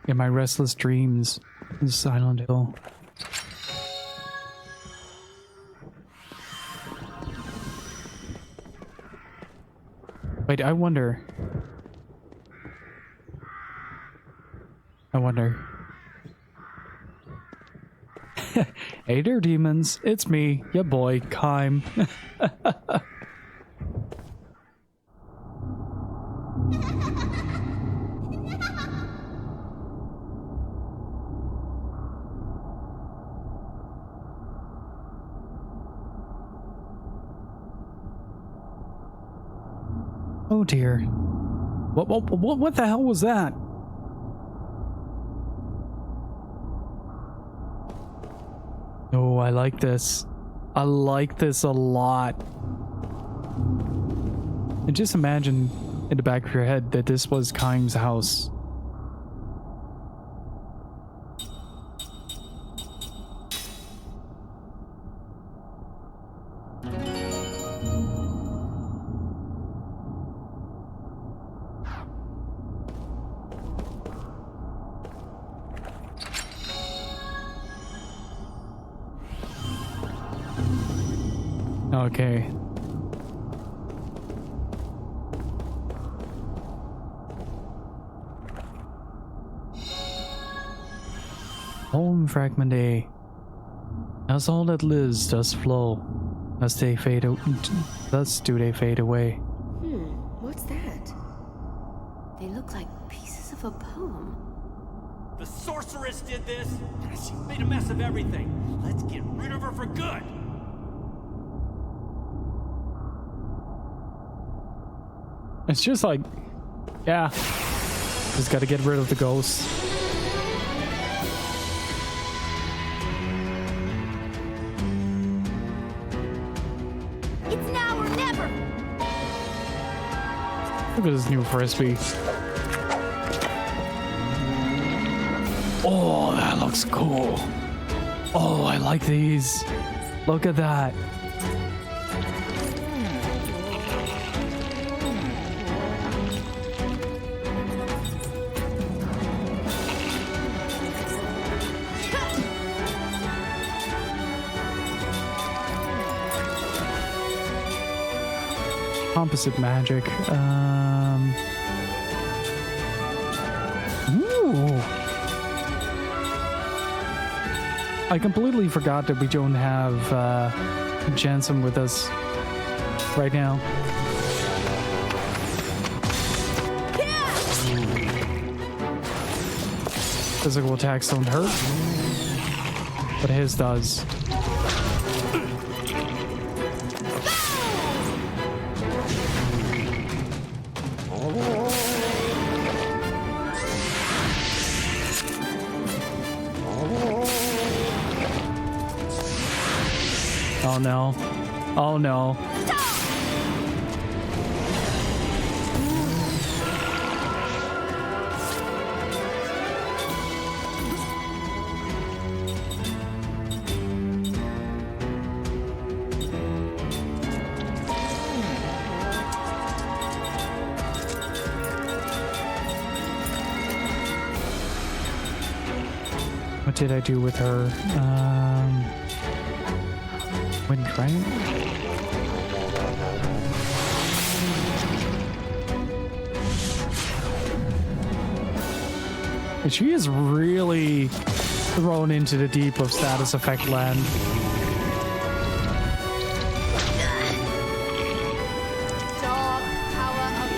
S1: In my restless dreams in Silent Hill. Wait, I wonder. Hey there, demons. It's me, your boy, Kime. Oh dear. What the hell was that? Oh, I like this. I like this a lot. And just imagine in the back of your head that this was Kime's house. Okay. Home fragment A. As all that lives does flow, thus do they fade away.
S14: What's that? They look like pieces of a poem.
S8: The sorceress did this. She made a mess of everything. Let's get rid of her for good.
S1: It's just like Yeah. Just gotta get rid of the ghosts.
S2: It's now or never.
S1: Look at this new frisbee. Oh, that looks cool. Oh, I like these. Look at that. Composite magic. Ooh. I completely forgot that we don't have Jensen with us right now. Physical attacks don't hurt, but his does. Oh no. Oh no. What did I do with her? Wind, right? And she is really thrown into the deep of status effect land.
S2: Dog power of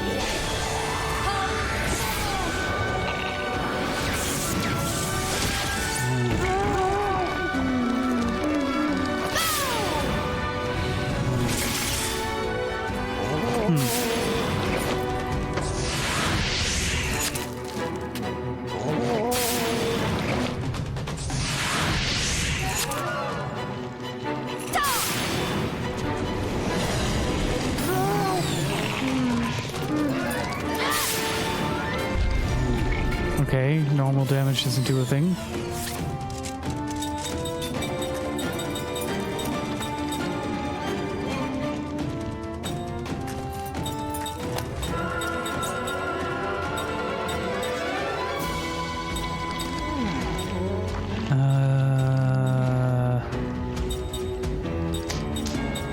S1: Okay, normal damage doesn't do a thing.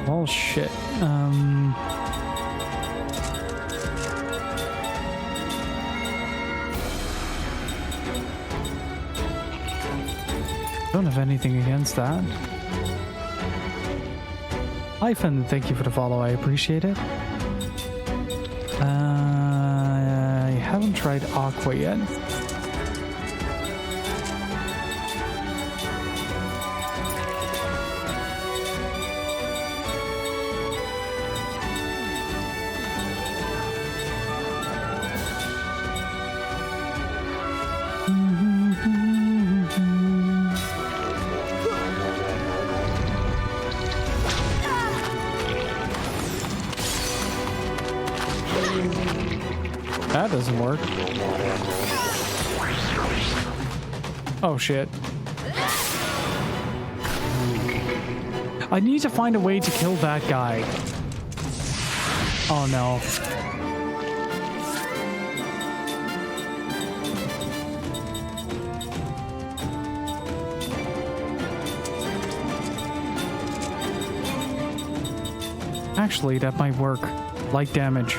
S1: Oh shit. Don't have anything against that. Hyphen, thank you for the follow. I appreciate it. I haven't tried Aqua yet. That doesn't work. Oh shit. I need to find a way to kill that guy. Oh no. Actually, that might work. Light damage.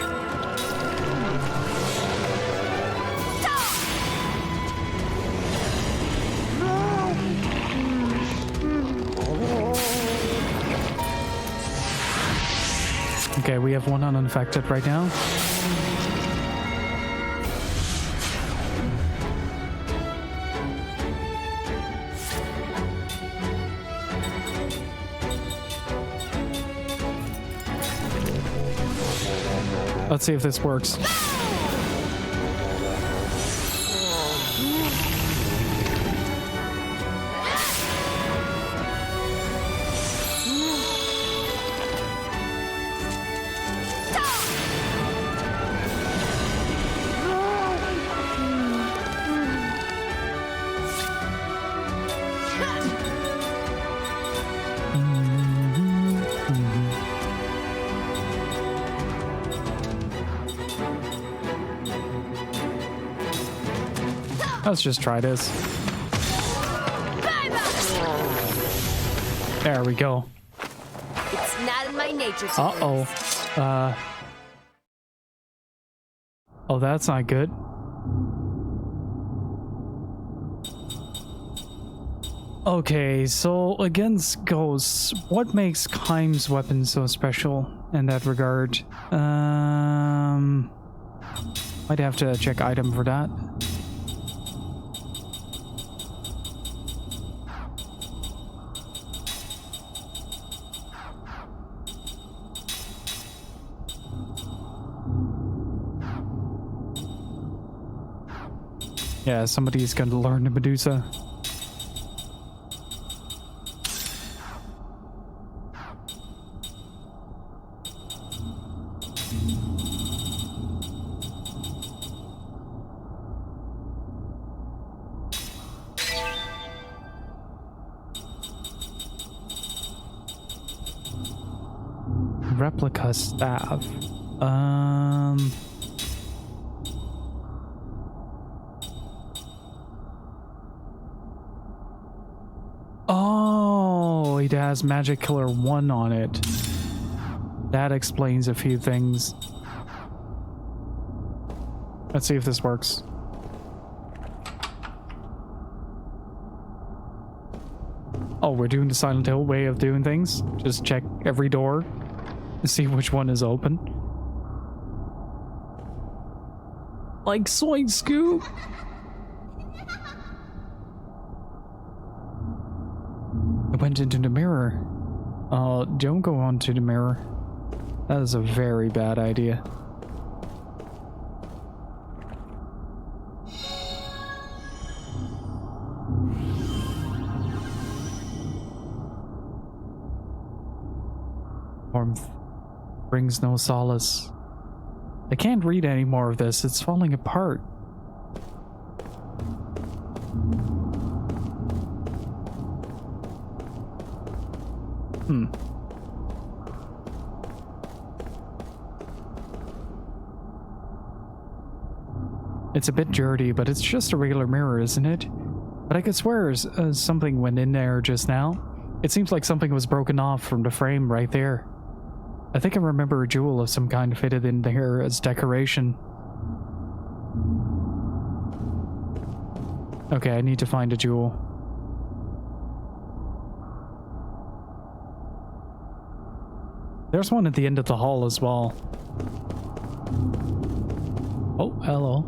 S1: Okay, we have one uninfected right now. Let's see if this works. Let's just try this. There we go.
S5: It's not in my nature to
S1: Uh-oh. Oh, that's not good. Okay, so against ghosts, what makes Kaim's weapon so special in that regard? Might have to check item for that. Yeah, somebody's gonna learn the Medusa. Replica staff. Oh, it has Magic Killer 1 on it. That explains a few things. Let's see if this works. Oh, we're doing the Silent Hill way of doing things. Just check every door to see which one is open. Like Soy Scoop. I went into the mirror. Don't go onto the mirror. That is a very bad idea. Warmth brings no solace. I can't read any more of this. It's falling apart. It's a bit dirty, but it's just a regular mirror, isn't it? But I could swear something went in there just now. It seems like something was broken off from the frame right there. I think I remember a jewel of some kind fitted in there as decoration. Okay, I need to find a jewel. There's one at the end of the hall as well. Oh, hello.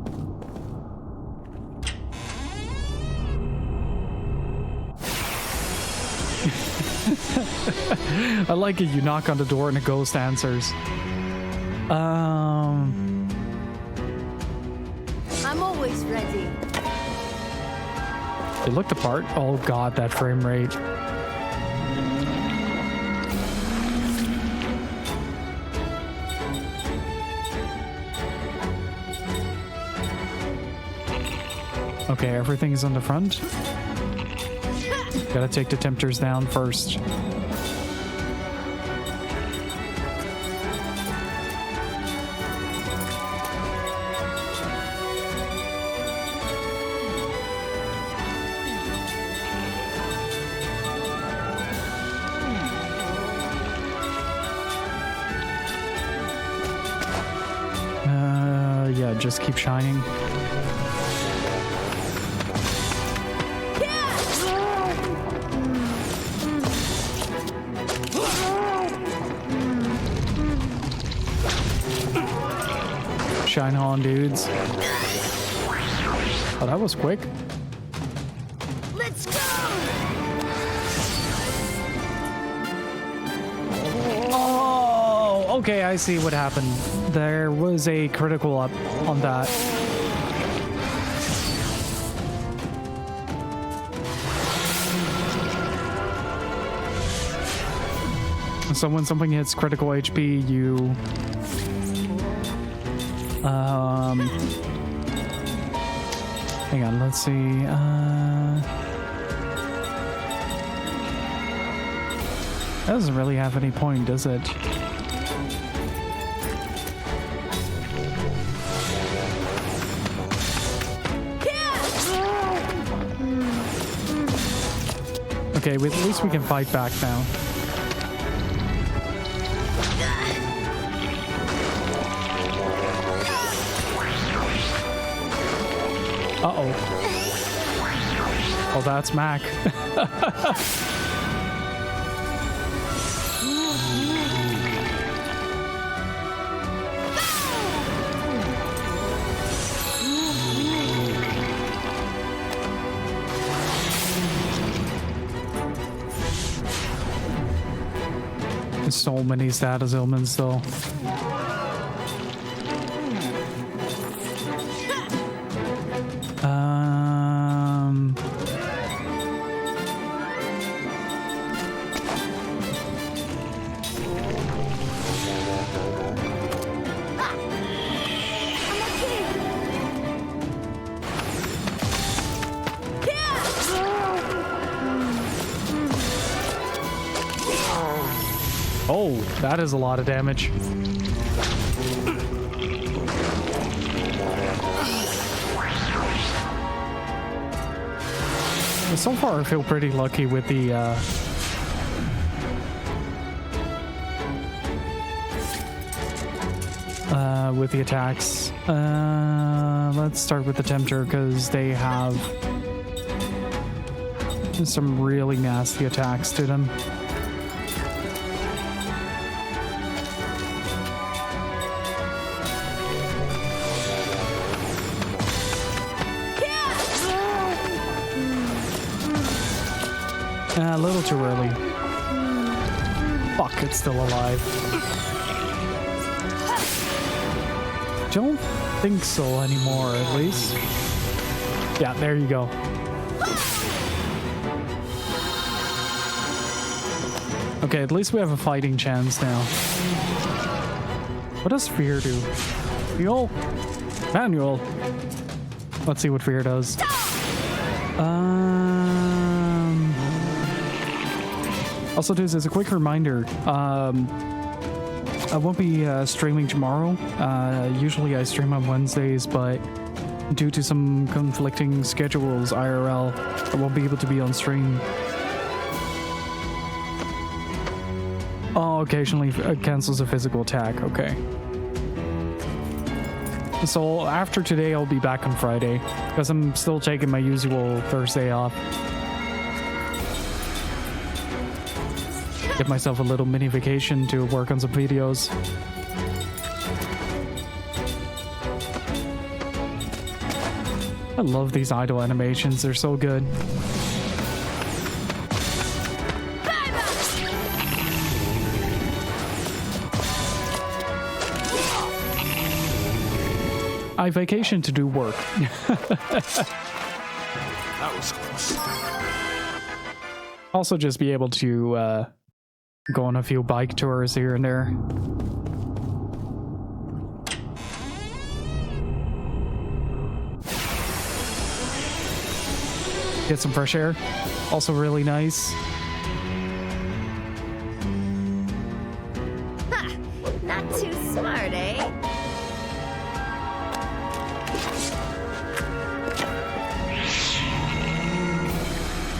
S1: I like it. You knock on the door and a ghost answers.
S5: I'm always ready.
S1: They looked apart. Oh god, that frame rate. Okay, everything is on the front. Gotta take the tempters down first. Yeah, just keep shining. Shine on, dudes. Oh, that was quick.
S5: Let's go!
S1: Oh, okay, I see what happened. There was a critical up on that. So when something hits critical HP, you hang on, let's see. That doesn't really have any point, does it? Okay, at least we can fight back now. Uh-oh. Oh, that's Mac. There's so many status ailments though. Oh, that is a lot of damage. So far, I feel pretty lucky with the attacks. Let's start with the Tempter because they have some really nasty attacks to them. A little too early. Fuck, it's still alive. Don't think so anymore, at least. Yeah, there you go. Okay, at least we have a fighting chance now. What does fear do? Manual? Manual. Let's see what fear does. Also, just as a quick reminder, I won't be streaming tomorrow. Usually I stream on Wednesdays, but due to some conflicting schedules IRL, I won't be able to be on stream. Oh, occasionally it cancels a physical attack. Okay. So after today, I'll be back on Friday because I'm still taking my usual Thursday off. Give myself a little mini vacation to work on some videos. I love these idle animations, they're so good. I vacation to do work.
S9: That was close.
S1: Also just be able to go on a few bike tours here and there. Get some fresh air. Also really nice.
S5: Ha! Not too smart, eh?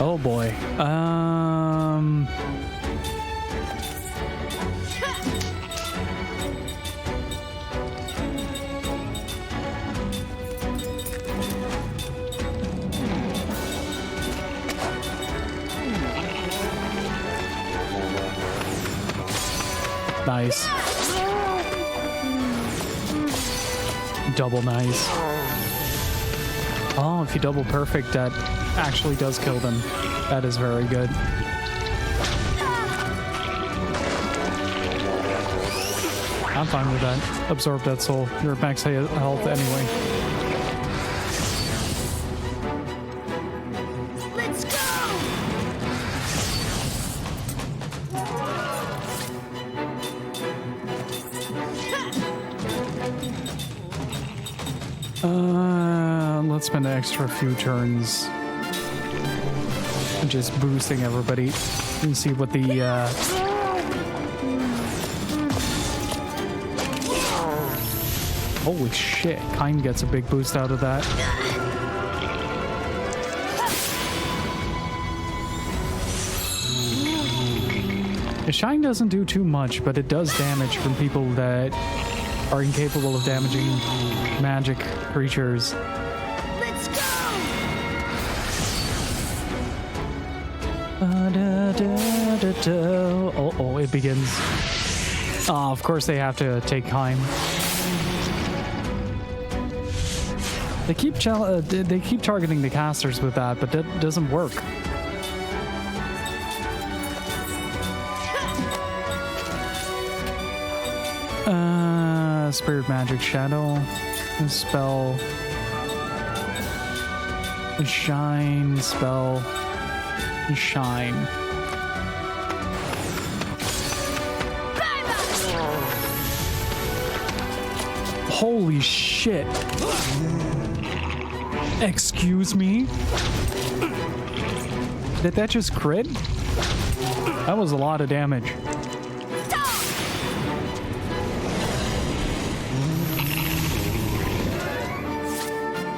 S1: Oh boy. Nice. Double nice. Oh, if you double perfect, that actually does kill them. That is very good. I'm fine with that. Absorb that soul. You're at max health anyway.
S5: Let's go!
S1: Let's spend an extra few turns just boosting everybody and see what the holy shit, Kind gets a big boost out of that. The shine doesn't do too much, but it does damage from people that are incapable of damaging magic creatures.
S2: Let's go!
S1: Oh, it begins. Of course they have to take time. They keep targeting the casters with that, but that doesn't work. Spirit magic shadow spell, shine spell, shine. Holy shit. Excuse me? Did that just crit? That was a lot of damage.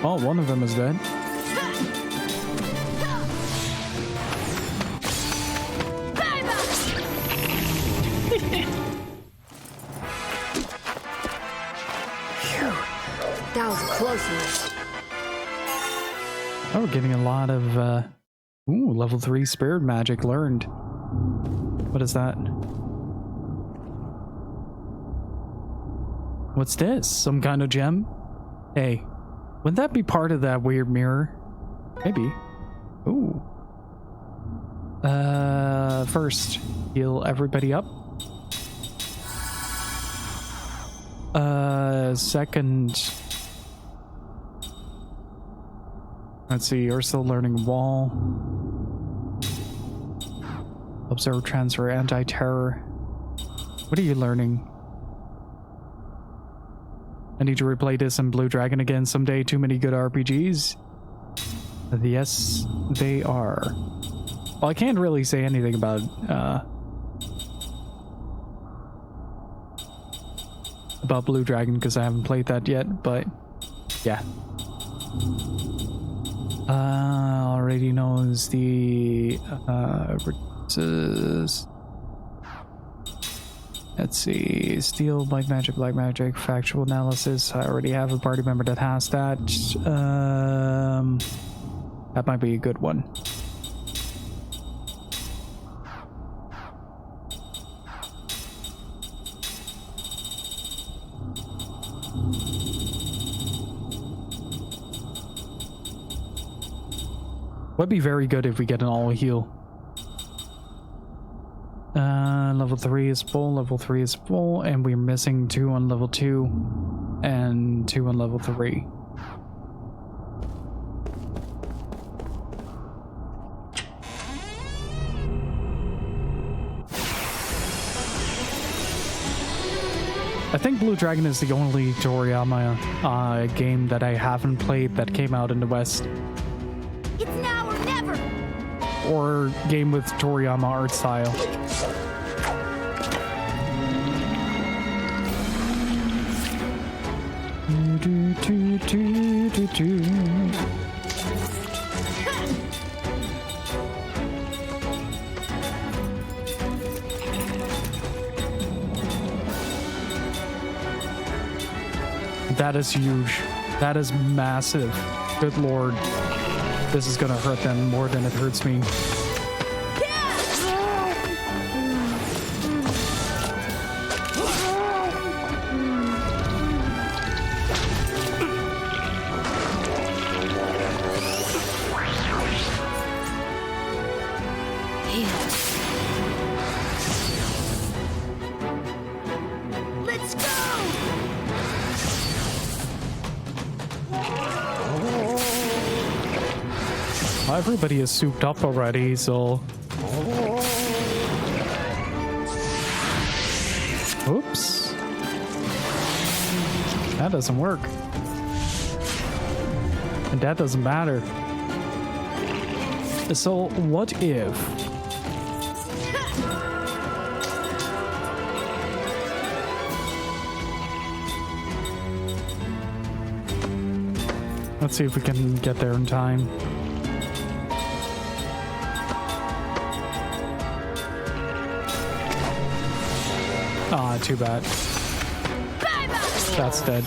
S1: Oh, one of them is dead.
S14: That was a close one.
S1: Oh, we're getting a lot of, level 3 spirit magic learned. What is that? What's this? Some kind of gem? Hey, wouldn't that be part of that weird mirror? Maybe. Ooh. First, heal everybody up. Second... Let's see, you're still learning wall. Observe, transfer, anti-terror. What are you learning? I need to replay this in Blue Dragon again someday. Too many good RPGs. Yes, they are. Well, I can't really say anything about Blue Dragon because I haven't played that yet, but yeah. Already knows the let's see, steel, black magic, factual analysis. I already have a party member that has that. That might be a good one. Would be very good if we get an all heal. Level 3 is full, level 3 is full, and we're missing 2 on level 2 and 2 on level 3. I think Blue Dragon is the only Toriyama game that I haven't played that came out in the West.
S2: It's now or never!
S1: Or game with Toriyama art style. That is huge. That is massive. Good lord. This is gonna hurt them more than it hurts me.
S2: Let's go!
S1: Everybody is souped up already, so... Oops. That doesn't work. And that doesn't matter. So, what if... Let's see if we can get there in time. too bad. That's dead.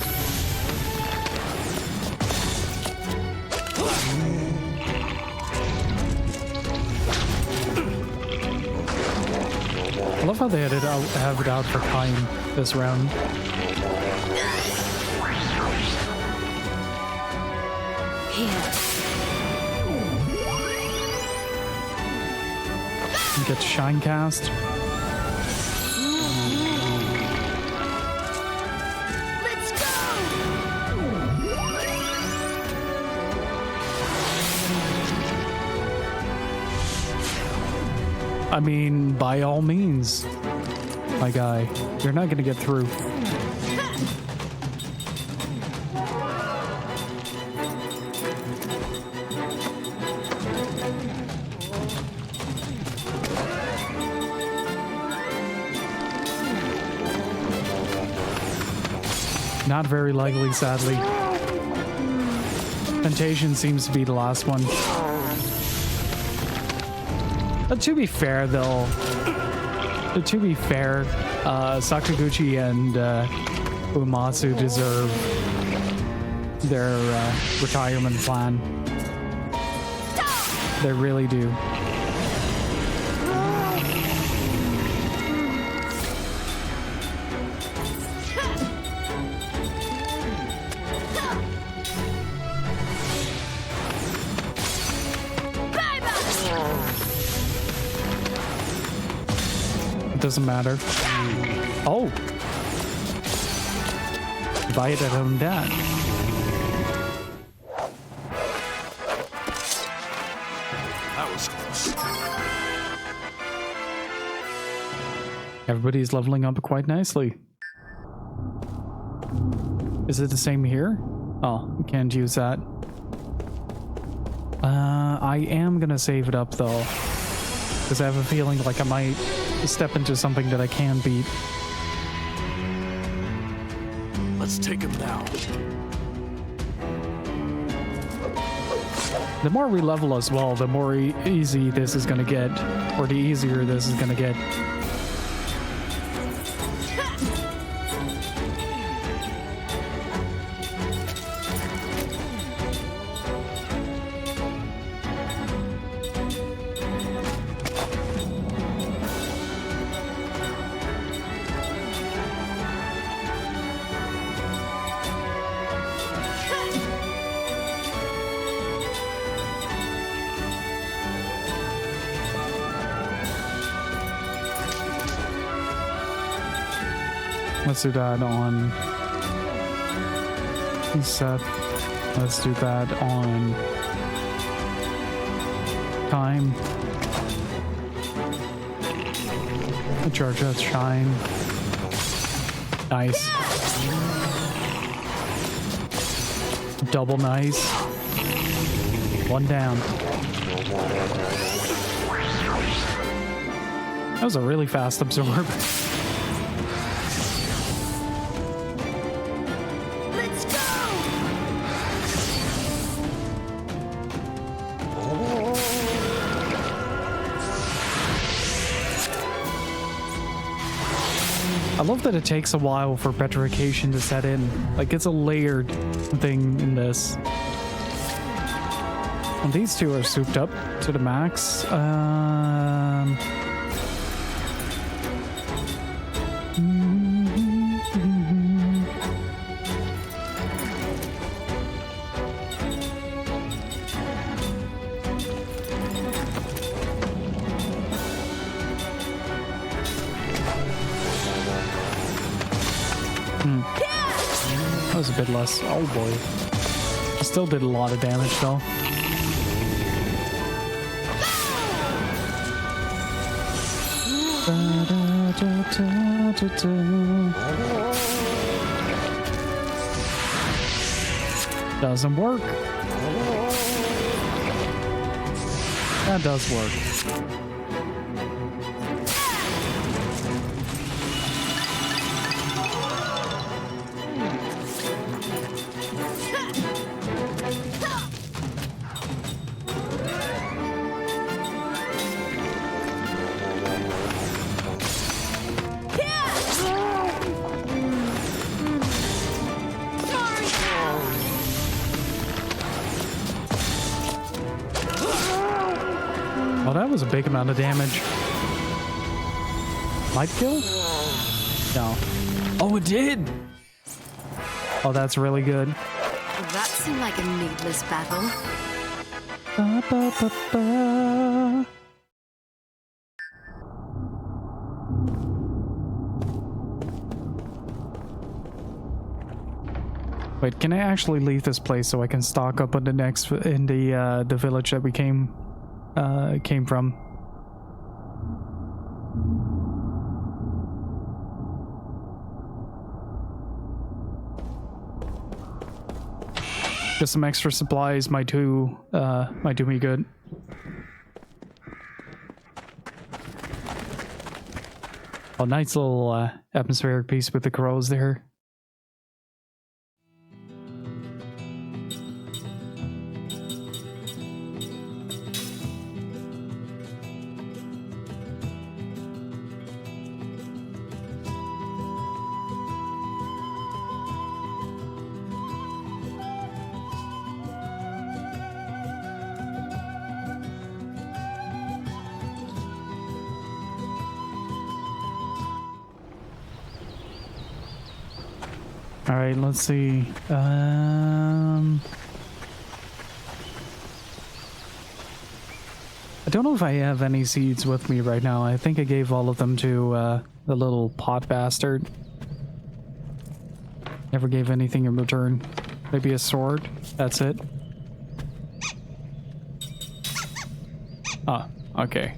S1: I love how they have it out for time this round. Get Shine Cast.
S2: Let's go!
S1: I mean, by all means, my guy, you're not gonna get through. Not very likely, sadly. Temptation seems to be the last one. But to be fair, though, Sakaguchi and Uematsu deserve their retirement plan. They really do. Doesn't matter. Oh! Bite at him dad.
S9: That was close.
S1: Everybody's leveling up quite nicely. Is it the same here? Oh, we can't use that. I am gonna save it up though, because I have a feeling like I might step into something that I can beat.
S9: Let's take him now.
S1: The more we level as well, the more easy this is gonna get, or the easier this is gonna get. Let's do that on Seth. Let's do that on time. Charge that shine. Nice. Double nice. One down. That was a really fast absorb. I love that it takes a while for petrification to set in. Like, it's a layered thing in this. And these two are souped up to the max. That was a bit less. Oh boy. I still did a lot of damage though. Doesn't work. That does work. Oh, that was a big amount of damage. Might kill? No. Oh, it did! Oh, that's really good.
S14: That seemed like a needless battle.
S1: Ba, ba, ba, ba. Wait, can I actually leave this place so I can stock up on the next in the village that we came from? Just some extra supplies might do me good. Oh, nice little atmospheric piece with the crows there. All right, let's see. I don't know if I have any seeds with me right now. I think I gave all of them to the little pot bastard. Never gave anything in return. Maybe a sword. That's it. Ah, okay.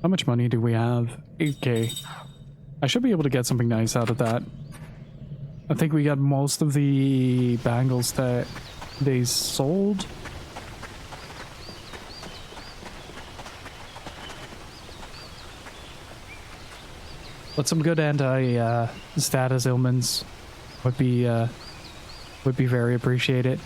S1: How much money do we have? 8K. I should be able to get something nice out of that. I think we got most of the bangles that they sold. But some good anti-status ailments would be very appreciated.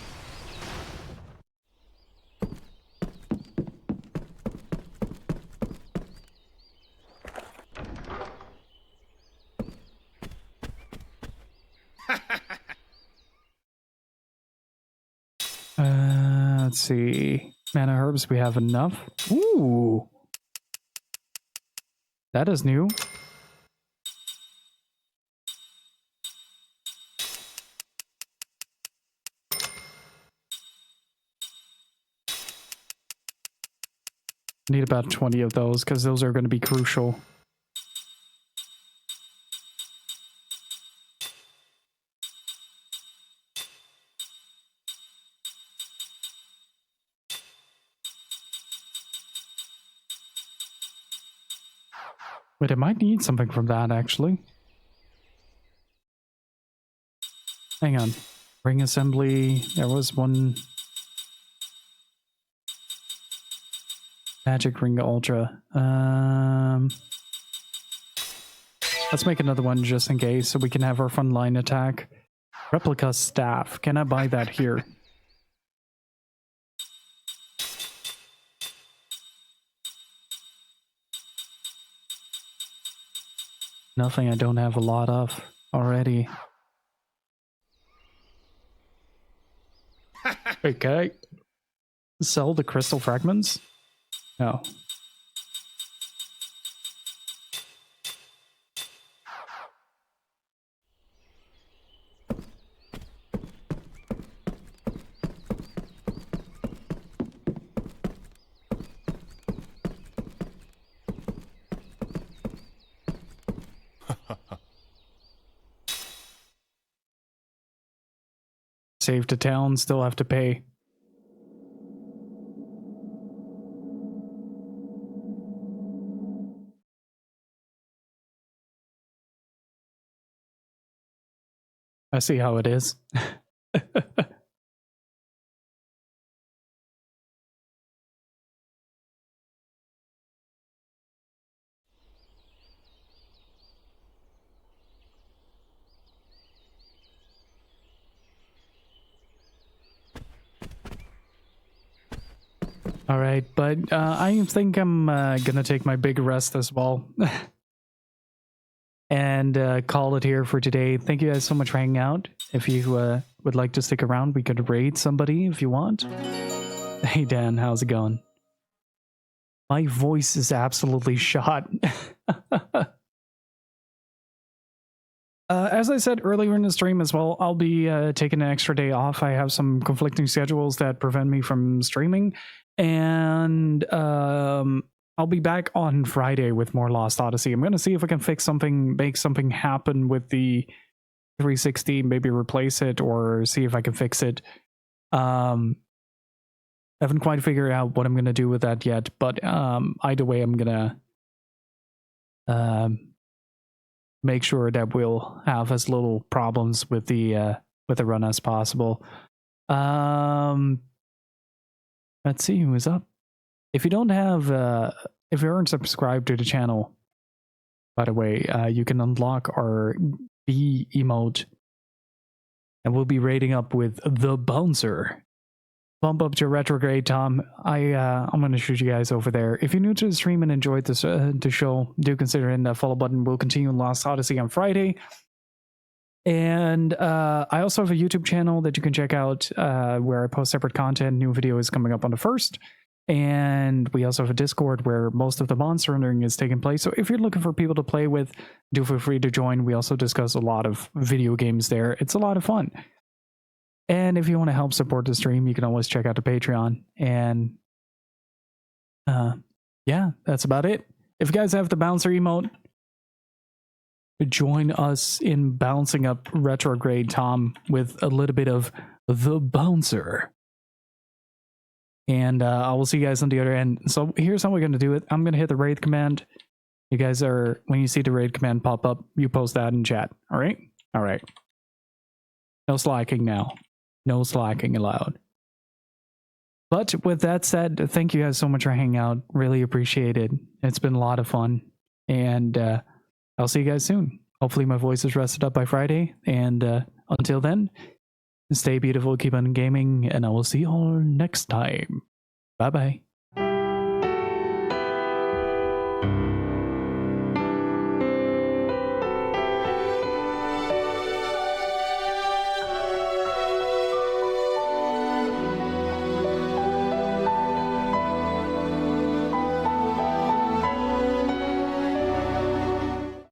S1: Let's see. Mana herbs, we have enough. Ooh. That is new. Need about 20 of those because those are going to be crucial. Wait, I might need something from that, actually. Hang on. Ring assembly. There was one. Magic ring ultra. Let's make another one just in case so we can have our frontline attack. Replica staff. Can I buy that here? Nothing I don't have a lot of already. Wait, can I sell the crystal fragments? No. Save to town, still have to pay. I see how it is. All right, but I think I'm gonna take my big rest as well. And and call it here for today. Thank you guys so much for hanging out. If you would like to stick around, we could raid somebody if you want. Hey Dan, how's it going? My voice is absolutely shot. As I said earlier in the stream as well, I'll be taking an extra day off. I have some conflicting schedules that prevent me from streaming. And I'll be back on Friday with more Lost Odyssey. I'm going to see if I can fix something, make something happen with the 360, maybe replace it or see if I can fix it. I haven't quite figured out what I'm going to do with that yet, but either way, I'm going to make sure that we'll have as little problems with the run as possible. Let's see who's up. If you don't have, if you aren't subscribed to the channel, by the way, you can unlock our B emote, and we'll be raiding up with the Bouncer. Bump up to retrograde, Tom. I'm going to shoot you guys over there. If you're new to the stream and enjoyed this the show, do consider hitting that follow button. We'll continue in Lost Odyssey on Friday. And I also have a YouTube channel that you can check out where I post separate content. New video is coming up on the 1st. And we also have a Discord where most of the monster rendering is taking place. So if you're looking for people to play with, do feel free to join. We also discuss a lot of video games there. It's a lot of fun. And if you want to help support the stream, you can always check out the Patreon. And yeah, that's about it. If you guys have the Bouncer emote, join us in bouncing up retrograde Tom with a little bit of the Bouncer. And I will see you guys on the other end. So here's how we're going to do it. I'm going to hit the raid command. You guys are, when you see the raid command pop up, you post that in chat. All right? All right. No slacking now. No slacking allowed. But with that said, thank you guys so much for hanging out. Really appreciate it. It's been a lot of fun. And I'll see you guys soon. Hopefully my voice is rested up by Friday. And until then, stay beautiful, keep on gaming, and I will see you all next time. Bye-bye.